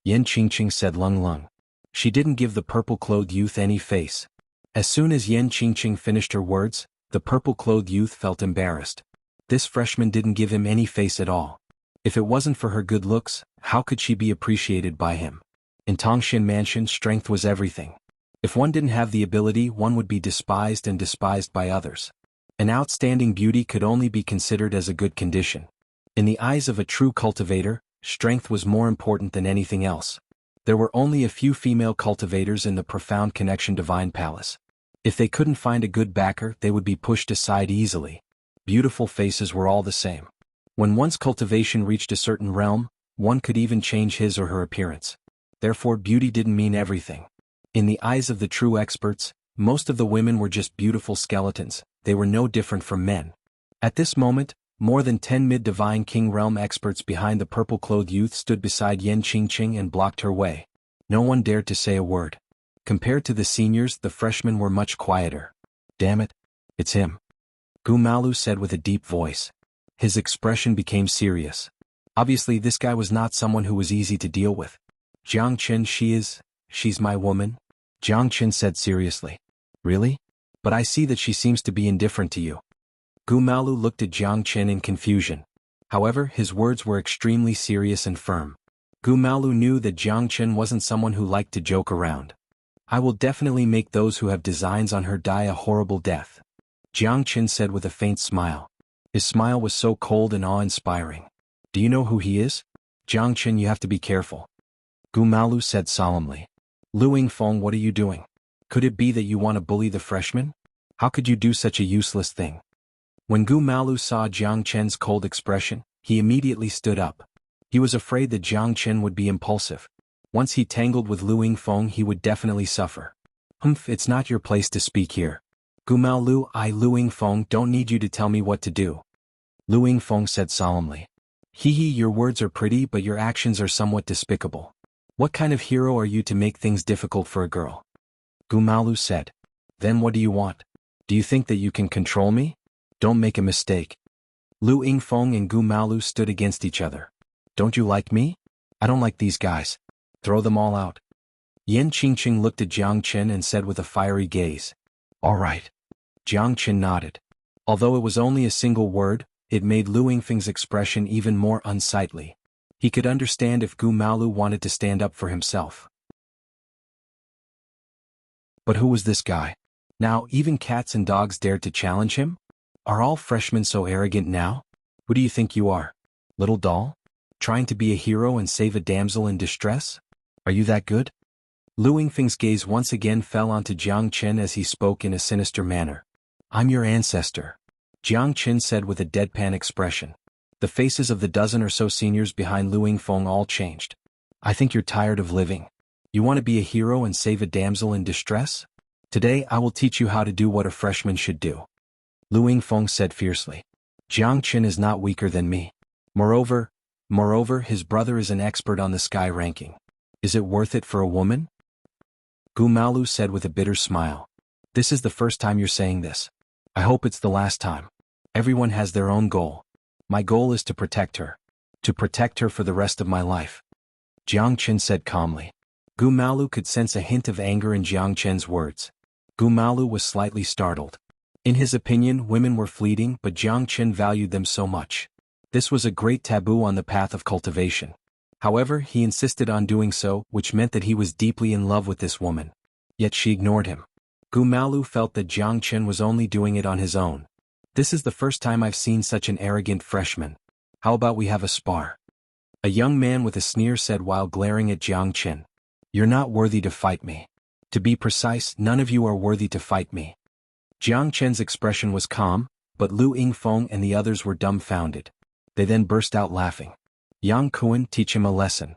Xianxia said Lung Lung. She didn't give the purple-clothed youth any face. As soon as Yan Qingqing finished her words, the purple-clothed youth felt embarrassed. This freshman didn't give him any face at all. If it wasn't for her good looks, how could she be appreciated by him? In Tongxin Mansion, strength was everything. If one didn't have the ability, one would be despised and despised by others. An outstanding beauty could only be considered as a good condition. In the eyes of a true cultivator, strength was more important than anything else. There were only a few female cultivators in the Profound Connection Divine Palace. If they couldn't find a good backer, they would be pushed aside easily. Beautiful faces were all the same. When one's cultivation reached a certain realm, one could even change his or her appearance. Therefore, beauty didn't mean everything. In the eyes of the true experts, most of the women were just beautiful skeletons. They were no different from men. At this moment, more than 10 mid-divine king realm experts behind the purple-clothed youth stood beside Yan Qingqing and blocked her way. No one dared to say a word. Compared to the seniors, the freshmen were much quieter. Damn it, it's him, Gu Malu said with a deep voice. His expression became serious. Obviously, this guy was not someone who was easy to deal with. Jiang Chen, she's my woman, Jiang Chen said seriously. Really? But I see that she seems to be indifferent to you. Gu Malu looked at Jiang Chen in confusion. However, his words were extremely serious and firm. Gu Malu knew that Jiang Chen wasn't someone who liked to joke around. I will definitely make those who have designs on her die a horrible death, Jiang Chen said with a faint smile. His smile was so cold and awe-inspiring. Do you know who he is? Jiang Chen, you have to be careful, Gu Malu said solemnly. Lu Yingfeng, what are you doing? Could it be that you want to bully the freshman? How could you do such a useless thing? When Gu Malu saw Jiang Chen's cold expression, he immediately stood up. He was afraid that Jiang Chen would be impulsive. Once he tangled with Lu Yingfeng, he would definitely suffer. It's not your place to speak here. Gu Malu, Lu Yingfeng, don't need you to tell me what to do, Lu Yingfeng said solemnly. Your words are pretty, but your actions are somewhat despicable. What kind of hero are you to make things difficult for a girl? Gu Malu said. Then what do you want? Do you think that you can control me? Don't make a mistake. Lu Yingfeng and Gu Malu stood against each other. Don't you like me? I don't like these guys. Throw them all out. Yan Qingqing looked at Jiang Chen and said with a fiery gaze. All right. Jiang Chen nodded. Although it was only a single word, it made Lu Yingfeng's expression even more unsightly. He could understand if Gu Malu wanted to stand up for himself. But who was this guy? Now even cats and dogs dared to challenge him? Are all freshmen so arrogant now? Who do you think you are? Little doll? Trying to be a hero and save a damsel in distress? Are you that good? Lu Yingfeng's gaze once again fell onto Jiang Chen as he spoke in a sinister manner. I'm your ancestor, Jiang Chen said with a deadpan expression. The faces of the dozen or so seniors behind Lu Yingfeng all changed. I think you're tired of living. You want to be a hero and save a damsel in distress? Today I will teach you how to do what a freshman should do, Lu Yingfeng said fiercely. Jiang Chen is not weaker than me. Moreover, his brother is an expert on the sky ranking. Is it worth it for a woman? Gu Malu said with a bitter smile. This is the first time you're saying this. I hope it's the last time. Everyone has their own goal. My goal is to protect her. To protect her for the rest of my life, Jiang Chen said calmly. Gu Malu could sense a hint of anger in Jiang Chen's words. Gu Malu was slightly startled. In his opinion, women were fleeting, but Jiang Chen valued them so much. This was a great taboo on the path of cultivation. However, he insisted on doing so, which meant that he was deeply in love with this woman. Yet she ignored him. Gu Malu felt that Jiang Chen was only doing it on his own. This is the first time I've seen such an arrogant freshman. How about we have a spar? A young man with a sneer said while glaring at Jiang Chen. You're not worthy to fight me. To be precise, none of you are worthy to fight me. Jiang Chen's expression was calm, but Lu Yingfeng and the others were dumbfounded. They then burst out laughing. Yang Kuan, teach him a lesson,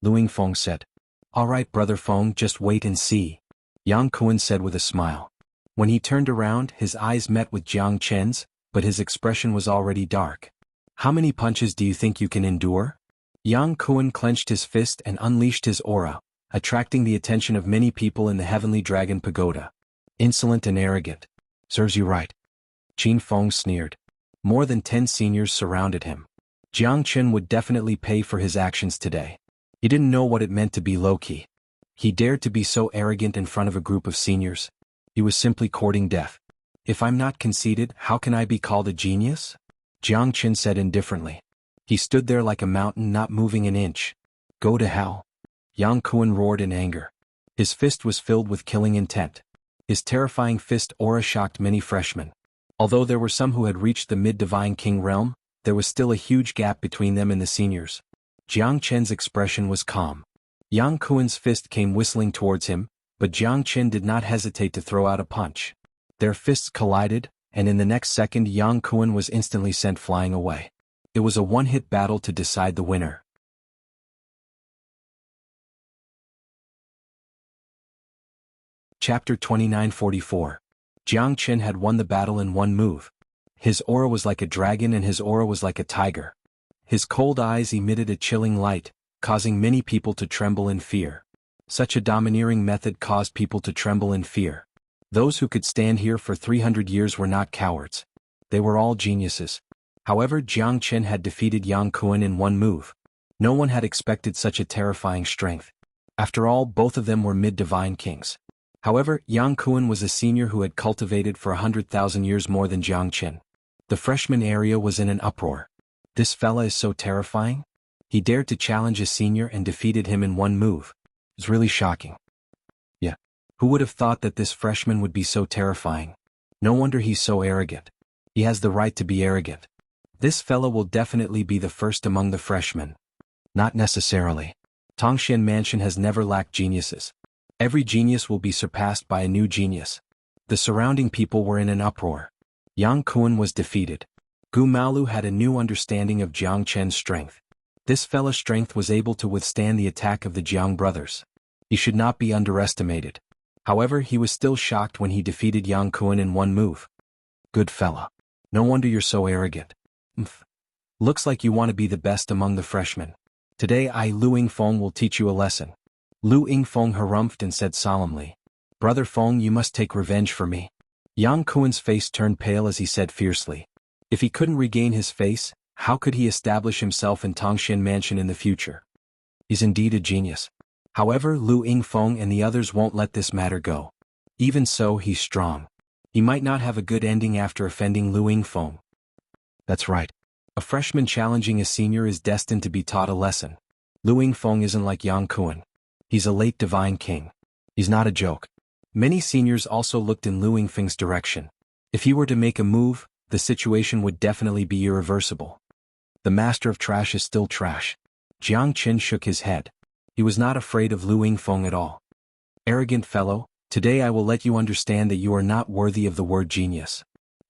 Lu Yingfeng said. All right, brother Feng, just wait and see, Yang Kuan said with a smile. When he turned around, his eyes met with Jiang Chen's, but his expression was already dark. How many punches do you think you can endure? Yang Kuan clenched his fist and unleashed his aura, attracting the attention of many people in the Heavenly Dragon Pagoda. Insolent and arrogant. Serves you right. Qin Feng sneered. More than 10 seniors surrounded him. Jiang Chen would definitely pay for his actions today. He didn't know what it meant to be low-key. He dared to be so arrogant in front of a group of seniors. He was simply courting death. If I'm not conceited, how can I be called a genius? Jiang Qin said indifferently. He stood there like a mountain, not moving an inch. Go to hell. Xuanhuan roared in anger. His fist was filled with killing intent. His terrifying fist aura shocked many freshmen. Although there were some who had reached the mid-divine king realm, there was still a huge gap between them and the seniors. Jiang Qin's expression was calm. Xuanhuan's fist came whistling towards him, but Jiang Qin did not hesitate to throw out a punch. Their fists collided, and in the next second Xuanhuan was instantly sent flying away. It was a one-hit battle to decide the winner. Chapter 2944. Jiang Qin had won the battle in one move. His aura was like a dragon and his aura was like a tiger. His cold eyes emitted a chilling light, causing many people to tremble in fear. Such a domineering method caused people to tremble in fear. Those who could stand here for 300 years were not cowards. They were all geniuses. However, Jiang Qin had defeated Xuanhuan in one move. No one had expected such a terrifying strength. After all, both of them were mid-divine kings. However, Xuanhuan was a senior who had cultivated for 100,000 years more than Jiang Qin. The freshman area was in an uproar. This fella is so terrifying? He dared to challenge a senior and defeated him in one move. It's really shocking. Yeah. Who would have thought that this freshman would be so terrifying? No wonder he's so arrogant. He has the right to be arrogant. This fella will definitely be the first among the freshmen. Not necessarily. Tongshan Mansion has never lacked geniuses. Every genius will be surpassed by a new genius. The surrounding people were in an uproar. Xuanhuan was defeated. Gu Maolu had a new understanding of Jiang Qin's strength. This fella's strength was able to withstand the attack of the Jiang brothers. He should not be underestimated. However, he was still shocked when he defeated Xuanhuan in one move. Good fella. No wonder you're so arrogant. Looks like you want to be the best among the freshmen. Today Lu Yingfeng will teach you a lesson. Lu Yingfeng harumphed and said solemnly, Brother Feng, you must take revenge for me. Xuanhuan's face turned pale as he said fiercely. If he couldn't regain his face, how could he establish himself in Tongshan Mansion in the future? He's indeed a genius. However, Lu Yingfeng and the others won't let this matter go. Even so, he's strong. He might not have a good ending after offending Lu Yingfeng. That's right. A freshman challenging a senior is destined to be taught a lesson. Lu Yingfeng isn't like Xuanhuan. He's a late divine king. He's not a joke. Many seniors also looked in Lu Yingfeng's direction. If he were to make a move, the situation would definitely be irreversible. The master of trash is still trash. Jiang Qin shook his head. He was not afraid of Lu Yingfeng at all. Arrogant fellow, today I will let you understand that you are not worthy of the word genius.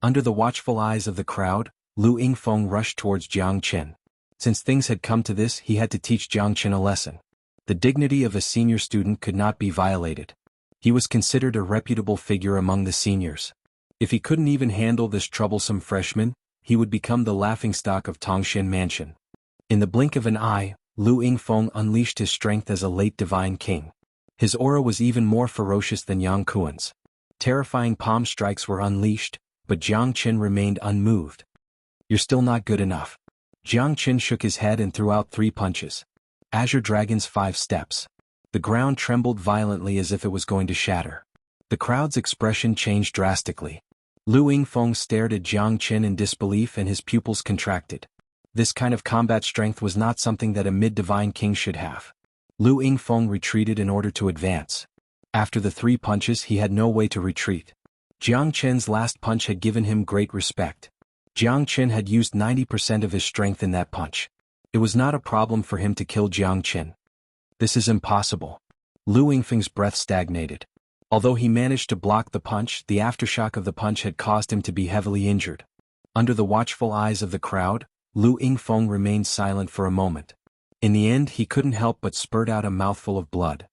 Under the watchful eyes of the crowd, Lu Yingfeng rushed towards Jiang Qin. Since things had come to this, he had to teach Jiang Qin a lesson. The dignity of a senior student could not be violated. He was considered a reputable figure among the seniors. If he couldn't even handle this troublesome freshman, he would become the laughingstock of Tongshan Mansion. In the blink of an eye, Lu Yingfeng unleashed his strength as a late divine king. His aura was even more ferocious than Xuanhuan's. Terrifying palm strikes were unleashed, but Jiang Qin remained unmoved. You're still not good enough. Jiang Qin shook his head and threw out 3 punches. Azure Dragon's 5 steps. The ground trembled violently as if it was going to shatter. The crowd's expression changed drastically. Lu Yingfeng stared at Jiang Qin in disbelief and his pupils contracted. This kind of combat strength was not something that a mid-divine king should have. Lu Yingfeng retreated in order to advance. After the 3 punches, he had no way to retreat. Jiang Qin's last punch had given him great respect. Jiang Qin had used 90% of his strength in that punch. It was not a problem for him to kill Jiang Qin. This is impossible. Lu Yingfeng's breath stagnated. Although he managed to block the punch, the aftershock of the punch had caused him to be heavily injured. Under the watchful eyes of the crowd, Lu Yingfeng remained silent for a moment. In the end, he couldn't help but spurt out a mouthful of blood.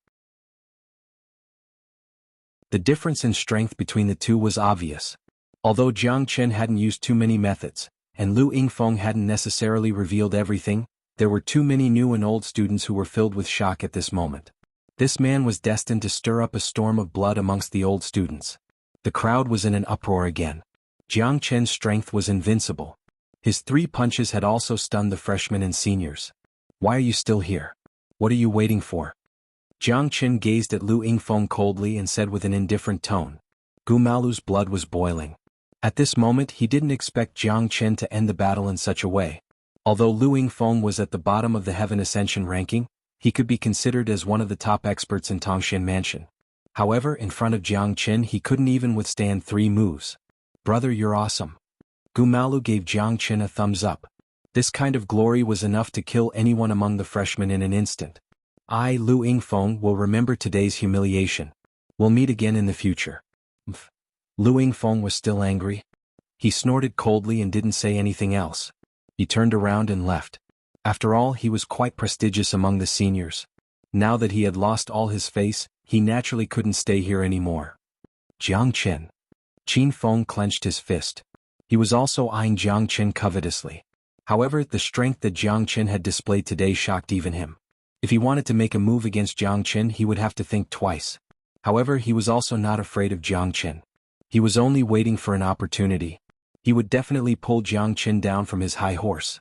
The difference in strength between the two was obvious. Although Jiang Qin hadn't used too many methods, and Lu Yingfeng hadn't necessarily revealed everything, there were too many new and old students who were filled with shock at this moment. This man was destined to stir up a storm of blood amongst the old students. The crowd was in an uproar again. Jiang Qin's strength was invincible. His 3 punches had also stunned the freshmen and seniors. Why are you still here? What are you waiting for? Jiang Qin gazed at Lu Yingfeng coldly and said with an indifferent tone. Gumalu's blood was boiling. At this moment he didn't expect Jiang Chen to end the battle in such a way. Although Lu Yingfeng was at the bottom of the Heaven Ascension ranking, he could be considered as one of the top experts in Tongxian Mansion. However, in front of Jiang Chen he couldn't even withstand 3 moves. "Brother, you're awesome." Gumalu gave Jiang Chen a thumbs up. This kind of glory was enough to kill anyone among the freshmen in an instant. "I, Lu Yingfeng, will remember today's humiliation. We'll meet again in the future." Lu Yingfeng was still angry. He snorted coldly and didn't say anything else. He turned around and left. After all, he was quite prestigious among the seniors. Now that he had lost all his face, he naturally couldn't stay here anymore. Jiang Chen. Qin Feng clenched his fist. He was also eyeing Jiang Chen covetously. However, the strength that Jiang Chen had displayed today shocked even him. If he wanted to make a move against Jiang Chen, he would have to think twice. However, he was also not afraid of Jiang Chen. He was only waiting for an opportunity. He would definitely pull Jiang Chen down from his high horse.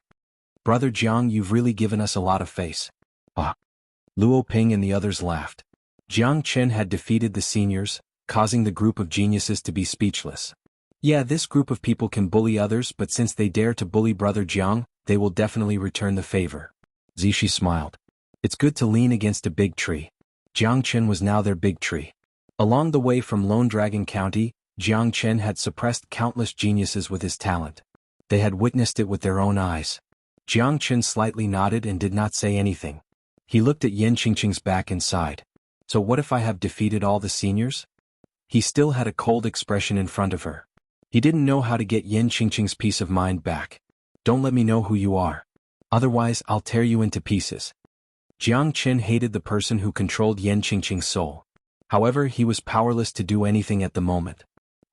"Brother Jiang, you've really given us a lot of face." "Ah." Luo Ping and the others laughed. Jiang Chen had defeated the seniors, causing the group of geniuses to be speechless. Yeah, this group of people can bully others, but since they dare to bully Brother Jiang, they will definitely return the favor. Zishi smiled. It's good to lean against a big tree. Jiang Chen was now their big tree. Along the way from Lone Dragon County, Jiang Chen had suppressed countless geniuses with his talent. They had witnessed it with their own eyes. Jiang Chen slightly nodded and did not say anything. He looked at Yan Qingqing's back and sighed. So what if I have defeated all the seniors? He still had a cold expression in front of her. He didn't know how to get Yan Qingqing's peace of mind back. "Don't let me know who you are. Otherwise I'll tear you into pieces." Jiang Chen hated the person who controlled Yan Qingqing's soul. However, he was powerless to do anything at the moment.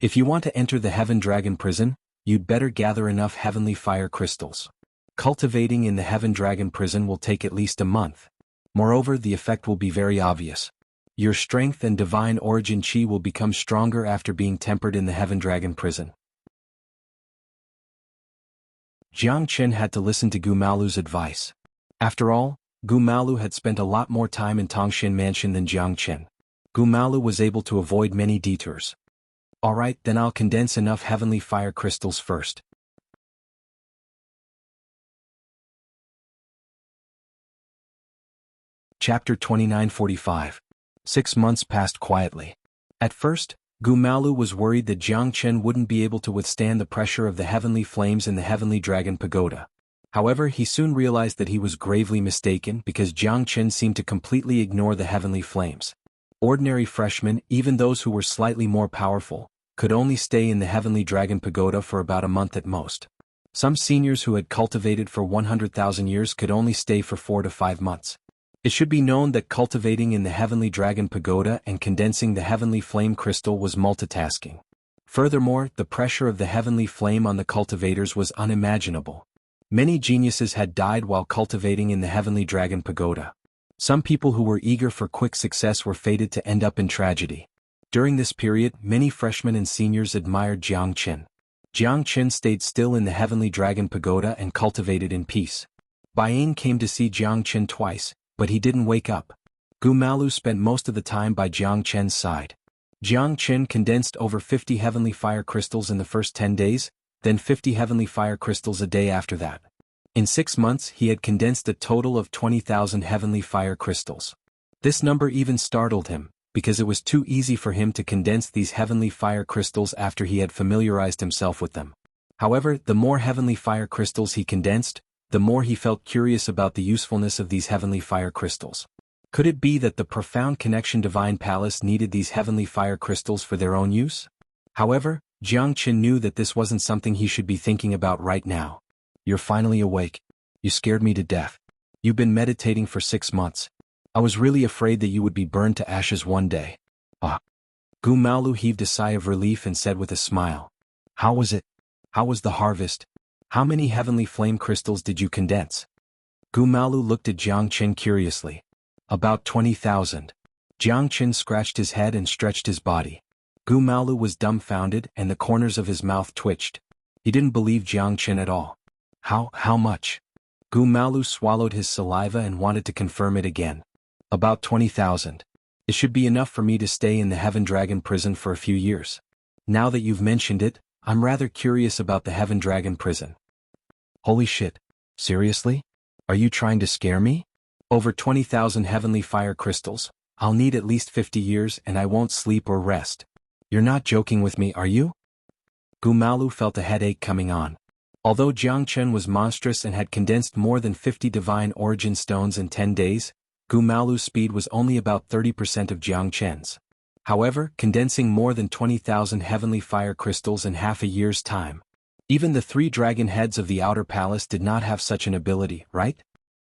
"If you want to enter the Heaven Dragon Prison, you'd better gather enough heavenly fire crystals. Cultivating in the Heaven Dragon Prison will take at least a month. Moreover, the effect will be very obvious. Your strength and divine origin chi will become stronger after being tempered in the Heaven Dragon Prison." Jiang Chen had to listen to Gumalu's advice. After all, Gumalu had spent a lot more time in Tongxian Mansion than Jiang Chen. Gumalu was able to avoid many detours. "Alright, then I'll condense enough heavenly fire crystals first." Chapter 2945. 6 months passed quietly. At first, Gumalu was worried that Jiang Chen wouldn't be able to withstand the pressure of the heavenly flames in the Heavenly Dragon Pagoda. However, he soon realized that he was gravely mistaken because Jiang Chen seemed to completely ignore the heavenly flames. Ordinary freshmen, even those who were slightly more powerful, could only stay in the Heavenly Dragon Pagoda for about a month at most. Some seniors who had cultivated for 100,000 years could only stay for 4 to 5 months. It should be known that cultivating in the Heavenly Dragon Pagoda and condensing the Heavenly Flame Crystal was multitasking. Furthermore, the pressure of the Heavenly Flame on the cultivators was unimaginable. Many geniuses had died while cultivating in the Heavenly Dragon Pagoda. Some people who were eager for quick success were fated to end up in tragedy. During this period, many freshmen and seniors admired Jiang Chen. Jiang Chen stayed still in the Heavenly Dragon Pagoda and cultivated in peace. Baiyin came to see Jiang Chen twice, but he didn't wake up. Gumalu spent most of the time by Jiang Chen's side. Jiang Chen condensed over 50 heavenly fire crystals in the first 10 days, then 50 heavenly fire crystals a day after that. In 6 months he had condensed a total of 20,000 heavenly fire crystals. This number even startled him, because it was too easy for him to condense these heavenly fire crystals after he had familiarized himself with them. However, the more heavenly fire crystals he condensed, the more he felt curious about the usefulness of these heavenly fire crystals. Could it be that the profound connection Divine Palace needed these heavenly fire crystals for their own use? However, Jiang Chen knew that this wasn't something he should be thinking about right now. "You're finally awake. You scared me to death. You've been meditating for 6 months. I was really afraid that you would be burned to ashes one day." "Ah." Gumalu heaved a sigh of relief and said with a smile. "How was it? How was the harvest? How many heavenly flame crystals did you condense?" Gumalu looked at Jiang Chen curiously. "About 20,000. Jiang Chen scratched his head and stretched his body. Gumalu was dumbfounded and the corners of his mouth twitched. He didn't believe Jiang Chen at all. How much?" Gumalu swallowed his saliva and wanted to confirm it again. "About 20,000. It should be enough for me to stay in the Heaven Dragon Prison for a few years." Now that you've mentioned it, I'm rather curious about the Heaven Dragon prison. Holy shit. Seriously? Are you trying to scare me? Over 20,000 heavenly fire crystals. I'll need at least 50 years and I won't sleep or rest. You're not joking with me, are you? Gumalu felt a headache coming on. Although Jiangchen was monstrous and had condensed more than 50 divine origin stones in 10 days, Gumalu's speed was only about 30% of Jiangchen's. However, condensing more than 20,000 heavenly fire crystals in half a year's time. Even the 3 dragon heads of the outer palace did not have such an ability, right?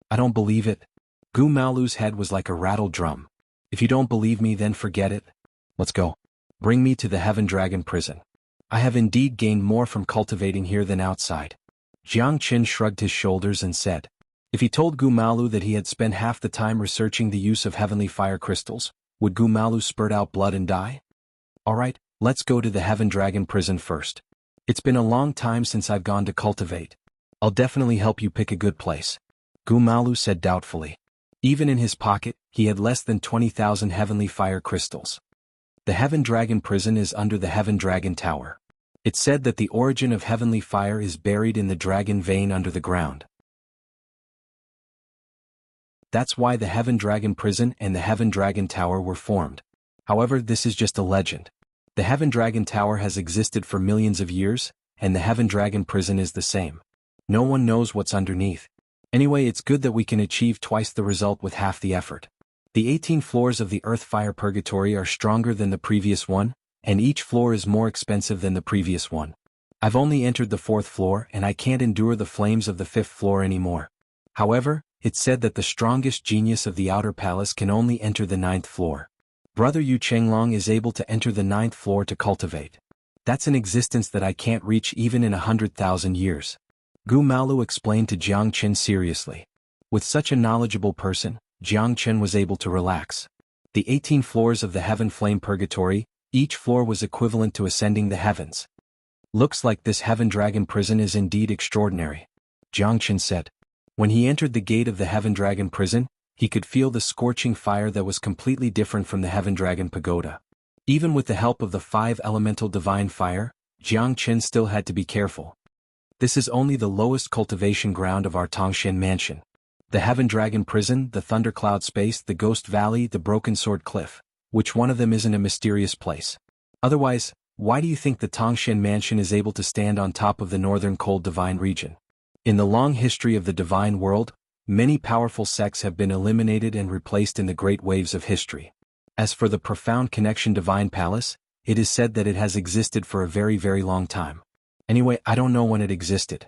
I don't believe it. Gumalu's head was like a rattled drum. If you don't believe me, then forget it. Let's go. Bring me to the Heaven Dragon prison. I have indeed gained more from cultivating here than outside. Jiangchen shrugged his shoulders and said. If he told Gumalu that he had spent half the time researching the use of heavenly fire crystals, would Gumalu spurt out blood and die? Alright, let's go to the Heaven Dragon prison first. It's been a long time since I've gone to cultivate. I'll definitely help you pick a good place. Gumalu said doubtfully. Even in his pocket, he had less than 20,000 heavenly fire crystals. The Heaven Dragon prison is under the Heaven Dragon Tower. It's said that the origin of heavenly fire is buried in the dragon vein under the ground. That's why the Heaven Dragon prison and the Heaven Dragon Tower were formed. However, this is just a legend. The Heaven Dragon Tower has existed for millions of years, and the Heaven Dragon prison is the same. No one knows what's underneath. Anyway, it's good that we can achieve twice the result with half the effort. The 18 floors of the Earth Fire Purgatory are stronger than the previous one, and each floor is more expensive than the previous one. I've only entered the 4th floor and I can't endure the flames of the 5th floor anymore. However, it's said that the strongest genius of the outer palace can only enter the 9th floor. Brother Yu Chenglong is able to enter the 9th floor to cultivate. That's an existence that I can't reach even in 100,000 years. Gumalu explained to Jiangchen seriously. With such a knowledgeable person, Jiangchen was able to relax. The 18 floors of the Heaven Flame Purgatory, each floor was equivalent to ascending the heavens. Looks like this Heaven Dragon prison is indeed extraordinary, Jiangchen said. When he entered the gate of the Heaven Dragon prison, he could feel the scorching fire that was completely different from the Heaven Dragon pagoda. Even with the help of the 5 elemental divine fire, Jiangchen still had to be careful. This is only the lowest cultivation ground of our Tongshan mansion. The Heaven Dragon prison, the Thundercloud space, the Ghost Valley, the Broken Sword Cliff. Which one of them isn't a mysterious place? Otherwise, why do you think the Tongshan mansion is able to stand on top of the northern cold divine region? In the long history of the divine world, many powerful sects have been eliminated and replaced in the great waves of history. As for the profound connection divine palace, it is said that it has existed for a very, very long time. Anyway, I don't know when it existed.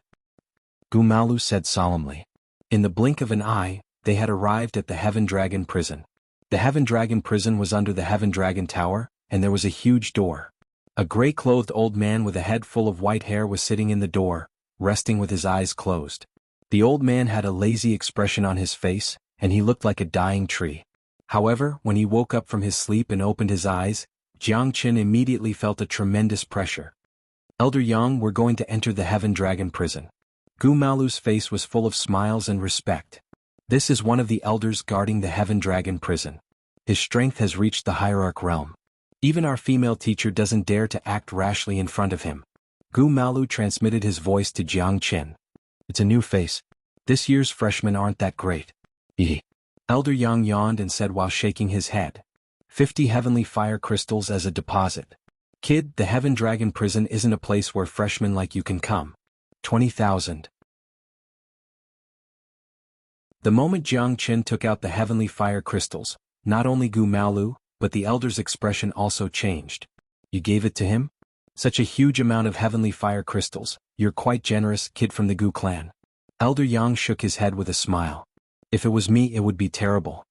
Gumalu said solemnly. In the blink of an eye, they had arrived at the Heaven Dragon prison. The Heaven Dragon prison was under the Heaven Dragon Tower, and there was a huge door. A gray-clothed old man with a head full of white hair was sitting in the door, resting with his eyes closed. The old man had a lazy expression on his face, and he looked like a dying tree. However, when he woke up from his sleep and opened his eyes, Jiangchen immediately felt a tremendous pressure. Elder Yang, we're going to enter the Heaven Dragon prison. Gumalu's face was full of smiles and respect. This is one of the elders guarding the Heaven Dragon prison. His strength has reached the hierarch realm. Even our female teacher doesn't dare to act rashly in front of him. Gumalu transmitted his voice to Jiangchen. It's a new face. This year's freshmen aren't that great. Elder Yang yawned and said while shaking his head. 50 heavenly fire crystals as a deposit. Kid, the Heaven Dragon prison isn't a place where freshmen like you can come. 20,000. The moment Jiangchen took out the heavenly fire crystals, not only Gumalu, but the elder's expression also changed. You gave it to him? Such a huge amount of heavenly fire crystals, you're quite generous, kid from the Gu clan. Elder Yang shook his head with a smile. If it was me, it would be terrible.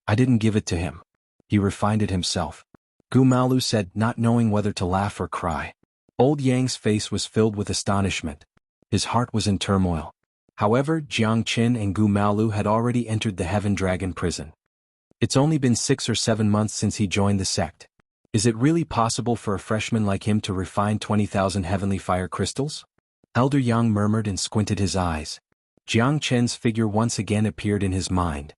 I didn't give it to him. He refined it himself. Gumalu said, not knowing whether to laugh or cry. Old Yang's face was filled with astonishment. His heart was in turmoil. However, Jiangchen and Gumalu had already entered the Heaven Dragon prison. It's only been 6 or 7 months since he joined the sect. Is it really possible for a freshman like him to refine 20,000 heavenly fire crystals? Elder Yang murmured and squinted his eyes. Jiangchen's figure once again appeared in his mind.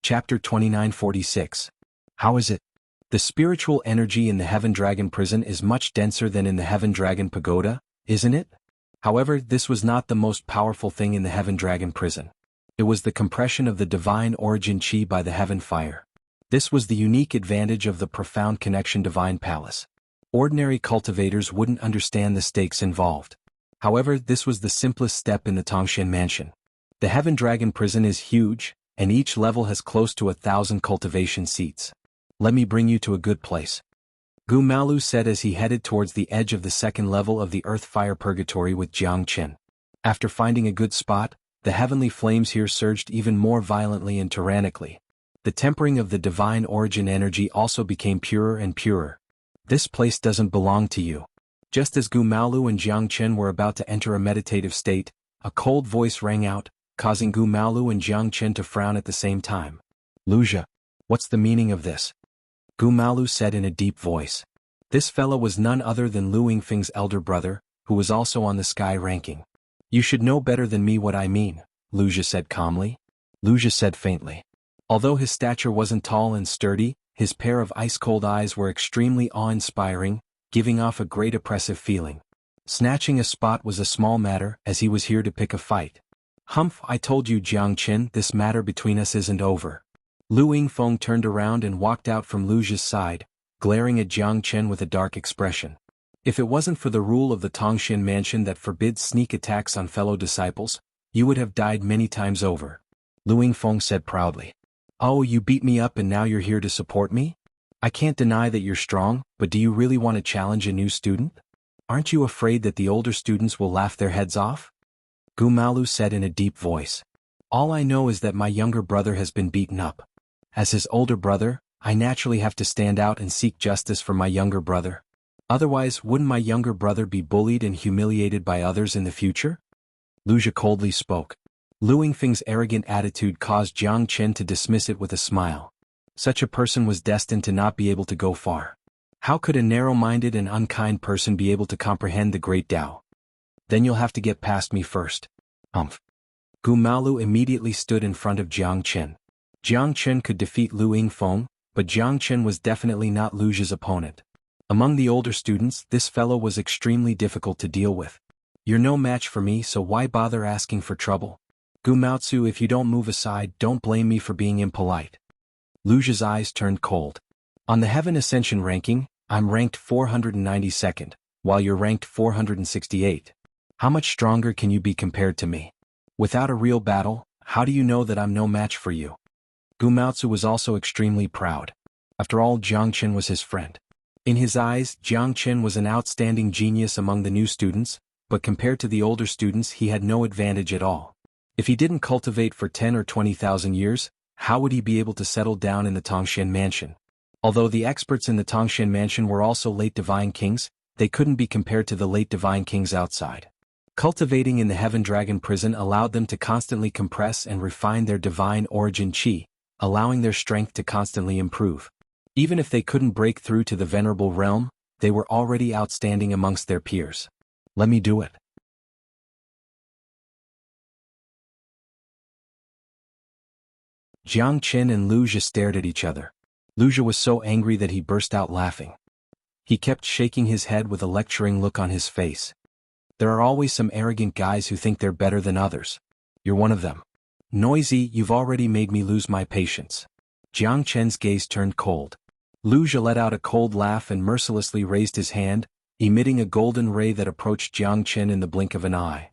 Chapter 2946. How is it? The spiritual energy in the Heaven Dragon prison is much denser than in the Heaven Dragon pagoda, isn't it? However, this was not the most powerful thing in the Heaven Dragon prison. It was the compression of the divine origin chi by the Heaven Fire. This was the unique advantage of the profound connection divine palace. Ordinary cultivators wouldn't understand the stakes involved. However, this was the simplest step in the Tongxian mansion. The Heaven Dragon prison is huge, and each level has close to 1,000 cultivation seats. Let me bring you to a good place. Gu Malu said as he headed towards the edge of the second level of the Earth Fire Purgatory with Jiang Qin. After finding a good spot, the heavenly flames here surged even more violently and tyrannically. The tempering of the divine origin energy also became purer and purer. This place doesn't belong to you. Just as Gu Malu and Jiang Qin were about to enter a meditative state, a cold voice rang out, causing Gu Malu and Jiang Qin to frown at the same time. Luxia, what's the meaning of this? Gu Malu said in a deep voice. This fellow was none other than Lu Yingfeng's elder brother, who was also on the sky ranking. You should know better than me what I mean, Luxia said calmly. Luxia said faintly. Although his stature wasn't tall and sturdy, his pair of ice-cold eyes were extremely awe-inspiring, giving off a great oppressive feeling. Snatching a spot was a small matter, as he was here to pick a fight. Humph, I told you, Jiang Qin, this matter between us isn't over. Lu Yingfeng turned around and walked out from Luxia's side, glaring at Jiang Qin with a dark expression. If it wasn't for the rule of the Tongxian mansion that forbids sneak attacks on fellow disciples, you would have died many times over. Lu Yingfeng said proudly. Oh, you beat me up and now you're here to support me? I can't deny that you're strong, but do you really want to challenge a new student? Aren't you afraid that the older students will laugh their heads off? Gu Malu said in a deep voice. All I know is that my younger brother has been beaten up. As his older brother, I naturally have to stand out and seek justice for my younger brother. Otherwise, wouldn't my younger brother be bullied and humiliated by others in the future? Luxia coldly spoke. Lu Yingfeng's arrogant attitude caused Jiang Qin to dismiss it with a smile. Such a person was destined to not be able to go far. How could a narrow-minded and unkind person be able to comprehend the great Tao? Then you'll have to get past me first. Humph. Gu Malu immediately stood in front of Jiang Qin. Jiang Qin could defeat Lu Yingfeng, but Jiang Qin was definitely not Luxia's opponent. Among the older students, this fellow was extremely difficult to deal with. You're no match for me, so why bother asking for trouble? Gu Maotsu, if you don't move aside, don't blame me for being impolite. Luxia's eyes turned cold. On the Heaven Ascension ranking, I'm ranked 492nd, while you're ranked 468. How much stronger can you be compared to me? Without a real battle, how do you know that I'm no match for you? Gu Maotsu was also extremely proud. After all, Jiang Qin was his friend. In his eyes, Jiang Qin was an outstanding genius among the new students, but compared to the older students he had no advantage at all. If he didn't cultivate for 10 or 20,000 years, how would he be able to settle down in the Tongxian mansion? Although the experts in the Tongxian mansion were also late divine kings, they couldn't be compared to the late divine kings outside. Cultivating in the Heaven Dragon prison allowed them to constantly compress and refine their divine origin chi, allowing their strength to constantly improve. Even if they couldn't break through to the venerable realm, they were already outstanding amongst their peers. Let me do it. Jiang Qin and Luxia stared at each other. Luxia was so angry that he burst out laughing. He kept shaking his head with a lecturing look on his face. There are always some arrogant guys who think they're better than others. You're one of them. Noisy, you've already made me lose my patience. Jiang Qin's gaze turned cold. Luxia let out a cold laugh and mercilessly raised his hand, emitting a golden ray that approached Jiang Qin in the blink of an eye.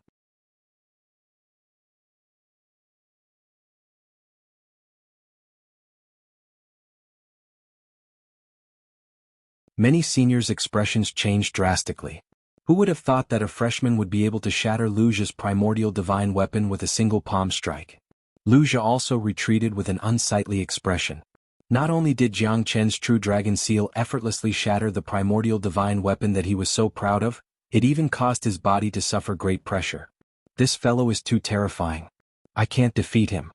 Many seniors' expressions changed drastically. Who would have thought that a freshman would be able to shatter Luxia's primordial divine weapon with a single palm strike? Luxia also retreated with an unsightly expression. Not only did Jiang Qin's true dragon seal effortlessly shatter the primordial divine weapon that he was so proud of, it even caused his body to suffer great pressure. This fellow is too terrifying. I can't defeat him.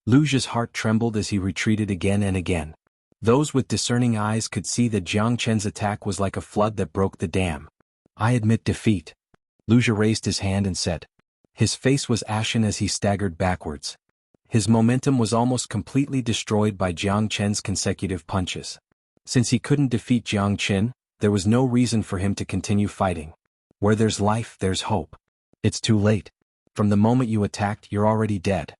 Luxia's heart trembled as he retreated again and again. Those with discerning eyes could see that Jiang Qin's attack was like a flood that broke the dam. I admit defeat. Luxia raised his hand and said. His face was ashen as he staggered backwards. His momentum was almost completely destroyed by Jiang Chen's consecutive punches. Since he couldn't defeat Jiang Chen, there was no reason for him to continue fighting. Where there's life, there's hope. It's too late. From the moment you attacked, you're already dead.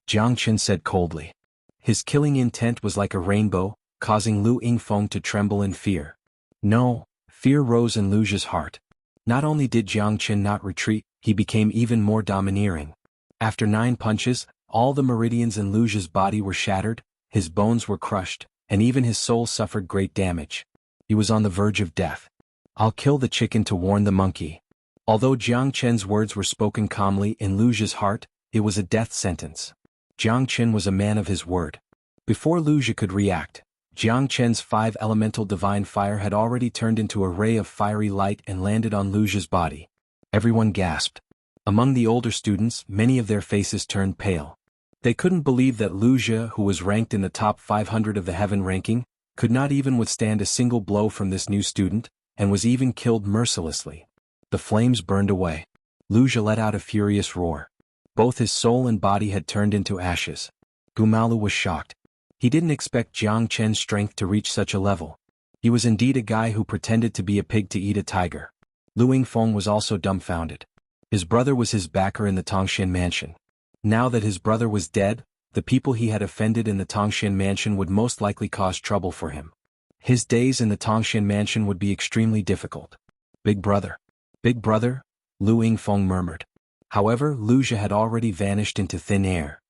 Jiang Chen said coldly. His killing intent was like a rainbow, causing Lu Yingfeng to tremble in fear. No, fear rose in Lu's heart. Not only did Jiang Chen not retreat, he became even more domineering. After 9 punches, all the meridians in Lu's body were shattered, his bones were crushed, and even his soul suffered great damage. He was on the verge of death. I'll kill the chicken to warn the monkey. Although Jiang Chen's words were spoken calmly in Lu's heart, it was a death sentence. Jiang Chen was a man of his word. Before Lu could react, Jiang Chen's 5 elemental divine fire had already turned into a ray of fiery light and landed on Lu's body. Everyone gasped. Among the older students, many of their faces turned pale. They couldn't believe that Lu, who was ranked in the top 500 of the heaven ranking, could not even withstand a single blow from this new student, and was even killed mercilessly. The flames burned away. Lu let out a furious roar. Both his soul and body had turned into ashes. Gumalu was shocked. He didn't expect Jiang Chen's strength to reach such a level. He was indeed a guy who pretended to be a pig to eat a tiger. Lu Yingfeng was also dumbfounded. His brother was his backer in the Tongxian mansion. Now that his brother was dead, the people he had offended in the Tongxian mansion would most likely cause trouble for him. His days in the Tongxian mansion would be extremely difficult. Big brother. Big brother, Lu Yingfeng murmured. However, Lu had already vanished into thin air.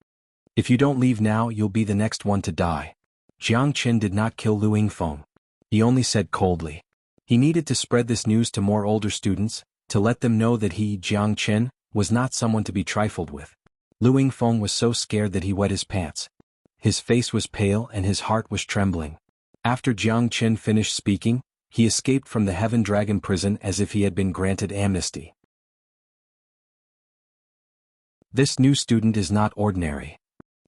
If you don't leave now, you'll be the next one to die. Jiang Chen did not kill Lu Yingfeng. He only said coldly. He needed to spread this news to more older students, to let them know that he, Jiang Chen, was not someone to be trifled with. Lu Yingfeng was so scared that he wet his pants. His face was pale and his heart was trembling. After Jiang Chen finished speaking, he escaped from the Heaven Dragon prison as if he had been granted amnesty. This new student is not ordinary.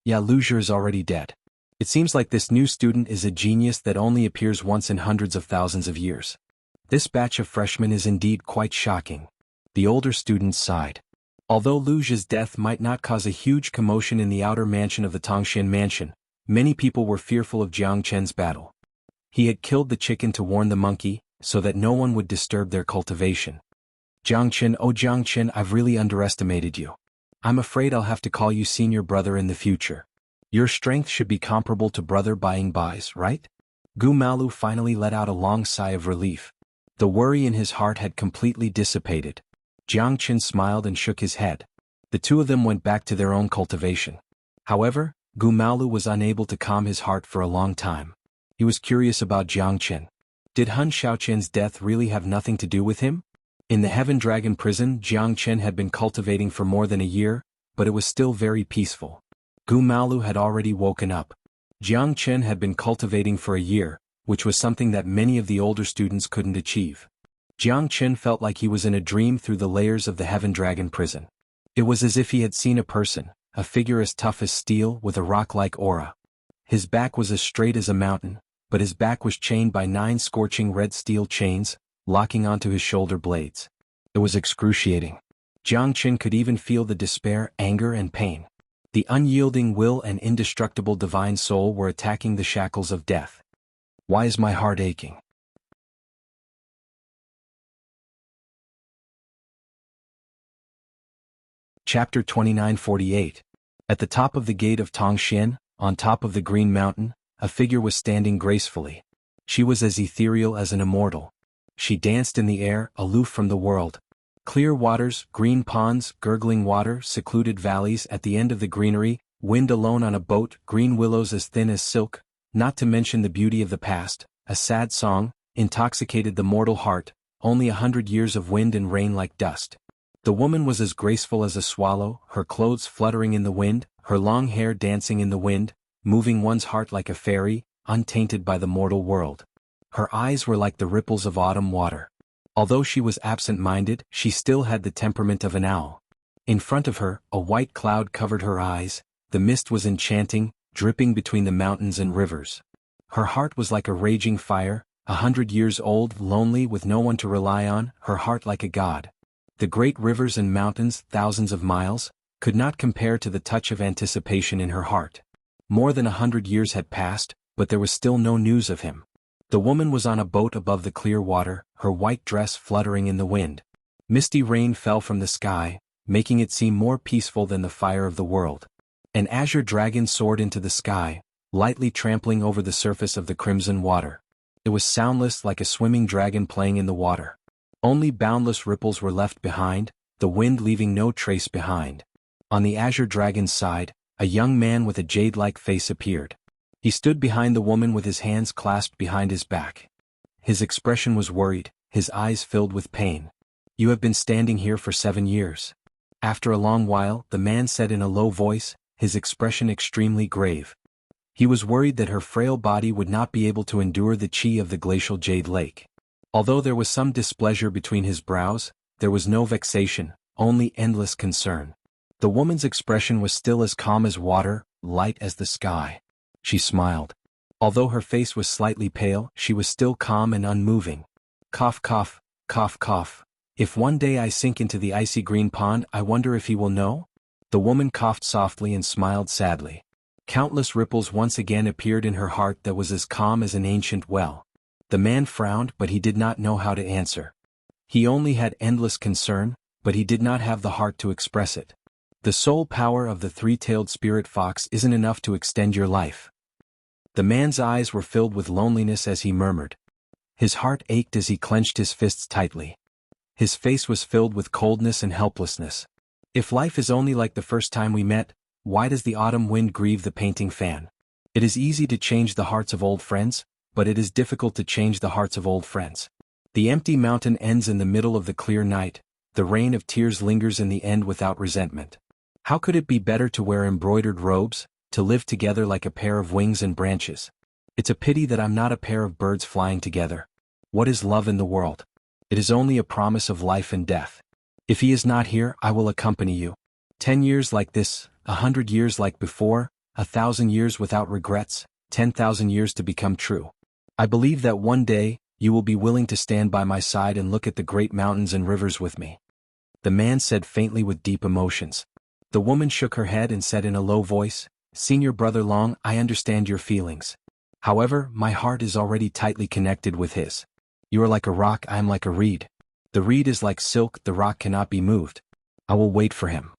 Yeah, Lu is already dead. It seems like this new student is a genius that only appears once in hundreds of thousands of years. This batch of freshmen is indeed quite shocking. The older students sighed. Although Lu's death might not cause a huge commotion in the outer mansion of the Tongxian mansion, many people were fearful of Jiang Chen's battle. He had killed the chicken to warn the monkey, so that no one would disturb their cultivation. Jiang Chen, oh Jiang Chen, I've really underestimated you. I'm afraid I'll have to call you senior brother in the future. Your strength should be comparable to brother Buying Bai's, right? Gu Malu finally let out a long sigh of relief. The worry in his heart had completely dissipated. Jiang Chen smiled and shook his head. The two of them went back to their own cultivation. However, Gu Malu was unable to calm his heart for a long time. He was curious about Jiang Chen. Did Han Xiaoqian's death really have nothing to do with him? In the Heaven Dragon prison, Jiang Chen had been cultivating for more than a year, but it was still very peaceful. Gu Malu had already woken up. Jiang Chen had been cultivating for a year, which was something that many of the older students couldn't achieve. Jiang Chen felt like he was in a dream through the layers of the Heaven Dragon prison. It was as if he had seen a person, a figure as tough as steel with a rock-like aura. His back was as straight as a mountain, but his back was chained by 9 scorching red steel chains, locking onto his shoulder blades. It was excruciating. Jiang Chen could even feel the despair, anger and pain. The unyielding will and indestructible divine soul were attacking the shackles of death. Why is my heart aching? Chapter 2948. At the top of the gate of Tongxian, on top of the Green Mountain, a figure was standing gracefully. She was as ethereal as an immortal. She danced in the air, aloof from the world. Clear waters, green ponds, gurgling water, secluded valleys at the end of the greenery, wind alone on a boat, green willows as thin as silk, not to mention the beauty of the past, a sad song, intoxicated the mortal heart, only 100 years of wind and rain like dust. The woman was as graceful as a swallow, her clothes fluttering in the wind, her long hair dancing in the wind, moving one's heart like a fairy, untainted by the mortal world. Her eyes were like the ripples of autumn water. Although she was absent-minded, she still had the temperament of an owl. In front of her, a white cloud covered her eyes, the mist was enchanting, dripping between the mountains and rivers. Her heart was like a raging fire, 100 years old, lonely with no one to rely on, her heart like a god. The great rivers and mountains, thousands of miles, could not compare to the touch of anticipation in her heart. More than 100 years had passed, but there was still no news of him. The woman was on a boat above the clear water, her white dress fluttering in the wind. Misty rain fell from the sky, making it seem more peaceful than the fire of the world. An azure dragon soared into the sky, lightly trampling over the surface of the crimson water. It was soundless like a swimming dragon playing in the water. Only boundless ripples were left behind, the wind leaving no trace behind. On the azure dragon's side, a young man with a jade-like face appeared. He stood behind the woman with his hands clasped behind his back. His expression was worried, his eyes filled with pain. "You have been standing here for 7 years." After a long while, the man said in a low voice, his expression extremely grave. He was worried that her frail body would not be able to endure the chi of the glacial jade lake. Although there was some displeasure between his brows, there was no vexation, only endless concern. The woman's expression was still as calm as water, light as the sky. She smiled. Although her face was slightly pale, she was still calm and unmoving. Cough cough, cough cough. "If one day I sink into the icy green pond, I wonder if he will know?" The woman coughed softly and smiled sadly. Countless ripples once again appeared in her heart that was as calm as an ancient well. The man frowned, but he did not know how to answer. He only had endless concern, but he did not have the heart to express it. The sole power of the three-tailed spirit fox isn't enough to extend your life. The man's eyes were filled with loneliness as he murmured. His heart ached as he clenched his fists tightly. His face was filled with coldness and helplessness. If life is only like the first time we met, why does the autumn wind grieve the painting fan? It is easy to change the hearts of old friends, but it is difficult to change the hearts of old friends. The empty mountain ends in the middle of the clear night, the rain of tears lingers in the end without resentment. How could it be better to wear embroidered robes, to live together like a pair of wings and branches? It's a pity that I'm not a pair of birds flying together. What is love in the world? It is only a promise of life and death. If he is not here, I will accompany you. 10 years like this, 100 years like before, 1,000 years without regrets, 10,000 years to become true. I believe that one day, you will be willing to stand by my side and look at the great mountains and rivers with me. The man said faintly with deep emotions. The woman shook her head and said in a low voice, "Senior Brother Long, I understand your feelings. However, my heart is already tightly connected with his. You are like a rock, I am like a reed. The reed is like silk, the rock cannot be moved. I will wait for him."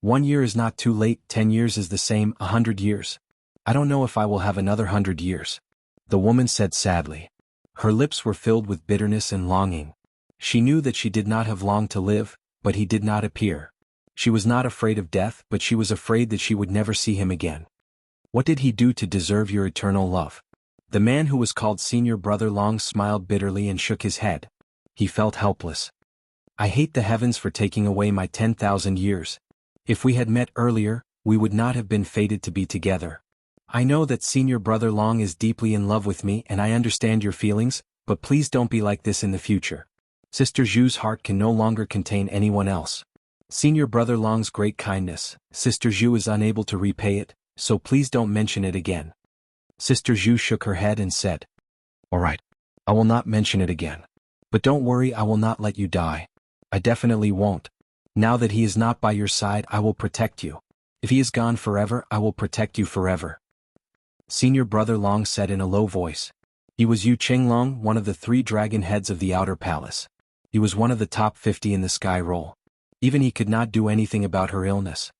1 year is not too late, 10 years is the same, 100 years. I don't know if I will have another 100 years. The woman said sadly. Her lips were filled with bitterness and longing. She knew that she did not have long to live, but he did not appear. She was not afraid of death, but she was afraid that she would never see him again. What did he do to deserve your eternal love? The man who was called Senior Brother Long smiled bitterly and shook his head. He felt helpless. I hate the heavens for taking away my 10,000 years. If we had met earlier, we would not have been fated to be together. I know that Senior Brother Long is deeply in love with me and I understand your feelings, but please don't be like this in the future. Sister Zhu's heart can no longer contain anyone else. Senior Brother Long's great kindness, Sister Zhu is unable to repay it, so please don't mention it again. Sister Zhu shook her head and said, "All right, I will not mention it again. But don't worry, I will not let you die. I definitely won't. Now that he is not by your side, I will protect you. If he is gone forever, I will protect you forever." Senior Brother Long said in a low voice. He was Yu Qinglong, one of the 3 dragon heads of the Outer Palace. He was one of the top 50 in the Sky Roll. Even he could not do anything about her illness.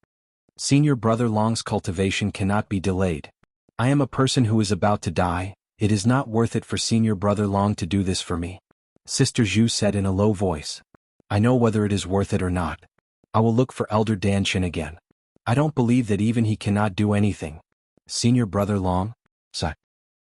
Senior Brother Long's cultivation cannot be delayed. I am a person who is about to die, it is not worth it for Senior Brother Long to do this for me. Sister Zhu said in a low voice. I know whether it is worth it or not. I will look for Elder Danshin again. I don't believe that even he cannot do anything. Senior Brother Long? Sigh.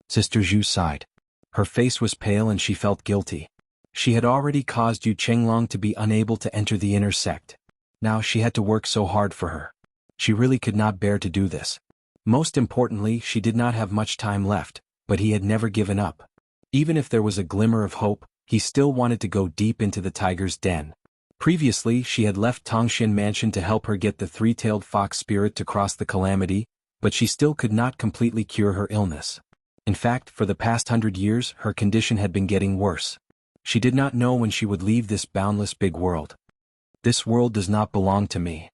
Sister Zhu sighed. Her face was pale and she felt guilty. She had already caused Yu Qinglong to be unable to enter the inner sect. Now she had to work so hard for her. She really could not bear to do this. Most importantly, she did not have much time left, but he had never given up. Even if there was a glimmer of hope, he still wanted to go deep into the tiger's den. Previously, she had left Tongxin Mansion to help her get the 3-tailed fox spirit to cross the calamity, but she still could not completely cure her illness. In fact, for the past 100 years, her condition had been getting worse. She did not know when she would leave this boundless big world. This world does not belong to me.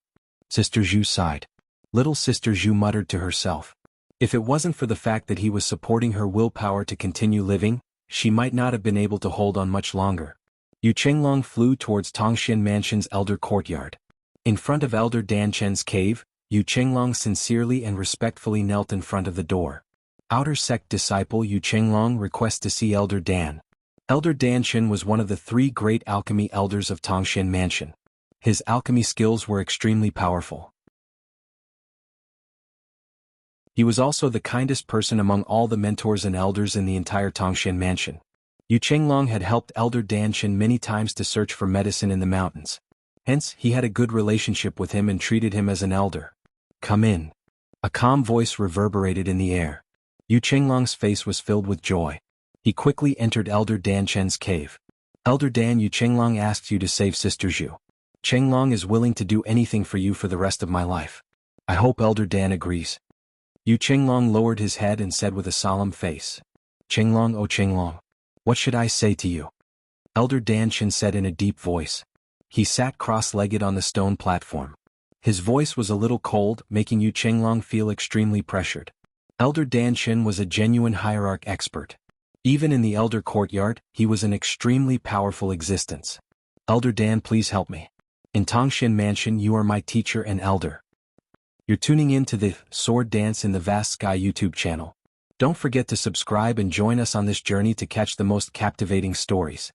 Sister Zhu sighed. Little Sister Zhu muttered to herself. If it wasn't for the fact that he was supporting her willpower to continue living, she might not have been able to hold on much longer. Yu Chenglong flew towards Tongxian Mansion's elder courtyard. In front of Elder Dan Chen's cave, Yu Chenglong sincerely and respectfully knelt in front of the door. Outer sect disciple Yu Chenglong requests to see Elder Dan. Elder Dan Chen was one of the 3 great alchemy elders of Tongxian Mansion. His alchemy skills were extremely powerful. He was also the kindest person among all the mentors and elders in the entire Tongxian Mansion. Yu Chenglong had helped Elder Dan Chen many times to search for medicine in the mountains. Hence, he had a good relationship with him and treated him as an elder. Come in. A calm voice reverberated in the air. Yu Chenglong's face was filled with joy. He quickly entered Elder Dan Chen's cave. Elder Dan, Yu Chenglong asks you to save Sister Zhu. Chenglong is willing to do anything for you for the rest of my life. I hope Elder Dan agrees. Yu Chenglong lowered his head and said with a solemn face. Chenglong, oh Chenglong. What should I say to you? Elder Dan Chen said in a deep voice. He sat cross-legged on the stone platform. His voice was a little cold, making Yu Chenglong feel extremely pressured. Elder Dan Chen was a genuine hierarch expert. Even in the elder courtyard, he was an extremely powerful existence. Elder Dan, please help me. In Tongxian Mansion, you are my teacher and elder. You're tuning in to the Sword Dance in the Vast Sky YouTube channel. Don't forget to subscribe and join us on this journey to catch the most captivating stories.